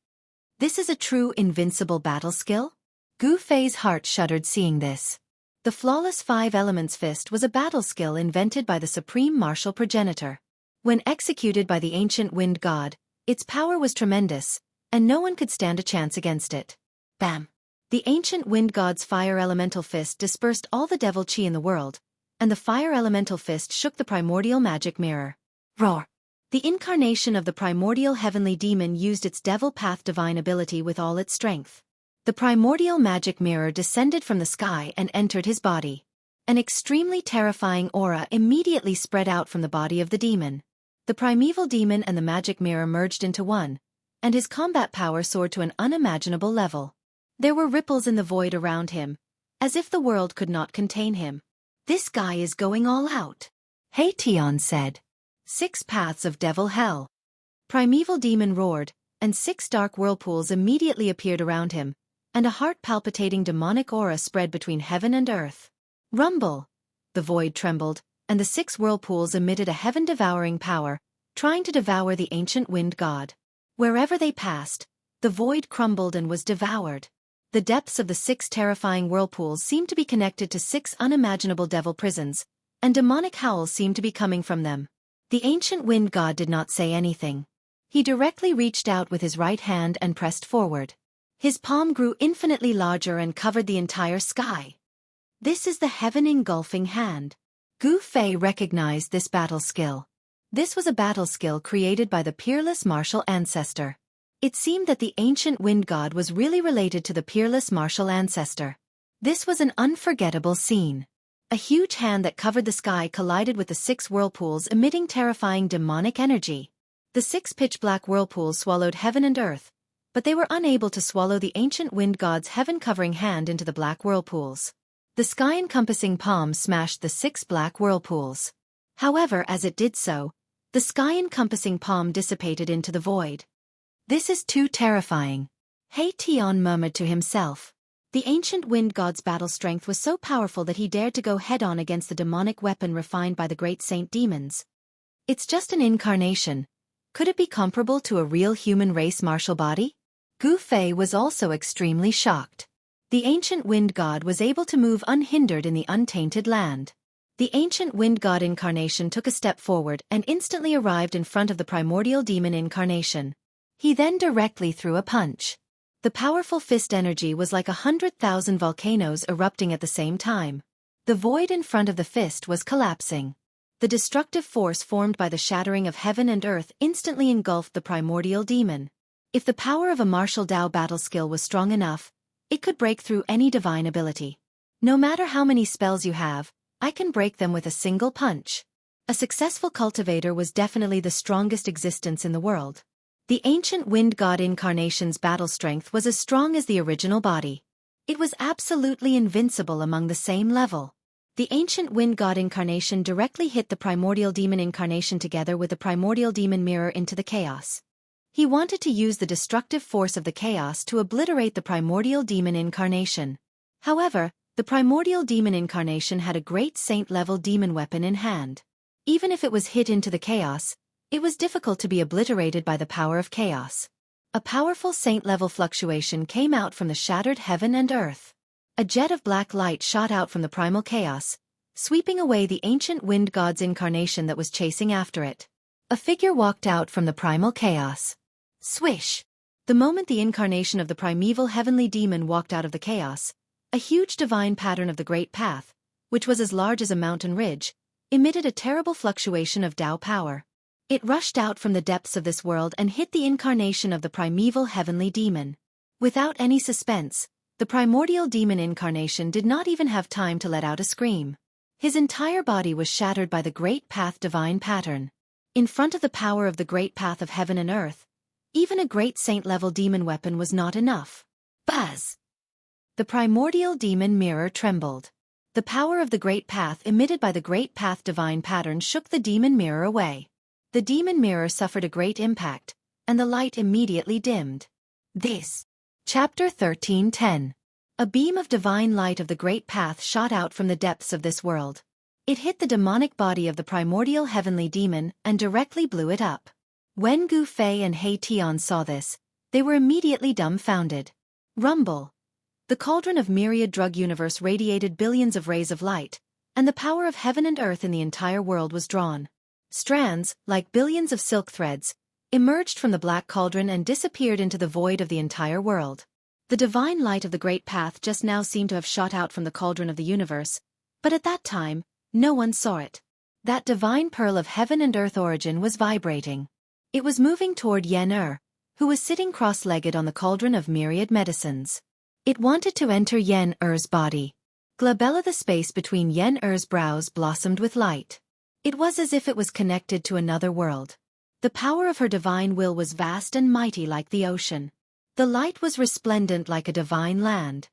This is a true invincible battle skill? Gu Fei's heart shuddered seeing this. The flawless 5 elements fist was a battle skill invented by the supreme martial progenitor. When executed by the ancient wind god, its power was tremendous, and no one could stand a chance against it. Bam! The ancient wind god's fire elemental fist dispersed all the devil chi in the world, and the fire elemental fist shook the primordial magic mirror. Roar! The incarnation of the primordial heavenly demon used its devil path divine ability with all its strength. The primordial magic mirror descended from the sky and entered his body. An extremely terrifying aura immediately spread out from the body of the demon. The primeval demon and the magic mirror merged into one, and his combat power soared to an unimaginable level. There were ripples in the void around him, as if the world could not contain him. This guy is going all out. Hey Tion said. 6 paths of devil hell. Primeval demon roared, and 6 dark whirlpools immediately appeared around him, and a heart-palpitating demonic aura spread between heaven and earth. Rumble! The void trembled, and the 6 whirlpools emitted a heaven-devouring power, trying to devour the ancient wind god. Wherever they passed, the void crumbled and was devoured. The depths of the 6 terrifying whirlpools seemed to be connected to 6 unimaginable devil prisons, and demonic howls seemed to be coming from them. The ancient wind god did not say anything. He directly reached out with his right hand and pressed forward. His palm grew infinitely larger and covered the entire sky. This is the heaven-engulfing hand. Gu Fei recognized this battle skill. This was a battle skill created by the peerless martial ancestor. It seemed that the ancient wind god was really related to the peerless martial ancestor. This was an unforgettable scene. A huge hand that covered the sky collided with the 6 whirlpools emitting terrifying demonic energy. The 6 pitch-black whirlpools swallowed heaven and earth, but they were unable to swallow the ancient wind god's heaven-covering hand into the black whirlpools. The sky-encompassing palm smashed the 6 black whirlpools. However, as it did so, the sky-encompassing palm dissipated into the void. This is too terrifying. He Tion murmured to himself. The ancient wind god's battle strength was so powerful that he dared to go head-on against the demonic weapon refined by the great saint demons. It's just an incarnation. Could it be comparable to a real human race martial body? Gu Fei was also extremely shocked. The ancient wind god was able to move unhindered in the untainted land. The ancient wind god incarnation took a step forward and instantly arrived in front of the primordial demon incarnation. He then directly threw a punch. The powerful fist energy was like 100,000 volcanoes erupting at the same time. The void in front of the fist was collapsing. The destructive force formed by the shattering of heaven and earth instantly engulfed the primordial demon. If the power of a martial Dao battle skill was strong enough, it could break through any divine ability. No matter how many spells you have, I can break them with a single punch. A successful cultivator was definitely the strongest existence in the world. The ancient wind god incarnation's battle strength was as strong as the original body. It was absolutely invincible among the same level. The ancient wind god incarnation directly hit the primordial demon incarnation together with the primordial demon mirror into the chaos. He wanted to use the destructive force of the chaos to obliterate the primordial demon incarnation. However, the primordial demon incarnation had a great saint-level demon weapon in hand. Even if it was hit into the chaos, it was difficult to be obliterated by the power of chaos. A powerful saint-level fluctuation came out from the shattered heaven and earth. A jet of black light shot out from the primal chaos, sweeping away the ancient wind god's incarnation that was chasing after it. A figure walked out from the primal chaos. Swish! The moment the incarnation of the primeval heavenly demon walked out of the chaos, a huge divine pattern of the Great Path, which was as large as a mountain ridge, emitted a terrible fluctuation of Tao power. It rushed out from the depths of this world and hit the incarnation of the primeval heavenly demon. Without any suspense, the primordial demon incarnation did not even have time to let out a scream. His entire body was shattered by the great path divine pattern. In front of the power of the great path of heaven and earth, even a great saint-level demon weapon was not enough. Buzz! The primordial demon mirror trembled. The power of the great path emitted by the great path divine pattern shook the demon mirror away. The demon mirror suffered a great impact, and the light immediately dimmed. This. Chapter 13:10. A beam of divine light of the great path shot out from the depths of this world. It hit the demonic body of the primordial heavenly demon and directly blew it up. When Gu Fei and He Tian saw this, they were immediately dumbfounded. Rumble. The cauldron of myriad drug universe radiated billions of rays of light, and the power of heaven and earth in the entire world was drawn. Strands, like billions of silk threads, emerged from the black cauldron and disappeared into the void of the entire world. The divine light of the great path just now seemed to have shot out from the cauldron of the universe, but at that time, no one saw it. That divine pearl of heaven and earth origin was vibrating. It was moving toward Yen who was sitting cross-legged on the cauldron of myriad medicines. It wanted to enter Yen body. Glabella, the space between Yen brows blossomed with light. It was as if it was connected to another world. The power of her divine will was vast and mighty like the ocean. The light was resplendent like a divine land.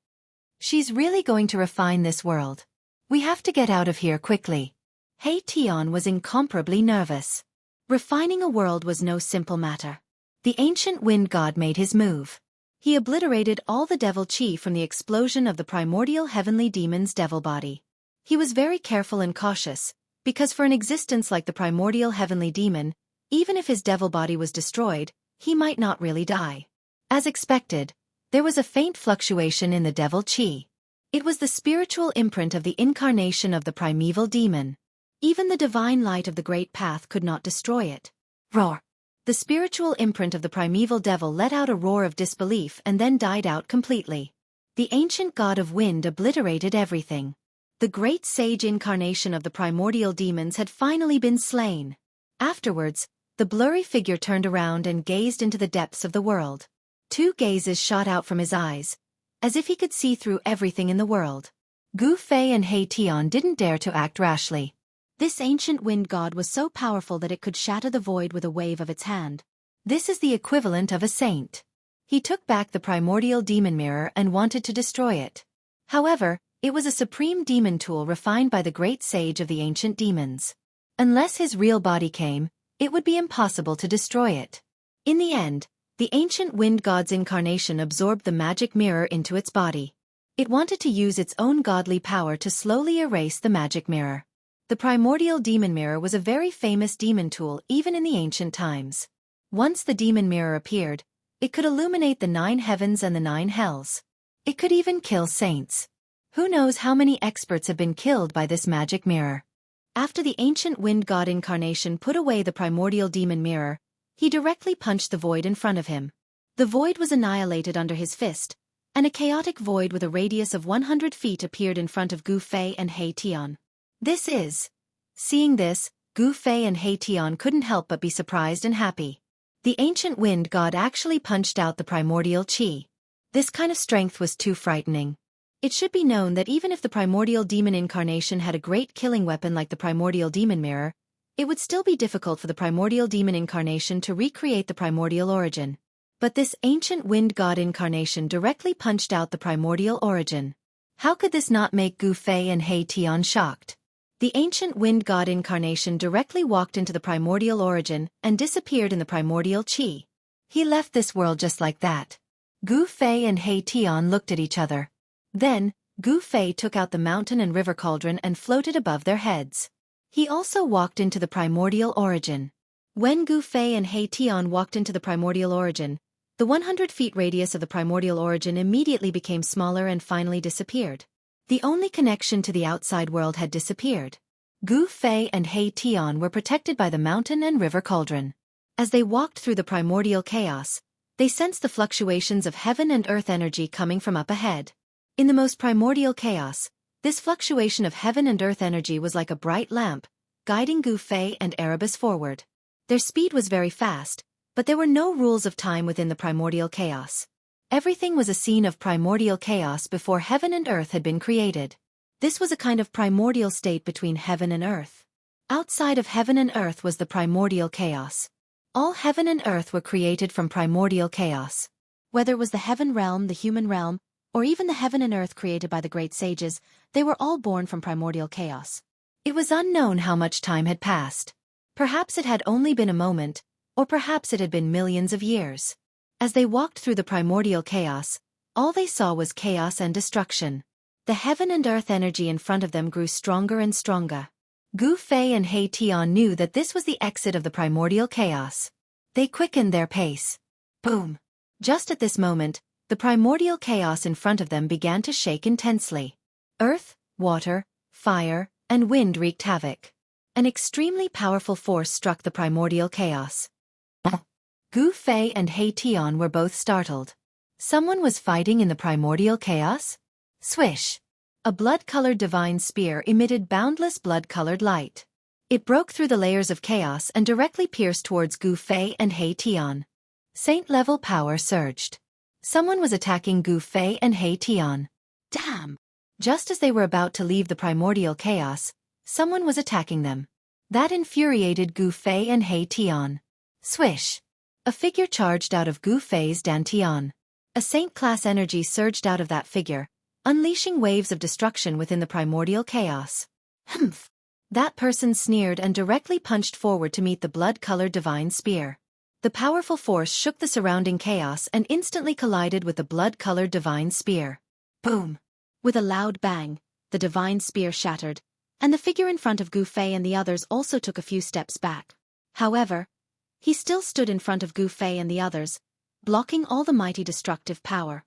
She's really going to refine this world. We have to get out of here quickly. He Tian was incomparably nervous. Refining a world was no simple matter. The ancient wind god made his move. He obliterated all the devil chi from the explosion of the primordial heavenly demon's devil body. He was very careful and cautious, because for an existence like the primordial heavenly demon, even if his devil body was destroyed, he might not really die. As expected, there was a faint fluctuation in the devil chi. It was the spiritual imprint of the incarnation of the primeval demon. Even the divine light of the great path could not destroy it. Roar! The spiritual imprint of the primeval devil let out a roar of disbelief and then died out completely. The ancient god of wind obliterated everything. The great sage incarnation of the primordial demons had finally been slain. Afterwards, the blurry figure turned around and gazed into the depths of the world. Two gazes shot out from his eyes, as if he could see through everything in the world. Gu Fei and He Tian didn't dare to act rashly. This ancient wind god was so powerful that it could shatter the void with a wave of its hand. This is the equivalent of a saint. He took back the primordial demon mirror and wanted to destroy it. However, it was a supreme demon tool refined by the great sage of the ancient demons. Unless his real body came, it would be impossible to destroy it. In the end, the ancient wind god's incarnation absorbed the magic mirror into its body. It wanted to use its own godly power to slowly erase the magic mirror. The primordial demon mirror was a very famous demon tool even in the ancient times. Once the demon mirror appeared, it could illuminate the 9 heavens and the 9 hells. It could even kill saints. Who knows how many experts have been killed by this magic mirror. After the ancient wind god incarnation put away the primordial demon mirror, he directly punched the void in front of him. The void was annihilated under his fist, and a chaotic void with a radius of 100 feet appeared in front of Gu Fei and He Tian. Seeing this, Gu Fei and He Tian couldn't help but be surprised and happy. The ancient wind god actually punched out the primordial chi. This kind of strength was too frightening. It should be known that even if the primordial demon incarnation had a great killing weapon like the primordial demon mirror, it would still be difficult for the primordial demon incarnation to recreate the primordial origin. But this ancient wind god incarnation directly punched out the primordial origin. How could this not make Gu Fei and He Tian shocked? The ancient wind god incarnation directly walked into the primordial origin and disappeared in the primordial chi. He left this world just like that. Gu Fei and He Tian looked at each other. Then, Gu Fei took out the mountain and river cauldron and floated above their heads. He also walked into the primordial origin. When Gu Fei and He Tian walked into the primordial origin, the 100 feet radius of the primordial origin immediately became smaller and finally disappeared. The only connection to the outside world had disappeared. Gu Fei and He Tian were protected by the mountain and river cauldron. As they walked through the primordial chaos, they sensed the fluctuations of heaven and earth energy coming from up ahead. In the most primordial chaos, this fluctuation of heaven and earth energy was like a bright lamp, guiding Gu Fei and Erebus forward. Their speed was very fast, but there were no rules of time within the primordial chaos. Everything was a scene of primordial chaos before heaven and earth had been created. This was a kind of primordial state between heaven and earth. Outside of heaven and earth was the primordial chaos. All heaven and earth were created from primordial chaos. Whether it was the heaven realm, the human realm, or even the heaven and earth created by the great sages, they were all born from primordial chaos. It was unknown how much time had passed. Perhaps it had only been a moment, or perhaps it had been millions of years. As they walked through the primordial chaos, all they saw was chaos and destruction. The heaven and earth energy in front of them grew stronger and stronger. Gu Fei and He Tian knew that this was the exit of the primordial chaos. They quickened their pace. Boom! Just at this moment, the primordial chaos in front of them began to shake intensely. Earth, water, fire, and wind wreaked havoc. An extremely powerful force struck the primordial chaos. Gu Fei and He Tian were both startled. Someone was fighting in the primordial chaos? Swish! A blood-colored divine spear emitted boundless blood-colored light. It broke through the layers of chaos and directly pierced towards Gu Fei and He Tian. Saint-level power surged. Someone was attacking Gu Fei and He Tian. Damn! Just as they were about to leave the primordial chaos, someone was attacking them. That infuriated Gu Fei and He Tian. Swish! A figure charged out of Gu Fei's dantian. A saint-class energy surged out of that figure, unleashing waves of destruction within the primordial chaos. Humph! That person sneered and directly punched forward to meet the blood-colored divine spear. The powerful force shook the surrounding chaos and instantly collided with the blood-colored divine spear. Boom! With a loud bang, the divine spear shattered, and the figure in front of Gu Fei and the others also took a few steps back. However, he still stood in front of Gu Fei and the others, blocking all the mighty destructive power.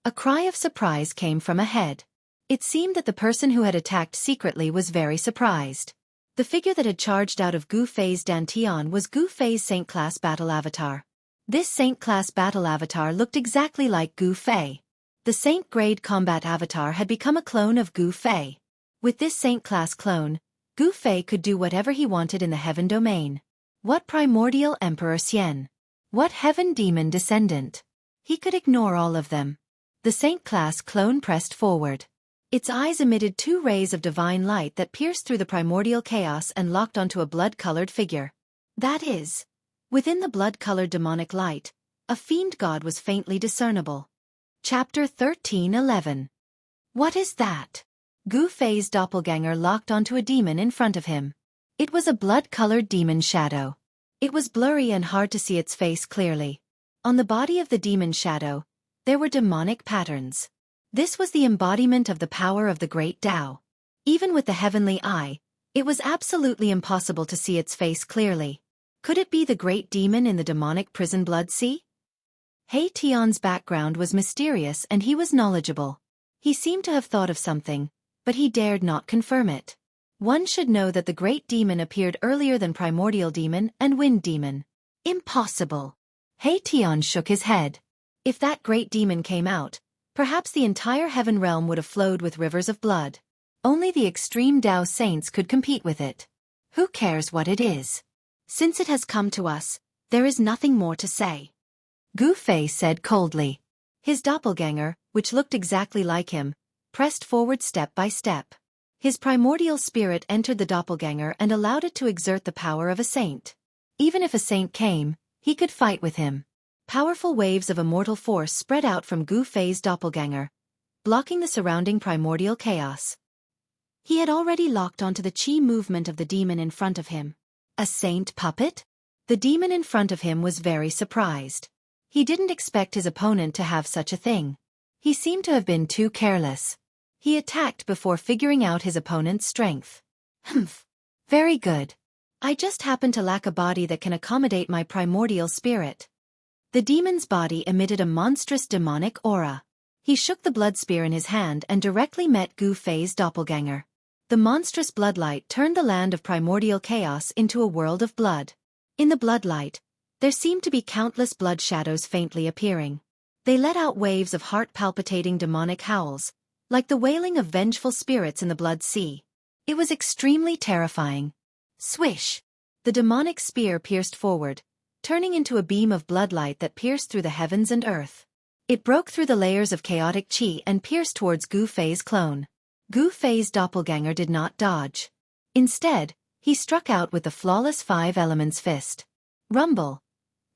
A cry of surprise came from ahead. It seemed that the person who had attacked secretly was very surprised. The figure that had charged out of Gu Fei's dantian was Gu Fei's Saint-class battle avatar. This Saint-class battle avatar looked exactly like Gu Fei. The Saint-grade combat avatar had become a clone of Gu Fei. With this Saint-class clone, Gu Fei could do whatever he wanted in the heaven domain. What primordial Emperor Xian? What heaven demon descendant? He could ignore all of them. The Saint-class clone pressed forward. Its eyes emitted 2 rays of divine light that pierced through the primordial chaos and locked onto a blood-colored figure. That is, within the blood-colored demonic light, a fiend god was faintly discernible. Chapter 13:11. What is that? Gu Fei's doppelganger locked onto a demon in front of him. It was a blood-colored demon shadow. It was blurry and hard to see its face clearly. On the body of the demon shadow, there were demonic patterns. This was the embodiment of the power of the great Tao. Even with the heavenly eye, it was absolutely impossible to see its face clearly. Could it be the great demon in the demonic prison blood sea? He Tian's background was mysterious and he was knowledgeable. He seemed to have thought of something, but he dared not confirm it. One should know that the great demon appeared earlier than primordial demon and wind demon. Impossible. He Tian shook his head. If that great demon came out, perhaps the entire heaven realm would have flowed with rivers of blood. Only the extreme Tao saints could compete with it. Who cares what it is? Since it has come to us, there is nothing more to say. Gu Fei said coldly. His doppelganger, which looked exactly like him, pressed forward step by step. His primordial spirit entered the doppelganger and allowed it to exert the power of a saint. Even if a saint came, he could fight with him. Powerful waves of immortal force spread out from Gu Fei's doppelganger, blocking the surrounding primordial chaos. He had already locked onto the chi movement of the demon in front of him. A saint puppet? The demon in front of him was very surprised. He didn't expect his opponent to have such a thing. He seemed to have been too careless. He attacked before figuring out his opponent's strength. Humph. Very good. I just happen to lack a body that can accommodate my primordial spirit. The demon's body emitted a monstrous demonic aura. He shook the blood spear in his hand and directly met Gu Fei's doppelganger. The monstrous bloodlight turned the land of primordial chaos into a world of blood. In the bloodlight, there seemed to be countless blood shadows faintly appearing. They let out waves of heart-palpitating demonic howls, like the wailing of vengeful spirits in the blood sea. It was extremely terrifying. Swish! The demonic spear pierced forward, turning into a beam of bloodlight that pierced through the heavens and earth. It broke through the layers of chaotic chi and pierced towards Gu Fei's clone. Gu Fei's doppelganger did not dodge. Instead, he struck out with the flawless Five Elements fist. Rumble!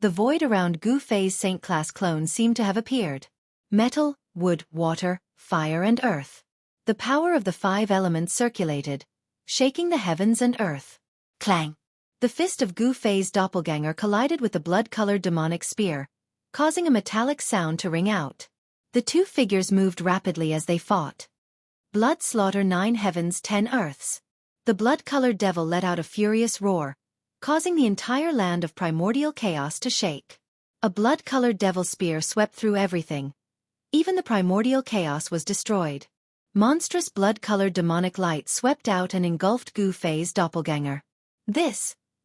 The void around Gu Fei's Saint-class clone seemed to have appeared. Metal, wood, water, fire and earth. The power of the Five Elements circulated, shaking the heavens and earth. Clang! The fist of Gu Fei's doppelganger collided with the blood-colored demonic spear, causing a metallic sound to ring out. The two figures moved rapidly as they fought. Blood slaughter 9 heavens 10 earths. The blood-colored devil let out a furious roar, causing the entire land of primordial chaos to shake. A blood-colored devil spear swept through everything. Even the primordial chaos was destroyed. Monstrous blood-colored demonic light swept out and engulfed Gu Fei's doppelganger.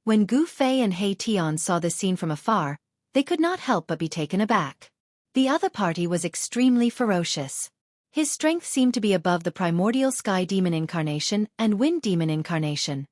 When Gu Fei and He Tian saw this scene from afar, they could not help but be taken aback. The other party was extremely ferocious. His strength seemed to be above the primordial sky demon incarnation and wind demon incarnation.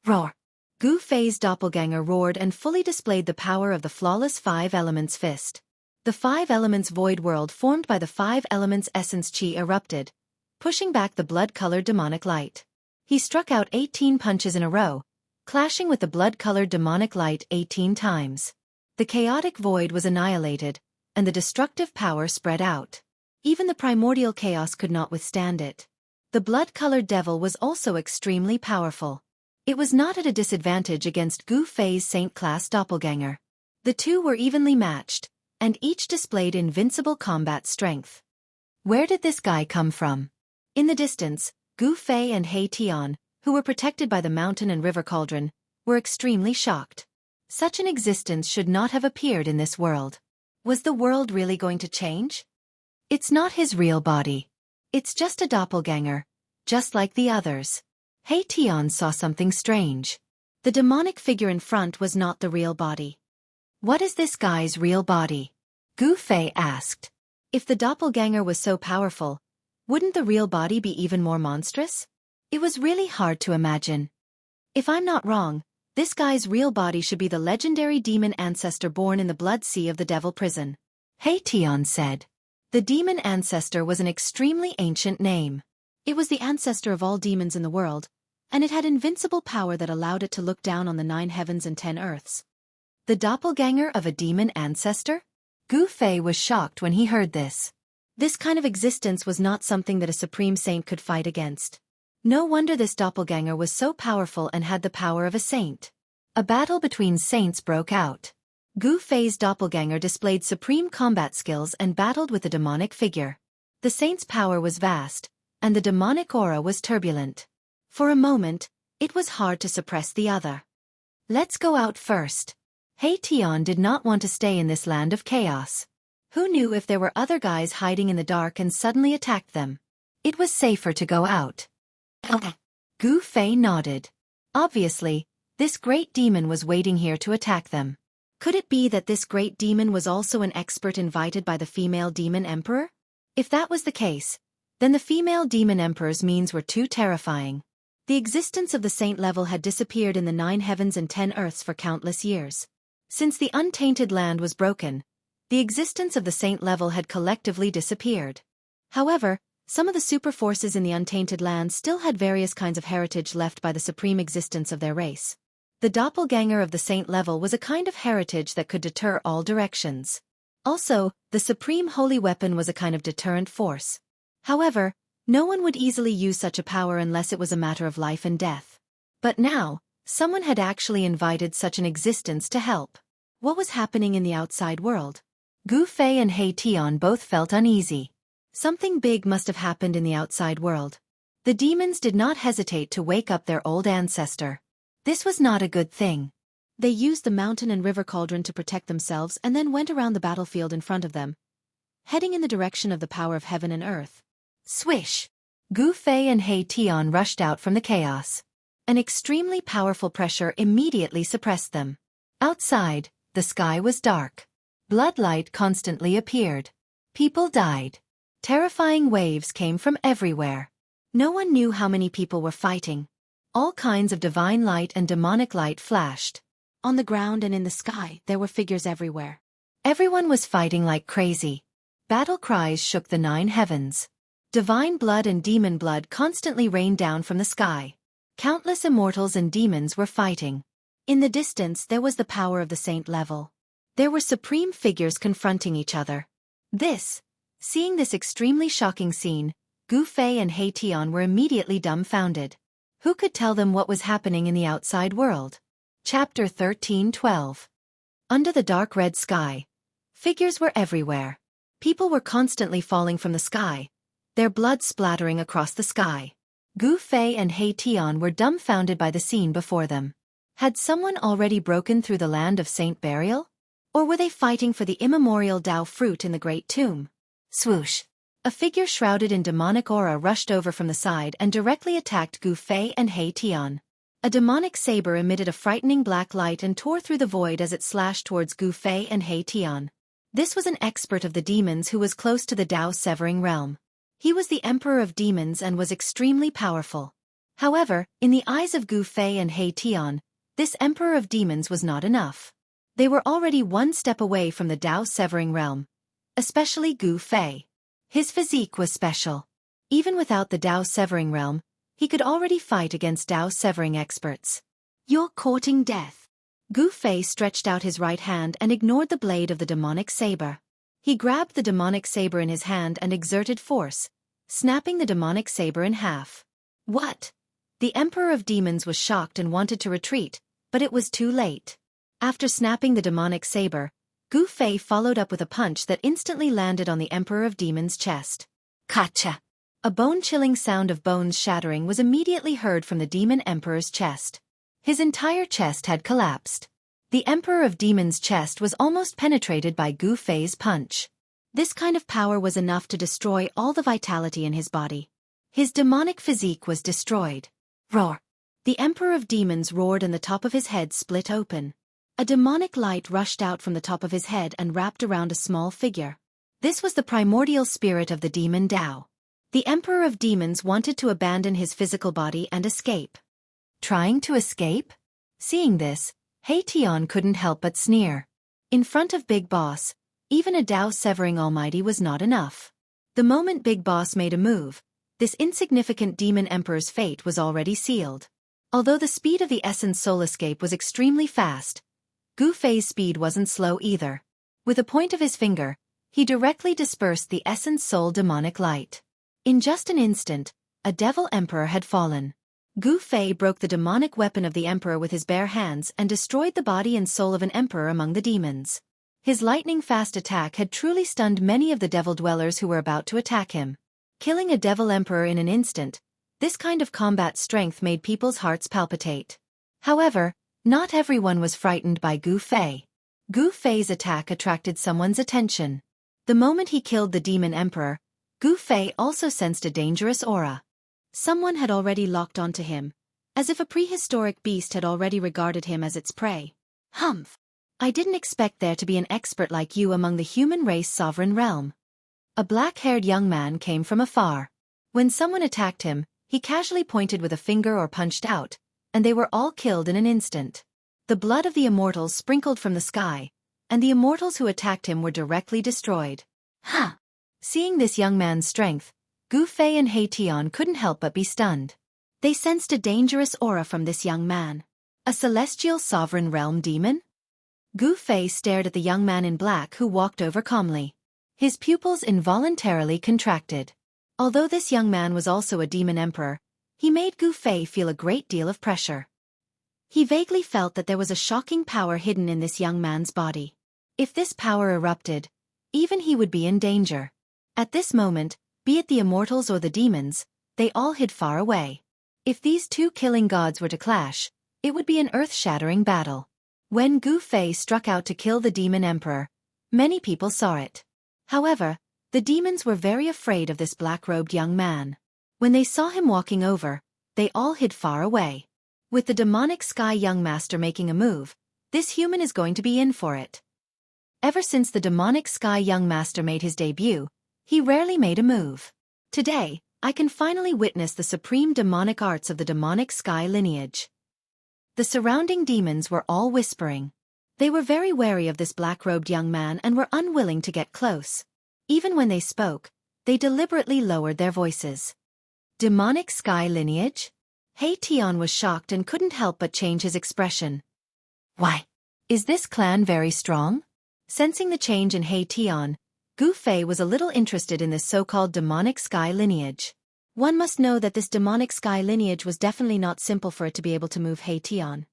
Roar! Gu Fei's doppelganger roared and fully displayed the power of the flawless Five Elements fist. The Five Elements void world formed by the Five Elements essence chi erupted, pushing back the blood-colored demonic light. He struck out 18 punches in a row, clashing with the blood-colored demonic light 18 times. The chaotic void was annihilated, and the destructive power spread out. Even the primordial chaos could not withstand it. The blood-colored devil was also extremely powerful. It was not at a disadvantage against Gu Fei's Saint-class doppelganger. The two were evenly matched, and each displayed invincible combat strength. Where did this guy come from? In the distance, Gu Fei and He Tian, who were protected by the mountain and river cauldron, were extremely shocked. Such an existence should not have appeared in this world. Was the world really going to change? It's not his real body. It's just a doppelganger, just like the others. He Tian saw something strange. The demonic figure in front was not the real body. What is this guy's real body? Gu Fei asked. If the doppelganger was so powerful, wouldn't the real body be even more monstrous? It was really hard to imagine. If I'm not wrong, this guy's real body should be the legendary demon ancestor born in the blood sea of the devil prison. He Tian said. The demon ancestor was an extremely ancient name. It was the ancestor of all demons in the world, and it had invincible power that allowed it to look down on the 9 heavens and 10 earths. The doppelganger of a demon ancestor? Gu Fei was shocked when he heard this. This kind of existence was not something that a supreme saint could fight against. No wonder this doppelganger was so powerful and had the power of a saint. A battle between saints broke out. Gu Fei's doppelganger displayed supreme combat skills and battled with the demonic figure. The saint's power was vast, and the demonic aura was turbulent. For a moment, it was hard to suppress the other. Let's go out first. He Tian did not want to stay in this land of chaos. Who knew if there were other guys hiding in the dark and suddenly attacked them? It was safer to go out. Gu Fei nodded. Obviously, this great demon was waiting here to attack them. Could it be that this great demon was also an expert invited by the female demon emperor? If that was the case, then the female demon emperor's means were too terrifying. The existence of the saint level had disappeared in the 9 heavens and 10 earths for countless years. Since the untainted land was broken, the existence of the saint level had collectively disappeared. However, some of the super forces in the untainted land still had various kinds of heritage left by the supreme existence of their race. The doppelganger of the saint level was a kind of heritage that could deter all directions. Also, the supreme holy weapon was a kind of deterrent force. However, no one would easily use such a power unless it was a matter of life and death. But now, someone had actually invited such an existence to help. What was happening in the outside world? Gu Fei and He Tian both felt uneasy. Something big must have happened in the outside world. The demons did not hesitate to wake up their old ancestor. This was not a good thing. They used the mountain and river cauldron to protect themselves and then went around the battlefield in front of them, heading in the direction of the power of heaven and earth. Swish! Gu Fei and He Tian rushed out from the chaos. An extremely powerful pressure immediately suppressed them. Outside, the sky was dark. Bloodlight constantly appeared. People died. Terrifying waves came from everywhere. No one knew how many people were fighting. All kinds of divine light and demonic light flashed. On the ground and in the sky, there were figures everywhere. Everyone was fighting like crazy. Battle cries shook the 9 heavens. Divine blood and demon blood constantly rained down from the sky. Countless immortals and demons were fighting. In the distance there was the power of the saint level. There were supreme figures confronting each other. Seeing this extremely shocking scene, Gu Fei and He Tian were immediately dumbfounded. Who could tell them what was happening in the outside world? Chapter 13:12. Under the dark red sky. Figures were everywhere. People were constantly falling from the sky, their blood splattering across the sky. Gu Fei and He Tian were dumbfounded by the scene before them. Had someone already broken through the land of saint burial? Or were they fighting for the immemorial Tao fruit in the great tomb? Swoosh! A figure shrouded in demonic aura rushed over from the side and directly attacked Gu Fei and He Tian. A demonic saber emitted a frightening black light and tore through the void as it slashed towards Gu Fei and He Tian. This was an expert of the demons who was close to the Tao-severing realm. He was the emperor of demons and was extremely powerful. However, in the eyes of Gu Fei and He Tian, this emperor of demons was not enough. They were already one step away from the Tao-severing realm. Especially Gu Fei. His physique was special. Even without the Tao-severing realm, he could already fight against Tao-severing experts. You're courting death. Gu Fei stretched out his right hand and ignored the blade of the demonic saber. He grabbed the demonic saber in his hand and exerted force, snapping the demonic saber in half. What? The Emperor of Demons was shocked and wanted to retreat, but it was too late. After snapping the demonic saber, Gu Fei followed up with a punch that instantly landed on the Emperor of Demons' chest. Kacha! A bone-chilling sound of bones shattering was immediately heard from the Demon Emperor's chest. His entire chest had collapsed. The Emperor of Demons' chest was almost penetrated by Gu Fei's punch. This kind of power was enough to destroy all the vitality in his body. His demonic physique was destroyed. Roar! The Emperor of Demons roared and the top of his head split open. A demonic light rushed out from the top of his head and wrapped around a small figure. This was the primordial spirit of the demon Tao. The Emperor of Demons wanted to abandon his physical body and escape. Trying to escape? Seeing this, He Tian couldn't help but sneer. In front of Big Boss, even a Tao-severing almighty was not enough. The moment Big Boss made a move, this insignificant demon emperor's fate was already sealed. Although the speed of the Essence Soul escape was extremely fast, Gu Fei's speed wasn't slow either. With a point of his finger, he directly dispersed the Essence Soul demonic light. In just an instant, a devil emperor had fallen. Gu Fei broke the demonic weapon of the emperor with his bare hands and destroyed the body and soul of an emperor among the demons. His lightning-fast attack had truly stunned many of the devil dwellers who were about to attack him. Killing a devil emperor in an instant, this kind of combat strength made people's hearts palpitate. However, not everyone was frightened by Gu Fei. Gu Fei's attack attracted someone's attention. The moment he killed the demon emperor, Gu Fei also sensed a dangerous aura. Someone had already locked onto him, as if a prehistoric beast had already regarded him as its prey. Humph! I didn't expect there to be an expert like you among the human race sovereign realm. A black-haired young man came from afar. When someone attacked him, he casually pointed with a finger or punched out, and they were all killed in an instant. The blood of the immortals sprinkled from the sky, and the immortals who attacked him were directly destroyed. Huh! Seeing this young man's strength, Gu Fei and He Tian couldn't help but be stunned. They sensed a dangerous aura from this young man. A celestial sovereign realm demon? Gu Fei stared at the young man in black who walked over calmly. His pupils involuntarily contracted. Although this young man was also a demon emperor, he made Gu Fei feel a great deal of pressure. He vaguely felt that there was a shocking power hidden in this young man's body. If this power erupted, even he would be in danger. At this moment, be it the immortals or the demons, they all hid far away. If these two killing gods were to clash, it would be an earth-shattering battle. When Gu Fei struck out to kill the demon emperor, many people saw it. However, the demons were very afraid of this black-robed young man. When they saw him walking over, they all hid far away. With the demonic sky young master making a move, this human is going to be in for it. Ever since the demonic sky young master made his debut, he rarely made a move. Today, I can finally witness the supreme demonic arts of the demonic sky lineage. The surrounding demons were all whispering. They were very wary of this black-robed young man and were unwilling to get close. Even when they spoke, they deliberately lowered their voices. Demonic sky lineage? Hei-Tian was shocked and couldn't help but change his expression. Why? Is this clan very strong? Sensing the change in Hei-Tian, Gu Fei was a little interested in this so-called demonic sky lineage. One must know that this demonic sky lineage was definitely not simple for it to be able to move Hei-Tian.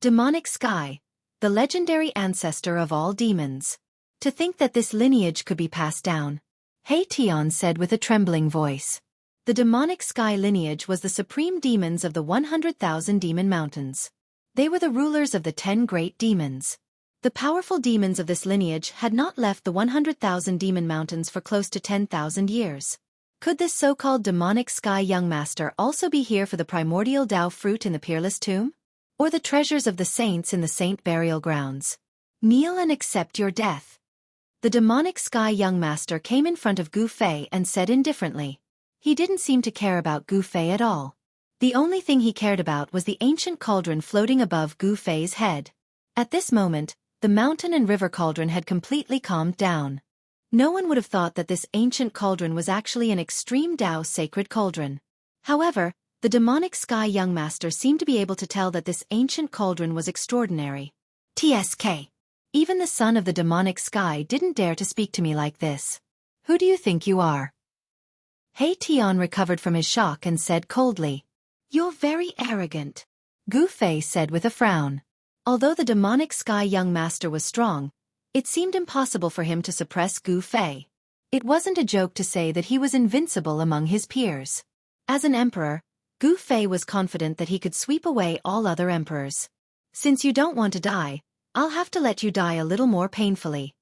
Demonic sky, the legendary ancestor of all demons. To think that this lineage could be passed down. Hei-Tian said with a trembling voice. The demonic sky lineage was the supreme demons of the 100,000 demon mountains. They were the rulers of the 10 great demons. The powerful demons of this lineage had not left the 100,000 demon mountains for close to 10,000 years. Could this so-called demonic sky young master also be here for the primordial Tao fruit in the peerless tomb? Or the treasures of the saints in the saint burial grounds? Kneel and accept your death. The demonic sky young master came in front of Gu Fei and said indifferently. He didn't seem to care about Gu Fei at all. The only thing he cared about was the ancient cauldron floating above Gu Fei's head. At this moment, the mountain and river cauldron had completely calmed down. No one would have thought that this ancient cauldron was actually an extreme Tao sacred cauldron. However, the demonic sky young master seemed to be able to tell that this ancient cauldron was extraordinary. TSK. Even the son of the demonic sky didn't dare to speak to me like this. Who do you think you are? Hei-Tian recovered from his shock and said coldly. You're very arrogant. Gu Fei said with a frown. Although the demonic sky young master was strong, it seemed impossible for him to suppress Gu Fei. It wasn't a joke to say that he was invincible among his peers. As an emperor, Gu Fei was confident that he could sweep away all other emperors. Since you don't want to die, I'll have to let you die a little more painfully.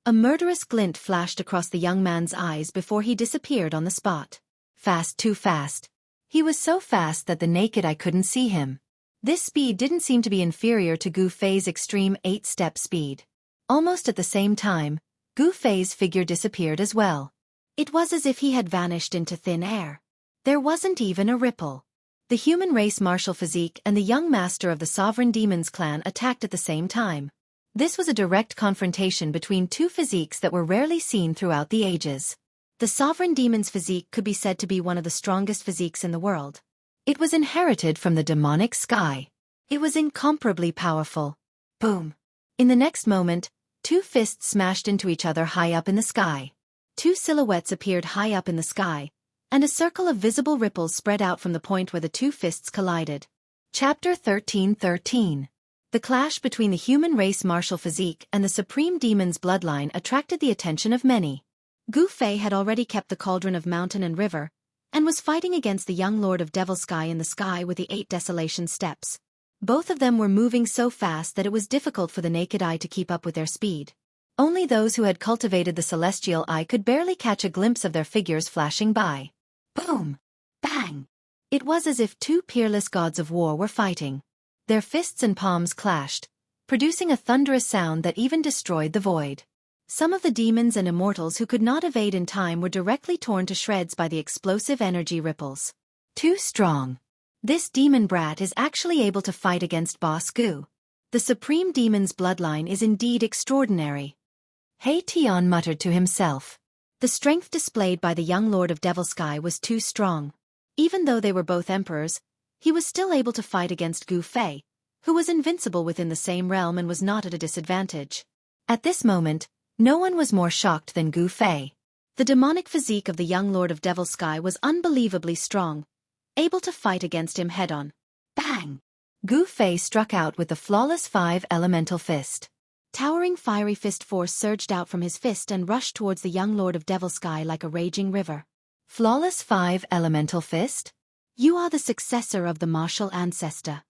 A murderous glint flashed across the young man's eyes before he disappeared on the spot. Fast, too fast. He was so fast that the naked eye couldn't see him. This speed didn't seem to be inferior to Gu Fei's extreme 8-step speed. Almost at the same time, Gu Fei's figure disappeared as well. It was as if he had vanished into thin air. There wasn't even a ripple. The human race martial physique and the young master of the sovereign demons clan attacked at the same time. This was a direct confrontation between two physiques that were rarely seen throughout the ages. The sovereign demon's physique could be said to be one of the strongest physiques in the world. It was inherited from the demonic sky. It was incomparably powerful. Boom. In the next moment, two fists smashed into each other high up in the sky. Two silhouettes appeared high up in the sky, and a circle of visible ripples spread out from the point where the two fists collided. Chapter 1313. The clash between the human race martial physique and the supreme demon's bloodline attracted the attention of many. Gu Fei had already kept the cauldron of mountain and river, and was fighting against the young lord of Devil Sky in the sky with the 8 desolation steps. Both of them were moving so fast that it was difficult for the naked eye to keep up with their speed. Only those who had cultivated the celestial eye could barely catch a glimpse of their figures flashing by. Boom! Bang! It was as if two peerless gods of war were fighting. Their fists and palms clashed, producing a thunderous sound that even destroyed the void. Some of the demons and immortals who could not evade in time were directly torn to shreds by the explosive energy ripples. Too strong. This demon brat is actually able to fight against Boss Gu. The supreme demon's bloodline is indeed extraordinary. Hei-Tian muttered to himself. The strength displayed by the young lord of Devil Sky was too strong. Even though they were both emperors, he was still able to fight against Gu Fei, who was invincible within the same realm and was not at a disadvantage. At this moment, no one was more shocked than Gu Fei. The demonic physique of the young lord of Devil Sky was unbelievably strong, able to fight against him head-on. Bang! Gu Fei struck out with the flawless 5 elemental fist. Towering fiery fist force surged out from his fist and rushed towards the young lord of Devil Sky like a raging river. Flawless 5 elemental fist? You are the successor of the martial ancestor.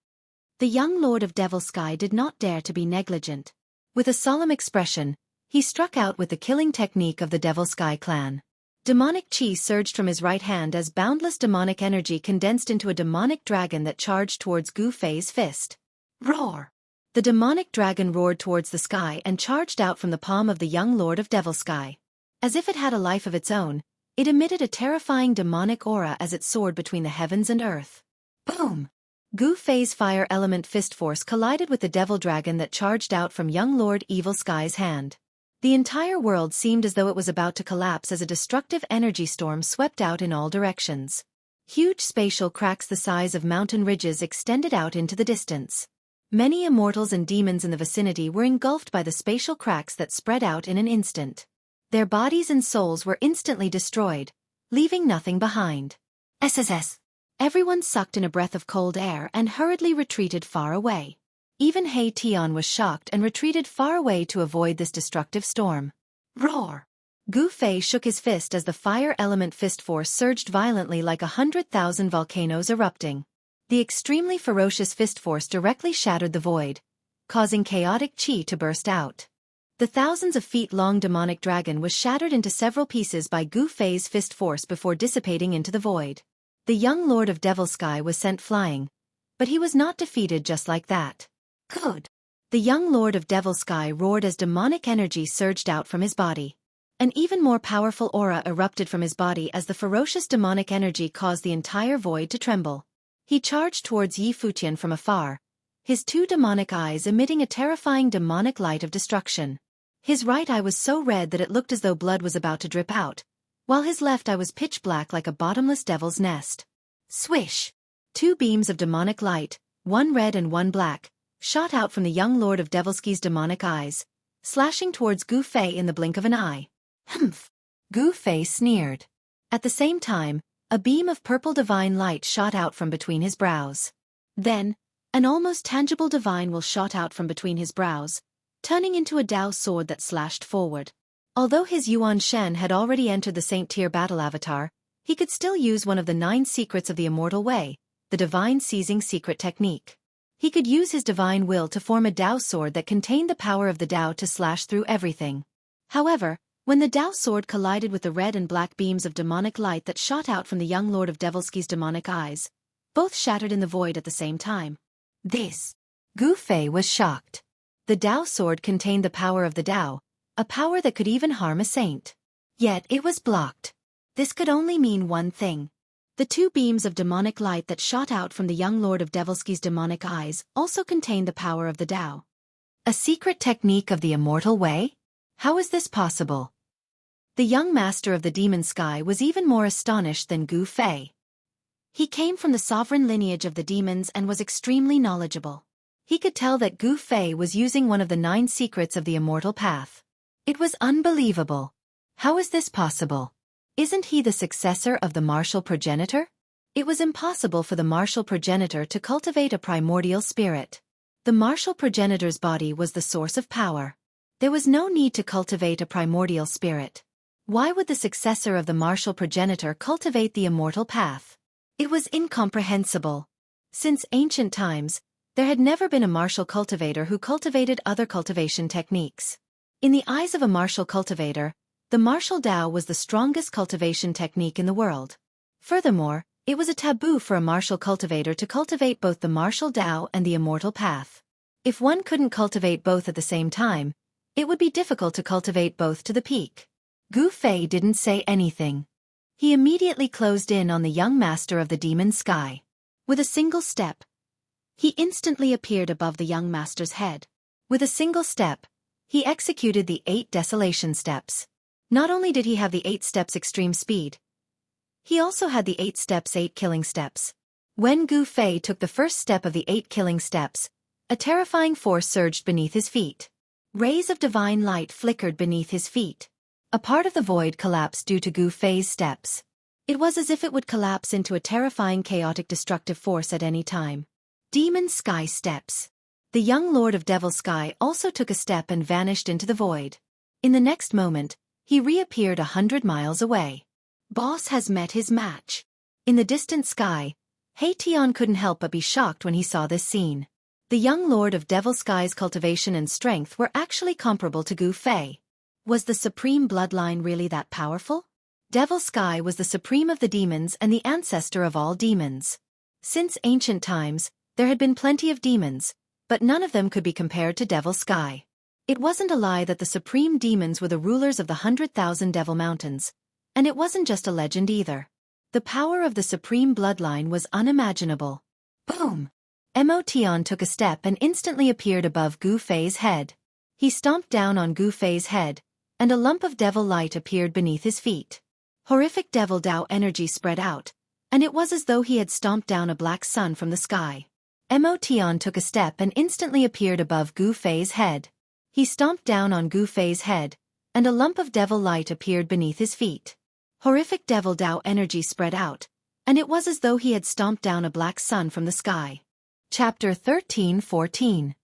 The young lord of Devil Sky did not dare to be negligent. With a solemn expression, he struck out with the killing technique of the Devil Sky clan. Demonic chi surged from his right hand as boundless demonic energy condensed into a demonic dragon that charged towards Gu Fei's fist. Roar! The demonic dragon roared towards the sky and charged out from the palm of the young lord of Devil Sky. As if it had a life of its own, It emitted a terrifying demonic aura as it soared between the heavens and earth. Boom! Gu Fei's fire element fist force collided with the devil dragon that charged out from young Lord Evil Sky's hand. The entire world seemed as though it was about to collapse as a destructive energy storm swept out in all directions. Huge spatial cracks the size of mountain ridges extended out into the distance. Many immortals and demons in the vicinity were engulfed by the spatial cracks that spread out in an instant. Their bodies and souls were instantly destroyed, leaving nothing behind. SSS. Everyone sucked in a breath of cold air and hurriedly retreated far away. Even Hei Tian was shocked and retreated far away to avoid this destructive storm. Roar! Gu Fei shook his fist as the fire element fist force surged violently like 100,000 volcanoes erupting. The extremely ferocious fist force directly shattered the void, causing chaotic chi to burst out. The thousands of feet-long demonic dragon was shattered into several pieces by Gu Fei's fist force before dissipating into the void. The young Lord of Devil Sky was sent flying, but he was not defeated just like that. Good. The young Lord of Devil Sky roared as demonic energy surged out from his body. An even more powerful aura erupted from his body as the ferocious demonic energy caused the entire void to tremble. He charged towards Yi Futian from afar, his two demonic eyes emitting a terrifying demonic light of destruction. His right eye was so red that it looked as though blood was about to drip out, while his left eye was pitch black like a bottomless devil's nest. Swish! Two beams of demonic light, one red and one black, shot out from the young Lord of Devilsky's demonic eyes, slashing towards Gu Fei in the blink of an eye. Humph! Gu Fei sneered. At the same time, a beam of purple divine light shot out from between his brows. Then, an almost tangible divine will shot out from between his brows, turning into a Dao sword that slashed forward. Although his Yuan Shen had already entered the Saint-Tier battle avatar, he could still use one of the 9 secrets of the Immortal Way, the Divine Seizing Secret Technique. He could use his divine will to form a Dao sword that contained the power of the Dao to slash through everything. However, when the Dao sword collided with the red and black beams of demonic light that shot out from the young Lord of Devilsky's demonic eyes, both shattered in the void at the same time. This. Gu Fei was shocked. The Dao sword contained the power of the Dao, a power that could even harm a saint. Yet it was blocked. This could only mean one thing. The 2 beams of demonic light that shot out from the young Lord of Devilsky's demonic eyes also contained the power of the Dao. A secret technique of the Immortal Way? How is this possible? The young master of the demon sky was even more astonished than Gu Fei. He came from the sovereign lineage of the demons and was extremely knowledgeable. He could tell that Gu Fei was using one of the 9 secrets of the immortal path. It was unbelievable. How is this possible? Isn't he the successor of the martial progenitor? It was impossible for the martial progenitor to cultivate a primordial spirit. The martial progenitor's body was the source of power. There was no need to cultivate a primordial spirit. Why would the successor of the martial progenitor cultivate the immortal path? It was incomprehensible. Since ancient times, there had never been a martial cultivator who cultivated other cultivation techniques. In the eyes of a martial cultivator, the martial Dao was the strongest cultivation technique in the world. Furthermore, it was a taboo for a martial cultivator to cultivate both the martial Dao and the immortal path. If one couldn't cultivate both at the same time, it would be difficult to cultivate both to the peak. Gu Fei didn't say anything. He immediately closed in on the young master of the demon sky. With a single step, he instantly appeared above the young master's head. With a single step, he executed the 8 desolation steps. Not only did he have the 8 steps extreme speed, he also had the 8 steps 8 killing steps. When Gu Fei took the first step of the 8 killing steps, a terrifying force surged beneath his feet. Rays of divine light flickered beneath his feet. A part of the void collapsed due to Gu Fei's steps. It was as if it would collapse into a terrifying chaotic destructive force at any time. Demon Sky Steps. The young Lord of Devil Sky also took a step and vanished into the void. In the next moment, he reappeared 100 miles away. Boss has met his match. In the distant sky, Hei Tian couldn't help but be shocked when he saw this scene. The young Lord of Devil Sky's cultivation and strength were actually comparable to Gu Fei. Was the supreme bloodline really that powerful? Devil Sky was the supreme of the demons and the ancestor of all demons. Since ancient times, there had been plenty of demons, but none of them could be compared to Devil Sky. It wasn't a lie that the supreme demons were the rulers of the 100,000 Devil Mountains, And it wasn't just a legend either. The power of the supreme bloodline was unimaginable. Boom! Emotion took a step and instantly appeared above Gu Fei's head. He stomped down on Gu Fei's head, and a lump of devil light appeared beneath his feet. Horrific devil Tao energy spread out, and it was as though he had stomped down a black sun from the sky. Emotion took a step and instantly appeared above Gu Fei's head. He stomped down on Gu Fei's head, and a lump of devil light appeared beneath his feet. Horrific devil Tao energy spread out, and it was as though he had stomped down a black sun from the sky. Chapter 13:14.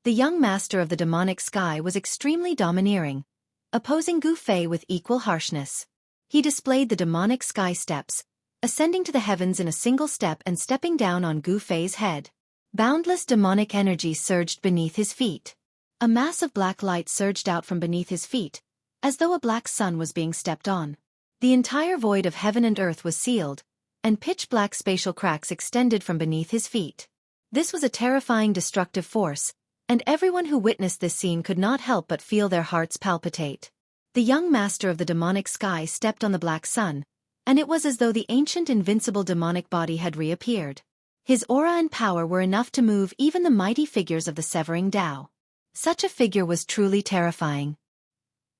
The young master of the demonic sky was extremely domineering, opposing Gu Fei with equal harshness. He displayed the demonic sky steps, ascending to the heavens in a single step and stepping down on Gu Fei's head. Boundless demonic energy surged beneath his feet. A mass of black light surged out from beneath his feet, as though a black sun was being stepped on. The entire void of heaven and earth was sealed, and pitch-black spatial cracks extended from beneath his feet. This was a terrifying destructive force, and everyone who witnessed this scene could not help but feel their hearts palpitate. The young master of the demonic sky stepped on the black sun, and it was as though the ancient invincible demonic body had reappeared. His aura and power were enough to move even the mighty figures of the Severing Tao. Such a figure was truly terrifying.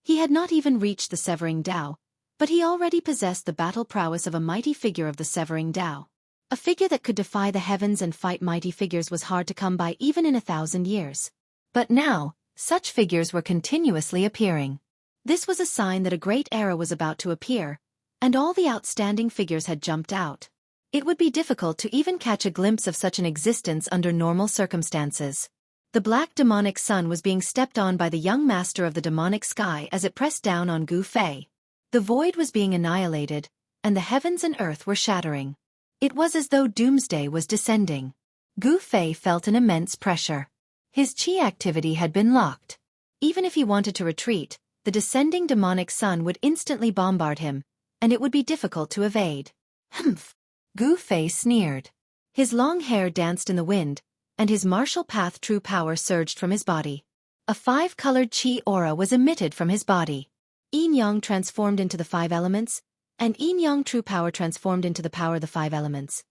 He had not even reached the Severing Tao, but he already possessed the battle prowess of a mighty figure of the Severing Tao. A figure that could defy the heavens and fight mighty figures was hard to come by even in 1,000 years. But now, such figures were continuously appearing. This was a sign that a great era was about to appear, and all the outstanding figures had jumped out. It would be difficult to even catch a glimpse of such an existence under normal circumstances. The black demonic sun was being stepped on by the young master of the demonic sky as it pressed down on Gu Fei. The void was being annihilated, and the heavens and earth were shattering. It was as though doomsday was descending. Gu Fei felt an immense pressure. His qi activity had been locked. Even if he wanted to retreat, the descending demonic sun would instantly bombard him, and it would be difficult to evade. Humph! Gu Fei sneered. His long hair danced in the wind, and his martial path true power surged from his body. A 5-colored qi aura was emitted from his body. Yin-yang transformed into the 5 elements, and Yin-yang true power transformed into the power of the 5 elements.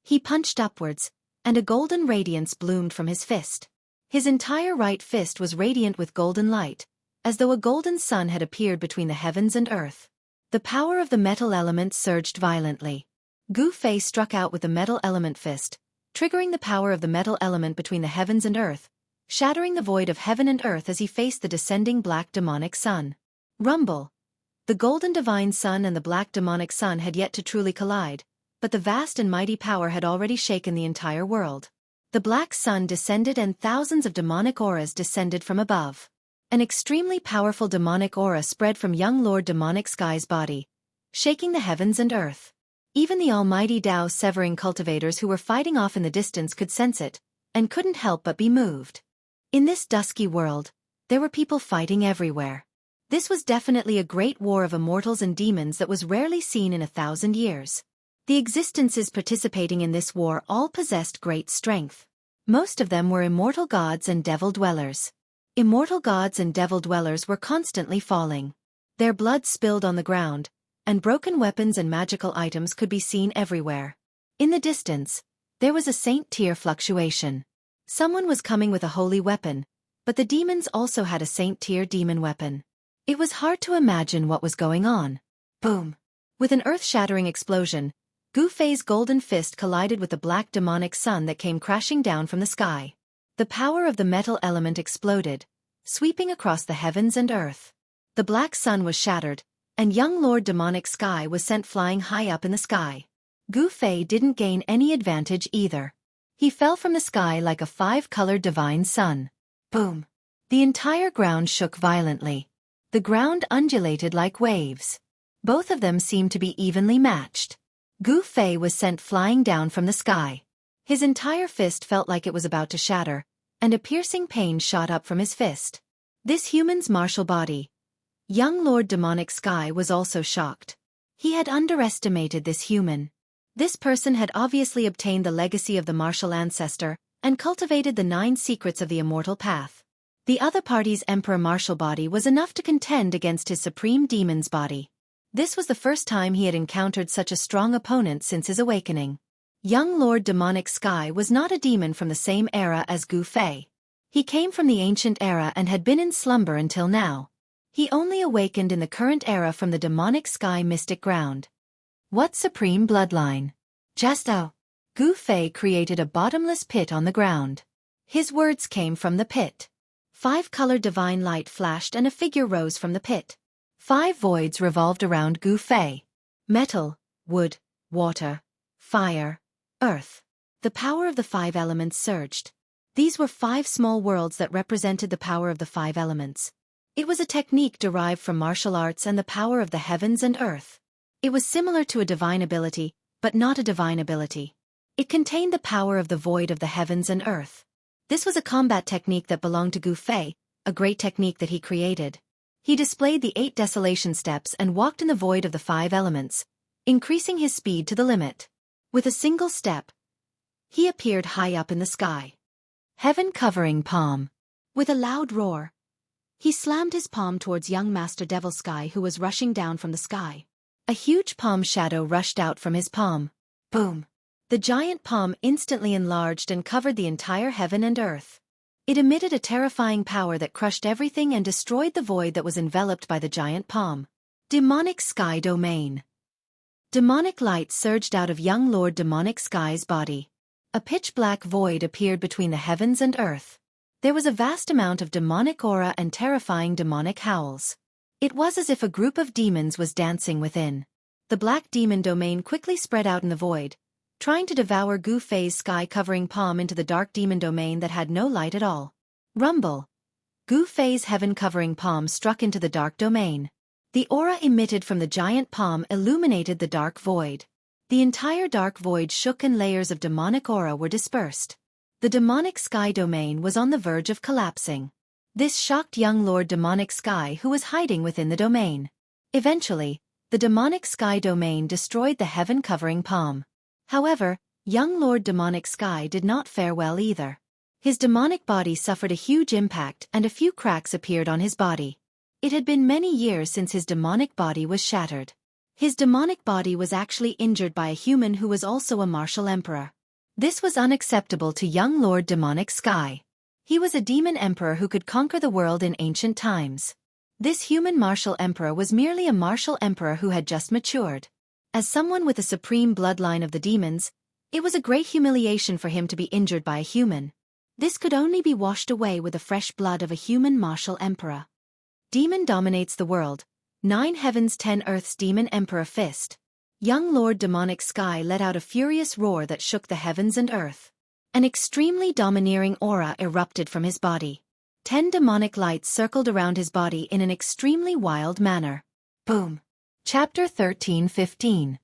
He punched upwards, and a golden radiance bloomed from his fist. His entire right fist was radiant with golden light, as though a golden sun had appeared between the heavens and earth. The power of the metal element surged violently. Gu Fei struck out with the metal element fist, triggering the power of the metal element between the heavens and earth, shattering the void of heaven and earth as he faced the descending black demonic sun. Rumble! The golden divine sun and the black demonic sun had yet to truly collide, but the vast and mighty power had already shaken the entire world. The black sun descended and thousands of demonic auras descended from above. An extremely powerful demonic aura spread from young Lord Demonic Sky's body, shaking the heavens and earth. Even the almighty Tao Severing cultivators who were fighting off in the distance could sense it, and couldn't help but be moved. In this dusky world, there were people fighting everywhere. This was definitely a great war of immortals and demons that was rarely seen in 1,000 years. The existences participating in this war all possessed great strength. Most of them were immortal gods and devil dwellers. Immortal gods and devil dwellers were constantly falling. Their blood spilled on the ground, and broken weapons and magical items could be seen everywhere. In the distance, there was a saint-tier fluctuation. Someone was coming with a holy weapon, but the demons also had a saint-tier demon weapon. It was hard to imagine what was going on. Boom! With an earth-shattering explosion, Gu Fei's golden fist collided with the black demonic sun that came crashing down from the sky. The power of the metal element exploded, sweeping across the heavens and earth. The black sun was shattered, and young Lord Demonic Sky was sent flying high up in the sky. Gu Fei didn't gain any advantage either. He fell from the sky like a 5-colored divine sun. Boom! The entire ground shook violently. The ground undulated like waves. Both of them seemed to be evenly matched. Gu Fei was sent flying down from the sky. His entire fist felt like it was about to shatter, and a piercing pain shot up from his fist. This human's martial body. Young Lord Demonic Sky was also shocked. He had underestimated this human. This person had obviously obtained the legacy of the martial ancestor, and cultivated the 9 secrets of the immortal path. The other party's emperor martial body was enough to contend against his supreme demon's body. This was the first time he had encountered such a strong opponent since his awakening. Young Lord Demonic Sky was not a demon from the same era as Gu Fei. He came from the ancient era and had been in slumber until now. He only awakened in the current era from the Demonic Sky mystic ground. What supreme bloodline? Justo. Gu Fei created a bottomless pit on the ground. His words came from the pit. 5-colored divine light flashed and a figure rose from the pit. 5 voids revolved around Gu Fei. Metal, wood, water, fire, earth. The power of the 5 elements surged. These were 5 small worlds that represented the power of the 5 elements. It was a technique derived from martial arts and the power of the heavens and earth. It was similar to a divine ability, but not a divine ability. It contained the power of the void of the heavens and earth. This was a combat technique that belonged to Gu Fei, a great technique that he created. He displayed the 8 desolation steps and walked in the void of the 5 elements, increasing his speed to the limit. With a single step, he appeared high up in the sky. Heaven covering palm. With a loud roar, he slammed his palm towards young Master Devil Sky who was rushing down from the sky. A huge palm shadow rushed out from his palm. Boom! The giant palm instantly enlarged and covered the entire heaven and earth. It emitted a terrifying power that crushed everything and destroyed the void that was enveloped by the giant palm. Demonic Sky Domain. Demonic light surged out of young Lord Demonic Sky's body. A pitch-black void appeared between the heavens and earth. There was a vast amount of demonic aura and terrifying demonic howls. It was as if a group of demons was dancing within. The black demon domain quickly spread out in the void, trying to devour Gu Fei's sky-covering palm into the dark demon domain that had no light at all. Rumble! Gu Fei's heaven-covering palm struck into the dark domain. The aura emitted from the giant palm illuminated the dark void. The entire dark void shook and layers of demonic aura were dispersed. The demonic sky domain was on the verge of collapsing. This shocked young Lord Demonic Sky who was hiding within the domain. Eventually, the demonic sky domain destroyed the heaven-covering palm. However, young Lord Demonic Sky did not fare well either. His demonic body suffered a huge impact and a few cracks appeared on his body. It had been many years since his demonic body was shattered. His demonic body was actually injured by a human who was also a martial emperor. This was unacceptable to young Lord Demonic Sky. He was a demon emperor who could conquer the world in ancient times. This human martial emperor was merely a martial emperor who had just matured. As someone with a supreme bloodline of the demons, it was a great humiliation for him to be injured by a human. This could only be washed away with the fresh blood of a human martial emperor. Demon dominates the world. 9 heavens 10 earths demon emperor fist. Young Lord Demonic Sky let out a furious roar that shook the heavens and earth. An extremely domineering aura erupted from his body. 10 demonic lights circled around his body in an extremely wild manner. Boom! Chapter 13-15.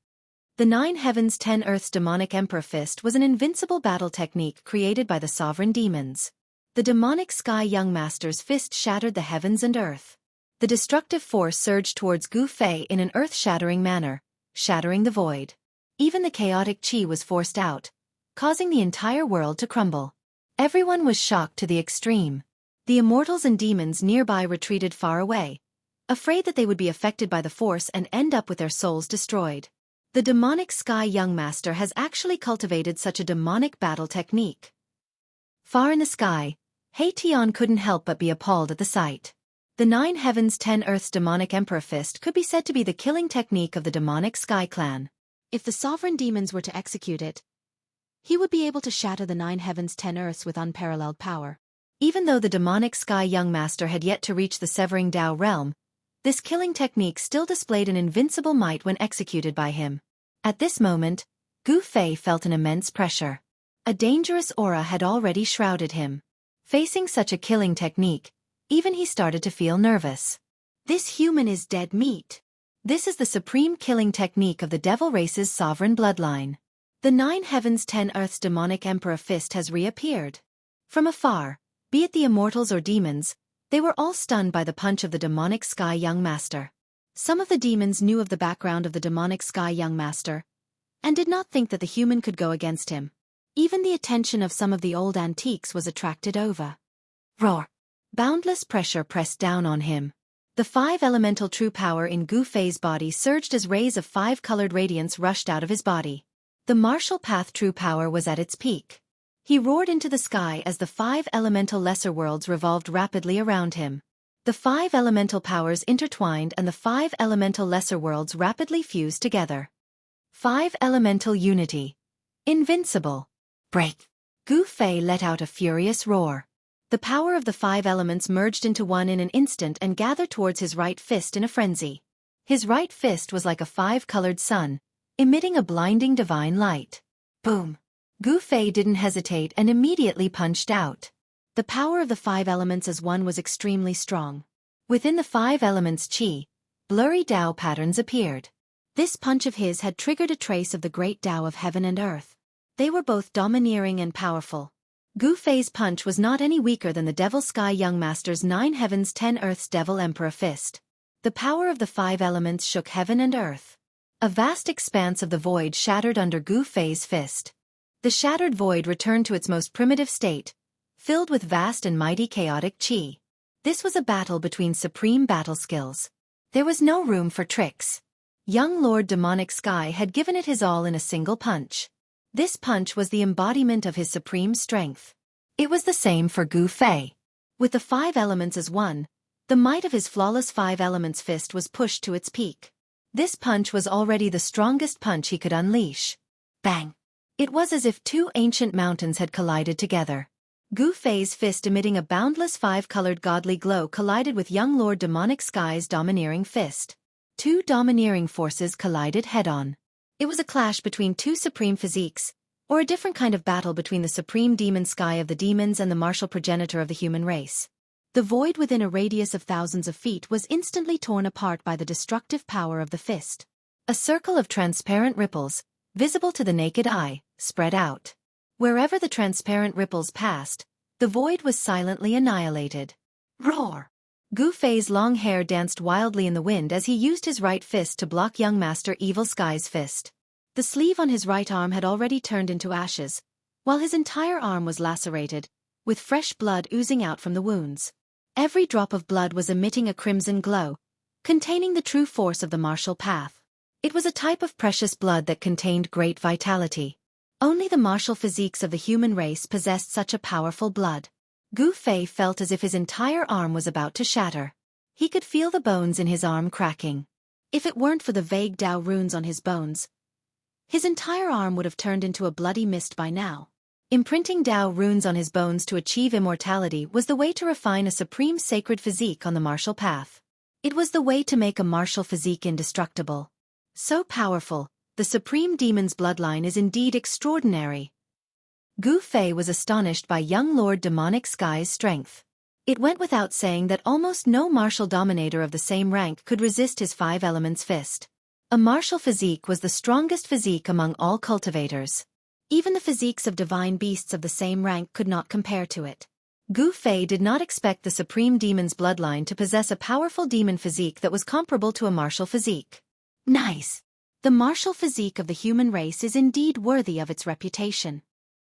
The 9 heavens 10 earths demonic emperor fist was an invincible battle technique created by the sovereign demons. The demonic sky young master's fist shattered the heavens and earth. The destructive force surged towards Gu Fei in an earth-shattering manner, shattering the void. Even the chaotic chi was forced out, causing the entire world to crumble. Everyone was shocked to the extreme. The immortals and demons nearby retreated far away, afraid that they would be affected by the force and end up with their souls destroyed. The demonic sky young master has actually cultivated such a demonic battle technique. Far in the sky, Hei Tian couldn't help but be appalled at the sight. The 9 heavens 10 earths demonic emperor fist could be said to be the killing technique of the demonic sky clan. If the sovereign demons were to execute it, he would be able to shatter the 9 heavens 10 earths with unparalleled power. Even though the demonic sky young master had yet to reach the severing Dao realm, this killing technique still displayed an invincible might when executed by him. At this moment, Gu Fei felt an immense pressure. A dangerous aura had already shrouded him. Facing such a killing technique, even he started to feel nervous. This human is dead meat. This is the supreme killing technique of the devil race's sovereign bloodline. The 9 heavens 10 earths demonic emperor fist has reappeared. From afar, be it the immortals or demons, they were all stunned by the punch of the demonic sky young master. Some of the demons knew of the background of the demonic sky young master, and did not think that the human could go against him. Even the attention of some of the old antiques was attracted over. Roar! Boundless pressure pressed down on him. The 5 elemental true power in Gu Fei's body surged as rays of 5-colored radiance rushed out of his body. The martial path true power was at its peak. He roared into the sky as the 5 elemental lesser worlds revolved rapidly around him. The 5 elemental powers intertwined and the 5 elemental lesser worlds rapidly fused together. 5 elemental unity. Invincible. Break. Gu Fei let out a furious roar. The power of the 5 elements merged into one in an instant and gathered towards his right fist in a frenzy. His right fist was like a 5-colored sun, emitting a blinding divine light. Boom! Gu Fei didn't hesitate and immediately punched out. The power of the 5 elements as one was extremely strong. Within the 5 elements' qi, blurry Tao patterns appeared. This punch of his had triggered a trace of the great Tao of heaven and earth. They were both domineering and powerful. Gu Fei's punch was not any weaker than the Devil Sky Young Master's 9 Heavens 10 Earth's Devil Emperor fist. The power of the 5 elements shook heaven and earth. A vast expanse of the void shattered under Gu Fei's fist. The shattered void returned to its most primitive state, filled with vast and mighty chaotic qi. This was a battle between supreme battle skills. There was no room for tricks. Young Lord Demonic Sky had given it his all in a single punch. This punch was the embodiment of his supreme strength. It was the same for Gu Fei. With the 5 elements as one, the might of his flawless 5 elements fist was pushed to its peak. This punch was already the strongest punch he could unleash. Bang! It was as if 2 ancient mountains had collided together. Gu Fei's fist emitting a boundless 5-colored godly glow collided with young Lord Demonic Sky's domineering fist. 2 domineering forces collided head-on. It was a clash between 2 supreme physiques, or a different kind of battle between the supreme demon sky of the demons and the martial progenitor of the human race. The void within a radius of thousands of feet was instantly torn apart by the destructive power of the fist. A circle of transparent ripples, visible to the naked eye, spread out. Wherever the transparent ripples passed, the void was silently annihilated. Roar! Gu Fei's long hair danced wildly in the wind as he used his right fist to block young Master Evil Sky's fist. The sleeve on his right arm had already turned into ashes, while his entire arm was lacerated, with fresh blood oozing out from the wounds. Every drop of blood was emitting a crimson glow, containing the true force of the martial path. It was a type of precious blood that contained great vitality. Only the martial physiques of the human race possessed such a powerful blood. Gu Fei felt as if his entire arm was about to shatter. He could feel the bones in his arm cracking. If it weren't for the vague Tao runes on his bones, his entire arm would have turned into a bloody mist by now. Imprinting Tao runes on his bones to achieve immortality was the way to refine a supreme sacred physique on the martial path. It was the way to make a martial physique indestructible. So powerful, the supreme demon's bloodline is indeed extraordinary. Gu Fei was astonished by young Lord Demonic Sky's strength. It went without saying that almost no martial dominator of the same rank could resist his 5 elements fist. A martial physique was the strongest physique among all cultivators. Even the physiques of divine beasts of the same rank could not compare to it. Gu Fei did not expect the supreme demon's bloodline to possess a powerful demon physique that was comparable to a martial physique. Nice! The martial physique of the human race is indeed worthy of its reputation.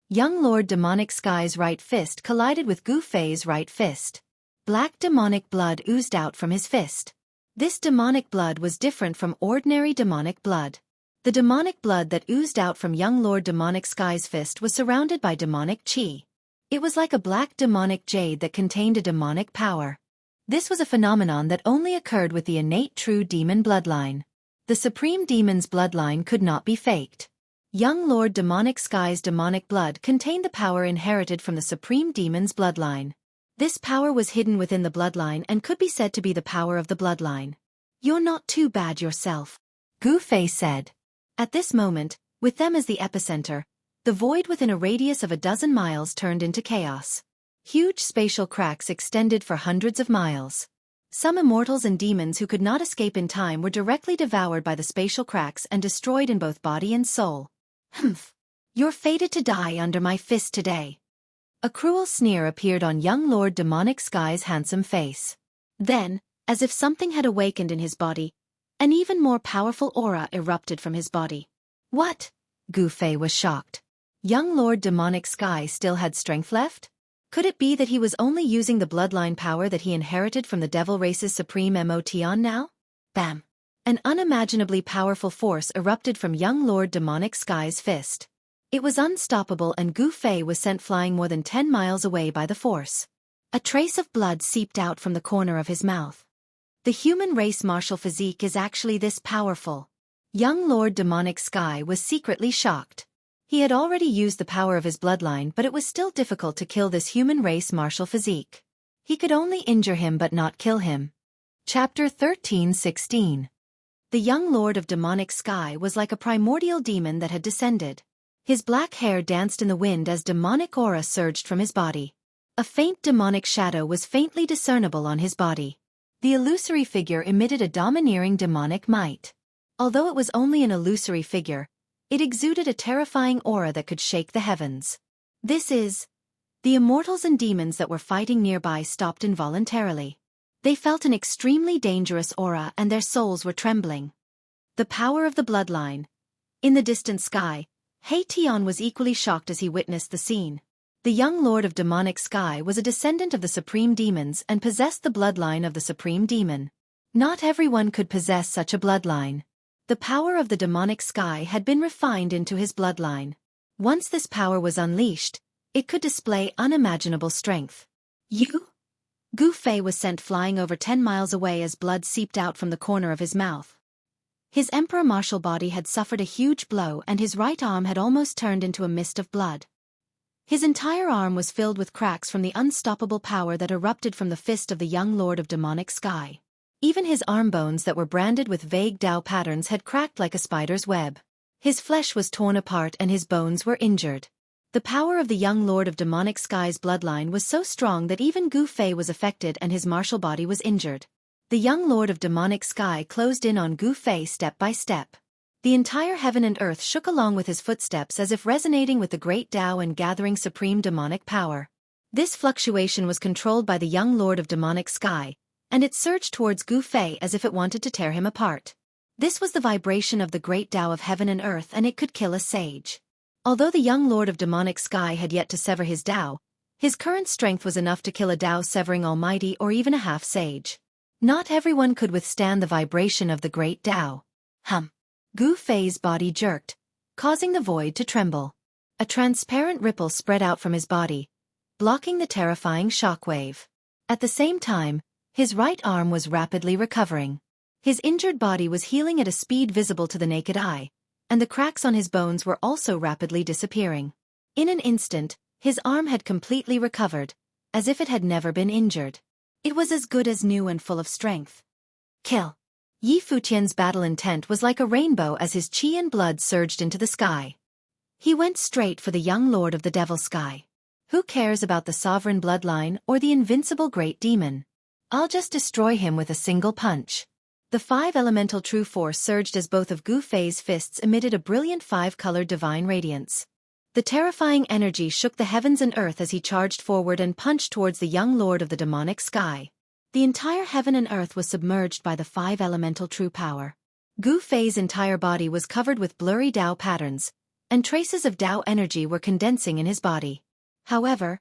Young Lord Demonic Sky's right fist collided with Gu Fei's right fist. Black demonic blood oozed out from his fist. This demonic blood was different from ordinary demonic blood. The demonic blood that oozed out from young Lord Demonic Sky's fist was surrounded by demonic qi. It was like a black demonic jade that contained a demonic power. This was a phenomenon that only occurred with the innate true demon bloodline. The supreme demon's bloodline could not be faked. Young Lord Demonic Sky's demonic blood contained the power inherited from the supreme demon's bloodline. This power was hidden within the bloodline and could be said to be the power of the bloodline. "You're not too bad yourself," Gu Fei said. At this moment, with them as the epicenter, the void within a radius of a dozen miles turned into chaos. Huge spatial cracks extended for hundreds of miles. Some immortals and demons who could not escape in time were directly devoured by the spatial cracks and destroyed in both body and soul. "Humph! You're fated to die under my fist today." A cruel sneer appeared on young Lord Demonic Sky's handsome face. Then, as if something had awakened in his body, an even more powerful aura erupted from his body. "What?" Gu Fei was shocked. Young Lord Demonic Sky still had strength left? Could it be that he was only using the bloodline power that he inherited from the devil race's supreme Motion now? Bam! An unimaginably powerful force erupted from young Lord Demonic Sky's fist. It was unstoppable and Gu Fei was sent flying more than 10 miles away by the force. A trace of blood seeped out from the corner of his mouth. The human race martial physique is actually this powerful. Young Lord Demonic Sky was secretly shocked. He had already used the power of his bloodline, but it was still difficult to kill this human race martial physique. He could only injure him but not kill him. Chapter 13:16. The young Lord of Demonic Sky was like a primordial demon that had descended. His black hair danced in the wind as demonic aura surged from his body. A faint demonic shadow was faintly discernible on his body. The illusory figure emitted a domineering demonic might. Although it was only an illusory figure, it exuded a terrifying aura that could shake the heavens. The immortals and demons that were fighting nearby stopped involuntarily. They felt an extremely dangerous aura and their souls were trembling. The power of the bloodline. In the distant sky, Hei Tian was equally shocked as he witnessed the scene. The young Lord of Demonic Sky was a descendant of the Supreme Demons and possessed the bloodline of the Supreme Demon. Not everyone could possess such a bloodline. The power of the Demonic Sky had been refined into his bloodline. Once this power was unleashed, it could display unimaginable strength. Gu Fei was sent flying over 10 miles away as blood seeped out from the corner of his mouth. His emperor martial body had suffered a huge blow and his right arm had almost turned into a mist of blood. His entire arm was filled with cracks from the unstoppable power that erupted from the fist of the young Lord of Demonic Sky. Even his arm bones that were branded with vague Tao patterns had cracked like a spider's web. His flesh was torn apart and his bones were injured. The power of the young Lord of Demonic Sky's bloodline was so strong that even Gu Fei was affected and his martial body was injured. The young Lord of Demonic Sky closed in on Gu Fei step by step. The entire heaven and earth shook along with his footsteps as if resonating with the great Tao and gathering supreme demonic power. This fluctuation was controlled by the young Lord of Demonic Sky, and it surged towards Gu Fei as if it wanted to tear him apart. This was the vibration of the great Tao of heaven and earth and it could kill a sage. Although the young Lord of Demonic Sky had yet to sever his Tao, his current strength was enough to kill a Tao-severing almighty or even a half-sage. Not everyone could withstand the vibration of the great Tao. Gu Fei's body jerked, causing the void to tremble. A transparent ripple spread out from his body, blocking the terrifying shockwave. At the same time, his right arm was rapidly recovering. His injured body was healing at a speed visible to the naked eye, and the cracks on his bones were also rapidly disappearing. In an instant, his arm had completely recovered, as if it had never been injured. It was as good as new and full of strength. Kill. Yi Futian's battle intent was like a rainbow as his chi and blood surged into the sky. He went straight for the young Lord of the Devil Sky. Who cares about the sovereign bloodline or the invincible great demon? I'll just destroy him with a single punch. The 5 elemental true force surged as both of Gu Fei's fists emitted a brilliant 5-colored divine radiance. The terrifying energy shook the heavens and earth as he charged forward and punched towards the young Lord of the Demonic Sky. The entire heaven and earth was submerged by the 5 elemental true power. Gu Fei's entire body was covered with blurry Tao patterns, and traces of Tao energy were condensing in his body. However,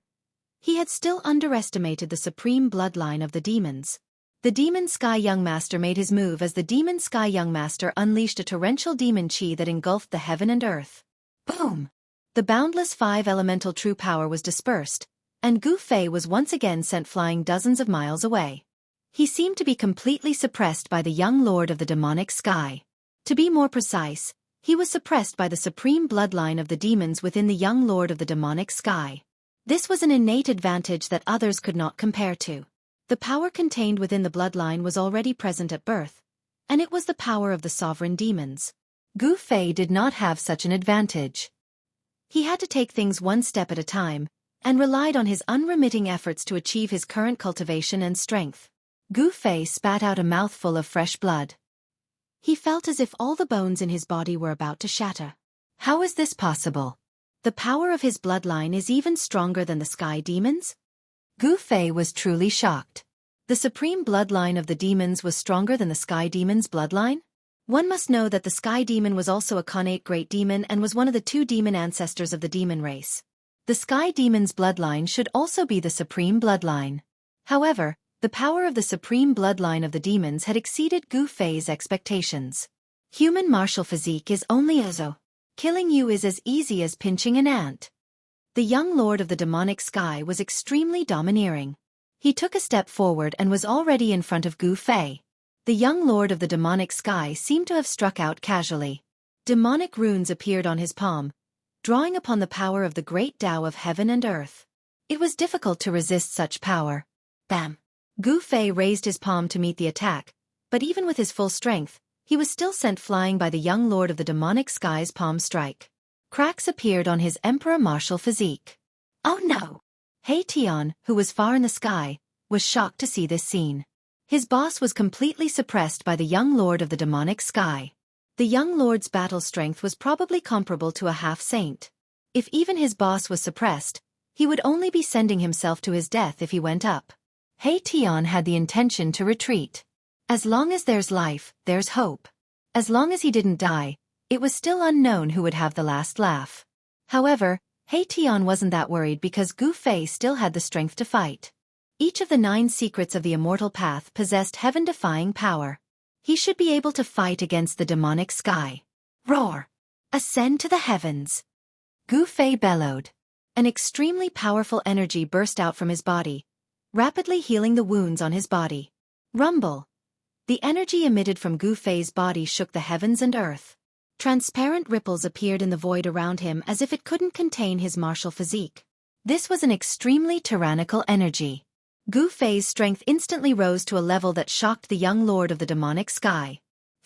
he had still underestimated the supreme bloodline of the demons. The Demon Sky Young Master made his move as the Demon Sky Young Master unleashed a torrential demon chi that engulfed the heaven and earth. Boom! The boundless 5 elemental true power was dispersed, and Gu Fei was once again sent flying dozens of miles away. He seemed to be completely suppressed by the young Lord of the Demonic Sky. To be more precise, he was suppressed by the supreme bloodline of the demons within the young Lord of the Demonic Sky. This was an innate advantage that others could not compare to. The power contained within the bloodline was already present at birth, and it was the power of the sovereign demons. Gu Fei did not have such an advantage. He had to take things one step at a time, and relied on his unremitting efforts to achieve his current cultivation and strength. Gu Fei spat out a mouthful of fresh blood. He felt as if all the bones in his body were about to shatter. How is this possible? The power of his bloodline is even stronger than the sky demons? Gu Fei was truly shocked. The supreme bloodline of the demons was stronger than the sky demon's bloodline? One must know that the sky demon was also a connate great demon and was one of the 2 demon ancestors of the demon race. The Sky Demon's bloodline should also be the supreme bloodline. However, the power of the supreme bloodline of the demons had exceeded Gu Fei's expectations. Human martial physique is only Ozo. Killing you is as easy as pinching an ant. The young lord of the demonic sky was extremely domineering. He took a step forward and was already in front of Gu Fei. The young lord of the demonic sky seemed to have struck out casually. Demonic runes appeared on his palm, drawing upon the power of the great Tao of heaven and earth. It was difficult to resist such power. Bam! Gu Fei raised his palm to meet the attack, but even with his full strength, he was still sent flying by the young lord of the demonic sky's palm strike. Cracks appeared on his emperor martial physique. Oh no! Hei Tian, who was far in the sky, was shocked to see this scene. His boss was completely suppressed by the young lord of the demonic sky. The young lord's battle strength was probably comparable to a half-saint. If even his boss was suppressed, he would only be sending himself to his death if he went up. Hei Tian had the intention to retreat. As long as there's life, there's hope. As long as he didn't die, it was still unknown who would have the last laugh. However, Hei Tian wasn't that worried because Gu Fei still had the strength to fight. Each of the 9 secrets of the immortal path possessed heaven-defying power. He should be able to fight against the demonic sky. Roar! Ascend to the heavens! Gu Fei bellowed. An extremely powerful energy burst out from his body, rapidly healing the wounds on his body. Rumble! The energy emitted from Gu Fei's body shook the heavens and earth. Transparent ripples appeared in the void around him as if it couldn't contain his martial physique. This was an extremely tyrannical energy. Gu Fei's strength instantly rose to a level that shocked the young lord of the demonic sky.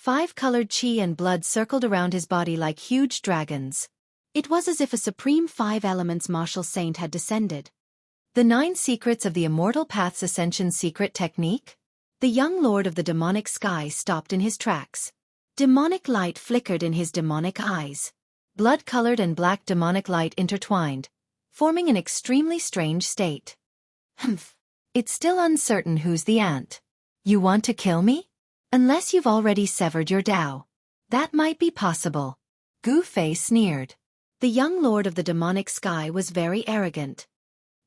5-colored qi and blood circled around his body like huge dragons. It was as if a supreme 5 elements martial saint had descended. The 9 secrets of the immortal path's ascension secret technique? The young lord of the demonic sky stopped in his tracks. Demonic light flickered in his demonic eyes. Blood-colored and black demonic light intertwined, forming an extremely strange state. Humph. It's still uncertain who's the ant. You want to kill me? Unless you've already severed your Tao. That might be possible. Gu Fei sneered. The young lord of the demonic sky was very arrogant.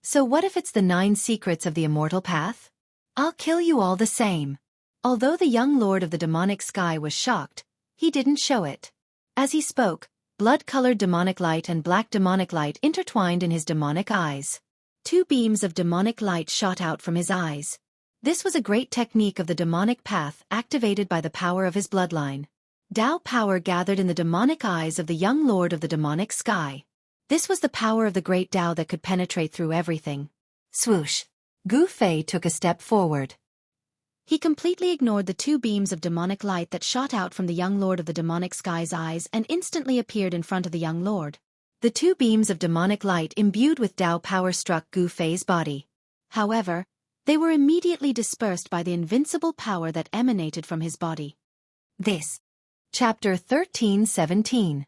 So what if it's the 9 secrets of the immortal path? I'll kill you all the same. Although the young lord of the demonic sky was shocked, he didn't show it. As he spoke, blood-colored demonic light and black demonic light intertwined in his demonic eyes. 2 beams of demonic light shot out from his eyes. This was a great technique of the demonic path activated by the power of his bloodline. Tao power gathered in the demonic eyes of the young lord of the demonic sky. This was the power of the great Tao that could penetrate through everything. Swoosh! Gu Fei took a step forward. He completely ignored the 2 beams of demonic light that shot out from the young lord of the demonic sky's eyes and instantly appeared in front of the young lord. The 2 beams of demonic light imbued with Tao power struck Gu Fei's body. However, they were immediately dispersed by the invincible power that emanated from his body. This. Chapter 13:17.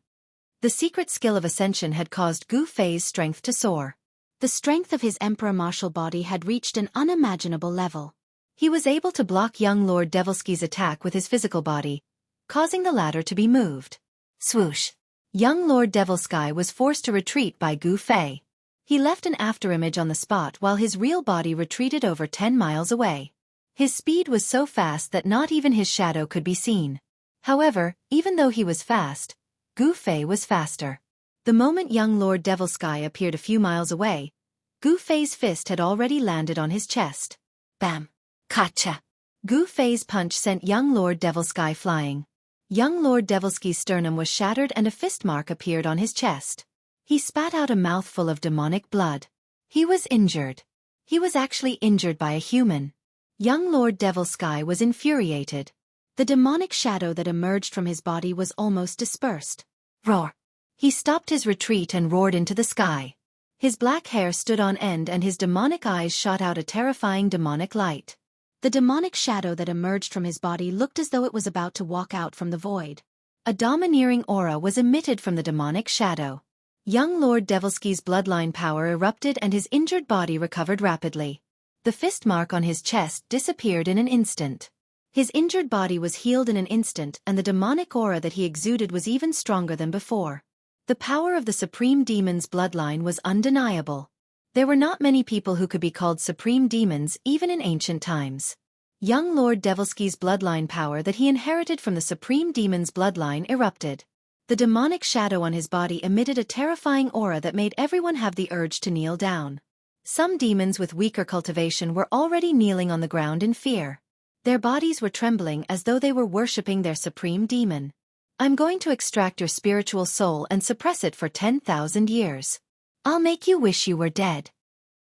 The secret skill of ascension had caused Gu Fei's strength to soar. The strength of his emperor martial body had reached an unimaginable level. He was able to block young Lord Develsky's attack with his physical body, causing the latter to be moved. Swoosh! Young Lord Develsky was forced to retreat by Gu Fei. He left an afterimage on the spot while his real body retreated over 10 miles away. His speed was so fast that not even his shadow could be seen. However, even though he was fast, Gu Fei was faster. The moment young Lord Develsky appeared a few miles away, Gu Fei's fist had already landed on his chest. Bam! Gotcha! Gu Fei's punch sent young Lord Develsky flying. Young Lord Develsky's sternum was shattered and a fist mark appeared on his chest. He spat out a mouthful of demonic blood. He was injured. He was actually injured by a human. Young Lord Develsky was infuriated. The demonic shadow that emerged from his body was almost dispersed. Roar! He stopped his retreat and roared into the sky. His black hair stood on end and his demonic eyes shot out a terrifying demonic light. The demonic shadow that emerged from his body looked as though it was about to walk out from the void. A domineering aura was emitted from the demonic shadow. Young Lord Develsky's bloodline power erupted and his injured body recovered rapidly. The fist mark on his chest disappeared in an instant. His injured body was healed in an instant and the demonic aura that he exuded was even stronger than before. The power of the Supreme Demon's bloodline was undeniable. There were not many people who could be called Supreme Demons even in ancient times. Young Lord Devilsky's bloodline power that he inherited from the Supreme Demon's bloodline erupted. The demonic shadow on his body emitted a terrifying aura that made everyone have the urge to kneel down. Some demons with weaker cultivation were already kneeling on the ground in fear. Their bodies were trembling as though they were worshipping their Supreme Demon. I'm going to extract your spiritual soul and suppress it for 10,000 years. I'll make you wish you were dead.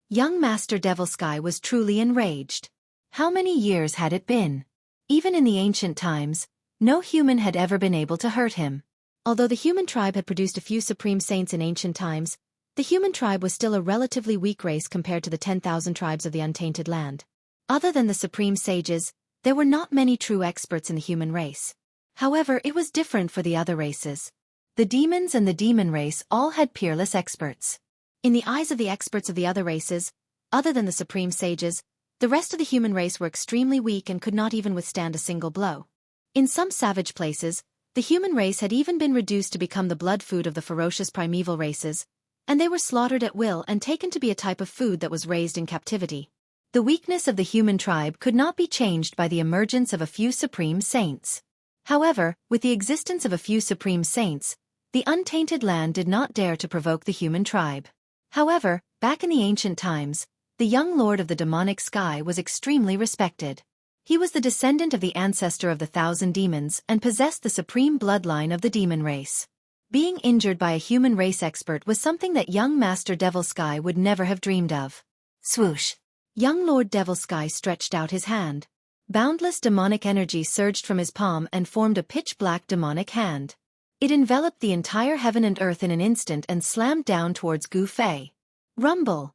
Young Master Devilsky was truly enraged. How many years had it been? Even in the ancient times, no human had ever been able to hurt him. Although the human tribe had produced a few supreme saints in ancient times, the human tribe was still a relatively weak race compared to the 10,000 tribes of the untainted land. Other than the supreme sages, there were not many true experts in the human race. However, it was different for the other races. The demons and the demon race all had peerless experts. In the eyes of the experts of the other races, other than the supreme sages, the rest of the human race were extremely weak and could not even withstand a single blow. In some savage places, the human race had even been reduced to become the blood food of the ferocious primeval races, and they were slaughtered at will and taken to be a type of food that was raised in captivity. The weakness of the human tribe could not be changed by the emergence of a few supreme saints. However, with the existence of a few supreme saints, the untainted land did not dare to provoke the human tribe. However, back in the ancient times, the young lord of the demonic sky was extremely respected. He was the descendant of the ancestor of the 1,000 demons and possessed the supreme bloodline of the demon race. Being injured by a human race expert was something that young Master Devilsky would never have dreamed of. Swoosh! Young Lord Devilsky stretched out his hand. Boundless demonic energy surged from his palm and formed a pitch-black demonic hand. It enveloped the entire heaven and earth in an instant and slammed down towards Gu Fei. Rumble!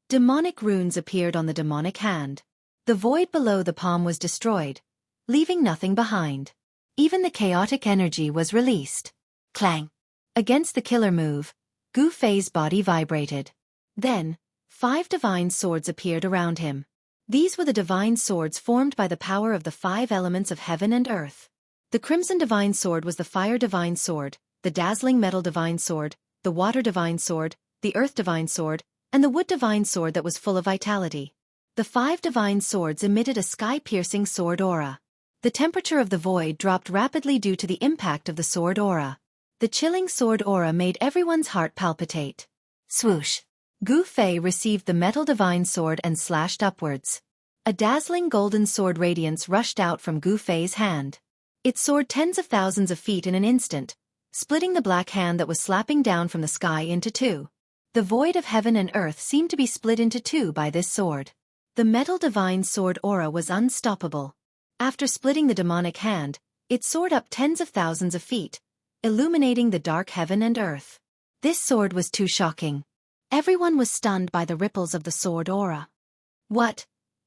Demonic runes appeared on the demonic hand. The void below the palm was destroyed, leaving nothing behind. Even the chaotic energy was released. Clang! Against the killer move, Gu Fei's body vibrated. Then, 5 divine swords appeared around him. These were the divine swords formed by the power of the 5 elements of heaven and earth. The Crimson Divine Sword was the Fire Divine Sword, the Dazzling Metal Divine Sword, the Water Divine Sword, the Earth Divine Sword, and the Wood Divine Sword that was full of vitality. The 5 divine swords emitted a sky-piercing sword aura. The temperature of the void dropped rapidly due to the impact of the sword aura. The chilling sword aura made everyone's heart palpitate. Swoosh! Gu Fei received the metal divine sword and slashed upwards. A dazzling golden sword radiance rushed out from Gu Fei's hand. It soared tens of thousands of feet in an instant, splitting the black hand that was slapping down from the sky into 2. The void of heaven and earth seemed to be split into 2 by this sword. The metal divine sword aura was unstoppable. After splitting the demonic hand, it soared up tens of thousands of feet, illuminating the dark heaven and earth. This sword was too shocking. Everyone was stunned by the ripples of the sword aura. What?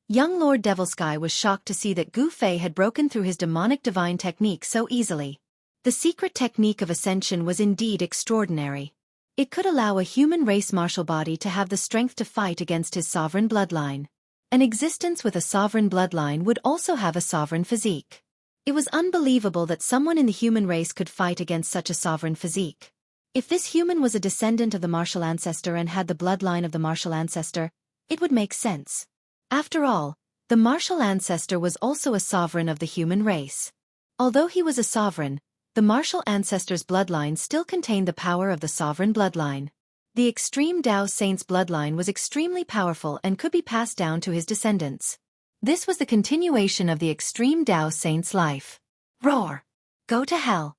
Young Lord Devilsky was shocked to see that Gu Fei had broken through his demonic divine technique so easily. The secret technique of ascension was indeed extraordinary. It could allow a human race martial body to have the strength to fight against his sovereign bloodline. An existence with a sovereign bloodline would also have a sovereign physique. It was unbelievable that someone in the human race could fight against such a sovereign physique. If this human was a descendant of the martial ancestor and had the bloodline of the martial ancestor, it would make sense. After all, the martial ancestor was also a sovereign of the human race. Although he was a sovereign, the martial ancestor's bloodline still contained the power of the sovereign bloodline. The extreme Dao Saint's bloodline was extremely powerful and could be passed down to his descendants. This was the continuation of the extreme Dao Saint's life. Roar! Go to hell!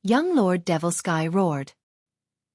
Young Lord Devilsky roared.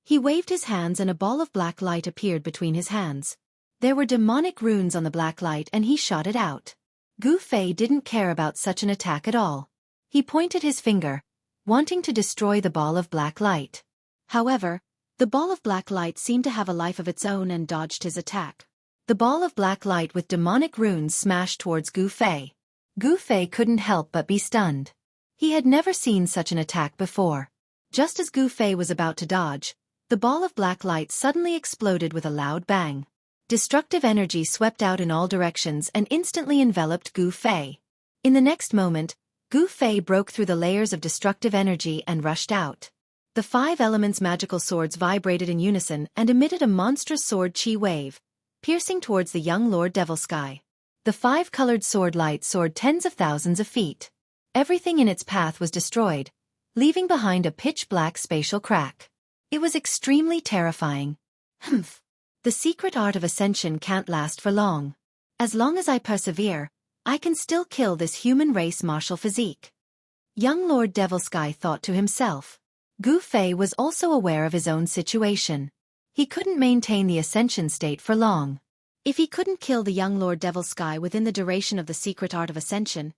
He waved his hands and a ball of black light appeared between his hands. There were demonic runes on the black light and he shot it out. Gu Fei didn't care about such an attack at all. He pointed his finger, wanting to destroy the ball of black light. However, the ball of black light seemed to have a life of its own and dodged his attack. The ball of black light with demonic runes smashed towards Gu Fei. Gu Fei couldn't help but be stunned. He had never seen such an attack before. Just as Gu Fei was about to dodge, the ball of black light suddenly exploded with a loud bang. Destructive energy swept out in all directions and instantly enveloped Gu Fei. In the next moment, Gu Fei broke through the layers of destructive energy and rushed out. The 5 elements' magical swords vibrated in unison and emitted a monstrous sword chi wave, piercing towards the young Lord Devilsky. The 5-colored sword light soared tens of thousands of feet. Everything in its path was destroyed, leaving behind a pitch-black spatial crack. It was extremely terrifying. Humph. The secret art of ascension can't last for long. As long as I persevere, I can still kill this human race martial physique. Young Lord Devilsky thought to himself. Gu Fei was also aware of his own situation. He couldn't maintain the ascension state for long. If he couldn't kill the young Lord Devilsky within the duration of the secret art of ascension,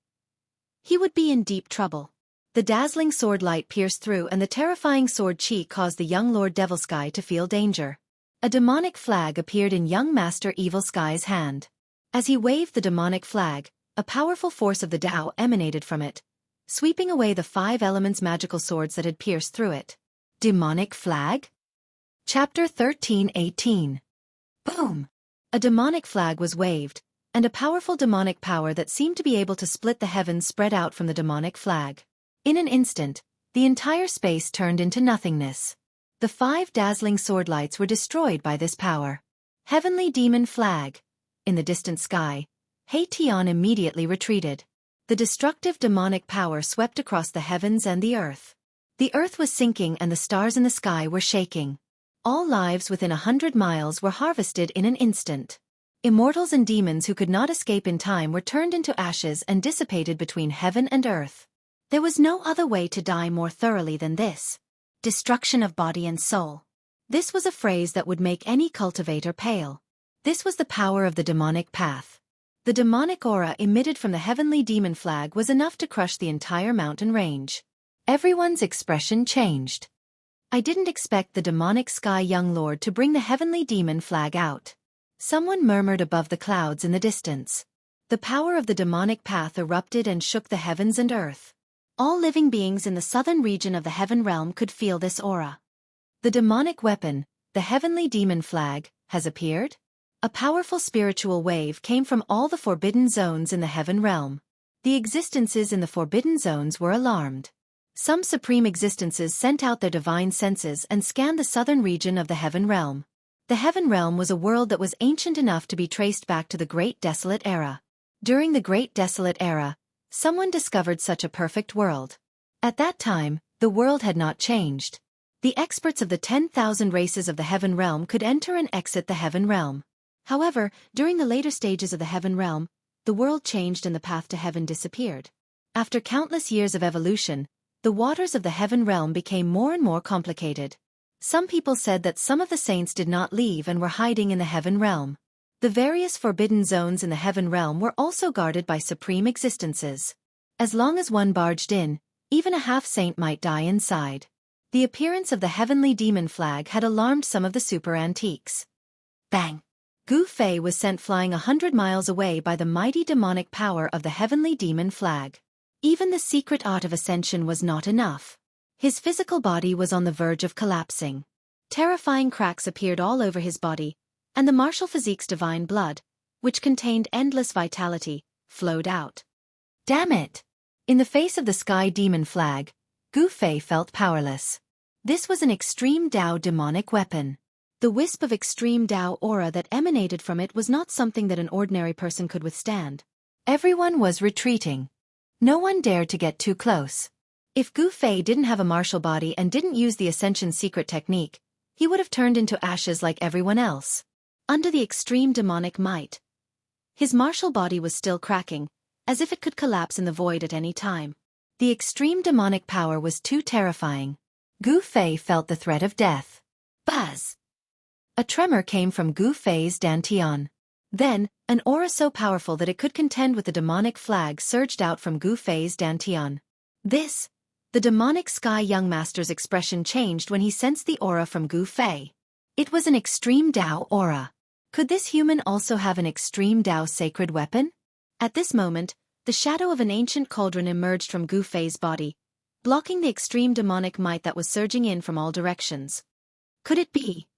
he would be in deep trouble. The dazzling sword light pierced through and the terrifying sword chi caused the young Lord Devilsky to feel danger. A demonic flag appeared in young Master Evilsky's hand. As he waved the demonic flag, a powerful force of the Tao emanated from it, sweeping away the 5 elements' magical swords that had pierced through it. Demonic flag? Chapter 13:18. Boom! A demonic flag was waved, and a powerful demonic power that seemed to be able to split the heavens spread out from the demonic flag. In an instant, the entire space turned into nothingness. The 5 dazzling sword lights were destroyed by this power. Heavenly demon flag. In the distant sky, Hei Tian immediately retreated. The destructive demonic power swept across the heavens and the earth. The earth was sinking and the stars in the sky were shaking. All lives within 100 miles were harvested in an instant. Immortals and demons who could not escape in time were turned into ashes and dissipated between heaven and earth. There was no other way to die more thoroughly than this. Destruction of body and soul. This was a phrase that would make any cultivator pale. This was the power of the demonic path. The demonic aura emitted from the heavenly demon flag was enough to crush the entire mountain range. Everyone's expression changed. I didn't expect the demonic sky young lord to bring the heavenly demon flag out. Someone murmured above the clouds in the distance. The power of the demonic path erupted and shook the heavens and earth. All living beings in the southern region of the heaven realm could feel this aura. The demonic weapon, the heavenly demon flag, has appeared? A powerful spiritual wave came from all the forbidden zones in the heaven realm. The existences in the forbidden zones were alarmed. Some supreme existences sent out their divine senses and scanned the southern region of the heaven realm. The heaven realm was a world that was ancient enough to be traced back to the Great Desolate Era. During the Great Desolate Era, someone discovered such a perfect world. At that time, the world had not changed. The experts of the 10,000 races of the heaven realm could enter and exit the heaven realm. However, during the later stages of the heaven realm, the world changed and the path to heaven disappeared. After countless years of evolution, the waters of the heaven realm became more and more complicated. Some people said that some of the saints did not leave and were hiding in the heaven realm. The various forbidden zones in the heaven realm were also guarded by supreme existences. As long as one barged in, even a half-saint might die inside. The appearance of the heavenly demon flag had alarmed some of the super antiques. Bang! Gu Fei was sent flying 100 miles away by the mighty demonic power of the heavenly demon flag. Even the secret art of ascension was not enough. His physical body was on the verge of collapsing. Terrifying cracks appeared all over his body, and the martial physique's divine blood, which contained endless vitality, flowed out. Damn it! In the face of the sky demon flag, Gu Fei felt powerless. This was an extreme Tao demonic weapon. The wisp of extreme Tao aura that emanated from it was not something that an ordinary person could withstand. Everyone was retreating. No one dared to get too close. If Gu Fei didn't have a martial body and didn't use the Ascension secret technique, he would have turned into ashes like everyone else. Under the extreme demonic might, his martial body was still cracking, as if it could collapse in the void at any time. The extreme demonic power was too terrifying. Gu Fei felt the threat of death. Buzz! A tremor came from Gu Fei's dantian. Then, an aura so powerful that it could contend with the demonic flag surged out from Gu Fei's dantian. The demonic sky young master's expression changed when he sensed the aura from Gu Fei. It was an extreme Tao aura. Could this human also have an extreme Tao sacred weapon? At this moment, the shadow of an ancient cauldron emerged from Gu Fei's body, blocking the extreme demonic might that was surging in from all directions. Could it be?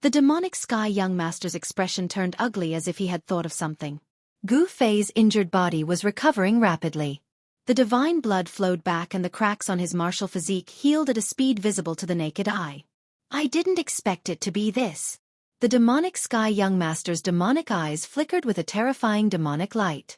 The demonic sky young master's expression turned ugly as if he had thought of something. Gu Fei's injured body was recovering rapidly. The divine blood flowed back and the cracks on his martial physique healed at a speed visible to the naked eye. I didn't expect it to be this. The demonic sky young master's demonic eyes flickered with a terrifying demonic light.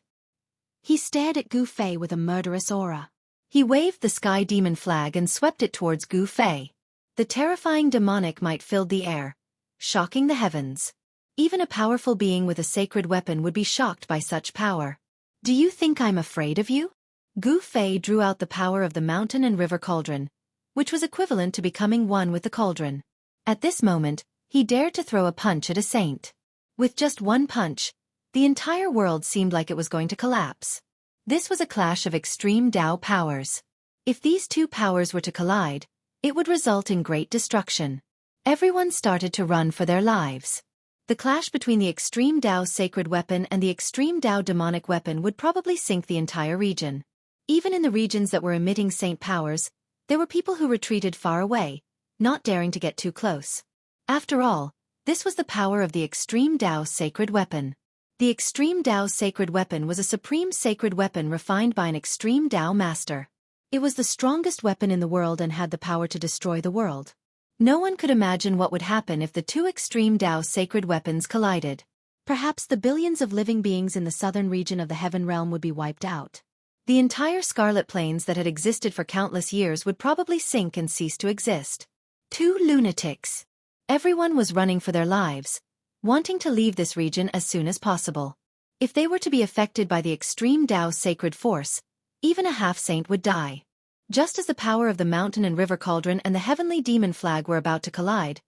He stared at Gu Fei with a murderous aura. He waved the sky demon flag and swept it towards Gu Fei. The terrifying demonic might filled the air, shocking the heavens. Even a powerful being with a sacred weapon would be shocked by such power. Do you think I'm afraid of you? Gu Fei drew out the power of the mountain and river cauldron, which was equivalent to becoming one with the cauldron. At this moment, he dared to throw a punch at a saint. With just one punch, the entire world seemed like it was going to collapse. This was a clash of extreme Tao powers. If these two powers were to collide, it would result in great destruction. Everyone started to run for their lives. The clash between the extreme Tao sacred weapon and the extreme Tao demonic weapon would probably sink the entire region. Even in the regions that were emitting saint powers, there were people who retreated far away, not daring to get too close. After all, this was the power of the extreme Tao sacred weapon. The extreme Tao sacred weapon was a supreme sacred weapon refined by an extreme Tao master. It was the strongest weapon in the world and had the power to destroy the world. No one could imagine what would happen if the two extreme Tao sacred weapons collided. Perhaps the billions of living beings in the southern region of the heaven realm would be wiped out. The entire Scarlet Plains that had existed for countless years would probably sink and cease to exist. Two lunatics. Everyone was running for their lives, wanting to leave this region as soon as possible. If they were to be affected by the extreme Tao sacred force, even a half-saint would die. Just as the power of the mountain and river cauldron and the heavenly demon flag were about to collide,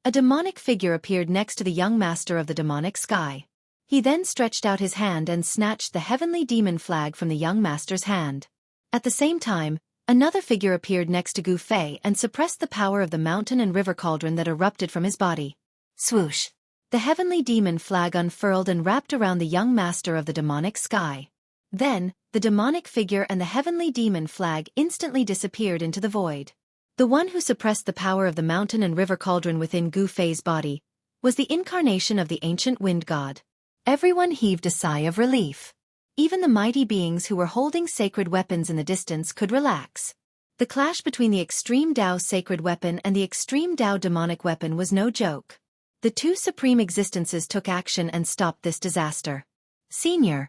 a demonic figure appeared next to the young master of the demonic sky. He then stretched out his hand and snatched the heavenly demon flag from the young master's hand. At the same time, another figure appeared next to Gu Fei and suppressed the power of the mountain and river cauldron that erupted from his body. Swoosh! The heavenly demon flag unfurled and wrapped around the young master of the demonic sky. Then, the demonic figure and the heavenly demon flag instantly disappeared into the void. The one who suppressed the power of the mountain and river cauldron within Gu Fei's body was the incarnation of the ancient wind god. Everyone heaved a sigh of relief. Even the mighty beings who were holding sacred weapons in the distance could relax. The clash between the extreme Tao sacred weapon and the extreme Tao demonic weapon was no joke. The two supreme existences took action and stopped this disaster. Senior.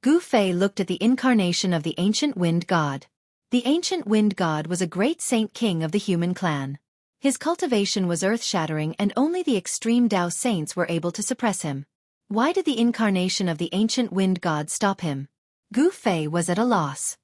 Gu Fei looked at the incarnation of the ancient wind god. The ancient wind god was a great saint king of the human clan. His cultivation was earth-shattering and only the extreme Tao saints were able to suppress him. Why did the incarnation of the ancient wind god stop him? Gu Fei was at a loss.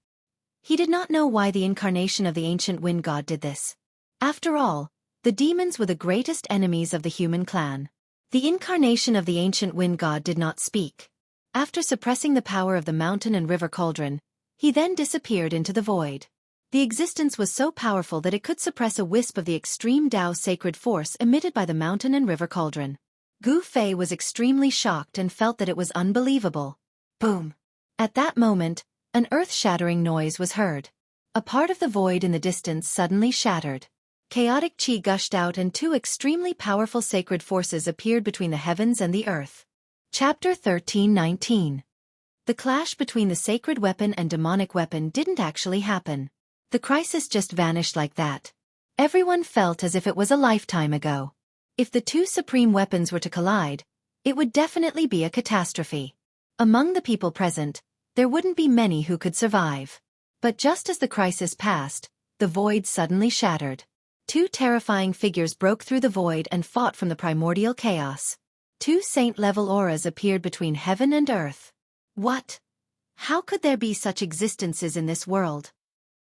He did not know why the incarnation of the ancient wind god did this. After all, the demons were the greatest enemies of the human clan. The incarnation of the ancient wind god did not speak. After suppressing the power of the mountain and river cauldron, he then disappeared into the void. The existence was so powerful that it could suppress a wisp of the extreme Tao sacred force emitted by the mountain and river cauldron. Gu Fei was extremely shocked and felt that it was unbelievable. Boom! At that moment, an earth-shattering noise was heard. A part of the void in the distance suddenly shattered. Chaotic qi gushed out and two extremely powerful sacred forces appeared between the heavens and the earth. Chapter 13:19. The clash between the sacred weapon and demonic weapon didn't actually happen. The crisis just vanished like that. Everyone felt as if it was a lifetime ago. If the two supreme weapons were to collide, it would definitely be a catastrophe. Among the people present, there wouldn't be many who could survive. But just as the crisis passed, the void suddenly shattered. Two terrifying figures broke through the void and fought from the primordial chaos. Two saint-level auras appeared between heaven and earth. What? How could there be such existences in this world?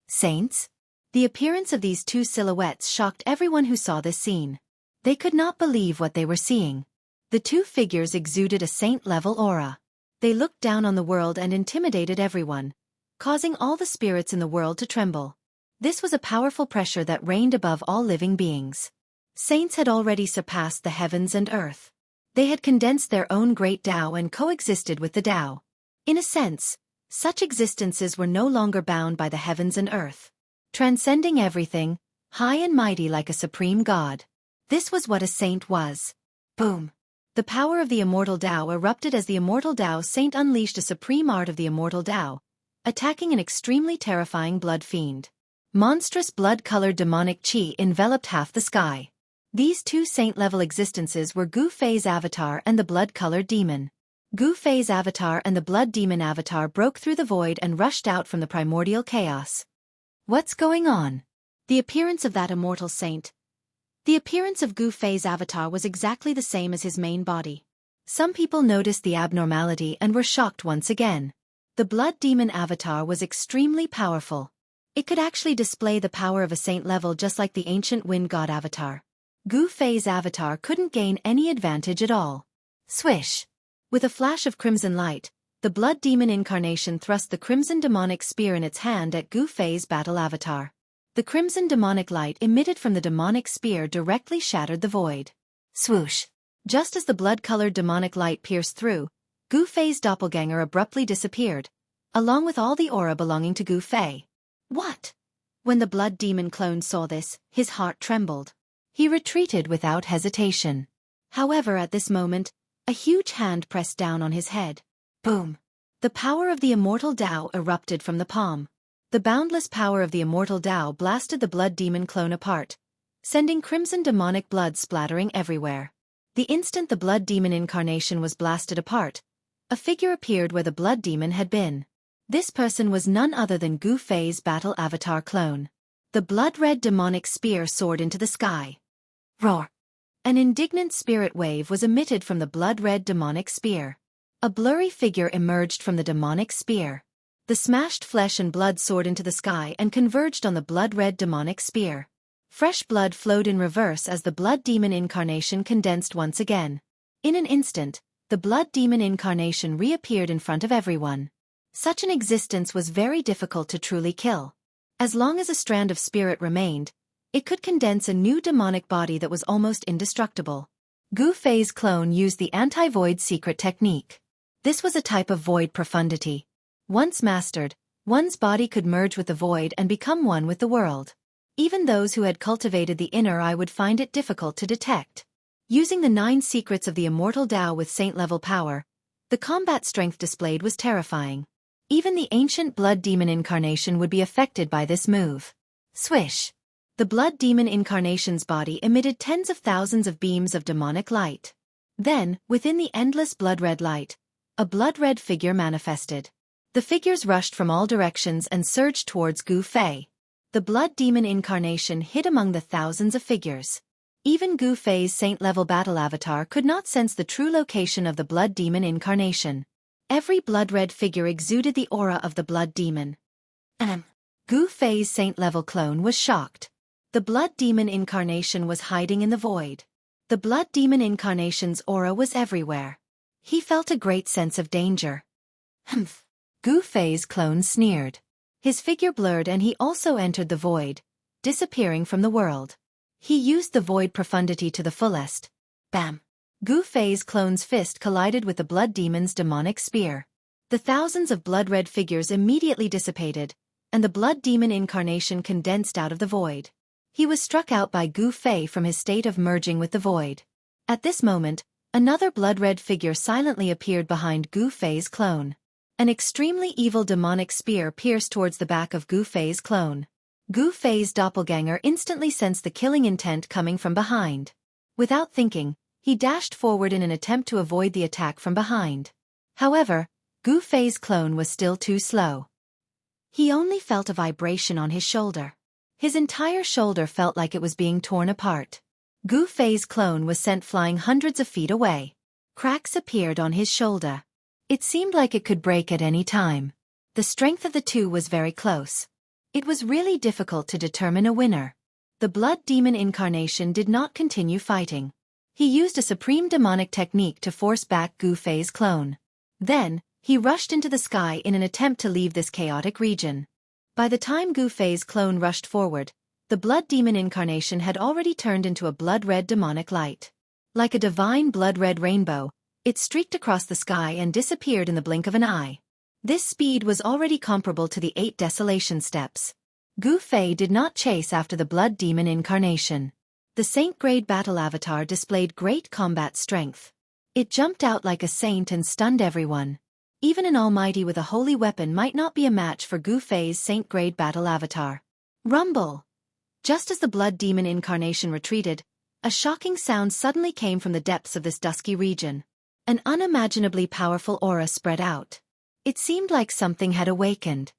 Saints? The appearance of these two silhouettes shocked everyone who saw this scene. They could not believe what they were seeing. The two figures exuded a saint-level aura. They looked down on the world and intimidated everyone, causing all the spirits in the world to tremble. This was a powerful pressure that reigned above all living beings. Saints had already surpassed the heavens and earth. They had condensed their own great Tao and coexisted with the Tao. In a sense, such existences were no longer bound by the heavens and earth. Transcending everything, high and mighty like a supreme god. This was what a saint was. Boom! The power of the immortal Tao erupted as the immortal Tao saint unleashed a supreme art of the immortal Tao, attacking an extremely terrifying blood fiend. Monstrous blood-colored demonic chi enveloped half the sky. These two saint-level existences were Gu Fei's avatar and the blood-colored demon. Gu Fei's avatar and the blood demon avatar broke through the void and rushed out from the primordial chaos. What's going on? The appearance of that immortal saint. The appearance of Gu Fei's avatar was exactly the same as his main body. Some people noticed the abnormality and were shocked once again. The blood demon avatar was extremely powerful. It could actually display the power of a saint level just like the ancient wind god avatar. Gu Fei's avatar couldn't gain any advantage at all. Swish! With a flash of crimson light, the blood demon incarnation thrust the crimson demonic spear in its hand at Gu Fei's battle avatar. The crimson demonic light emitted from the demonic spear directly shattered the void. Swoosh! Just as the blood-colored demonic light pierced through, Gu Fei's doppelganger abruptly disappeared, along with all the aura belonging to Gu Fei. What? When the blood demon clone saw this, his heart trembled. He retreated without hesitation. However, at this moment, a huge hand pressed down on his head. Boom! The power of the immortal Tao erupted from the palm. The boundless power of the immortal Tao blasted the blood demon clone apart, sending crimson demonic blood splattering everywhere. The instant the blood demon incarnation was blasted apart, a figure appeared where the blood demon had been. This person was none other than Gu Fei's battle avatar clone. The blood-red demonic spear soared into the sky. Roar! An indignant spirit wave was emitted from the blood-red demonic spear. A blurry figure emerged from the demonic spear. The smashed flesh and blood soared into the sky and converged on the blood-red demonic spear. Fresh blood flowed in reverse as the blood demon incarnation condensed once again. In an instant, the blood demon incarnation reappeared in front of everyone. Such an existence was very difficult to truly kill. As long as a strand of spirit remained, it could condense a new demonic body that was almost indestructible. Gu Fei's clone used the anti-void secret technique. This was a type of void profundity. Once mastered, one's body could merge with the void and become one with the world. Even those who had cultivated the inner eye would find it difficult to detect. Using the 9 secrets of the immortal Tao with saint-level power, the combat strength displayed was terrifying. Even the ancient blood demon incarnation would be affected by this move. Swish! The blood demon incarnation's body emitted tens of thousands of beams of demonic light. Then, within the endless blood-red light, a blood-red figure manifested. The figures rushed from all directions and surged towards Gu Fei. The blood demon incarnation hid among the thousands of figures. Even Gu Fei's saint-level battle avatar could not sense the true location of the blood demon incarnation. Every blood-red figure exuded the aura of the blood demon. Gu Fei's saint-level clone was shocked. The blood demon incarnation was hiding in the void. The blood demon incarnation's aura was everywhere. He felt a great sense of danger. Humph! Gu Fei's clone sneered. His figure blurred and he also entered the void, disappearing from the world. He used the void profundity to the fullest. Bam! Gu Fei's clone's fist collided with the blood demon's demonic spear. The thousands of blood-red figures immediately dissipated, and the blood demon incarnation condensed out of the void. He was struck out by Gu Fei from his state of merging with the void. At this moment, another blood-red figure silently appeared behind Gu Fei's clone. An extremely evil demonic spear pierced towards the back of Gu Fei's clone. Gu Fei's doppelganger instantly sensed the killing intent coming from behind. Without thinking, he dashed forward in an attempt to avoid the attack from behind. However, Gu Fei's clone was still too slow. He only felt a vibration on his shoulder. His entire shoulder felt like it was being torn apart. Gu Fei's clone was sent flying hundreds of feet away. Cracks appeared on his shoulder. It seemed like it could break at any time. The strength of the two was very close. It was really difficult to determine a winner. The blood demon incarnation did not continue fighting. He used a supreme demonic technique to force back Gu Fei's clone. Then, he rushed into the sky in an attempt to leave this chaotic region. By the time Gu Fei's clone rushed forward, the blood demon incarnation had already turned into a blood-red demonic light. Like a divine blood-red rainbow, it streaked across the sky and disappeared in the blink of an eye. This speed was already comparable to the 8 desolation steps. Gu Fei did not chase after the blood demon incarnation. The saint-grade battle avatar displayed great combat strength. It jumped out like a saint and stunned everyone. Even an almighty with a holy weapon might not be a match for Gu Fei's saint-grade battle avatar. Rumble! Just as the blood demon incarnation retreated, a shocking sound suddenly came from the depths of this dusky region. An unimaginably powerful aura spread out. It seemed like something had awakened.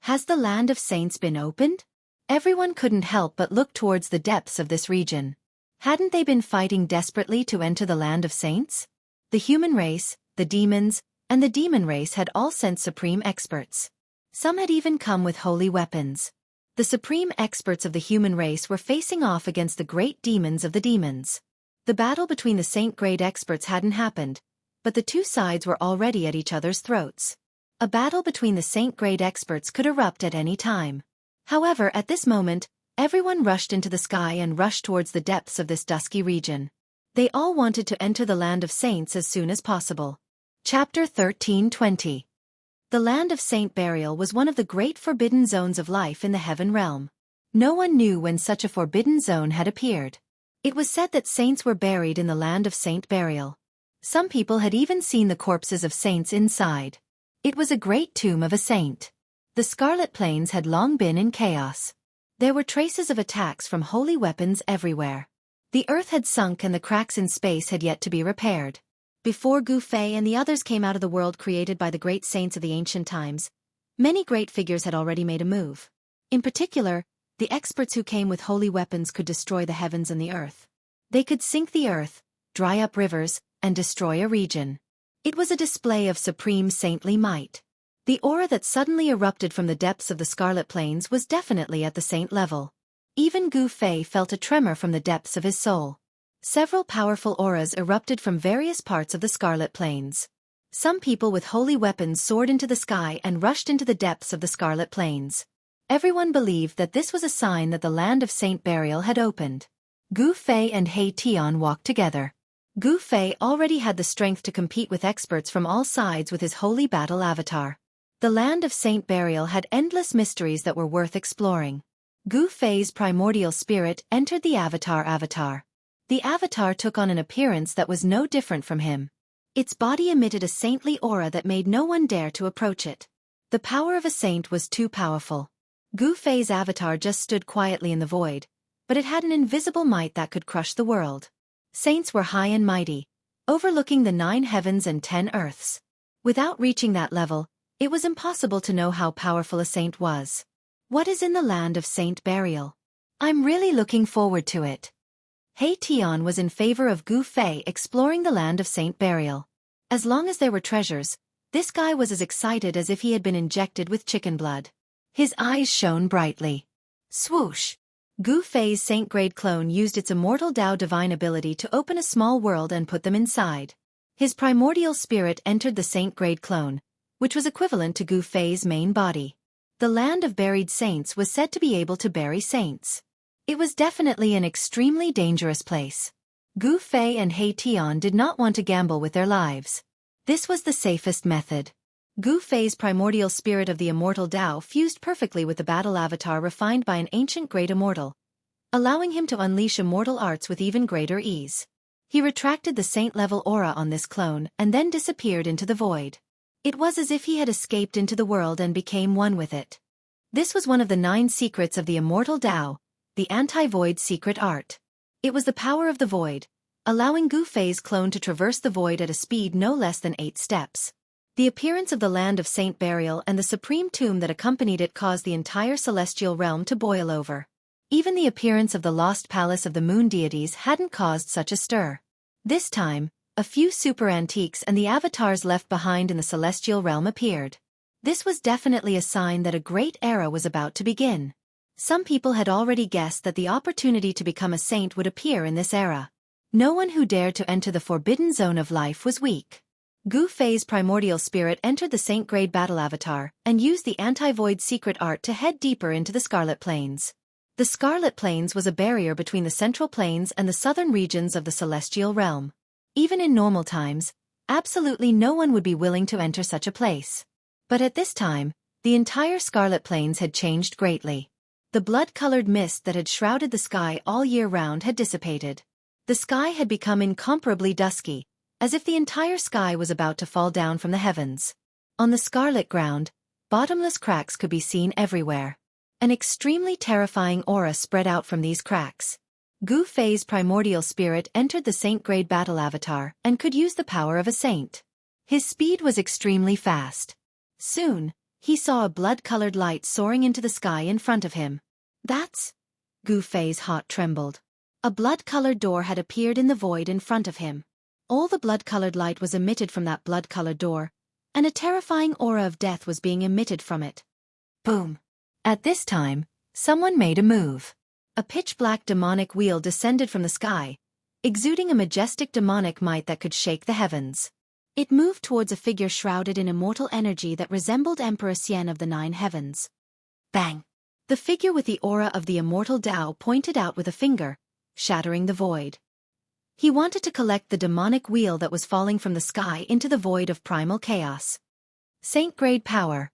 Has the land of saints been opened? Everyone couldn't help but look towards the depths of this region. Hadn't they been fighting desperately to enter the land of saints? The human race, the demons, and the demon race had all sent supreme experts. Some had even come with holy weapons. The supreme experts of the human race were facing off against the great demons of the demons. The battle between the saint-grade experts hadn't happened, but the two sides were already at each other's throats. A battle between the saint-grade experts could erupt at any time. However, at this moment, everyone rushed into the sky and rushed towards the depths of this dusky region. They all wanted to enter the land of saints as soon as possible. Chapter 13:20. The land of Saint Burial was one of the great forbidden zones of life in the heaven realm. No one knew when such a forbidden zone had appeared. It was said that saints were buried in the land of Saint Burial. Some people had even seen the corpses of saints inside. It was a great tomb of a saint. The Scarlet Plains had long been in chaos. There were traces of attacks from holy weapons everywhere. The earth had sunk and the cracks in space had yet to be repaired. Before Gu Fei and the others came out of the world created by the great saints of the ancient times, many great figures had already made a move. In particular, the experts who came with holy weapons could destroy the heavens and the earth. They could sink the earth, dry up rivers, and destroy a region. It was a display of supreme saintly might. The aura that suddenly erupted from the depths of the Scarlet Plains was definitely at the saint level. Even Gu Fei felt a tremor from the depths of his soul. Several powerful auras erupted from various parts of the Scarlet Plains. Some people with holy weapons soared into the sky and rushed into the depths of the Scarlet Plains. Everyone believed that this was a sign that the land of Saint Burial had opened. Gu Fei and He Tian walked together. Gu Fei already had the strength to compete with experts from all sides with his holy battle avatar. The land of Saint Burial had endless mysteries that were worth exploring. Gu Fei's primordial spirit entered the avatar. The avatar took on an appearance that was no different from him. Its body emitted a saintly aura that made no one dare to approach it. The power of a saint was too powerful. Gu Fei's avatar just stood quietly in the void, but it had an invisible might that could crush the world. Saints were high and mighty, overlooking the 9 heavens and 10 earths. Without reaching that level, it was impossible to know how powerful a saint was. What is in the land of Saint Burial? I'm really looking forward to it. He Tian was in favor of Gu Fei exploring the land of Saint Burial. As long as there were treasures, this guy was as excited as if he had been injected with chicken blood. His eyes shone brightly. Swoosh! Gu Fei's saint-grade clone used its immortal Dao divine ability to open a small world and put them inside. His primordial spirit entered the saint-grade clone, which was equivalent to Gu Fei's main body. The land of buried saints was said to be able to bury saints. It was definitely an extremely dangerous place. Gu Fei and He Tian did not want to gamble with their lives. This was the safest method. Gu Fei's primordial spirit of the immortal Dao fused perfectly with the battle avatar refined by an ancient great immortal, allowing him to unleash immortal arts with even greater ease. He retracted the saint-level aura on this clone and then disappeared into the void. It was as if he had escaped into the world and became one with it. This was one of the 9 secrets of the immortal Dao, the anti-void secret art. It was the power of the void, allowing Gu Fei's clone to traverse the void at a speed no less than 8 steps. The appearance of the land of Saint Burial and the supreme tomb that accompanied it caused the entire celestial realm to boil over. Even the appearance of the lost palace of the moon deities hadn't caused such a stir. This time, a few super antiques and the avatars left behind in the celestial realm appeared. This was definitely a sign that a great era was about to begin. Some people had already guessed that the opportunity to become a saint would appear in this era. No one who dared to enter the forbidden zone of life was weak. Gu Fei's primordial spirit entered the saint-grade battle avatar and used the anti-void secret art to head deeper into the Scarlet Plains. The Scarlet Plains was a barrier between the central plains and the southern regions of the celestial realm. Even in normal times, absolutely no one would be willing to enter such a place. But at this time, the entire Scarlet Plains had changed greatly. The blood-colored mist that had shrouded the sky all year round had dissipated. The sky had become incomparably dusky, as if the entire sky was about to fall down from the heavens. On the scarlet ground, bottomless cracks could be seen everywhere. An extremely terrifying aura spread out from these cracks. Gu Fei's primordial spirit entered the saint-grade battle avatar and could use the power of a saint. His speed was extremely fast. Soon, he saw a blood-colored light soaring into the sky in front of him. That's... Gu Fei's heart trembled. A blood-colored door had appeared in the void in front of him. All the blood-colored light was emitted from that blood-colored door, and a terrifying aura of death was being emitted from it. Boom! At this time, someone made a move. A pitch-black demonic wheel descended from the sky, exuding a majestic demonic might that could shake the heavens. It moved towards a figure shrouded in immortal energy that resembled Emperor Xian of the Nine Heavens. Bang! The figure with the aura of the immortal Tao pointed out with a finger, shattering the void. He wanted to collect the demonic wheel that was falling from the sky into the void of primal chaos. Saint-grade power.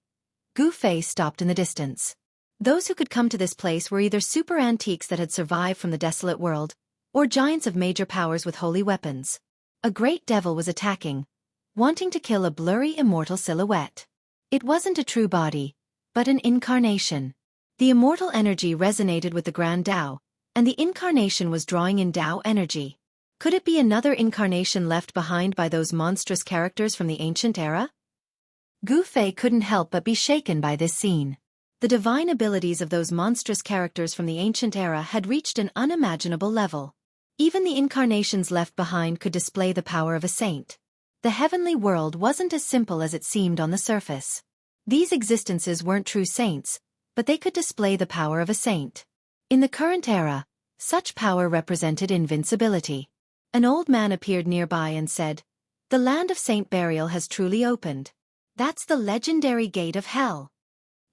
Gu Fei stopped in the distance. Those who could come to this place were either super antiques that had survived from the desolate world, or giants of major powers with holy weapons. A great devil was attacking, wanting to kill a blurry immortal silhouette. It wasn't a true body, but an incarnation. The immortal energy resonated with the Grand Tao, and the incarnation was drawing in Tao energy. Could it be another incarnation left behind by those monstrous characters from the ancient era? Gu Fei couldn't help but be shaken by this scene. The divine abilities of those monstrous characters from the ancient era had reached an unimaginable level. Even the incarnations left behind could display the power of a saint. The heavenly world wasn't as simple as it seemed on the surface. These existences weren't true saints, but they could display the power of a saint. In the current era, such power represented invincibility. An old man appeared nearby and said, "The land of Saint Burial has truly opened. That's the legendary gate of hell."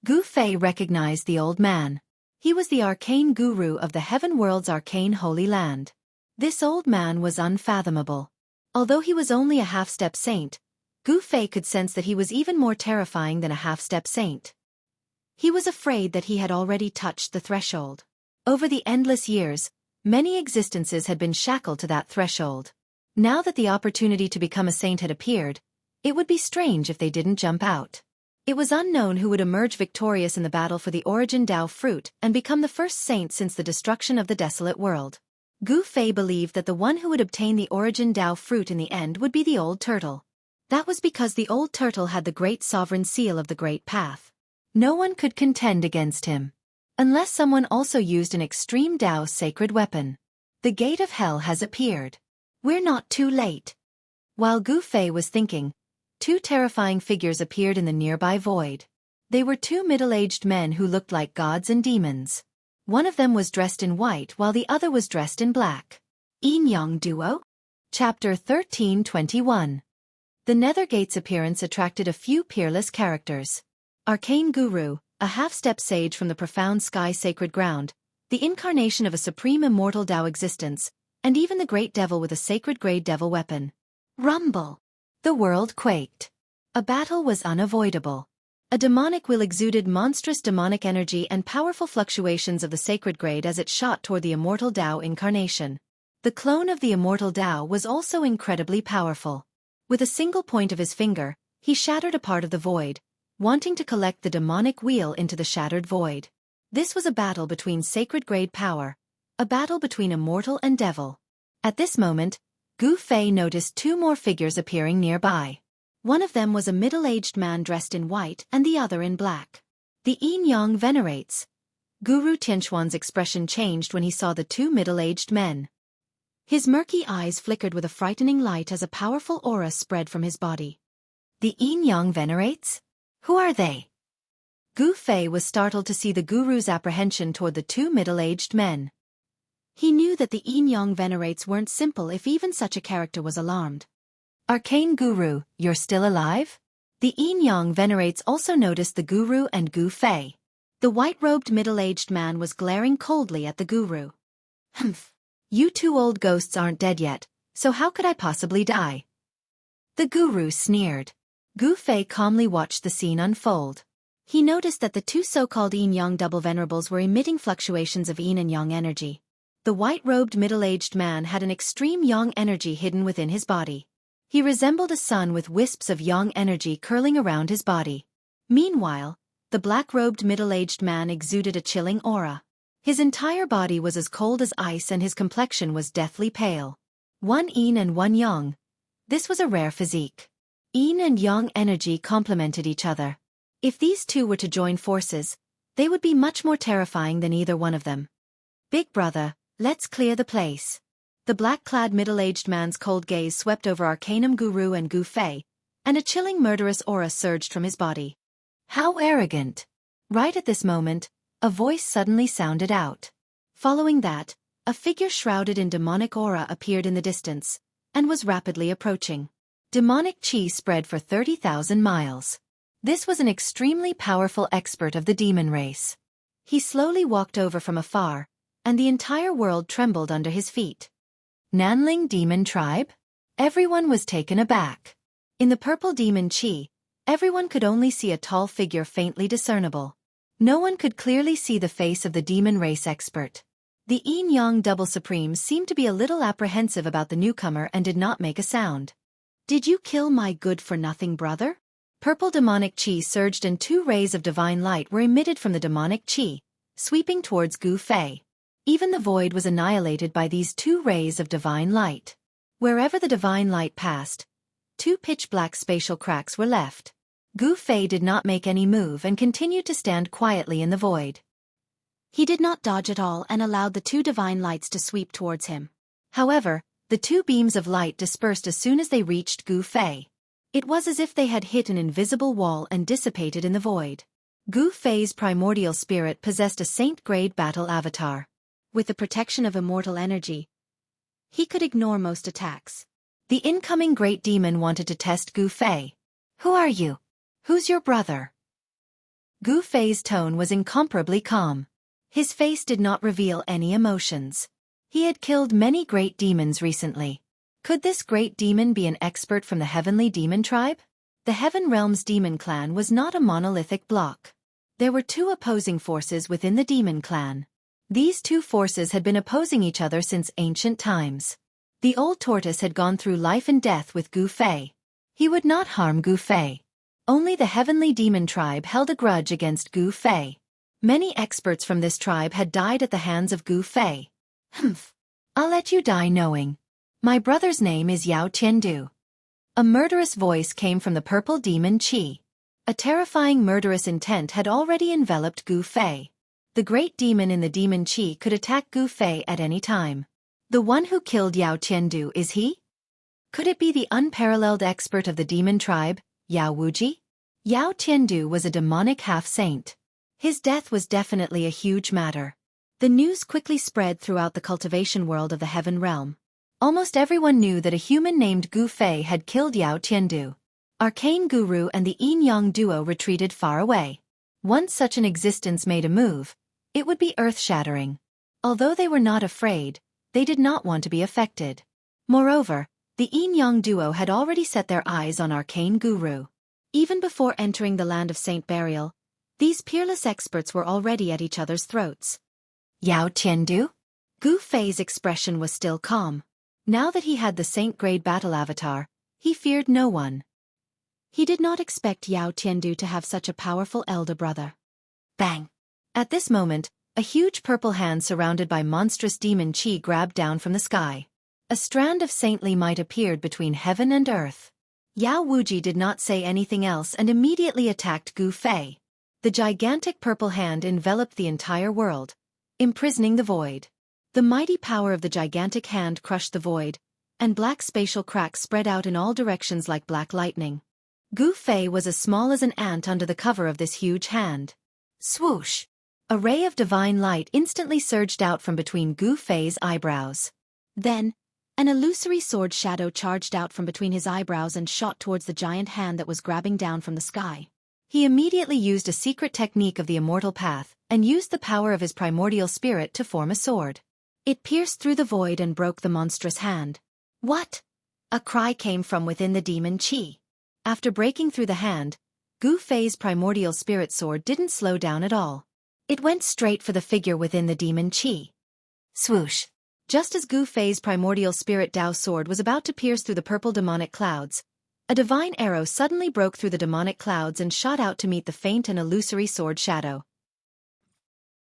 Gu Fei recognized the old man. He was the arcane guru of the heaven world's arcane holy land. This old man was unfathomable. Although he was only a half-step saint, Gu Fei could sense that he was even more terrifying than a half-step saint. He was afraid that he had already touched the threshold. Over the endless years, many existences had been shackled to that threshold. Now that the opportunity to become a saint had appeared, it would be strange if they didn't jump out. It was unknown who would emerge victorious in the battle for the Origin Tao fruit and become the first saint since the destruction of the desolate world. Gu Fei believed that the one who would obtain the Origin Tao fruit in the end would be the old turtle. That was because the old turtle had the great sovereign seal of the Great Path. No one could contend against him. Unless someone also used an extreme Tao sacred weapon. The gate of hell has appeared. We're not too late. While Gu Fei was thinking, two terrifying figures appeared in the nearby void. They were two middle-aged men who looked like gods and demons. One of them was dressed in white while the other was dressed in black. Yin-Yang Duo? Chapter 1321. The Nethergate's appearance attracted a few peerless characters. Arcane Guru, a half-step sage from the profound sky sacred ground, the incarnation of a supreme immortal Tao existence, and even the great devil with a sacred grade devil weapon. Rumble! The world quaked. A battle was unavoidable. A demonic will exuded monstrous demonic energy and powerful fluctuations of the sacred grade as it shot toward the immortal Tao incarnation. The clone of the immortal Tao was also incredibly powerful. With a single point of his finger, he shattered a part of the void, wanting to collect the demonic wheel into the shattered void. This was a battle between sacred grade power, a battle between immortal and devil. At this moment, Gu Fei noticed two more figures appearing nearby. One of them was a middle-aged man dressed in white and the other in black. The Yin-Yang venerates. Guru Tianquan's expression changed when he saw the two middle-aged men. His murky eyes flickered with a frightening light as a powerful aura spread from his body. The Yin-Yang venerates? Who are they? Gu Fei was startled to see the guru's apprehension toward the two middle-aged men. He knew that the Yin-Yang venerates weren't simple if even such a character was alarmed. Arcane Guru, you're still alive? The Yin-Yang venerates also noticed the guru and Gu Fei. The white-robed middle-aged man was glaring coldly at the guru. Humph. You two old ghosts aren't dead yet, so how could I possibly die? The guru sneered. Gu Fei calmly watched the scene unfold. He noticed that the two so-called Yin-Yang double venerables were emitting fluctuations of Yin and Yang energy. The white-robed middle-aged man had an extreme Yang energy hidden within his body. He resembled a sun with wisps of yang energy curling around his body. Meanwhile, the black-robed middle-aged man exuded a chilling aura. His entire body was as cold as ice and his complexion was deathly pale. One yin and one yang. This was a rare physique. Yin and yang energy complemented each other. If these two were to join forces, they would be much more terrifying than either one of them. Big brother, let's clear the place. The black-clad middle-aged man's cold gaze swept over Arcanum Guru and Gu Fei, and a chilling murderous aura surged from his body. How arrogant! Right at this moment, a voice suddenly sounded out. Following that, a figure shrouded in demonic aura appeared in the distance, and was rapidly approaching. Demonic chi spread for 30,000 miles. This was an extremely powerful expert of the demon race. He slowly walked over from afar, and the entire world trembled under his feet. Nanling Demon Tribe? Everyone was taken aback. In the purple demon chi, everyone could only see a tall figure faintly discernible. No one could clearly see the face of the demon race expert. The yin-yang double supremes seemed to be a little apprehensive about the newcomer and did not make a sound. Did you kill my good-for-nothing brother? Purple demonic chi surged and 2 rays of divine light were emitted from the demonic chi, sweeping towards Gu Fei. Even the void was annihilated by these 2 rays of divine light. Wherever the divine light passed, 2 pitch-black spatial cracks were left. Gu Fei did not make any move and continued to stand quietly in the void. He did not dodge at all and allowed the 2 divine lights to sweep towards him. However, the 2 beams of light dispersed as soon as they reached Gu Fei. It was as if they had hit an invisible wall and dissipated in the void. Gu Fei's primordial spirit possessed a saint-grade battle avatar. With the protection of immortal energy, he could ignore most attacks. The incoming great demon wanted to test Gu Fei. Who are you? Who's your brother? Gu Fei's tone was incomparably calm. His face did not reveal any emotions. He had killed many great demons recently. Could this great demon be an expert from the Heavenly Demon Tribe? The Heaven Realm's demon clan was not a monolithic block. There were 2 opposing forces within the demon clan. These 2 forces had been opposing each other since ancient times. The old tortoise had gone through life and death with Gu Fei. He would not harm Gu Fei. Only the Heavenly Demon Tribe held a grudge against Gu Fei. Many experts from this tribe had died at the hands of Gu Fei. Humph. I'll let you die knowing. My brother's name is Yao Tiandu. A murderous voice came from the purple demon chi. A terrifying murderous intent had already enveloped Gu Fei. The great demon in the demon chi could attack Gu Fei at any time. The one who killed Yao Tiandu, is he? Could it be the unparalleled expert of the demon tribe, Yao Wuji? Yao Tiandu was a demonic half-saint. His death was definitely a huge matter. The news quickly spread throughout the cultivation world of the Heaven Realm. Almost everyone knew that a human named Gu Fei had killed Yao Tiandu. Arcane Guru and the yin-yang duo retreated far away. Once such an existence made a move, it would be earth-shattering. Although they were not afraid, they did not want to be affected. Moreover, the yin-yang duo had already set their eyes on Arcane Guru. Even before entering the land of Saint Burial, these peerless experts were already at each other's throats. Yao Tiandu? Gu Fei's expression was still calm. Now that he had the saint-grade battle avatar, he feared no one. He did not expect Yao Tiandu to have such a powerful elder brother. Bang! At this moment, a huge purple hand surrounded by monstrous demon chi grabbed down from the sky. A strand of saintly might appeared between heaven and earth. Yao Wuji did not say anything else and immediately attacked Gu Fei. The gigantic purple hand enveloped the entire world, imprisoning the void. The mighty power of the gigantic hand crushed the void, and black spatial cracks spread out in all directions like black lightning. Gu Fei was as small as an ant under the cover of this huge hand. Swoosh! A ray of divine light instantly surged out from between Gu Fei's eyebrows. Then, an illusory sword shadow charged out from between his eyebrows and shot towards the giant hand that was grabbing down from the sky. He immediately used a secret technique of the immortal path and used the power of his primordial spirit to form a sword. It pierced through the void and broke the monstrous hand. What? A cry came from within the demon chi. After breaking through the hand, Gu Fei's primordial spirit sword didn't slow down at all. It went straight for the figure within the demon chi. Swoosh! Just as Gu Fei's primordial spirit Dao sword was about to pierce through the purple demonic clouds, a divine arrow suddenly broke through the demonic clouds and shot out to meet the faint and illusory sword shadow.